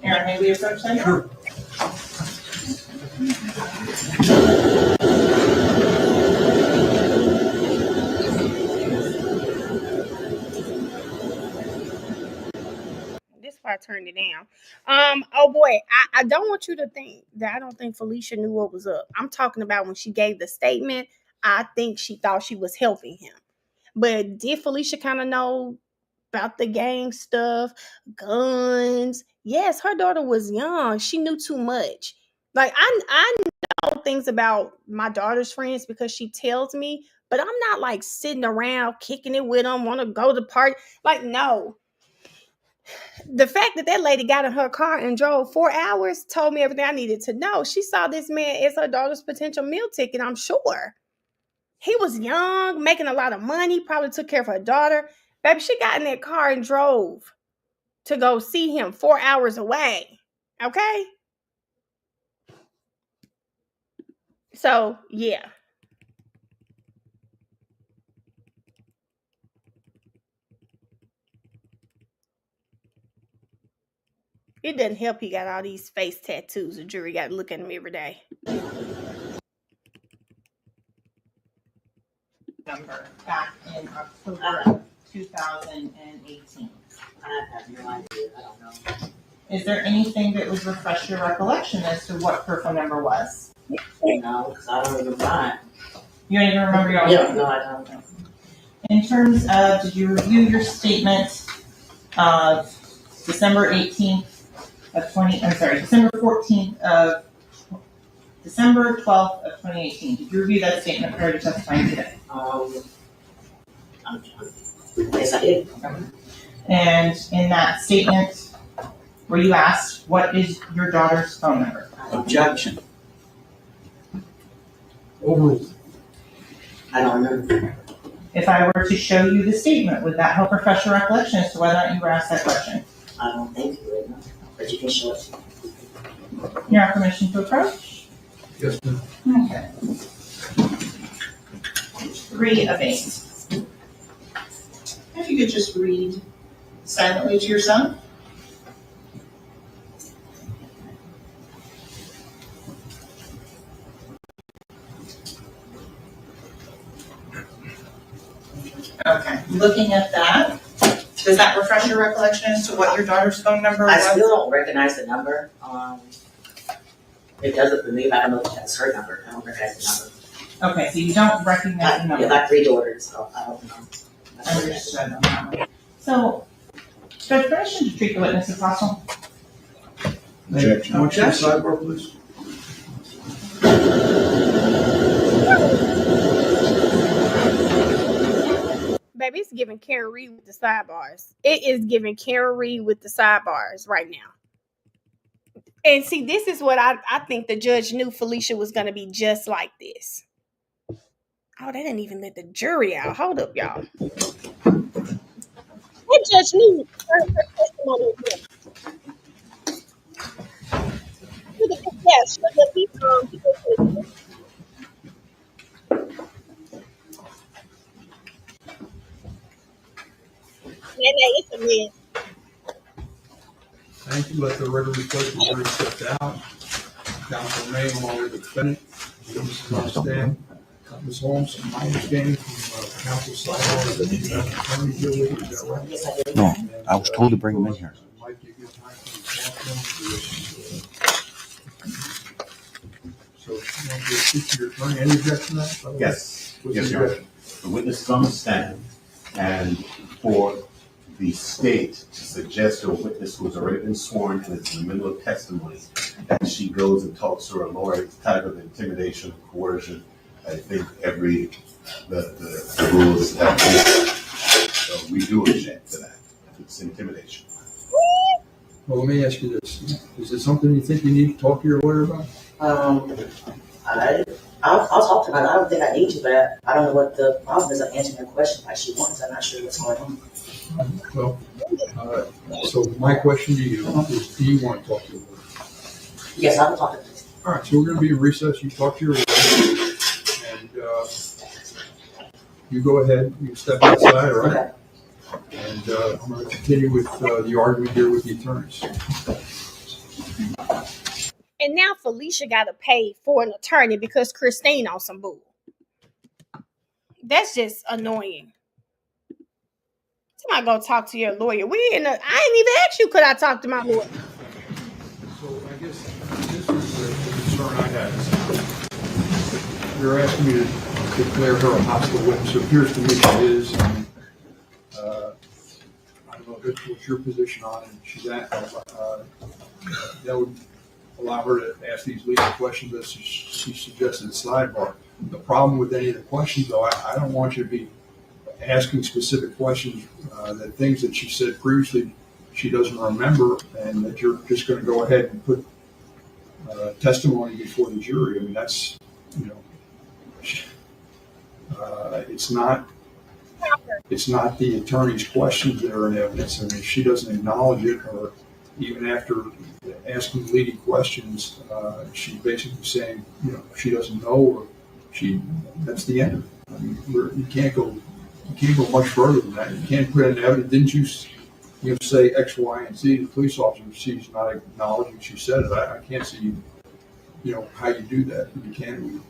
Aaron, may we approach that? Sure. This is why I turned it down. Oh boy, I don't want you to think that I don't think Felicia knew what was up. I'm talking about when she gave the statement, I think she thought she was helping him. But did Felicia kind of know about the gang stuff, guns? Yes, her daughter was young. She knew too much. Like I know things about my daughter's friends because she tells me, but I'm not like sitting around kicking it with them, want to go to the party. Like, no. The fact that lady got in her car and drove 4 hours told me everything I needed to know. She saw this man as her daughter's potential meal ticket, I'm sure. He was young, making a lot of money, probably took care of her daughter. Baby, she got in that car and drove to go see him 4 hours away. Okay? So, yeah. It doesn't help he got all these face tattoos. The jury got to look at him every day. Number back in October of 2018. I have no idea. I don't know. Is there anything that would refresh your recollection as to what her phone number was? No, because I don't remember mine. You don't even remember your own? Yeah, no, I don't. In terms of, did you review your statement of December 14th of December 12th of 2018. Did you review that statement prior to testifying today? Yes, I did. And in that statement, were you asked, what is your daughter's phone number? Objection. Overruled. I don't remember. If I were to show you the statement, would that help refresh your recollection as to whether or not you were asked that question? I don't think you would, no. But you can show it. You have permission to approach? Yes, ma'am. Okay. 3 of 8. If you could just read silently to your son. Okay, looking at that, does that refresh your recollection as to what your daughter's phone number was? I still don't recognize the number. It doesn't for me, but I don't know if that's her number. I don't recognize the number. Okay, so you don't recognize the number? Yeah, I got 3 daughters, so I don't know. Understood on that one. So, Judge, permission to treat the witness as hostile? Objection. What's your sidebar, please? Baby, it's giving Karen Reed with the sidebars. It is giving Karen Reed with the sidebars right now. And see, this is what I think the judge knew Felicia was going to be just like this. Oh, they didn't even let the jury out. Hold up, y'all. That judge knew her testimony was good. Yes, it's a man. Thank you. Let the record reflect the jury stepped out. Counsel may, along with the defendant, witnesses on stand. Ms. Holmes, my understanding from counsel's side is that you have an attorney here with you, is that right? Yes, I did. No, I was told to bring him in here. Might be a good time for you to talk to him. So, you want to speak to your attorney? Any objection to that? Yes, What's yes, the Your Honor. objection? The witness is on the stand, and for the state to suggest to a witness who has already been sworn and is in the middle of testimony that she goes and talks to her lawyer, it's type of intimidation, coercion. I think the rules have been. So we do object to that. It's intimidation. Well, let me ask you this. Is it something you think you need to talk to your lawyer about? I'll talk to her. I don't think I need to, but I don't know what the problem is. I'm answering her question like she wants. I'm not sure what's going on. Well, so my question to you is, do you want to talk to your lawyer? Yes, I will talk to her. All right, so we're going to be in recess. You talk to your lawyer, and you go ahead. You step outside, all right? Okay. And I'm going to continue with the argument here with the attorneys. And now Felicia got to pay for an attorney because Christine on some bull. That's just annoying. Somebody go talk to your lawyer. I ain't even asked you, could I talk to my lawyer? So I guess this is the concern I have. You're asking me to declare her a hostile witness. It appears to me she is. I don't know what's your position on it. She's at, that would allow her to ask these legal questions as she suggested at sidebar. The problem with any of the questions, though, I don't want you to be asking specific questions that things that she said previously she doesn't remember, and that you're just going to go ahead and put testimony before the jury. I mean, that's, it's not the attorney's questions that are in evidence. I mean, if she doesn't acknowledge it, or even after asking leading questions, she's basically saying, she doesn't know, or that's the end of it. I mean, you can't go much further than that. You can't put in evidence. Didn't you say X, Y, and Z? The police officer, she's not acknowledging she said it. I can't see, how you do that. You can't.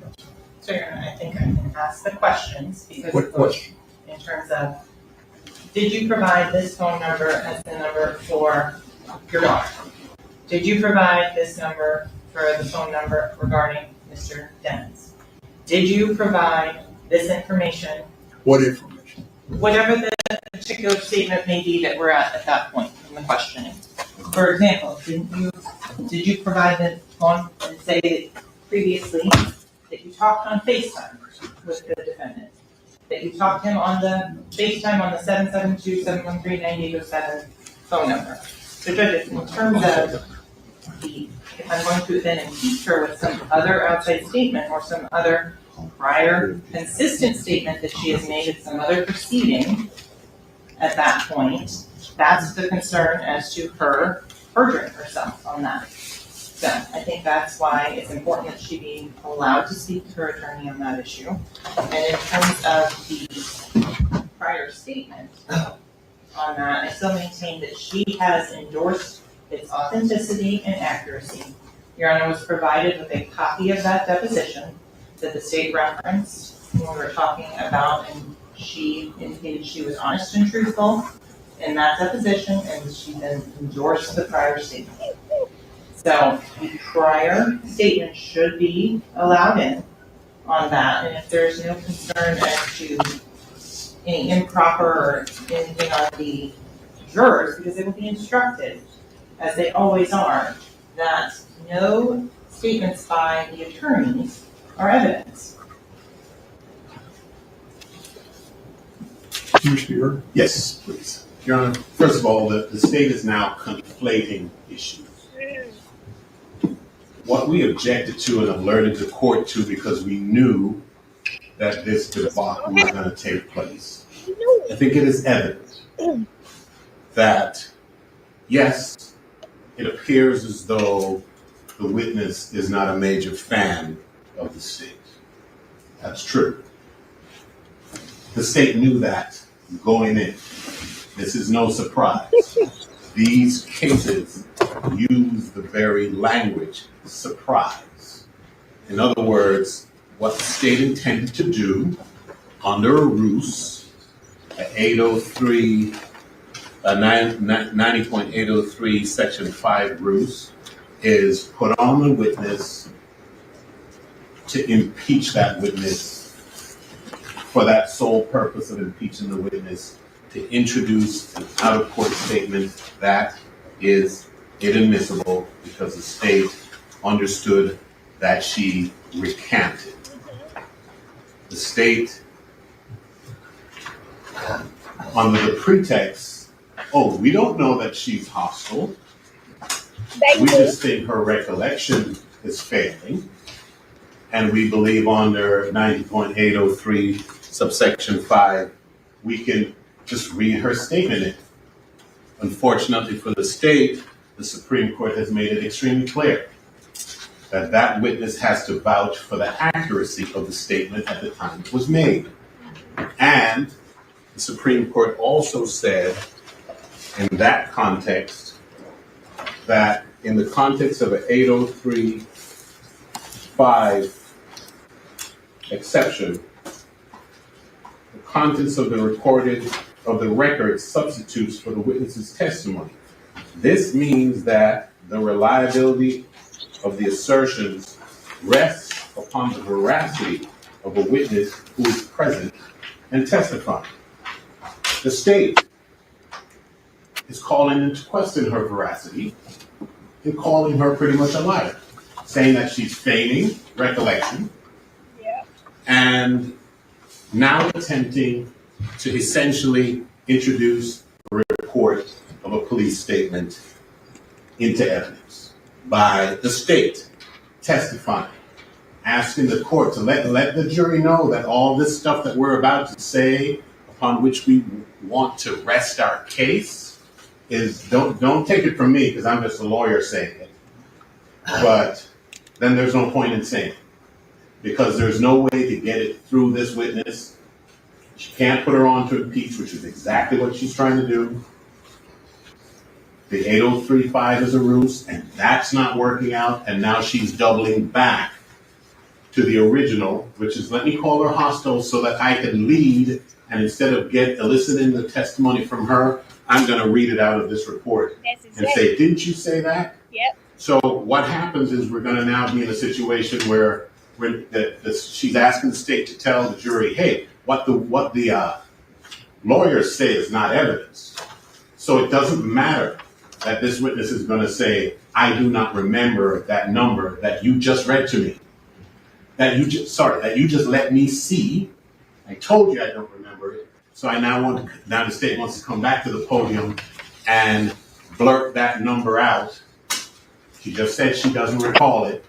So I think I can ask the questions because What question? In terms of, did you provide this phone number as the number for your daughter? Did you provide this number for the phone number regarding Mr. Demons? Did you provide this information? What information? Whatever the particular statement may be that we're at that point in the questioning. For example, did you provide the phone and say previously that you talked on FaceTime with the defendant, that you talked to him on the FaceTime on the 772-713-9807 phone number. So judges, in terms of if I'm going to then impeach her with some other outside statement or some other prior consistent statement that she has made at some other proceeding at that point, that's the concern as to her perjuring herself on that. So I think that's why it's important that she be allowed to speak to her attorney on that issue. And in terms of the prior statement on that, I still maintain that she has endorsed its authenticity and accuracy. Your Honor was provided with a copy of that deposition that the state referenced when we were talking about, and she indicated she was honest and truthful in that deposition, and she then endorsed the prior statement. So the prior statement should be allowed in on that, and if there's no concern as to any improper or anything on the jurors, because they will be instructed, as they always are, that no statements by the attorneys are evidence. Yes, please. Your Honor, first of all, the state is now conflating issues. What we objected to and alerted the court to, because we knew that this debacle was going to take place, I think it is evident that, yes, it appears as though the witness is not a major fan of the state. That's true. The state knew that going in. This is no surprise. These cases use the very language, surprise. In other words, what the state intended to do under a ruse, 90.803 section 5 ruse, is put on the witness to impeach that witness for that sole purpose of impeaching the witness, to introduce an out-of-court statement that is inadmissible because the state understood that she recanted. The state, under the pretext, we don't know that she's hostile. We just think her recollection is failing. And we believe under 90.803 subsection 5, we can just read her statement in. Unfortunately for the state, the Supreme Court has made it extremely clear that that witness has to vouch for the accuracy of the statement at the time it was made. And the Supreme Court also said in that context that in the context of an 803.5 exception, the contents of the record substitutes for the witness's testimony. This means that the reliability of the assertions rests upon the veracity of a witness who is present and testifying. The state is calling into question her veracity and calling her pretty much a liar, saying that she's feigning recollection and now attempting to essentially introduce a report of a police statement into evidence by the state testifying, asking the court to let the jury know that all this stuff that we're about to say, upon which we want to rest our case, is don't take it from me because I'm just a lawyer saying it. But then there's no point in saying it, because there's no way to get it through this witness. She can't put her on to impeach, which is exactly what she's trying to do. The 803.5 is a ruse, and that's not working out, and now she's doubling back to the original, which is let me call her hostile so that I can lead, and instead of eliciting the testimony from her, I'm going to read it out of this report and say, didn't you say that? Yep. So what happens is we're going to now be in a situation where she's asking the state to tell the jury, hey, what the lawyers say is not evidence. So it doesn't matter that this witness is going to say, I do not remember that number that you just read to me. that you just let me see. I told you I don't remember it. So I now the state wants to come back to the podium and blurt that number out. She just said she doesn't recall it.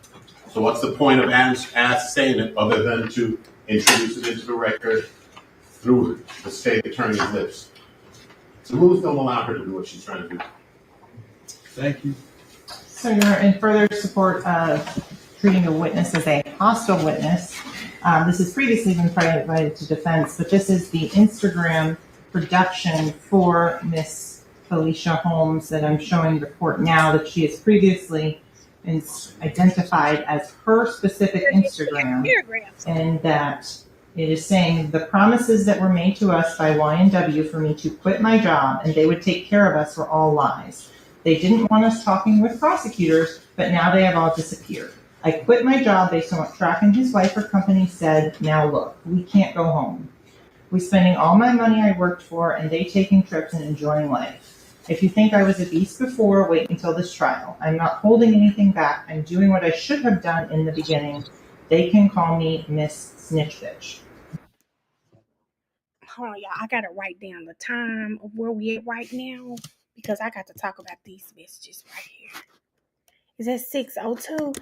So what's the point of saying it other than to introduce it into the record through the state attorney's lips? So rules don't allow her to do what she's trying to do. Thank you. So you're in further support of treating a witness as a hostile witness. This has previously been provided to defense, but this is the Instagram production for Miss Felicia Holmes that I'm showing the court now, that she has previously been identified as her specific Instagram, and that it is saying the promises that were made to us by YNW for me to quit my job and they would take care of us were all lies. They didn't want us talking with prosecutors, but now they have all disappeared. I quit my job based on what Track and his wife or company said. Now look, we can't go home. We're spending all my money I worked for and they taking trips and enjoying life. If you think I was a beast before, wait until this trial. I'm not holding anything back. I'm doing what I should have done in the beginning. They can call me Miss Snitch Bitch. Hold on, y'all. I gotta write down the time of where we at right now because I got to talk about these messages right here. Is that 6:02?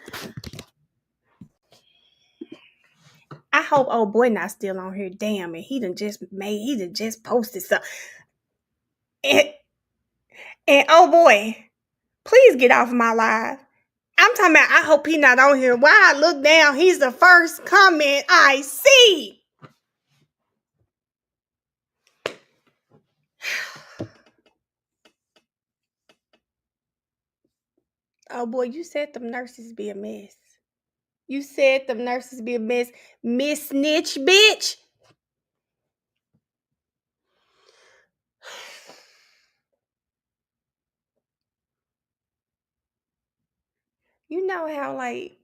I hope old boy not still on here. Damn, and he done just posted something. And oh boy, please get off of my live. I'm talking about, I hope he not on here. Why I look down, he's the first comment I see. Oh boy, you said them nurses be a mess. You said them nurses be a mess. Miss Snitch Bitch. You know how like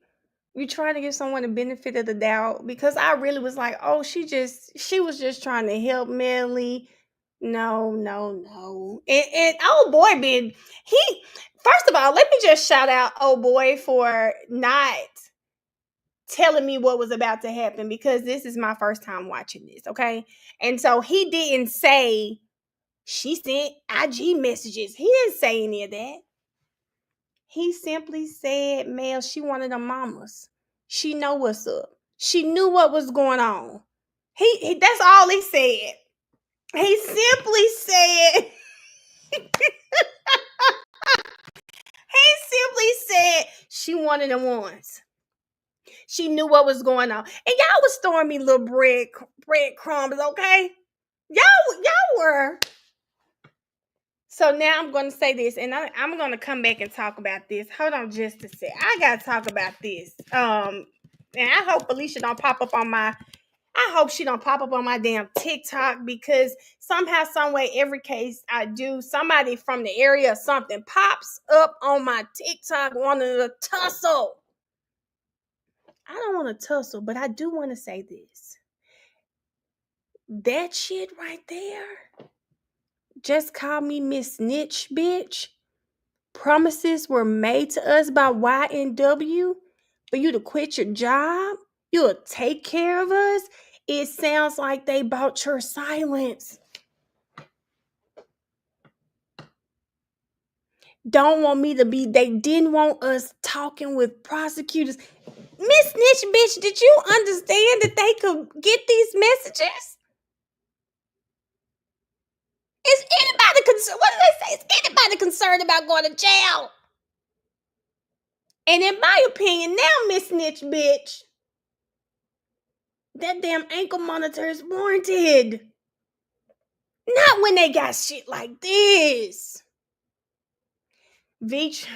you trying to give someone the benefit of the doubt, because I really was like, oh, she was just trying to help Melly. No. And oh boy, first of all, let me just shout out oh boy for not telling me what was about to happen, because this is my first time watching this, okay? And so he didn't say she sent IG messages. He didn't say any of that. He simply said, Mel, she wanted them mamas. She know what's up. She knew what was going on. He that's all he said. He simply said, she wanted them ones. She knew what was going on. And y'all was throwing me little bread crumbs, okay? Y'all were. So now I'm going to say this, and I'm going to come back and talk about this. Hold on just a sec. I got to talk about this. And I hope Felicia don't pop up on my, I hope she don't pop up on my damn TikTok, because somehow, some way, every case I do, somebody from the area or something pops up on my TikTok wanting to tussle. I don't want to tussle, but I do want to say this. That shit right there, just call me Miss Snitch Bitch. Promises were made to us by YNW for you to quit your job. You'll take care of us. It sounds like they bought your silence. They didn't want us talking with prosecutors. Miss Snitch Bitch, did you understand that they could get these messages? Is anybody concerned? What do they say? Is anybody concerned about going to jail? And in my opinion, now, Miss Snitch Bitch, that damn ankle monitor is warranted. Not when they got shit like this. Vitra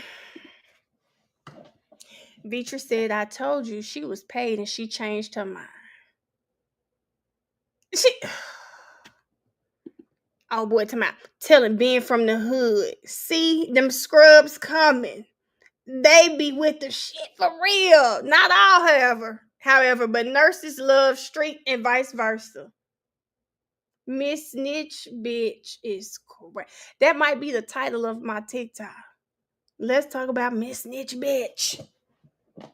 said, I told you she was paid and she changed her mind. Oh boy, telling being from the hood. See, them scrubs coming. They be with the shit for real. Not all, however, but nurses love street and vice versa. Miss Snitch Bitch is correct. That might be the title of my TikTok. Let's talk about Miss Snitch Bitch. That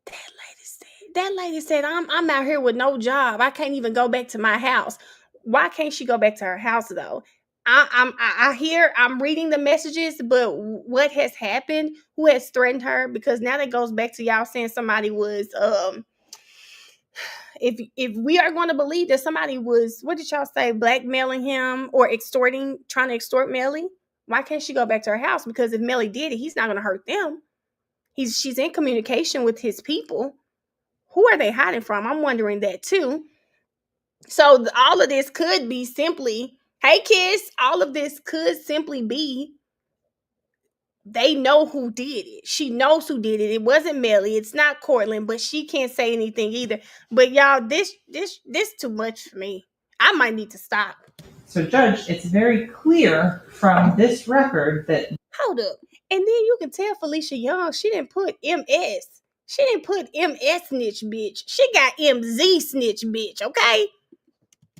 lady said, That lady said, I'm out here with no job. I can't even go back to my house. Why can't she go back to her house though? I'm reading the messages, but what has happened? Who has threatened her? Because now that goes back to y'all saying somebody was if we are going to believe that somebody was, what did y'all say, blackmailing him or trying to extort Melly, why can't she go back to her house? Because if Melly did it, he's not going to hurt them. She's in communication with his people. Who are they hiding from? I'm wondering that too. So all of this could be simply, hey kids, all of this could simply be they know who did it. She knows who did it. It wasn't Melly. It's not Cortland, but she can't say anything either. But y'all, this too much for me. I might need to stop. So, Judge, it's very clear from this record that. Hold up. And then you can tell Felicia Young, she didn't put MS. She didn't put MS snitch bitch. She got MZ snitch bitch, okay?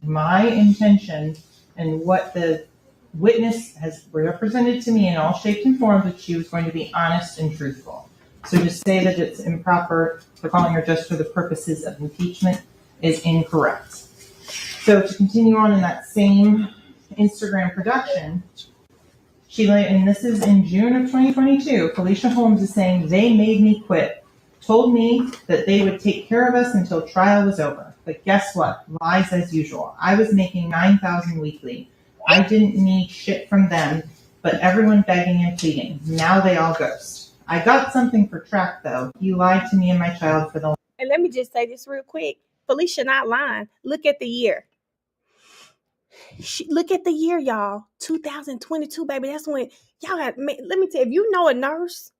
My intention and what the witness has represented to me in all shapes and forms that she was going to be honest and truthful. So to say that it's improper for calling her just for the purposes of impeachment is incorrect. So to continue on in that same Instagram production, and this is in June of 2022, Felicia Holmes is saying, they made me quit, told me that they would take care of us until trial was over. But guess what? Lies as usual. I was making $9,000 weekly. I didn't need shit from them, but everyone begging and pleading. Now they all ghost. I got something for track though. You lied to me and my child for the. And let me just say this real quick. Felicia not lying. Look at the year. Look at the year, y'all. 2022, baby. That's when y'all had. Let me tell you, if you know a nurse,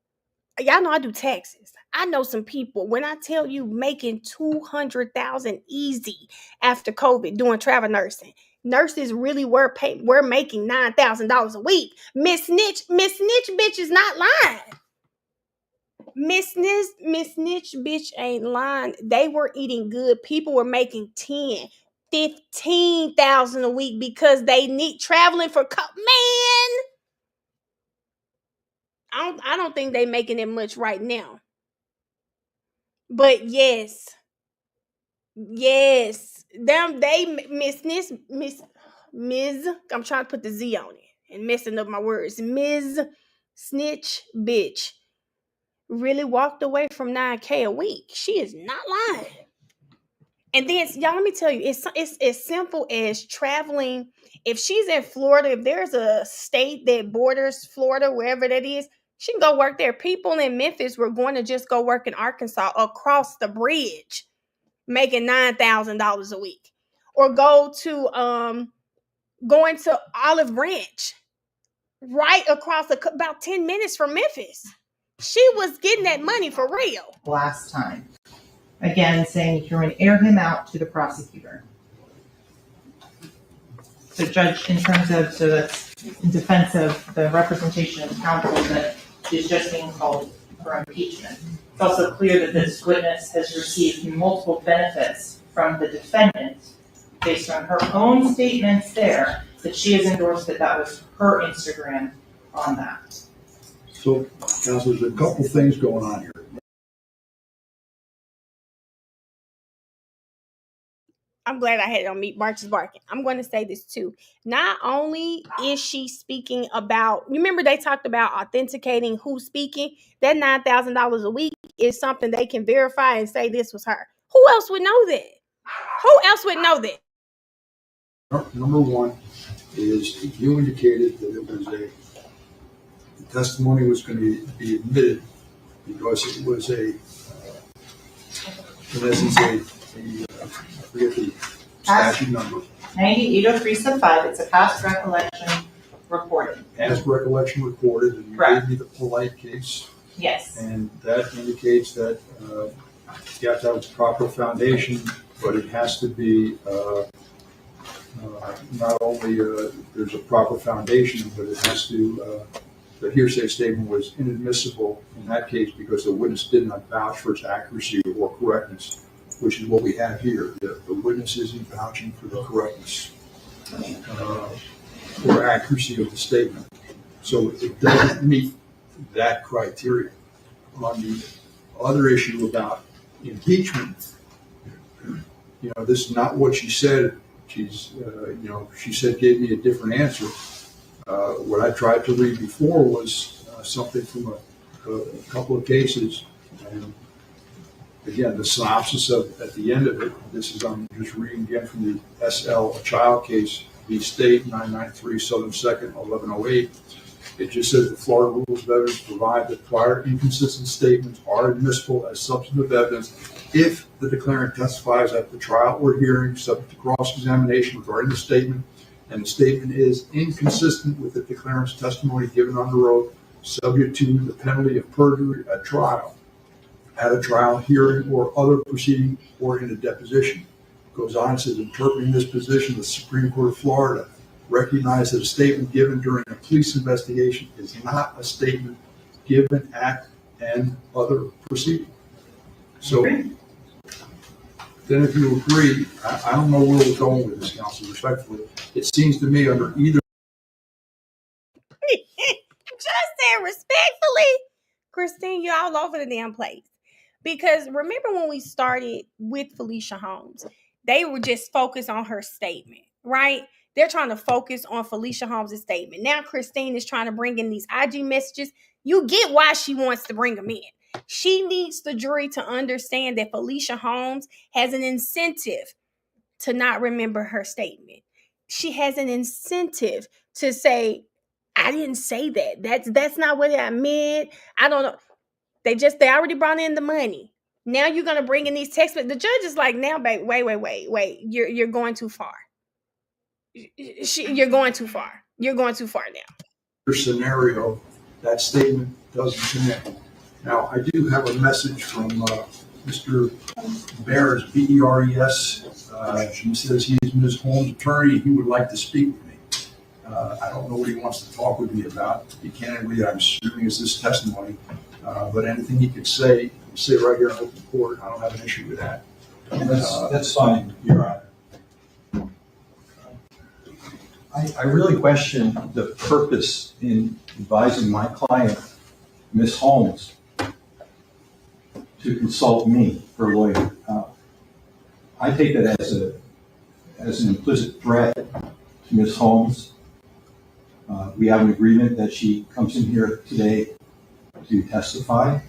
y'all know I do taxes. I know some people. When I tell you making $200,000 easy after COVID doing travel nursing, nurses really were making $9,000 a week. Miss Snitch bitch is not lying. Miss Snitch bitch ain't lying. They were eating good. People were making 10, 15,000 a week because they need traveling for man. I don't think they making it much right now. But yes, them they Ms. I'm trying to put the Z on it and messing up my words. Ms. Snitch bitch really walked away from $9,000 a week. She is not lying. And then y'all, let me tell you, it's as simple as traveling. If she's in Florida, if there's a state that borders Florida, wherever that is, she can go work there. People in Memphis were going to just go work in Arkansas across the bridge, making $9,000 a week, or going to Olive Branch, right across about 10 minutes from Memphis. She was getting that money for real. Last time. Again, saying you're going to air him out to the prosecutor. So, Judge, in terms of, so that's in defense of the representation of counsel that is just being called for impeachment. It's also clear that this witness has received multiple benefits from the defendant based on her own statements there, that she has endorsed that was her Instagram on that. So, counsel, there's a couple things going on here. I'm glad I had it on me. March is barking. I'm going to say this too. Not only is she speaking about, you remember they talked about authenticating who's speaking. That $9,000 a week is something they can verify and say this was her. Who else would know that? Who else would know that? Number one is you indicated that it was the testimony was going to be admitted because it was in essence, I forget the statute number. 9803 sub 5, it's a past recollection reported. Past recollection recorded, and you gave me the polite case. Yes. And that indicates that you have to have a proper foundation, but it has to be not only there's a proper foundation, but it has to, the hearsay statement was inadmissible in that case because the witness did not vouch for its accuracy or correctness, which is what we have here. The witness isn't vouching for the correctness or accuracy of the statement. So it doesn't meet that criteria. On the other issue about impeachment, this is not what she said. She's, she said, gave me a different answer. What I tried to read before was something from a couple of cases. And again, the synopsis at the end of it, I'm just reading again from the SL, a child case, the state 993 Southern 2nd 1108. It just says the Florida rules of evidence provide that prior inconsistent statements are admissible as substantive evidence if the declarant testifies at the trial or hearing subject to cross-examination regarding the statement, and the statement is inconsistent with the declarant's testimony given under oath, subject to the penalty of perjury at a trial, hearing, or other proceeding, or in a deposition. It goes on and says, interpreting this position, the Supreme Court of Florida recognized that a statement given during a police investigation is not a statement given at and other proceeding. So then if you agree, I don't know where we're going with this, counsel, respectfully. It seems to me under either. Just said respectfully, Christine, you're all over the damn place. Because remember when we started with Felicia Holmes, they were just focused on her statement, right? They're trying to focus on Felicia Holmes' statement. Now Christine is trying to bring in these IG messages. You get why she wants to bring them in. She needs the jury to understand that Felicia Holmes has an incentive to not remember her statement. She has an incentive to say, I didn't say that. That's not what I meant. I don't know. They already brought in the money. Now you're gonna bring in these texts. The judge is like, now, babe, wait. You're going too far. You're going too far. You're going too far now. Scenario, that statement doesn't connect. Now, I do have a message from Mr. Beres, Beres. He says he's Ms. Holmes' attorney. He would like to speak with me. I don't know what he wants to talk with me about. Candidly, I'm assuming it's this testimony. But anything he could say right here in open court, I don't have an issue with that. That's fine, Your Honor. I really question the purpose in advising my client, Ms. Holmes, to consult me for a lawyer. I take that as an implicit threat to Ms. Holmes. We have an agreement that she comes in here today to testify.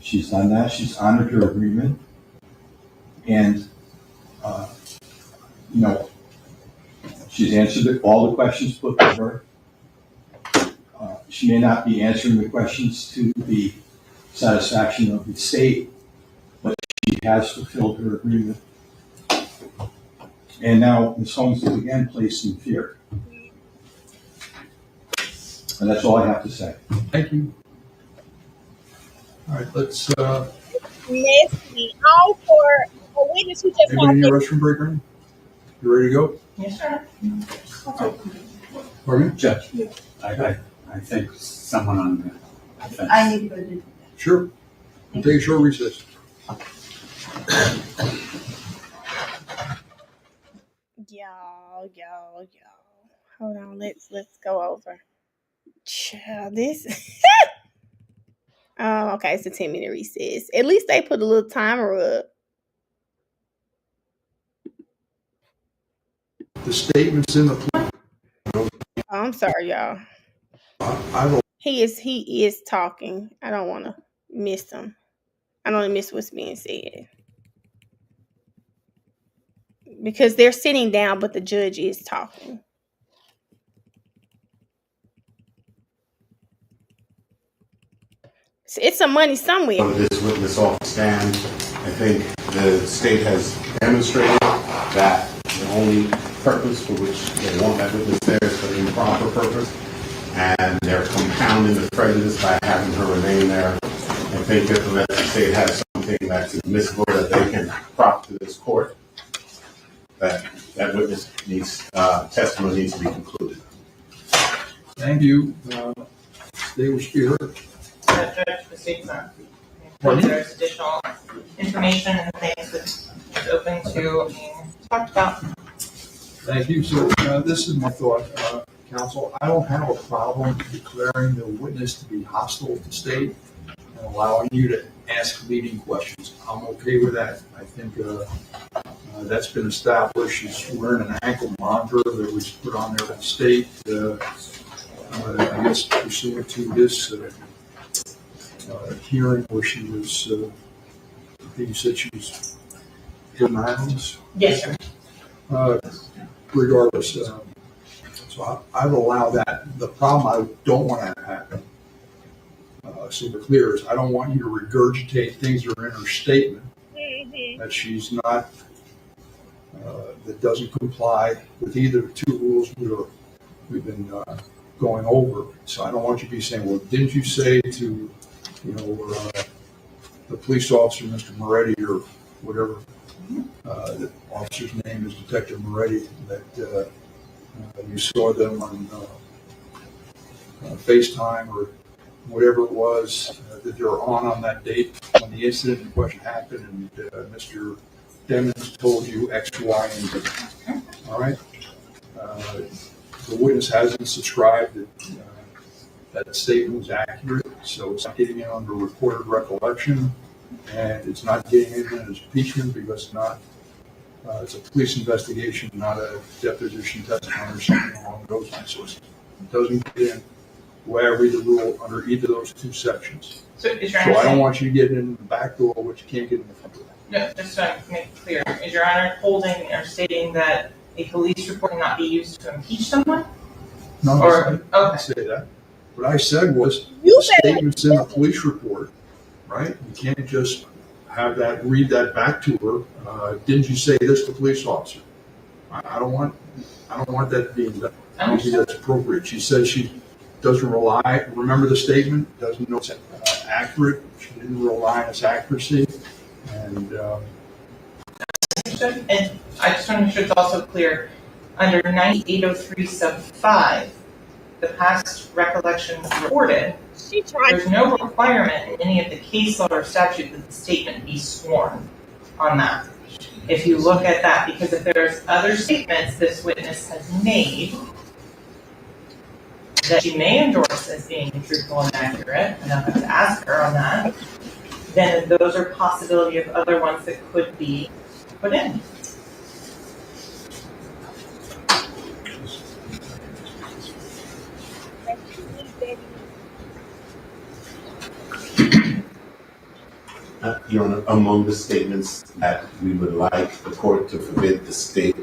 She's done that. She's honored her agreement. And, she's answered all the questions put to her. She may not be answering the questions to the satisfaction of the state, but she has fulfilled her agreement. And now Ms. Holmes is again placed in fear. And that's all I have to say. Thank you. All right, let's. Nestle, all for a witness who just. Anybody need a restroom break, Ernie? You ready to go? Yes, sir. Pardon me? Judge, I think someone on the fence. I need to go do. Sure. We'll take a short recess. Y'all. Hold on, let's go over. Child, this. Oh, okay, it's a 10-minute recess. At least they put a little timer up. The statements in the. Oh, I'm sorry, y'all. He is talking. I don't want to miss him. I don't want to miss what's being said. Because they're sitting down, but the judge is talking. It's some money somewhere. This witness off the stand, I think the state has demonstrated that the only purpose for which they want that witness there is for the improper purpose, and they're compounding the prejudice by having her remain there. I think that the state has something that's admissible that they can prop to this court. That witness testimony needs to be concluded. Thank you. They were here. Judge, the state's not. There's additional information and things that's open to being talked about. Thank you. So this is my thought, counsel. I don't have a problem declaring the witness to be hostile to state. and allowing you to ask leading questions. I'm okay with that. I think that's been established. She's wearing an ankle monitor that was put on there by the state. I guess pursuant to this hearing where she was, I think you said she was unanimous. Yes, sir. Regardless, so I've allowed that. The problem I don't want to have happen, so we're clear, is I don't want you to regurgitate things that are in her statement that she's not, that doesn't comply with either of the two rules we've been going over. So I don't want you to be saying, well, didn't you say to, the police officer, Mr. Moretti, or whatever, the officer's name is Detective Moretti, that you saw them on FaceTime or whatever it was, that they were on that date when the incident in question happened, and Mr. Demons told you X, Y, and Z. All right? The witness hasn't subscribed that the statement was accurate, so it's not getting in under recorded recollection, and it's not getting in as impeachment because it's not. It's a police investigation, not a deposition testimony or something along those lines. So it doesn't get in the way I read the rule under either of those two sections. So I don't want you to get in the back door, which you can't get in the front door. No, just so I can make it clear, is Your Honor holding or stating that a police report cannot be used to impeach someone? No, I didn't say that. What I said was the statement's in the police report, right? You can't just have that, read that back to her. Didn't you say this to the police officer? I don't want that being done. I don't think that's appropriate. She says she doesn't remember the statement, doesn't know it's accurate. She didn't rely on its accuracy. And I just want to make sure it's also clear, under 9803 sub 5, the past recollection reported, there's no requirement in any of the case law or statute that the statement be sworn on that. If you look at that, because if there's other statements this witness has made that she may endorse as being truthful and accurate, and I'll have to ask her on that, then those are possibility of other ones that could be put in. Your Honor, among the statements that we would like the court to forbid the state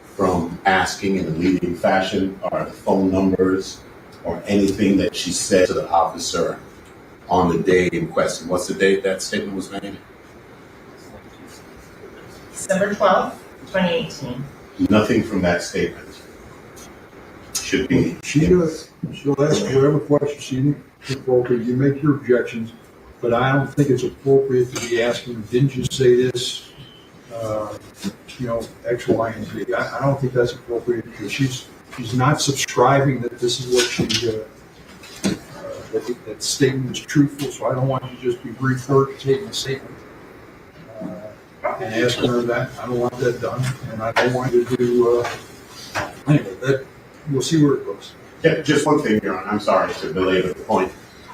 from asking in a leading fashion are the phone numbers or anything that she said to the officer on the day in question. What's the date that statement was made? December 12th, 2018. Nothing from that statement should be. She'll ask whatever question she thinks appropriate. You make your objections, but I don't think it's appropriate to be asking, didn't you say this, X, Y, and Z. I don't think that's appropriate because she's not subscribing that this is what she, that statement is truthful, so I don't want you to just be regurgitating the statement and asking her that. I don't want that done, and I don't want you to do, anyway, we'll see where it goes. Yeah, just one thing, Your Honor. I'm sorry to belabor the point,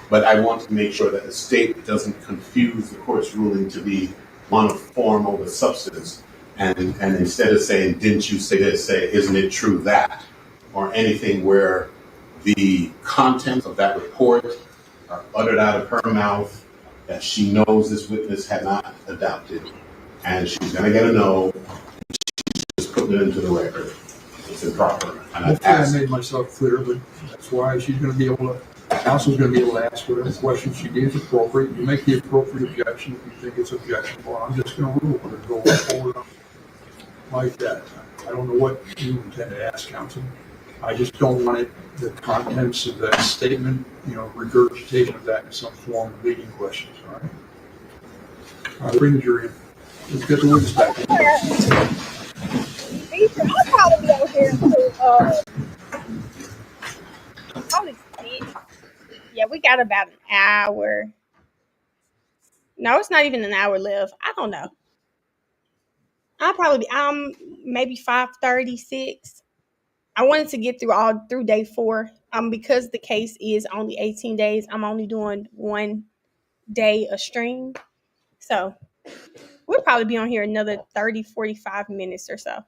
but I want to make sure that the state doesn't confuse the court's ruling to be one of form over substance, and instead of saying, didn't you say this, say, isn't it true that, or anything where the contents of that report are uttered out of her mouth that she knows this witness had not adopted, and she's going to get a no, and she's just putting it into the record. It's improper. And Hopefully I made myself clear, but that's why she's going to be able to, counsel's going to be able to ask whatever questions she deems appropriate. You make the appropriate objection if you think it's objectionable. I'm just going to rule it and go forward like that. I don't know what you intend to ask, counsel. I just don't want the contents of that statement, regurgitation of that in some form of leading questions, all right? All right, bring the jury in. Let's get the witness back in. I'll probably be over here until, probably 6. Yeah, we got about an hour. No, it's not even an hour left. I don't know. I'll probably be, maybe 5:36. I wanted to get through day 4. Because the case is only 18 days, I'm only doing one day a stream. So we'll probably be on here another 30, 45 minutes or so.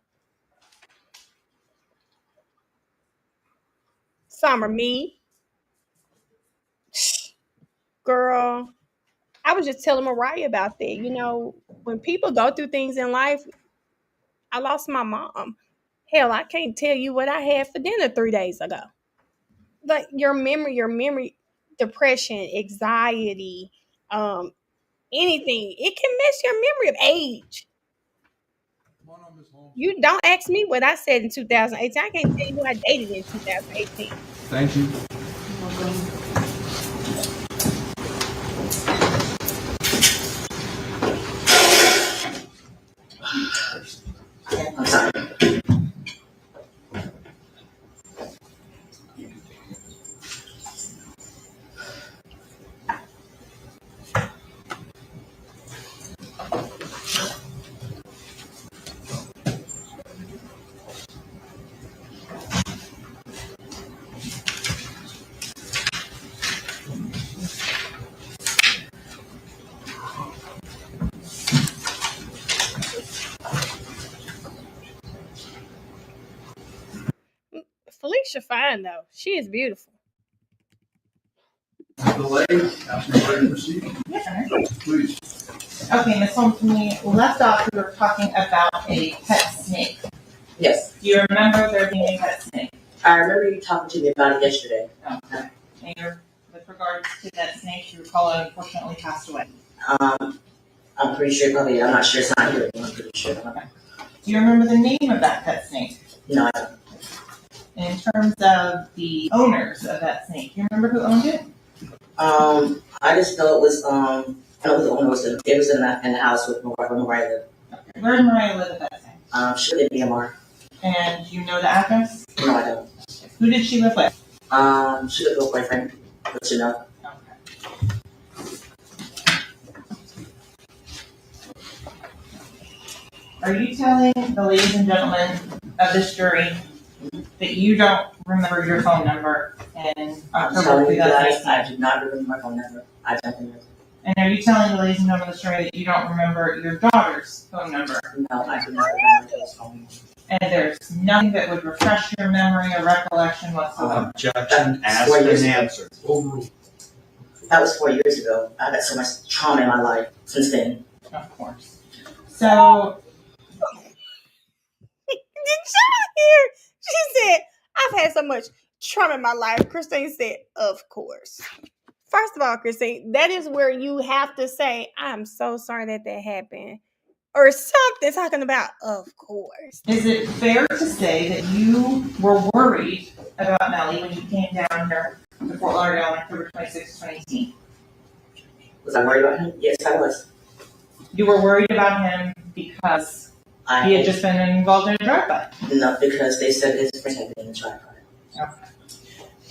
Summer, me, girl, I was just telling Mariah about that. You know, when people go through things in life, I lost my mom. Hell, I can't tell you what I had for dinner 3 days ago. Like your memory, depression, anxiety, anything, it can mess your memory of age. You don't ask me what I said in 2018. I can't tell you who I dated in 2018. Thank you. I'm sorry. Felicia fine though. She is beautiful. Delay, after you're ready to proceed. Please. Okay, Ms. Holmes, when we left off, we were talking about a pet snake. Yes, Do you remember there being a pet snake? I remember you talking to me about it yesterday. Okay. And with regards to that snake, you recall it unfortunately passed away. I'm pretty sure probably, I'm not sure it's not here, I'm pretty sure. Okay. Do you remember the name of that pet snake? No, I don't. In terms of the owners of that snake, do you remember who owned it? I just know it was, I know who the owner was, it was in the house with Mariah lived. Okay. Where did Mariah live at that time? She lived in BMR. And do you know the address? No, I don't. Who did she live with? She lived with a boyfriend, but you know. Okay. Are you telling the ladies and gentlemen of this jury that you don't remember your phone number in I'm October telling you guys, 2018? I do not remember my phone number. I don't remember. And are you telling the ladies and gentlemen of this jury that you don't remember your daughter's phone number? No, I do not remember those phone numbers. And there's nothing that would refresh your memory or recollection whatsoever? Objection, asked and answered. Overruled. That was 4 years ago. I've had so much trauma in my life since then. Of course. So, Did y'all hear? She said, I've had so much trauma in my life. Christine said, of course. First of all, Christine, that is where you have to say, I'm so sorry that happened. Or something talking about, of course. is it fair to say that you were worried about Melly when you came down here to Fort Lauderdale on October 26, 2018? Was I worried about him? Yes, I was. You were worried about him because he had just been involved in a drive-by? No, because they said his friends had been in a drive-by. Okay.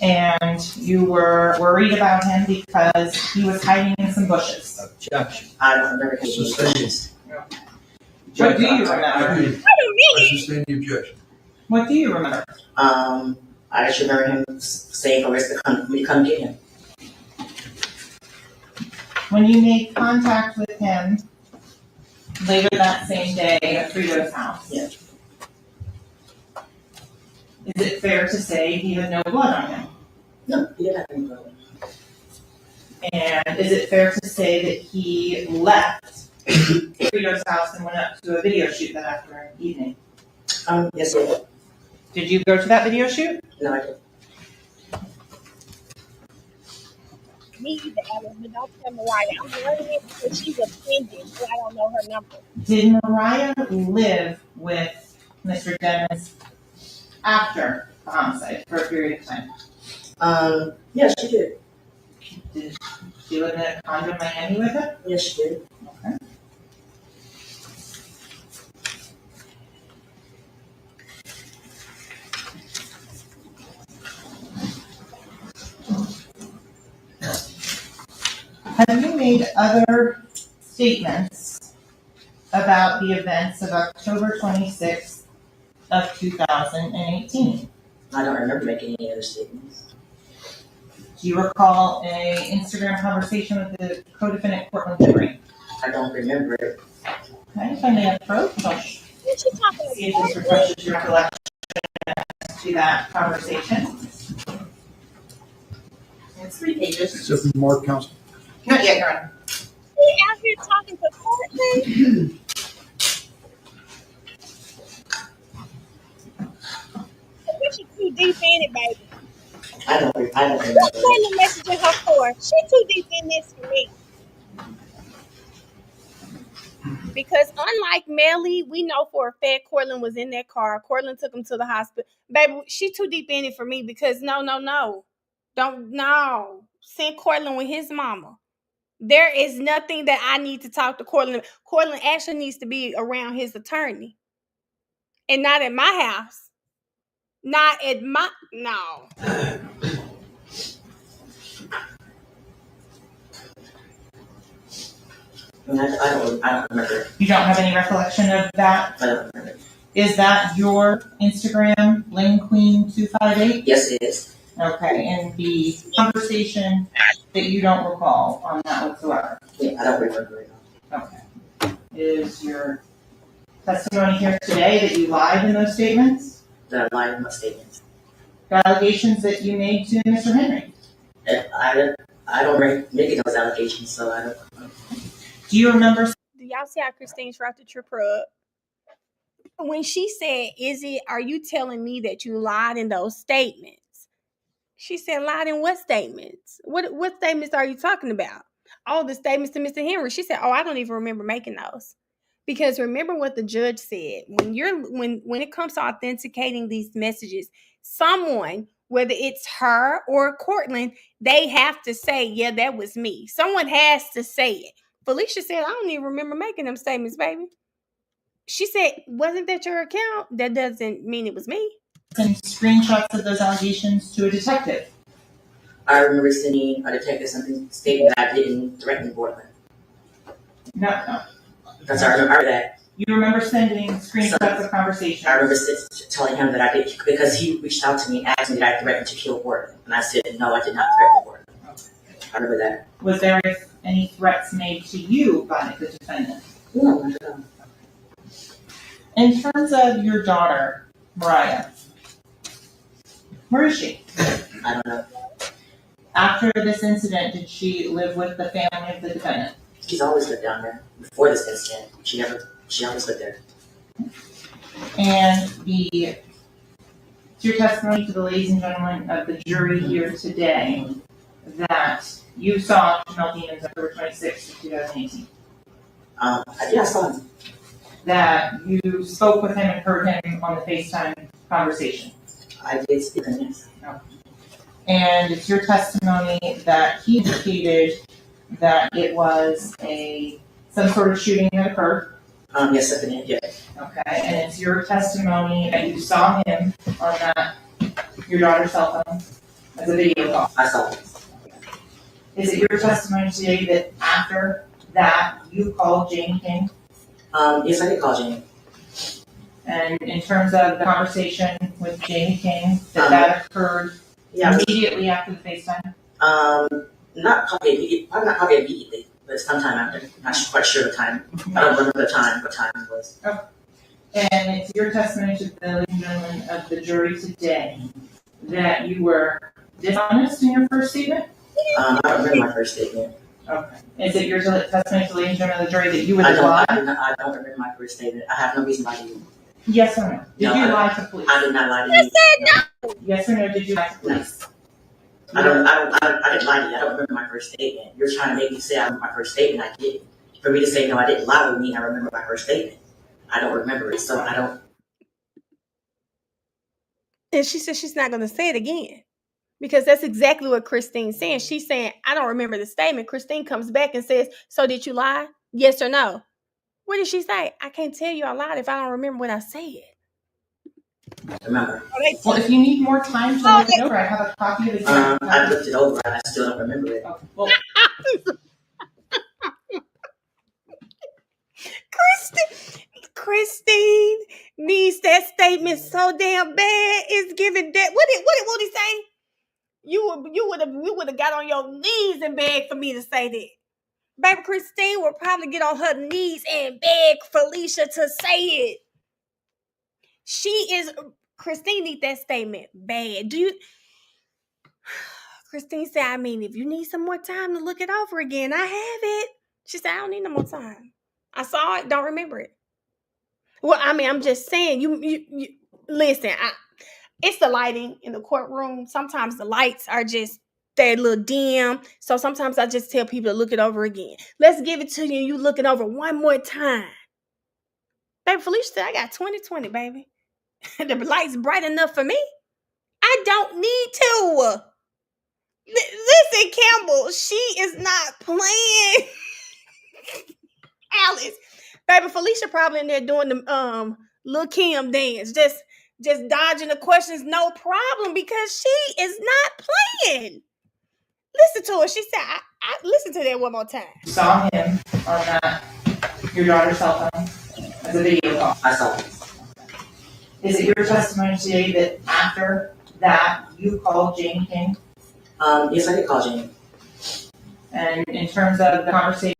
And you were worried about him because he was hiding in some bushes? Objection. I don't remember him in bushes. What do you remember? I sustain the objection. What do you remember? I just remember him saying for us to come get him. When you made contact with him later that same day at Frito's house, Yeah. is it fair to say he had no blood on him? No, he didn't have any blood. And is it fair to say that he left Frito's house and went up to a video shoot that afternoon evening? Yes, he did. Did you go to that video shoot? No, I didn't. Me either, Alice, but don't tell Mariah. I'm learning it because she's offended, so I don't know her number. Did Mariah live with Mr. Demons after the homicide for a period of time? Yes, she did. Did she live in a condo in Miami with him? Yes, she did. Okay. Have you made other statements about the events of October 26th of 2018? I don't remember making any other statements. Do you recall a Instagram conversation with the co-defendant Cortland Henry? I don't remember it. Okay, if I may approach, I'll see if this refreshes your recollection to that conversation. It's 3 pages. Except for Mark Council. Not yet, Your Honor. We out here talking to Courtney. She too deep in it, baby. I don't remember. What's Courtney messaging her for? She too deep in this for me. Because unlike Melly, we know for a fact Cortland was in that car. Cortland took him to the hospital. Baby, she too deep in it for me because no. Don't send Cortland with his mama. There is nothing that I need to talk to Cortland. Cortland actually needs to be around his attorney. And not at my house. Not at my no. I don't remember. You don't have any recollection of that? I don't remember. Is that your Instagram, Lane Queen 258? Yes, it is. Okay, and the conversation that you don't recall on that whatsoever? Yeah, I don't remember it. Okay. Is your testimony here today that you lied in those statements? That I lied in my statements. The allegations that you made to Mr. Henry? I don't make those allegations, so I don't. Do you remember? Do y'all see how Christine tried to trip her up? When she said, are you telling me that you lied in those statements? She said, lied in what statements? What statements are you talking about? Oh, the statements to Mr. Henry. She said, I don't even remember making those. Because remember what the judge said. When it comes to authenticating these messages, someone, whether it's her or Cortland, they have to say, yeah, that was me. Someone has to say it. Felicia said, I don't even remember making them statements, baby. She said, wasn't that your account? That doesn't mean it was me. Send screenshots of those allegations to a detective. I remember sending a detective something stating that I didn't threaten Portland. No. That's I remember that. You remember sending screenshots of conversations? I remember telling him that I did, because he reached out to me and asked me that I threatened to kill Portland. And I said, no, I did not threaten Portland. Okay. I remember that. Was there any threats made to you by the defendant? No. In terms of your daughter, Mariah, where is she? I don't know. After this incident, did she live with the family of the defendant? She's always lived down there. Before this incident, she always lived there. And your testimony to the ladies and gentlemen of the jury here today that you saw Jamell Demons October 26th, 2018. I saw him. That you spoke with him and heard him on the FaceTime conversation. I did speak to him, yes. Okay. And it's your testimony that he indicated that it was some sort of shooting that occurred. Yes, I did, yes. Okay, and it's your testimony that you saw him on your daughter's cell phone as a video call. I saw him. Is it your testimony today that after that you called Jamie King? Yes, I did call Jamie. And in terms of the conversation with Jamie King, that occurred immediately after the FaceTime? Not probably immediately, but sometime after. I'm not quite sure the time. I don't remember what time it was. Okay. And it's your testimony to the ladies and gentlemen of the jury today that you were dishonest in your first statement? I don't remember my first statement. Okay. Is it your testimony to the ladies and gentlemen of the jury that you would lie? I don't remember my first statement. I have no reason why you. Yes or no? Did you lie to police? I did not lie to you. You said no. Yes or no? Did you lie to police? I didn't lie to you. I don't remember my first statement. You're trying to make me say I remember my first statement. I didn't. For me to say no, I didn't lie would mean I remember my first statement. I don't remember it, so I don't. And she said she's not going to say it again. Because that's exactly what Christine's saying. She's saying, I don't remember the statement. Christine comes back and says, so did you lie? Yes or no? What did she say? I can't tell you I lied if I don't remember what I said. Remember. Well, if you need more time to look it over, I have a copy of the I looked it over and I still don't remember it. Okay. Well, Christine needs that statement so damn bad. It's giving that. What did he say? you would have got on your knees and begged for me to say that. Baby Christine would probably get on her knees and beg Felicia to say it. Christine need that statement bad. Christine said, I mean, if you need some more time to look it over again, I have it. She said, I don't need no more time. I saw it, don't remember it. Well, I mean, I'm just saying, you listen, it's the lighting in the courtroom. Sometimes the lights are just, they're a little dim. So sometimes I just tell people to look it over again. Let's give it to you and you look it over one more time. Baby Felicia said, I got 20/20, baby. The light's bright enough for me. I don't need to. Listen, Campbell, she is not playing. Alice, baby Felicia probably in there doing the Lil' Kim dance, just dodging the questions, no problem, because she is not playing. Listen to her. She said, I listen to that one more time. You saw him on that, your daughter's cell phone as a video call. I saw him. Is it your testimony today that after that you called Jane King? Yes, I did call Jane. And in terms of the conversation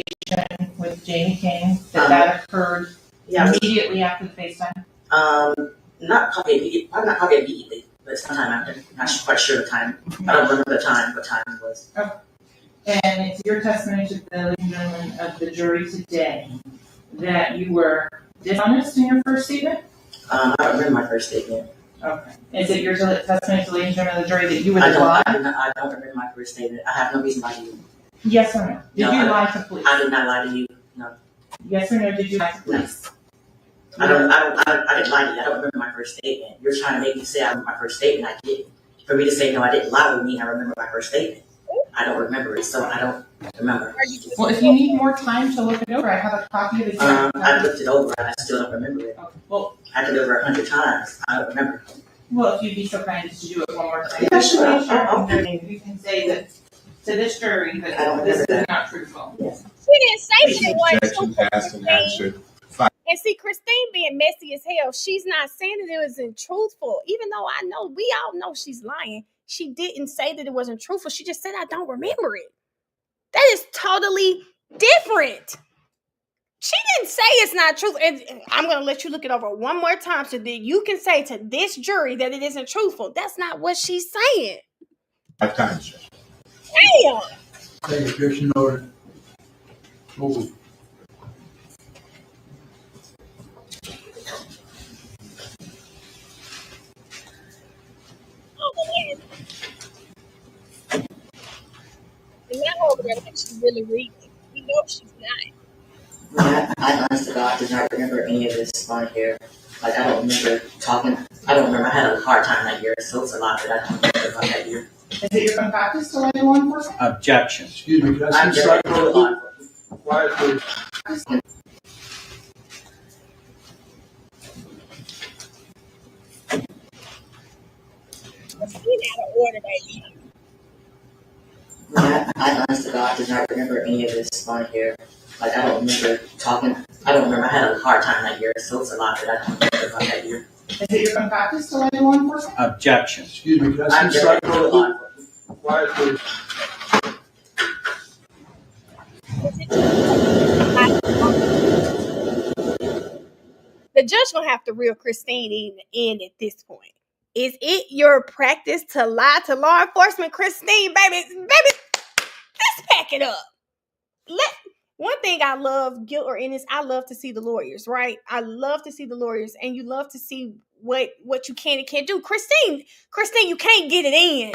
with Jamie King, that occurred immediately after the FaceTime? Not probably immediately, but sometime after. I'm not quite sure the time. I don't remember the time, what time it was. Okay. And it's your testimony to the ladies and gentlemen of the jury today that you were dishonest in your first statement? I don't remember my first statement. Okay. Is it your testimony to the ladies and gentlemen of the jury that you would lie? I don't remember my first statement. I have no reason to lie to you. Yes or no? Did you lie to police? I did not lie to you. No. Yes or no? Did you lie to police? I didn't lie to you. I don't remember my first statement. You're trying to make me say I remember my first statement. I didn't. For me to say no, I didn't lie would mean I remember my first statement. I don't remember it, so I don't remember. Well, if you need more time to look it over, I have a copy of it. I looked it over and I still don't remember it. Okay. Well, I did it over 100 times. I don't remember. Well, if you'd be so kind as to do it one more time. Yeah, sure. You can say that to this jury that this is not truthful. Yes. She didn't say that it wasn't Objection asked and answered. And see, Christine being messy as hell, she's not saying that it wasn't truthful. Even though I know, we all know she's lying. She didn't say that it wasn't truthful. She just said, I don't remember it. That is totally different. She didn't say it's not truthful. And I'm going to let you look it over one more time so that you can say to this jury that it isn't truthful. That's not what she's saying. 5 times. Damn. Take objection noted. Move. And not over there like she's really reading. We know she's not. Yeah, I honest to God did not remember any of this on here. Like, I don't remember talking. I don't remember. I had a hard time that year, so it's a lot that I don't remember about that year. Is it your practice to lay law enforcement? Objection. Excuse me, can I see strike quiet, please. Let's get out of order, baby. Yeah, I honest to God did not remember any of this on here. Like, I don't remember talking. I don't remember. I had a hard time that year, so it's a lot that I don't remember about that year. Is it your practice to lay law enforcement? Objection. Excuse me, can I see strike quiet, please. The judge gonna have to reel Christine in at this point. Is it your practice to lie to law enforcement, Christine? Baby, let's pack it up. One thing I love, guilt or innocence, I love to see the lawyers, right? I love to see the lawyers, and you love to see what you can and can't do. Christine, you can't get it in.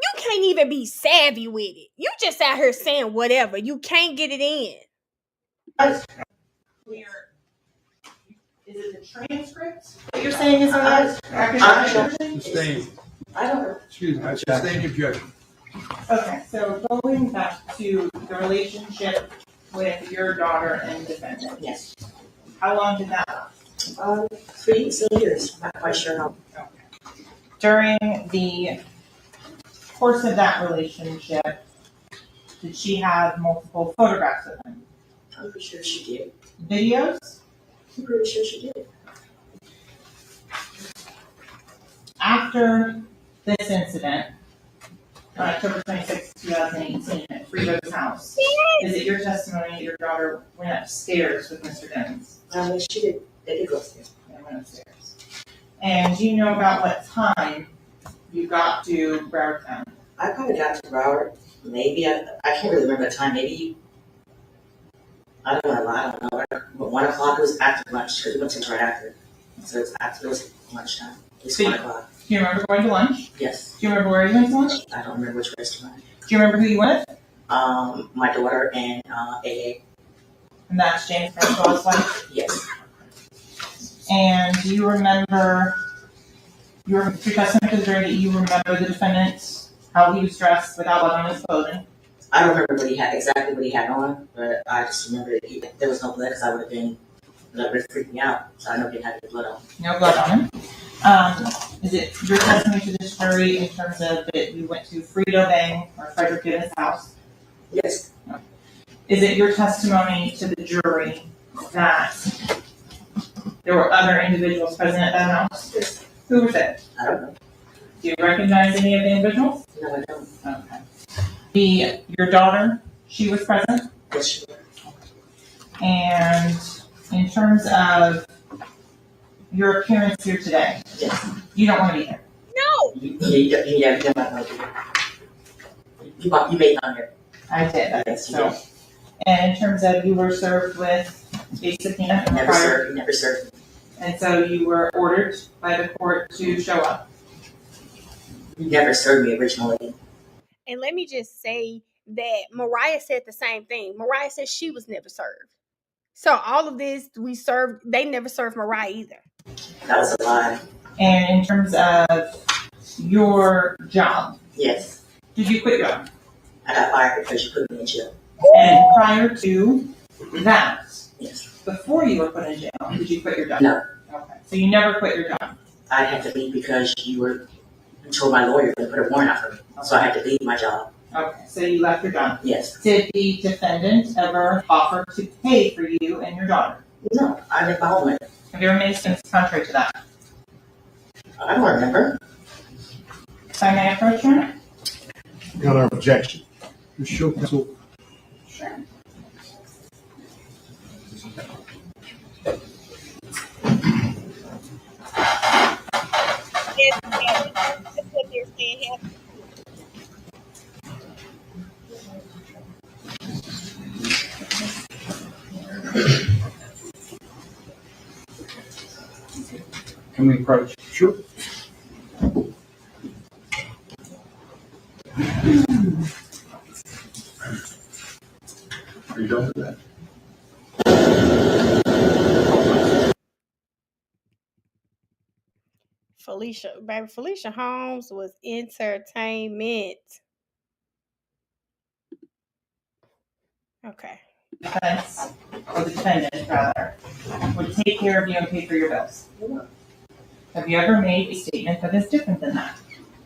You can't even be savvy with it. You just out here saying whatever. You can't get it in. Is it the transcript that you're saying is on that? Sustained. I don't. Excuse me, sustained objection. Okay, so going back to the relationship with your daughter and defendant. Yes. How long did that last? 3 years. I'm not quite sure how. Okay. During the course of that relationship, did she have multiple photographs of him? I'm pretty sure she did. Videos? I'm pretty sure she did. After this incident on October 26, 2018 at Frito's house, is it your testimony that your daughter went upstairs with Mr. Demons? She did. They did go upstairs. They went upstairs. And do you know about what time you got to Broward County? I probably got to Broward. Maybe I can't really remember the time. Maybe I don't know. I don't know. But 1 o'clock was after lunch because we went to right after. So it was lunchtime. It was 1 o'clock. Do you remember going to lunch? Yes. Do you remember where you went to lunch? I don't remember which restaurant. Do you remember who you went with? My daughter and AA. And that's James Francois' wife? Yes. And do you remember your testimony to the jury that you remember the defendant, how he was dressed without blood on his clothing? I don't remember exactly what he had on, but I just remember that there was no blood because I would have been, that would have freaked me out. So I know he didn't have any blood on. No blood on him. Is it your testimony to this jury in terms of that you went to Frito Bang or Frederick Gibbons' house? Yes. No. Is it your testimony to the jury that there were other individuals present at that house? Yes. Who was it? I don't know. Do you recognize any of the individuals? No, I don't. Okay. Your daughter, she was present? Yes, she was. And in terms of your appearance here today, yes. You don't want to be here? No. Yeah, you might want to be here. You made it on here. I did. Yes, so. Did. And in terms of you were served with a subpoena? Never served. And so you were ordered by the court to show up? You never served me originally. And let me just say that Mariah said the same thing. Mariah said she was never served. So all of this we served, they never served Mariah either. That was a lie. And in terms of your job? Yes. Did you quit your job? I got fired because you put me in jail. And prior to that, yes. Before you were put in jail, did you quit your job? No. Okay. So you never quit your job? I had to leave because you told my lawyer to put a warrant out for me. Okay. So I had to leave my job. Okay. So you left your job? Yes. Did the defendant ever offer to pay for you and your daughter? No, I didn't follow it. Have you ever made a statement contrary to that? I don't remember. So I may approach her? Got our objection. Just show counsel. Sure. That's what they're saying. Can we approach? Sure. Are you done with that? Felicia Holmes was entertainment. Okay. Defense, or the defendant rather, would take care of you and pay for your bills. Have you ever made a statement that is different than that?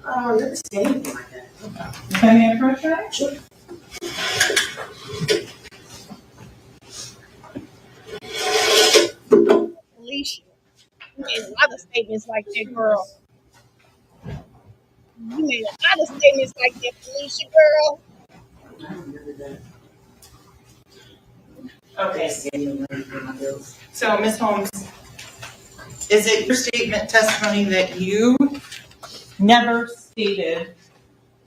I've never said anything like that. Can we approach her? Sure. Felicia, you made a lot of statements like that, girl. You made a lot of statements like that, Felicia, girl. I don't remember that. Okay. So, Ms. Holmes, is it your statement testimony that you never stated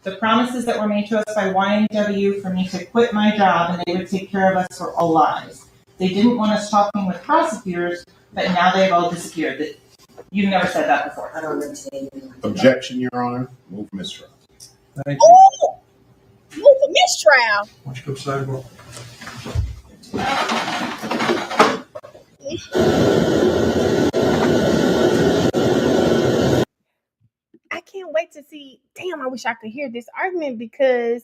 the promises that were made to us by YNW for me to quit my job and they would take care of us were all lies? They didn't want us talking with prosecutors, but now they've all disappeared. You've never said that before. I don't remember saying anything. Objection, Your Honor. Move for mistrial. Thank you. Oh, move for mistrial. Why don't you go sidewalk? I can't wait to see. Damn, I wish I could hear this argument because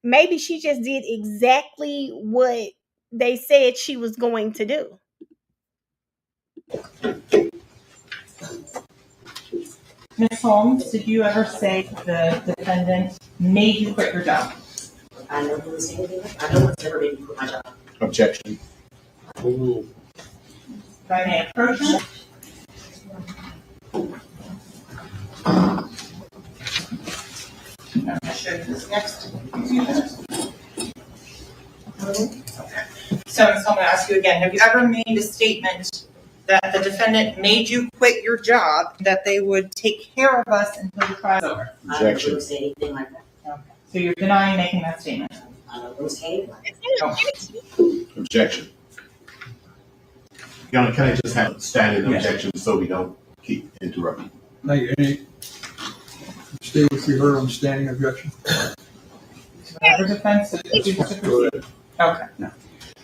maybe she just did exactly what they said she was going to do. Ms. Holmes, did you ever say the defendant made you quit your job? I never said anything. I know what's ever made me quit my job. Objection. Ooh. If I may approach her? show you this next few minutes. So I'm going to ask you again, have you ever made a statement that the defendant made you quit your job, that they would take care of us until the trial is over? Objection. I didn't say anything like that. Okay. So you're denying making that statement? I don't say anything like that. Objection. Can I just have a standing objection so we don't keep interrupting? Thank you. Any state if you heard on standing objection? Whatever defense is you have to proceed. Okay. No.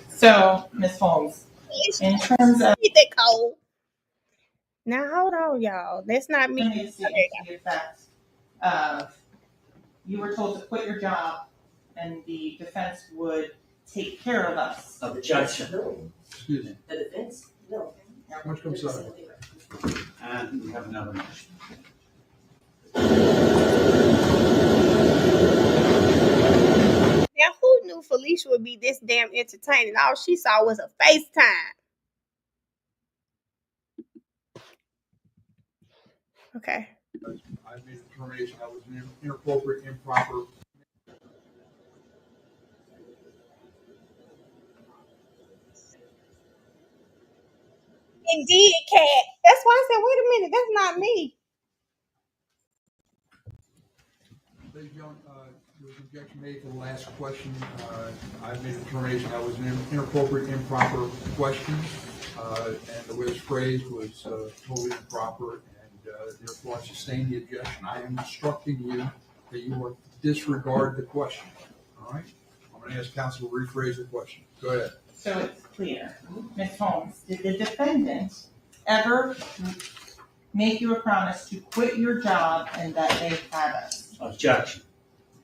So, Ms. Holmes, in terms of now hold on, y'all. That's not me. the effect of you were told to quit your job and the defense would take care of us. Objection. No. Excuse me. The defense? No. How much comes out? And we have another motion. Now, who knew Felicia would be this damn entertaining? All she saw was a FaceTime. Okay. I made a determination that was inappropriate, improper. Indeed, Kat. That's why I said, wait a minute, that's not me. Ladies and gentlemen, there was an objection made to the last question. I made a determination that was an inappropriate, improper question, and the way it was phrased was totally improper, and therefore I sustain the objection. I am instructing you that you will disregard the question. All right? I'm going to ask counsel to rephrase the question. Go ahead. So it's clear. Ms. Holmes, did the defendant ever make you a promise to quit your job and that they had us? Objection.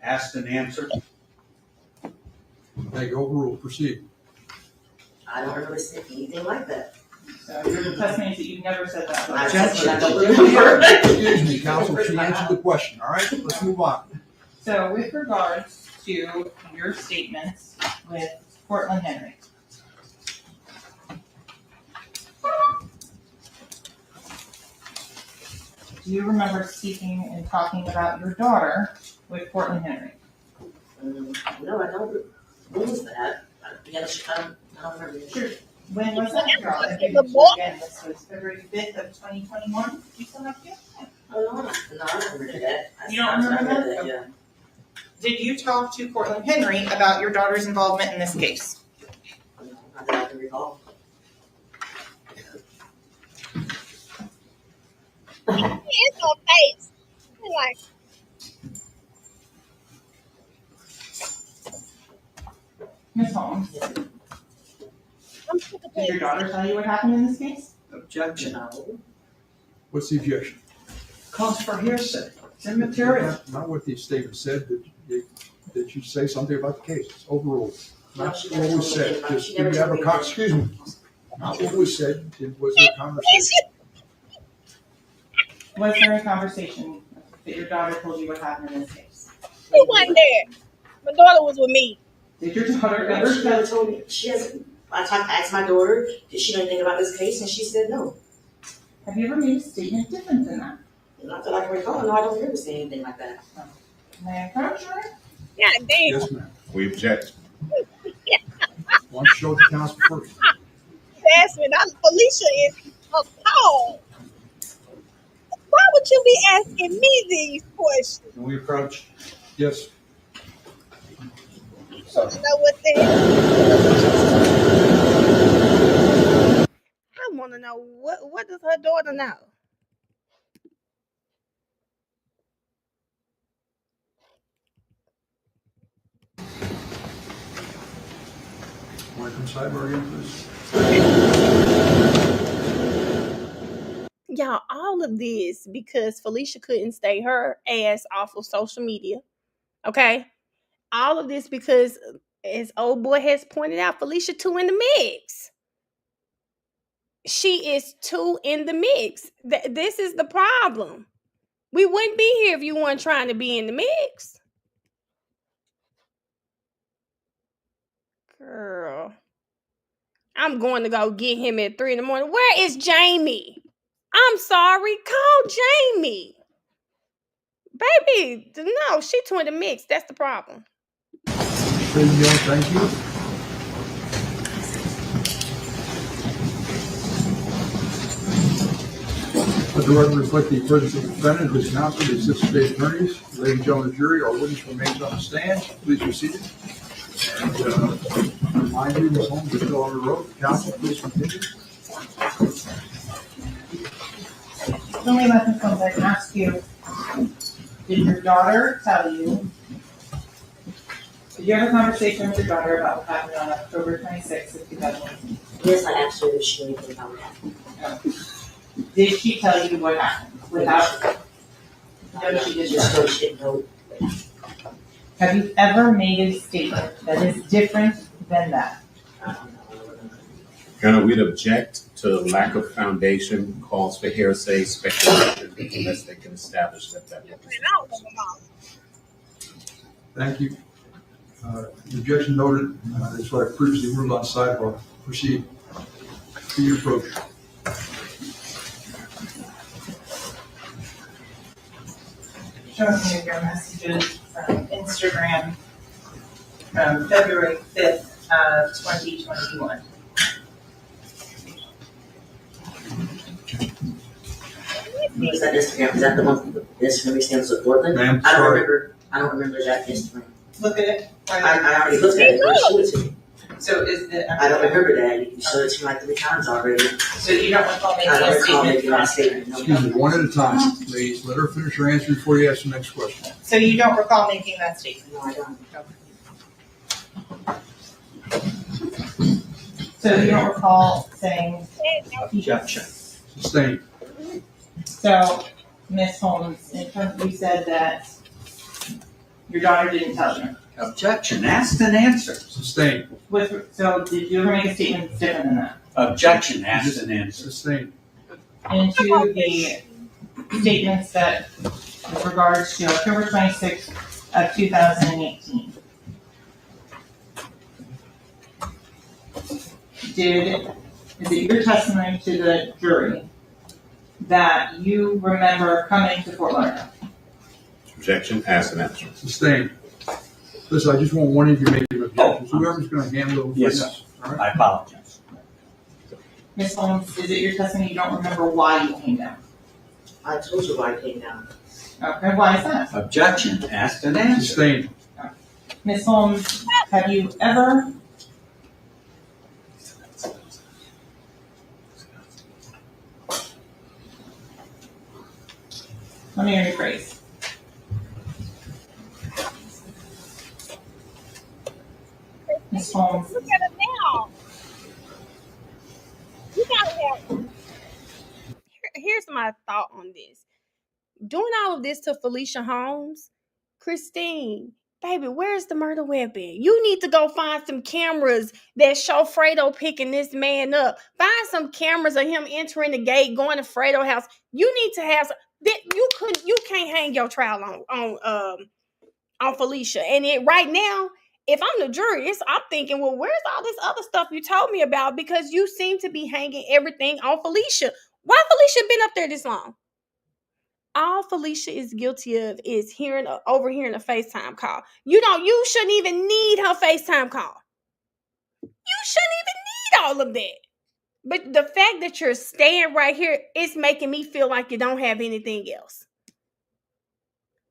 Asked and answered. Thank you. Overruled. Proceed. I don't remember saying anything like that. So your testimony is that you've never said that. Objection. I don't remember. Excuse me, counsel. She answered the question. All right? Let's move on. So with regards to your statements with Portland Henry, do you remember speaking and talking about your daughter with Portland Henry? No, I don't. When was that? I don't remember. Sure. When was that, Carl? Again, this was February 5th of 2021. You still have to? Oh, no, I don't remember that. You don't remember that? Yeah. Did you talk to Portland Henry about your daughter's involvement in this case? No, not that I can recall. It's her face. Like, Ms. Holmes, did your daughter tell you what happened in this case? Objection. No. What's the objection? Calls for hearsay. It's immaterial. Not what the statement said, but did you say something about the case? It's overruled. Not what was said. Just did you have a excuse me. Not what was said. Was there a conversation? Was there a conversation that your daughter told you what happened in this case? Who wasn't there? My daughter was with me. Did your daughter No, she never told me. She hasn't. I asked my daughter, did she know anything about this case? And she said no. Have you ever made a statement different than that? Not that I can recall. No, I don't remember saying anything like that. May I approach her? Yeah, damn. Yes, ma'am. We object. Why don't you show the counsel first? Jasmine, Felicia is appalled. Why would you be asking me these questions? Can we approach? Yes. You know what the hell? I want to know what does her daughter know? Want to come sidebar again, please? Y'all, all of this because Felicia couldn't stay her ass off of social media. Okay? All of this because, as old boy has pointed out, Felicia too in the mix. She is too in the mix. This is the problem. We wouldn't be here if you weren't trying to be in the mix. Girl. I'm going to go get him at 3 a.m. Where is Jamie? I'm sorry. Call Jamie. Baby, no, she too in the mix. That's the problem. Ladies and gentlemen, thank you. Let the record reflect the presence of the defendant, his counsel, the assistant state attorneys, ladies and gentlemen of the jury, our witness remains on the stand. Please be seated. And remind you, Ms. Holmes is still on the road. Counsel, please continue. Let me let Ms. Holmes, I can ask you, did your daughter tell you, did you have a conversation with your daughter about what happened on October 26th of 2018? Yes, I asked her if she knew anything about that. Did she tell you what happened without? No, she did Just not. so she didn't know. Have you ever made a statement that is different than that? Your Honor, we'd object to lack of foundation, calls for hearsay, speculation, unless they can establish that that was. Thank you. The objection noted. That's what I previously ruled on sidebar. Proceed. To your approach. Showing me your messages from Instagram from February 5th of 2021. Was that Instagram? Is that the one the Instagram stands with Portland? Ma'am, I don't sorry. remember. I don't remember that Instagram. Look at it. I already looked at it. You showed it to me. So is the. I don't remember that. You showed it to me like 3 times already. So you don't recall making I don't a recall statement? making that statement. No. Excuse me, one at a time, please. Let her finish her answer before you ask the next question. So you don't recall making that statement? No, I don't. So you don't recall saying. Objection. Sustained. So, Ms. Holmes, in terms, you said that your daughter didn't tell you. Objection. Asked and answered. Sustained. So did you ever make a statement that's different than that? Objection. Asked and answered. Sustained. Into the statements that, with regards to October 26th of 2018. Is it your testimony to the jury that you remember coming to Fort Lauderdale? Objection, asked and answered. Sustained. Listen, I just want one of you to make an objection. So whoever's going to handle it. Yes, witness, all right? I apologize. Ms. Holmes, is it your testimony you don't remember why you came down? I told you why I came down. Okay, why is that? Objection. Asked and answered. Sustained. Ms. Holmes, have you ever let me rephrase. Ms. Holmes. Look at it now. You gotta have. Here's my thought on this. Doing all of this to Felicia Holmes, Christine, baby, where's the murder weapon? You need to go find some cameras that show Fredo picking this man up. Find some cameras of him entering the gate, going to Fredo's house. You need to have you can't hang your trial on Felicia. And right now, if I'm the jury, I'm thinking, well, where's all this other stuff you told me about? Because you seem to be hanging everything on Felicia. Why Felicia been up there this long? All Felicia is guilty of is overhearing a FaceTime call. You shouldn't even need her FaceTime call. You shouldn't even need all of that. But the fact that you're staying right here is making me feel like you don't have anything else.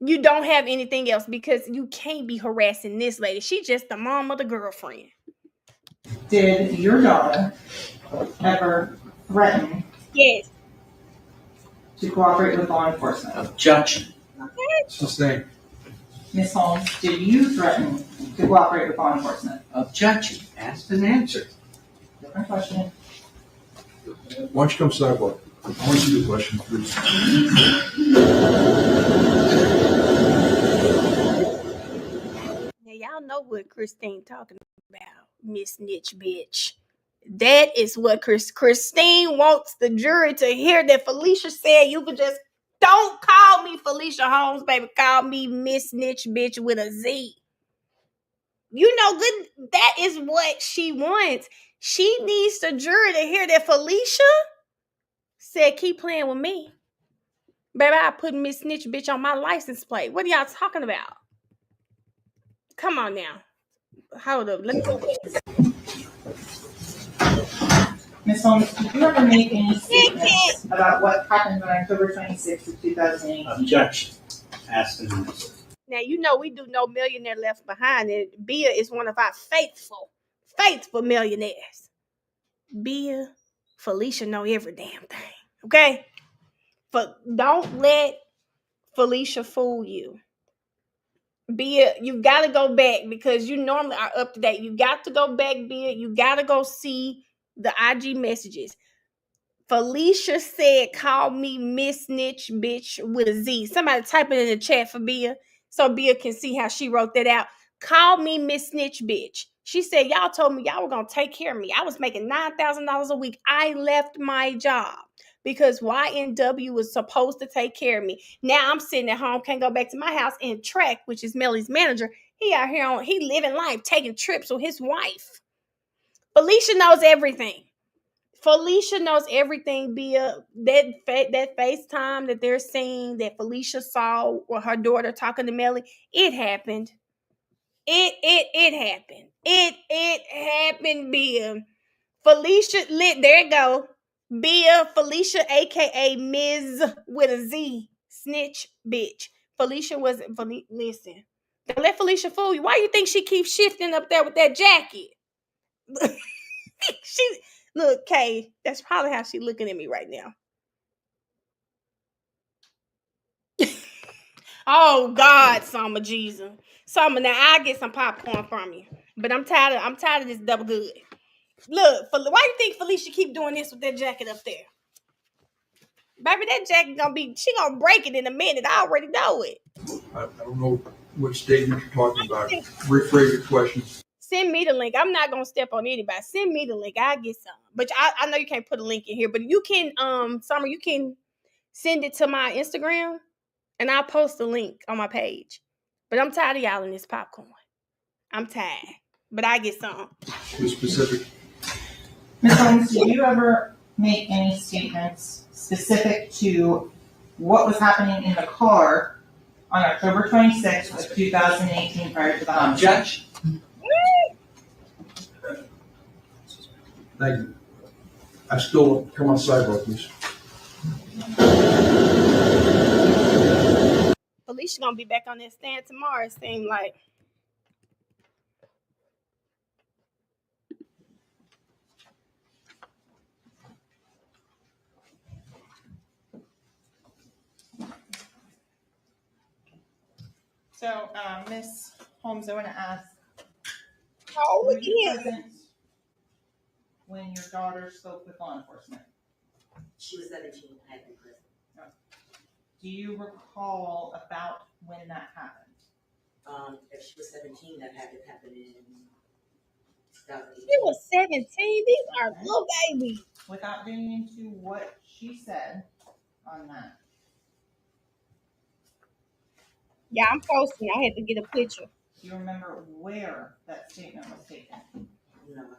You don't have anything else because you can't be harassing this lady. She's just the mom of the girlfriend. Did your daughter ever threaten Yes. to cooperate with law enforcement? Objection. Sustained. Ms. Holmes, did you threaten to cooperate with law enforcement? Objection. Asked and answered. Different question. Why don't you come sidebar? I want to see the question, please. Now y'all know what Christine talking about, Miss Snitch Bitch. That is what Christine wants the jury to hear, that Felicia said you could just don't call me Felicia Holmes, baby. Call me Miss Snitch Bitch with a Z. You know good. That is what she wants. She needs the jury to hear that Felicia said, keep playing with me. Baby, I put Miss Snitch bitch on my license plate. What are y'all talking about? Come on now. Hold up. Let me go back. Ms. Holmes, did you ever make any statements about what happened on October 26th of 2018? Objection. Asked and answered. Now, you know we do No Millionaire Left Behind, and Bia is one of our faithful millionaires. Bia, Felicia know every damn thing, okay? But don't let Felicia fool you. Bia, you got to go back because you normally are up to date. You got to go back, Bia. You got to go see the IG messages. Felicia said, call me Miss Snitch bitch with a Z. Somebody type it in the chat for Bia so Bia can see how she wrote that out. Call me Miss Snitch bitch. She said, y'all told me y'all were going to take care of me. I was making $9,000 a week. I left my job because YNW was supposed to take care of me. Now I'm sitting at home, can't go back to my house, and Trek, which is Melly's manager, he out here he living life, taking trips with his wife. Felicia knows everything. Felicia knows everything, Bia. That FaceTime that they're seeing that Felicia saw with her daughter talking to Melly, it happened. It happened. It happened, Bia. Felicia, there you go. Bia, Felicia, aka Ms. with a Z, snitch bitch. Felicia wasn't, listen. Don't let Felicia fool you. Why do you think she keeps shifting up there with that jacket? She look, Kay, that's probably how she's looking at me right now. Oh God, Summer Jesus. Summer, now I'll get some popcorn from you. But I'm tired of this double good. Look, why do you think Felicia keep doing this with that jacket up there? Baby, that jacket she gonna break it in a minute. I already know it. I don't know what statement you're talking about. Rephrase your question. Send me the link. I'm not gonna step on anybody. Send me the link. I'll get some. But I know you can't put a link in here, but you can, Summer, you can send it to my Instagram and I'll post the link on my page. But I'm tired of y'all in this popcorn. I'm tired. But I get some. Be specific. Ms. Holmes, did you ever make any statements specific to what was happening in the car on October 26th of 2018 prior to the homicide? Objection. Thank you. I still come on sidewalk, please. Felicia gonna be back on that stand tomorrow, it seems like. So, Ms. Holmes, I want to ask, Oh, were you present when your daughter spoke with law enforcement? She was 17, I had been present. Do you recall about when that happened? If she was 17, that had to happen in 2018. She was 17. These are little babies. Without getting into what she said on that. Yeah, I'm posting. I had to get a picture. Do you remember where that statement was taken? No, I don't.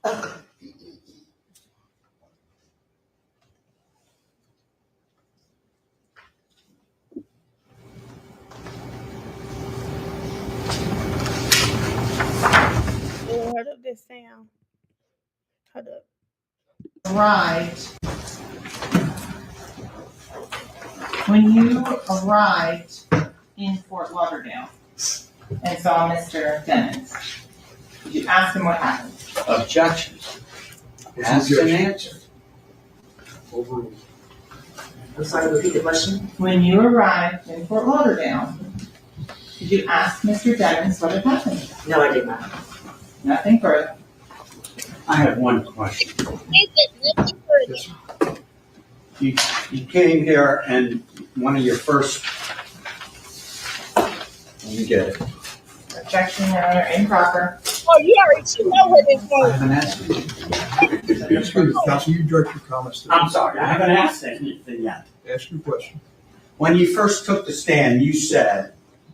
Oh, hold up this sound. Hold up. Arrived. When you arrived in Fort Lauderdale and saw Mr. Demons, did you ask him what happened? Objection. Asked and answered. Overruled. I'm sorry, repeat the question. When you arrived in Fort Lauderdale, did you ask Mr. Demons what had happened? No, I did not. Nothing further. I have one question. You came here and one of your first, let me get it. Objection, Your Honor, improper. Oh, you already should know what this I was. haven't asked you. Excuse me, Counsel, you direct your comments to I'm sorry, I haven't asked anything yet. Ask your question. When you first took the stand, you said,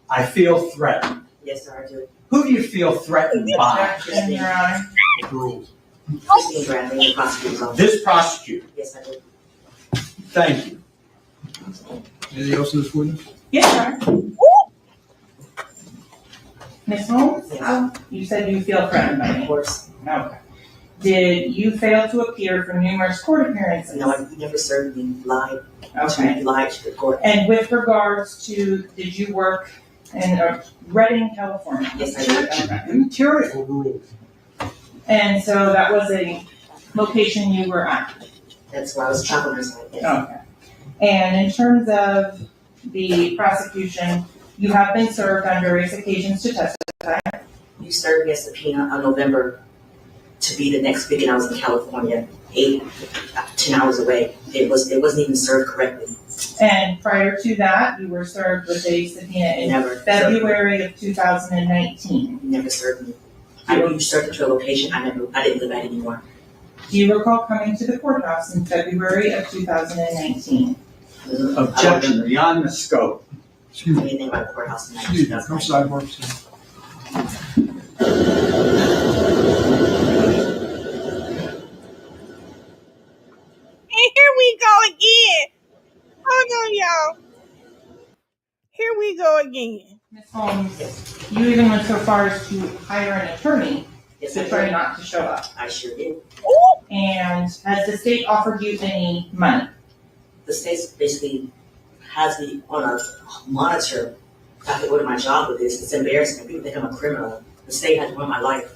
I feel threatened. Yes, sir, I do. Who do you feel threatened by? Objection, Your Honor. Overruled. Christine Bradley, the prosecutor's office. This prosecutor. Yes, I do. Thank you. Anything else in this witness? Yes, sir. Ms. Holmes? Yes. You said you feel threatened by me. Of course. Okay. Did you fail to appear for numerous court appearances? No, you never served me. Lied. Okay. You lied to the court. And with regards to, did you work in Redding, California? Yes, I did. Okay. Material overruled. And so that was a location you were at? That's where I was travel nurse. Yes. Okay. And in terms of the prosecution, you have been served on various occasions to testify. You served me a subpoena on November to be the next weekend. I was in California, 10 hours away. It wasn't even served correctly. And prior to that, you were served with a subpoena in February of 2019. You never served me. I know you served me to a location I didn't live at anymore. Do you recall coming to the courthouse in February of 2019? Objection beyond the scope. Excuse me. Anything about the courthouse? Excuse me. No sidebars. And here we go again. Hold on, y'all. Here we go again. Ms. Holmes, you even went so far as to hire an attorney to try not to show up. I sure did. Ooh. And has the state offered you any money? The state basically has me on a monitor. I have to go to my job with this. It's embarrassing. People think I'm a criminal. The state had to run my life.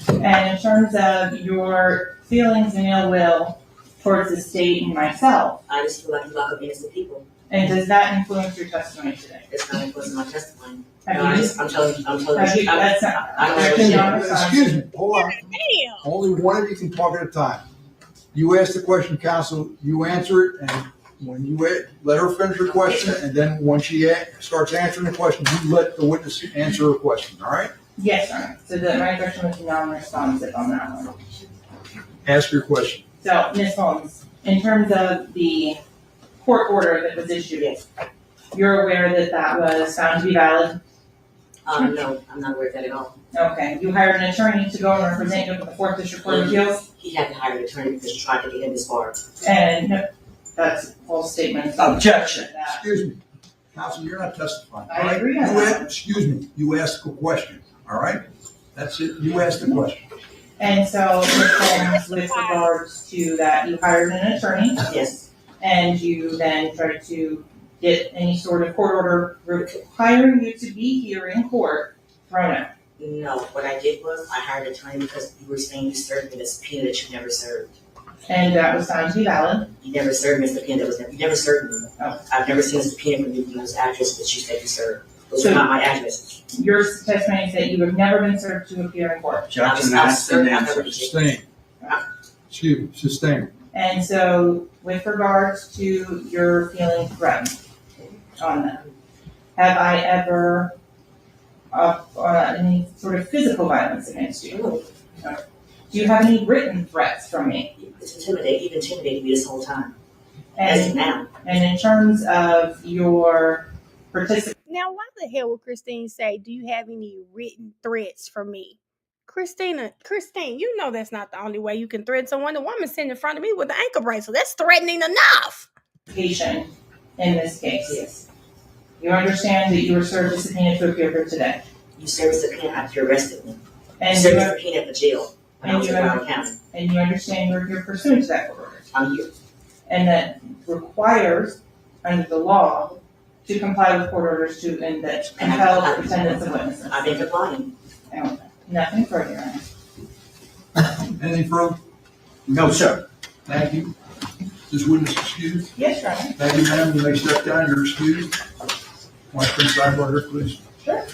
And in terms of your feelings and ill will towards the state and myself, I just feel like you lock up innocent people. and does that influence your testimony today? It's not influencing my testimony. Have No, you? I'm telling you. That's not. I don't that's understand. not- Excuse me, hold on. Damn. Only one of you can talk at a time. You ask the question, counsel, you answer it, and when you let her finish her question, and then when she starts answering the question, you let the witness answer her question, all right? Yes, sir. So my question was non-responsive on that one. Ask your question. So, Ms. Holmes, in terms of the court order that was issued, Yes. you're aware that that was found to be valid? No, I'm not aware of that at all. Okay. You hired an attorney to go and represent you at the 4th District Court of Appeals? He had to hire an attorney because he tried to get him this far. And that's a false statement. Objection. Excuse me. Counsel, you're not testifying. I all right? agree on that. Excuse me, you asked a question, all right? That's it, you asked the question. And so, Ms. Holmes, with regards to that, you hired an attorney? Yes. And you then tried to get any sort of court order requiring you to be here in court thrown out? No, what I did was I hired an attorney because you were saying you served me the subpoena that you never served. And that was found to be valid? You never served me a subpoena you never served me. Oh. I've never seen a subpoena from you from those addresses that you said you served. Those are not my addresses. Your testimony is that you have never been served to appear in court. Objection, that's an answer. Sustain. Excuse me, sustain. And so, with regards to your feeling threatened on that, have I ever any sort of physical violence against you? No. Do you have any written threats from me? It's intimidating. You've intimidated me this whole time. As now. And in terms of your participation. Now, why the hell would Christine say, do you have any written threats from me? Christine, you know that's not the only way you can threaten someone. The woman sitting in front of me with the ankle bracelet, that's threatening enough. In this case. Yes. You understand that you were served a subpoena to appear here today? You served a subpoena after you arrested me. And you served a subpoena at the jail when I was in Broward County. And you understand you're here pursuant to that court order? I'm here. And that requires, under the law, to comply with court orders and that compel attendance of witnesses. I've been complying. Okay. Nothing further. Anything further? No, sir. Thank you. This witness excused? Yes, Your Honor. Thank you, ma'am. You may step down. You're excused. Want to sidebar here, please? Sure.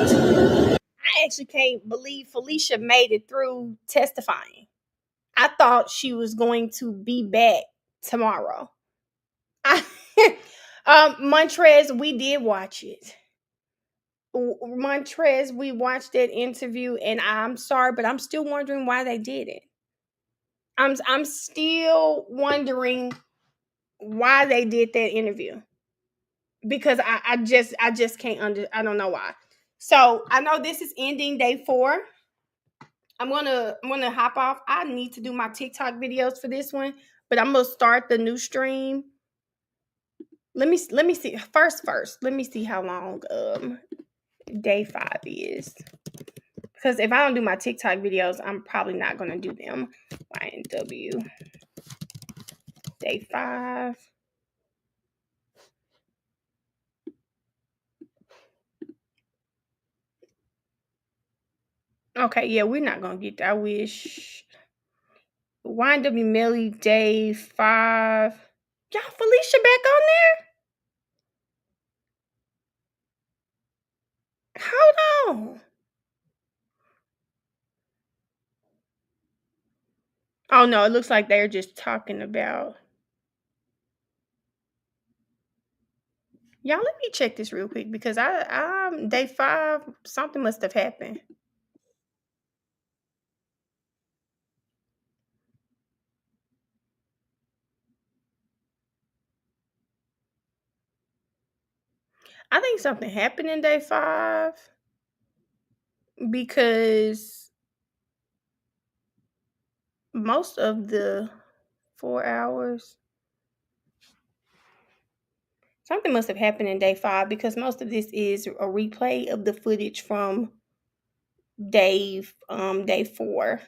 I actually can't believe Felicia made it through testifying. I thought she was going to be back tomorrow. Montrez, we did watch it. Montrez, we watched that interview, and I'm sorry, but I'm still wondering why they did it. I'm still wondering why they did that interview, because I just can't I don't know why. So I know this is ending day 4 I'm gonna hop off. I need to do my TikTok videos for this one, but I'm gonna start the new stream. Let me see first. Let me see how long day 5 is. Because if I don't do my TikTok videos, I'm probably not gonna do them. YNW day 5. Okay, yeah, we're not gonna get that. I wish. YNW Melly day 5. Y'all, Felicia back on there? Hold on. Oh no, it looks like they're just talking about. Y'all, let me check this real quick because I'm day 5. Something must have happened. I think something happened in day 5 because most of the 4 hours. Something must have happened in day 5 because most of this is a replay of the footage from day 4.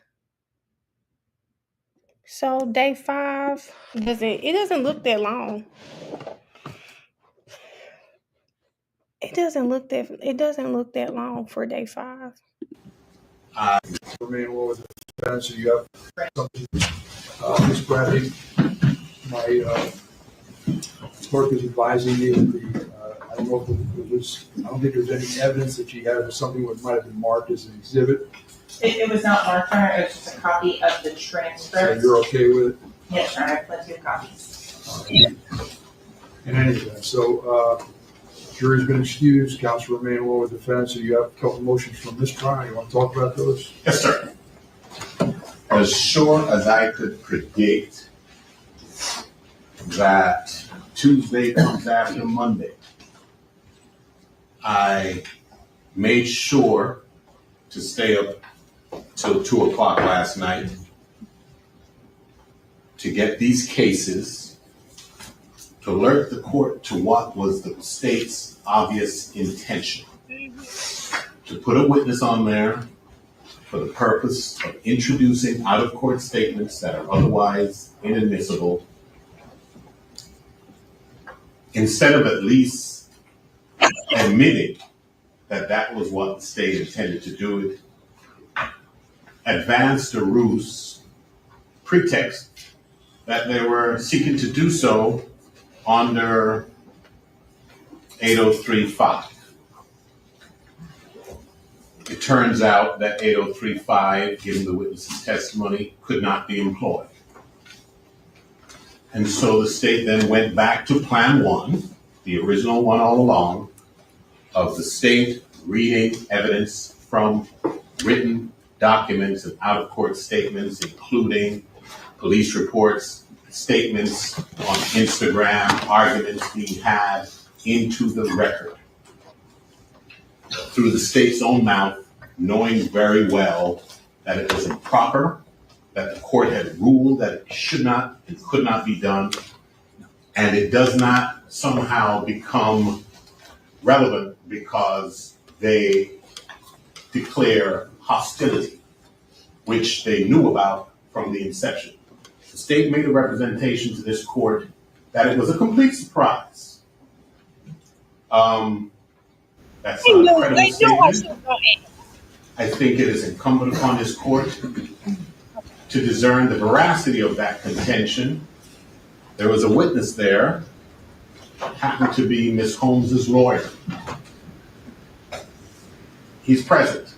So day 5 doesn't look that long. It doesn't look that long for day 5. Remain well with the defense. So you have something, Ms. Bradley, my clerk is advising me that I don't know if it was, I don't think there's any evidence that she had something that might have been marked as an exhibit. It was not marked on it, it was just a copy of the transcript. So you're okay with it? Yes, sir, I have plenty of copies. In any event, so jury's been excused, counsel remain well with defense, so you have a couple motions from this trial. You want to talk about those? Yes, sir. As sure as I could predict that Tuesday comes after Monday, I made sure to stay up till 2 o'clock last night to get these cases, to alert the court to what was the state's obvious intention. To put a witness on there for the purpose of introducing out-of-court statements that are otherwise inadmissible, instead of at least admitting that that was what the state intended to do, it advanced a ruse pretext that they were seeking to do so under 8035. It turns out that 8035, given the witness's testimony, could not be employed. And so the state then went back to plan 1, the original one all along, of the state reading evidence from written documents and out-of-court statements, including police reports, statements on Instagram, arguments being had, into the record. Through the state's own mouth, knowing very well that it was improper, that the court had ruled that it should not and could not be done, and it does not somehow become relevant because they declare hostility, which they knew about from the inception. The state made a representation to this court that it was a complete surprise. That's not a credible statement. I think it is incumbent upon this court to discern the veracity of that contention. There was a witness there, happened to be Ms. Holmes's lawyer. He's present.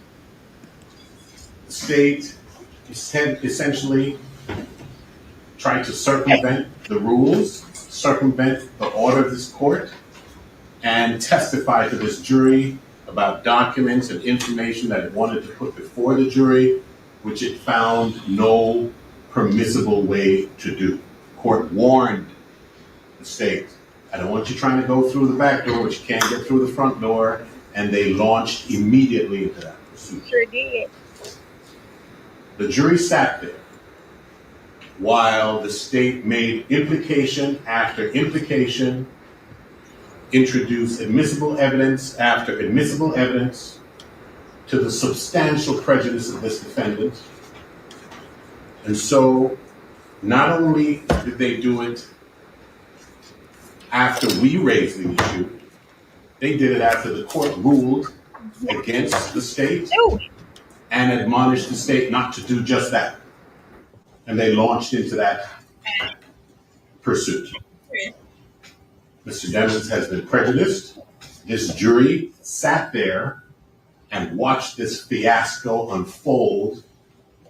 The state essentially tried to circumvent the rules, circumvent the order of this court, and testify to this jury about documents and information that it wanted to put before the jury, which it found no permissible way to do. The court warned the state, I don't want you trying to go through the back door, but you can't get through the front door, and they launched immediately into that pursuit. Sure did. The jury sat there while the state made implication after implication, introduced admissible evidence after admissible evidence to the substantial prejudice of this defendant. And so not only did they do it after we raised the issue, they did it after the court ruled against the state and admonished the state not to do just that. And they launched into that pursuit. Mr. Demons has been prejudiced. This jury sat there and watched this fiasco unfold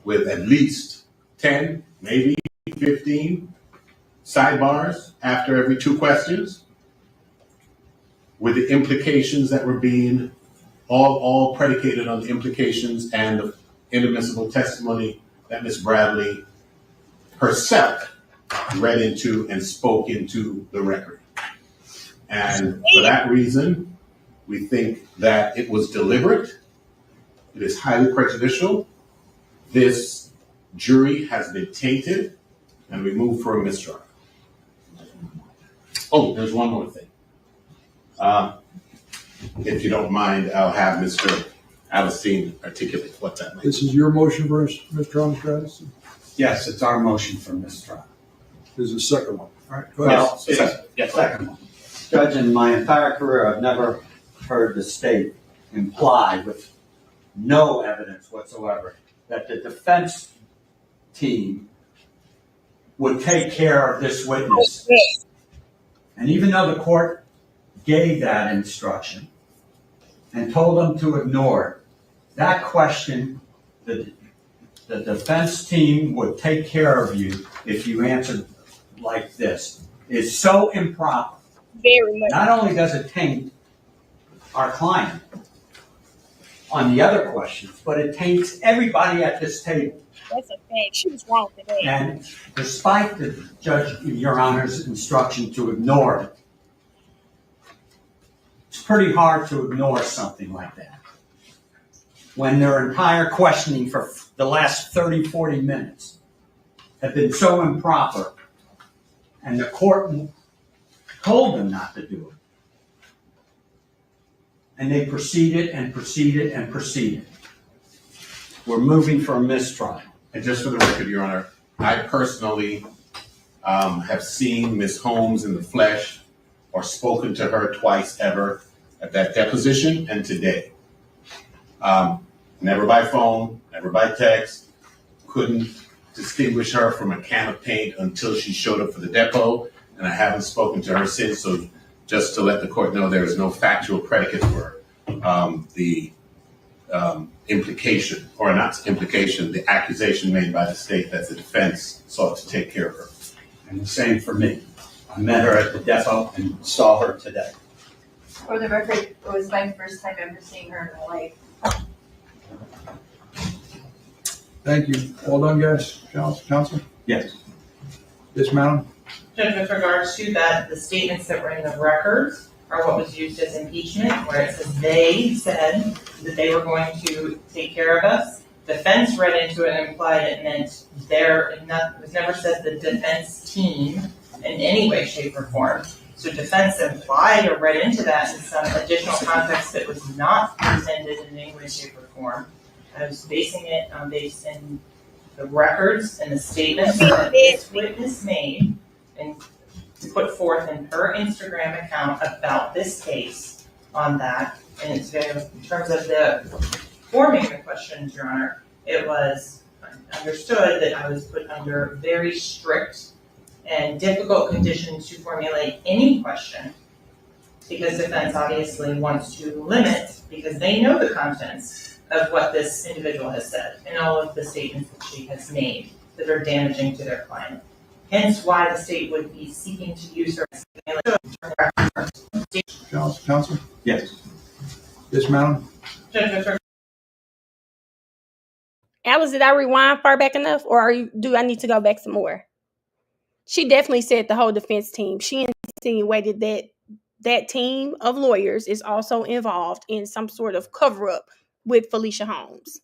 with at least 10, maybe 15 sidebars after every 2 questions, with the implications that were being all predicated on the implications and the inadmissible testimony that Ms. Bradley herself read into and spoke into the record. And for that reason, we think that it was deliberate. It is highly prejudicial. This jury has been tainted, and we move for a mistrial. Oh, there's one more thing. If you don't mind, I'll have Mr. Alistine articulate what that means. This is your motion for mistrial, Mr. Addison? Yes, it's our motion for mistrial. There's a second one. All right, go ahead. Well, it's second one. Judge, in my entire career, I've never heard the state imply with no evidence whatsoever that the defense team would take care of this witness. And even though the court gave that instruction and told them to ignore it, that question, the defense team would take care of you if you answered like this, is so improper. Very much. Not only does it taint our client on the other questions, but it taints everybody at this table. That's a fact. She was wrong today. And despite the judge, Your Honor's instruction to ignore it, it's pretty hard to ignore something like that when their entire questioning for the last 30, 40 minutes have been so improper and the court told them not to do it. And they proceeded and proceeded and proceeded. We're moving for a mistrial. And just for the record, Your Honor, I personally have seen Ms. Holmes in the flesh or spoken to her twice ever at that deposition and today. Never by phone, never by text. Couldn't distinguish her from a can of paint until she showed up for the depot, and I haven't spoken to her since. So just to let the court know, there is no factual predicate for the implication, or not implication, the accusation made by the state that the defense sought to take care of her. And the same for me. I met her at the depot and saw her today. For the record, it was my first time ever seeing her in my life. Thank you. All done, guys? Counsel? Yes. Yes, madam? Judge, with regards to that, the statements that were in the records are what was used as impeachment, where it says they said that they were going to take care of us. Defense read into it and implied it meant it was never said the defense team in any way, shape, or form. So defense implied or read into that in some additional context that was not presented in any way, shape, or form. I was basing it based in the records and the statements that this witness made and put forth in her Instagram account about this case on that. And it's very, in terms of the forming the questions, Your Honor, it was understood that I was put under very strict and difficult conditions to formulate any question, because defense obviously wants to limit, because they know the contents of what this individual has said and all of the statements that she has made that are damaging to their client. Hence why the state would be seeking to use her. Counsel? Yes. Yes, madam? Alice, did I rewind far back enough, or do I need to go back some more? She definitely said the whole defense team. She insinuated that team of lawyers is also involved in some sort of cover-up with Felicia Holmes.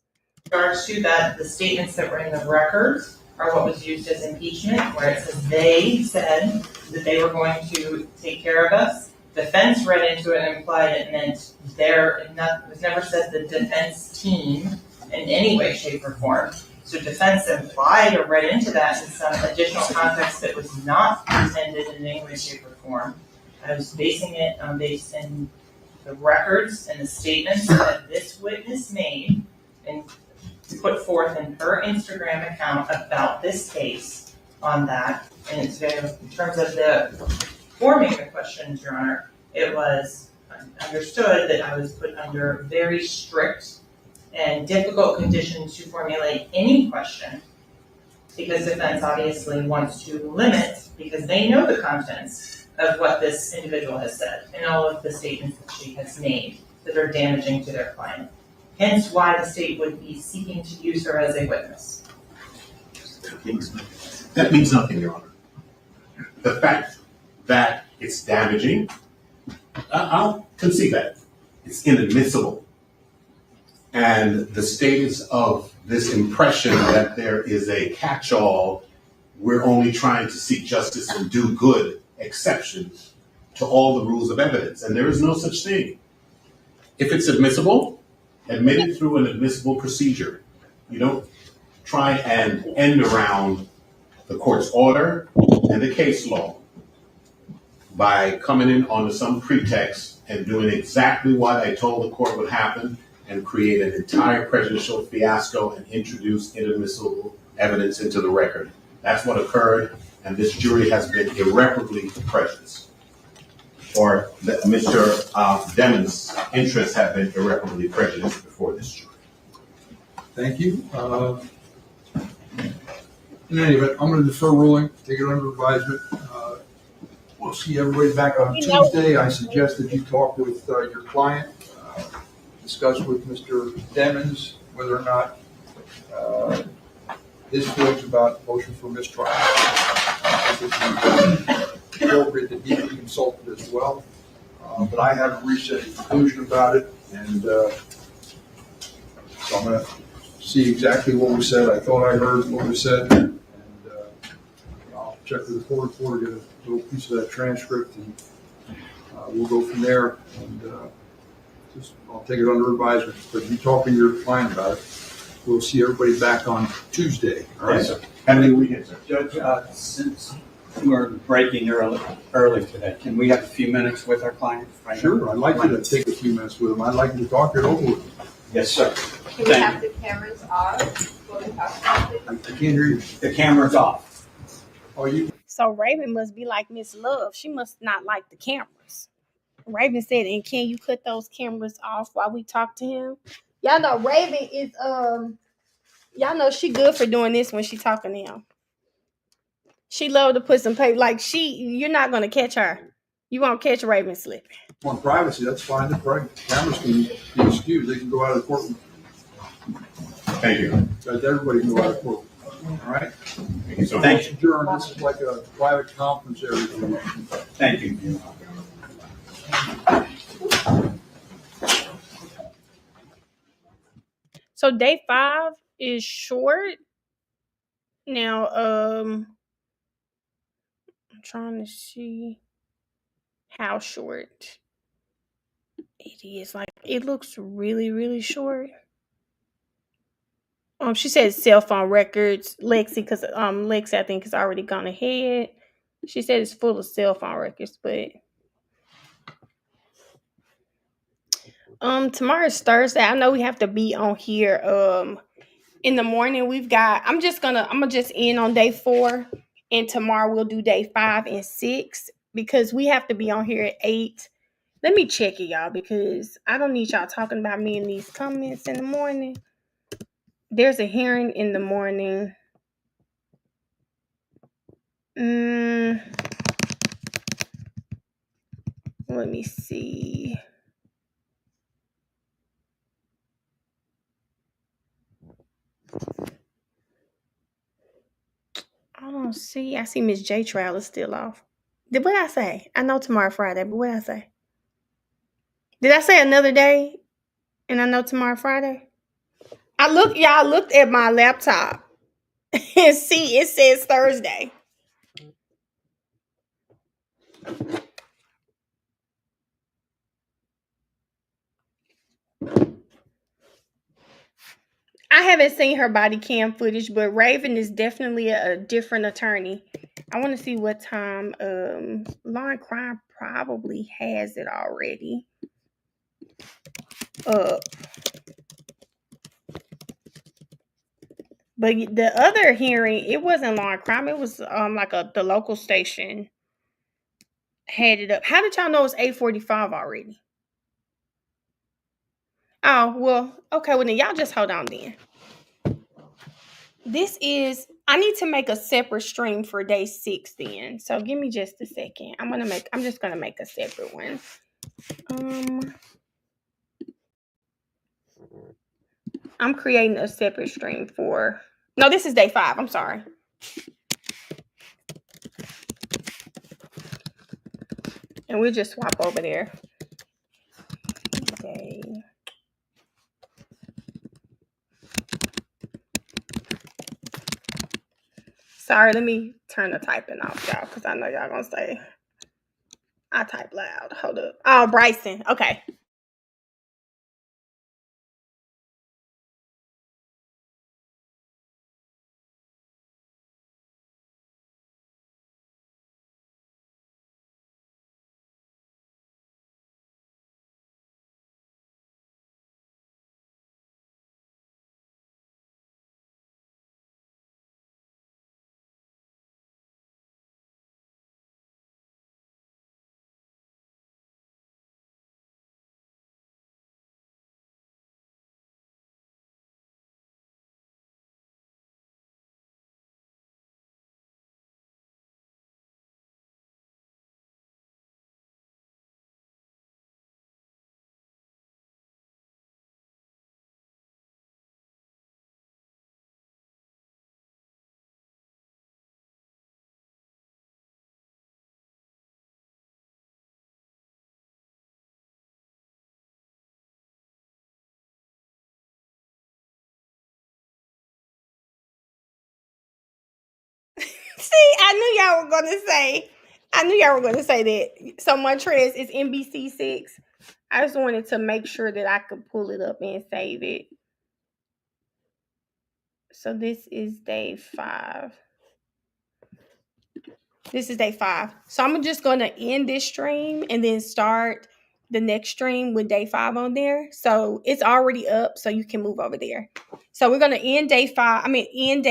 regards to that, the statements that were in the records are what was used as impeachment, where it says they said that they were going to take care of us. Defense read into it and implied it meant it was never said the defense team in any way, shape, or form. So defense implied or read into that in some additional context that was not intended in any way, shape, or form. I was basing it on based in the records and the statements that this witness made and put forth in her Instagram account about this case on that. And it's very, in terms of the forming the questions, Your Honor, it was understood that I was put under very strict and difficult conditions to formulate any question, because defense obviously wants to limit, because they know the contents of what this individual has said and all of the statements that she has made that are damaging to their client. Hence why the state would be seeking to use her as a witness. That means nothing, Your Honor. The fact that it's damaging, I'll concede that. It's inadmissible. And the status of this impression that there is a catch-all, we're only trying to seek justice and do good exceptions to all the rules of evidence. And there is no such thing. If it's admissible, admit it through an admissible procedure. You don't try and end around the court's order and the case law by coming in on some pretext and doing exactly what I told the court would happen and create an entire prejudicial fiasco and introduce inadmissible evidence into the record. That's what occurred, and this jury has been irreparably prejudiced. Or Mr. Demons' interests have been irreparably prejudiced before this jury. Thank you. In any event, I'm going to defer ruling, take it under advisement. We'll see everybody back on Tuesday. I suggest that you talk with your client, discuss with Mr. Demons whether or not his feelings about motion for mistrial. I think it's appropriate that he be consulted as well. But I haven't reached any conclusion about it, and so I'm going to see exactly what was said. I thought I heard what was said, and I'll check with the court reporter, get a little piece of that transcript, and we'll go from there. And I'll take it under advisement. But you talk to your client about it. We'll see everybody back on Tuesday. All right, sir. Have a good weekend, sir. Judge, since we're breaking early today, can we have a few minutes with our client? Right Sure, now? I'd like you to take a few minutes with him. I'd like you to talk it over with him. Yes, sir. Can we have the cameras off while we talk about it? I can't hear you. The camera's off. Oh, you? So Raven must be like Miss Love. She must not like the cameras. Raven said, and can you cut those cameras off while we talk to him? Y'all know Raven is y'all know she good for doing this when she talking to him. She love to put some paper, like you're not gonna catch her. You won't catch Raven slipping. On privacy, that's fine. The cameras can be excused. They can go out of the courtroom. Thank you. Everybody can go out of the courtroom. All right? Thank you so Thank much. you, Adjourned. This is like a private conference area. Thank you. So day 5 is short. Now, I'm trying to see how short it is. Like, it looks really, really short. She said cell phone records, Lexi, because Lexi I think has already gone ahead. She said it's full of cell phone records, but tomorrow's Thursday. I know we have to be on here in the morning. I'm gonna just end on day 4, and tomorrow we'll do day 5 and 6 because we have to be on here at 8. Let me check it, y'all, because I don't need y'all talking about me in these comments in the morning. There's a hearing in the morning. Let me see. I don't see. I see Miss J Trial is still off. What did I say? I know tomorrow Friday, but what did I say? Did I say another day? And I know tomorrow Friday? I looked at my laptop and see it says Thursday. I haven't seen her body cam footage, but Raven is definitely a different attorney. I want to see what time Law and Crime probably has it already up. But the other hearing, it wasn't Law and Crime. It was like the local station had it up. How did y'all know it's 8:45 already? Oh, well, okay, well then y'all just hold on then. I need to make a separate stream for day 6 then. So give me just a second. I'm just gonna make a separate one. I'm creating a separate stream no, this is day 5. I'm sorry. And we'll just swap over there. Day. Sorry, let me turn the typing off, y'all, because I know y'all gonna say I type loud. Hold up. Oh, Bryson. Okay. See, I knew y'all were gonna say that. So Montrez is NBC 6. I just wanted to make sure that I could pull it up and save it. So this is day 5. So I'm just gonna end this stream and then start the next stream with day 5 on there. So it's already up, so you can move over there. So we're gonna end day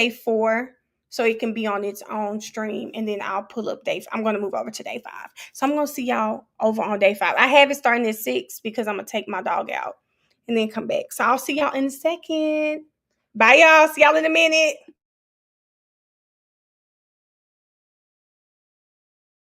4. So it can be on its own stream, and then I'll pull up I'm going to move over to day 5. So I'm going to see y'all over on day 5. I have it starting at 6 because I'm going to take my dog out and then come back. So I'll see y'all in a second. Bye, y'all. See y'all in a minute.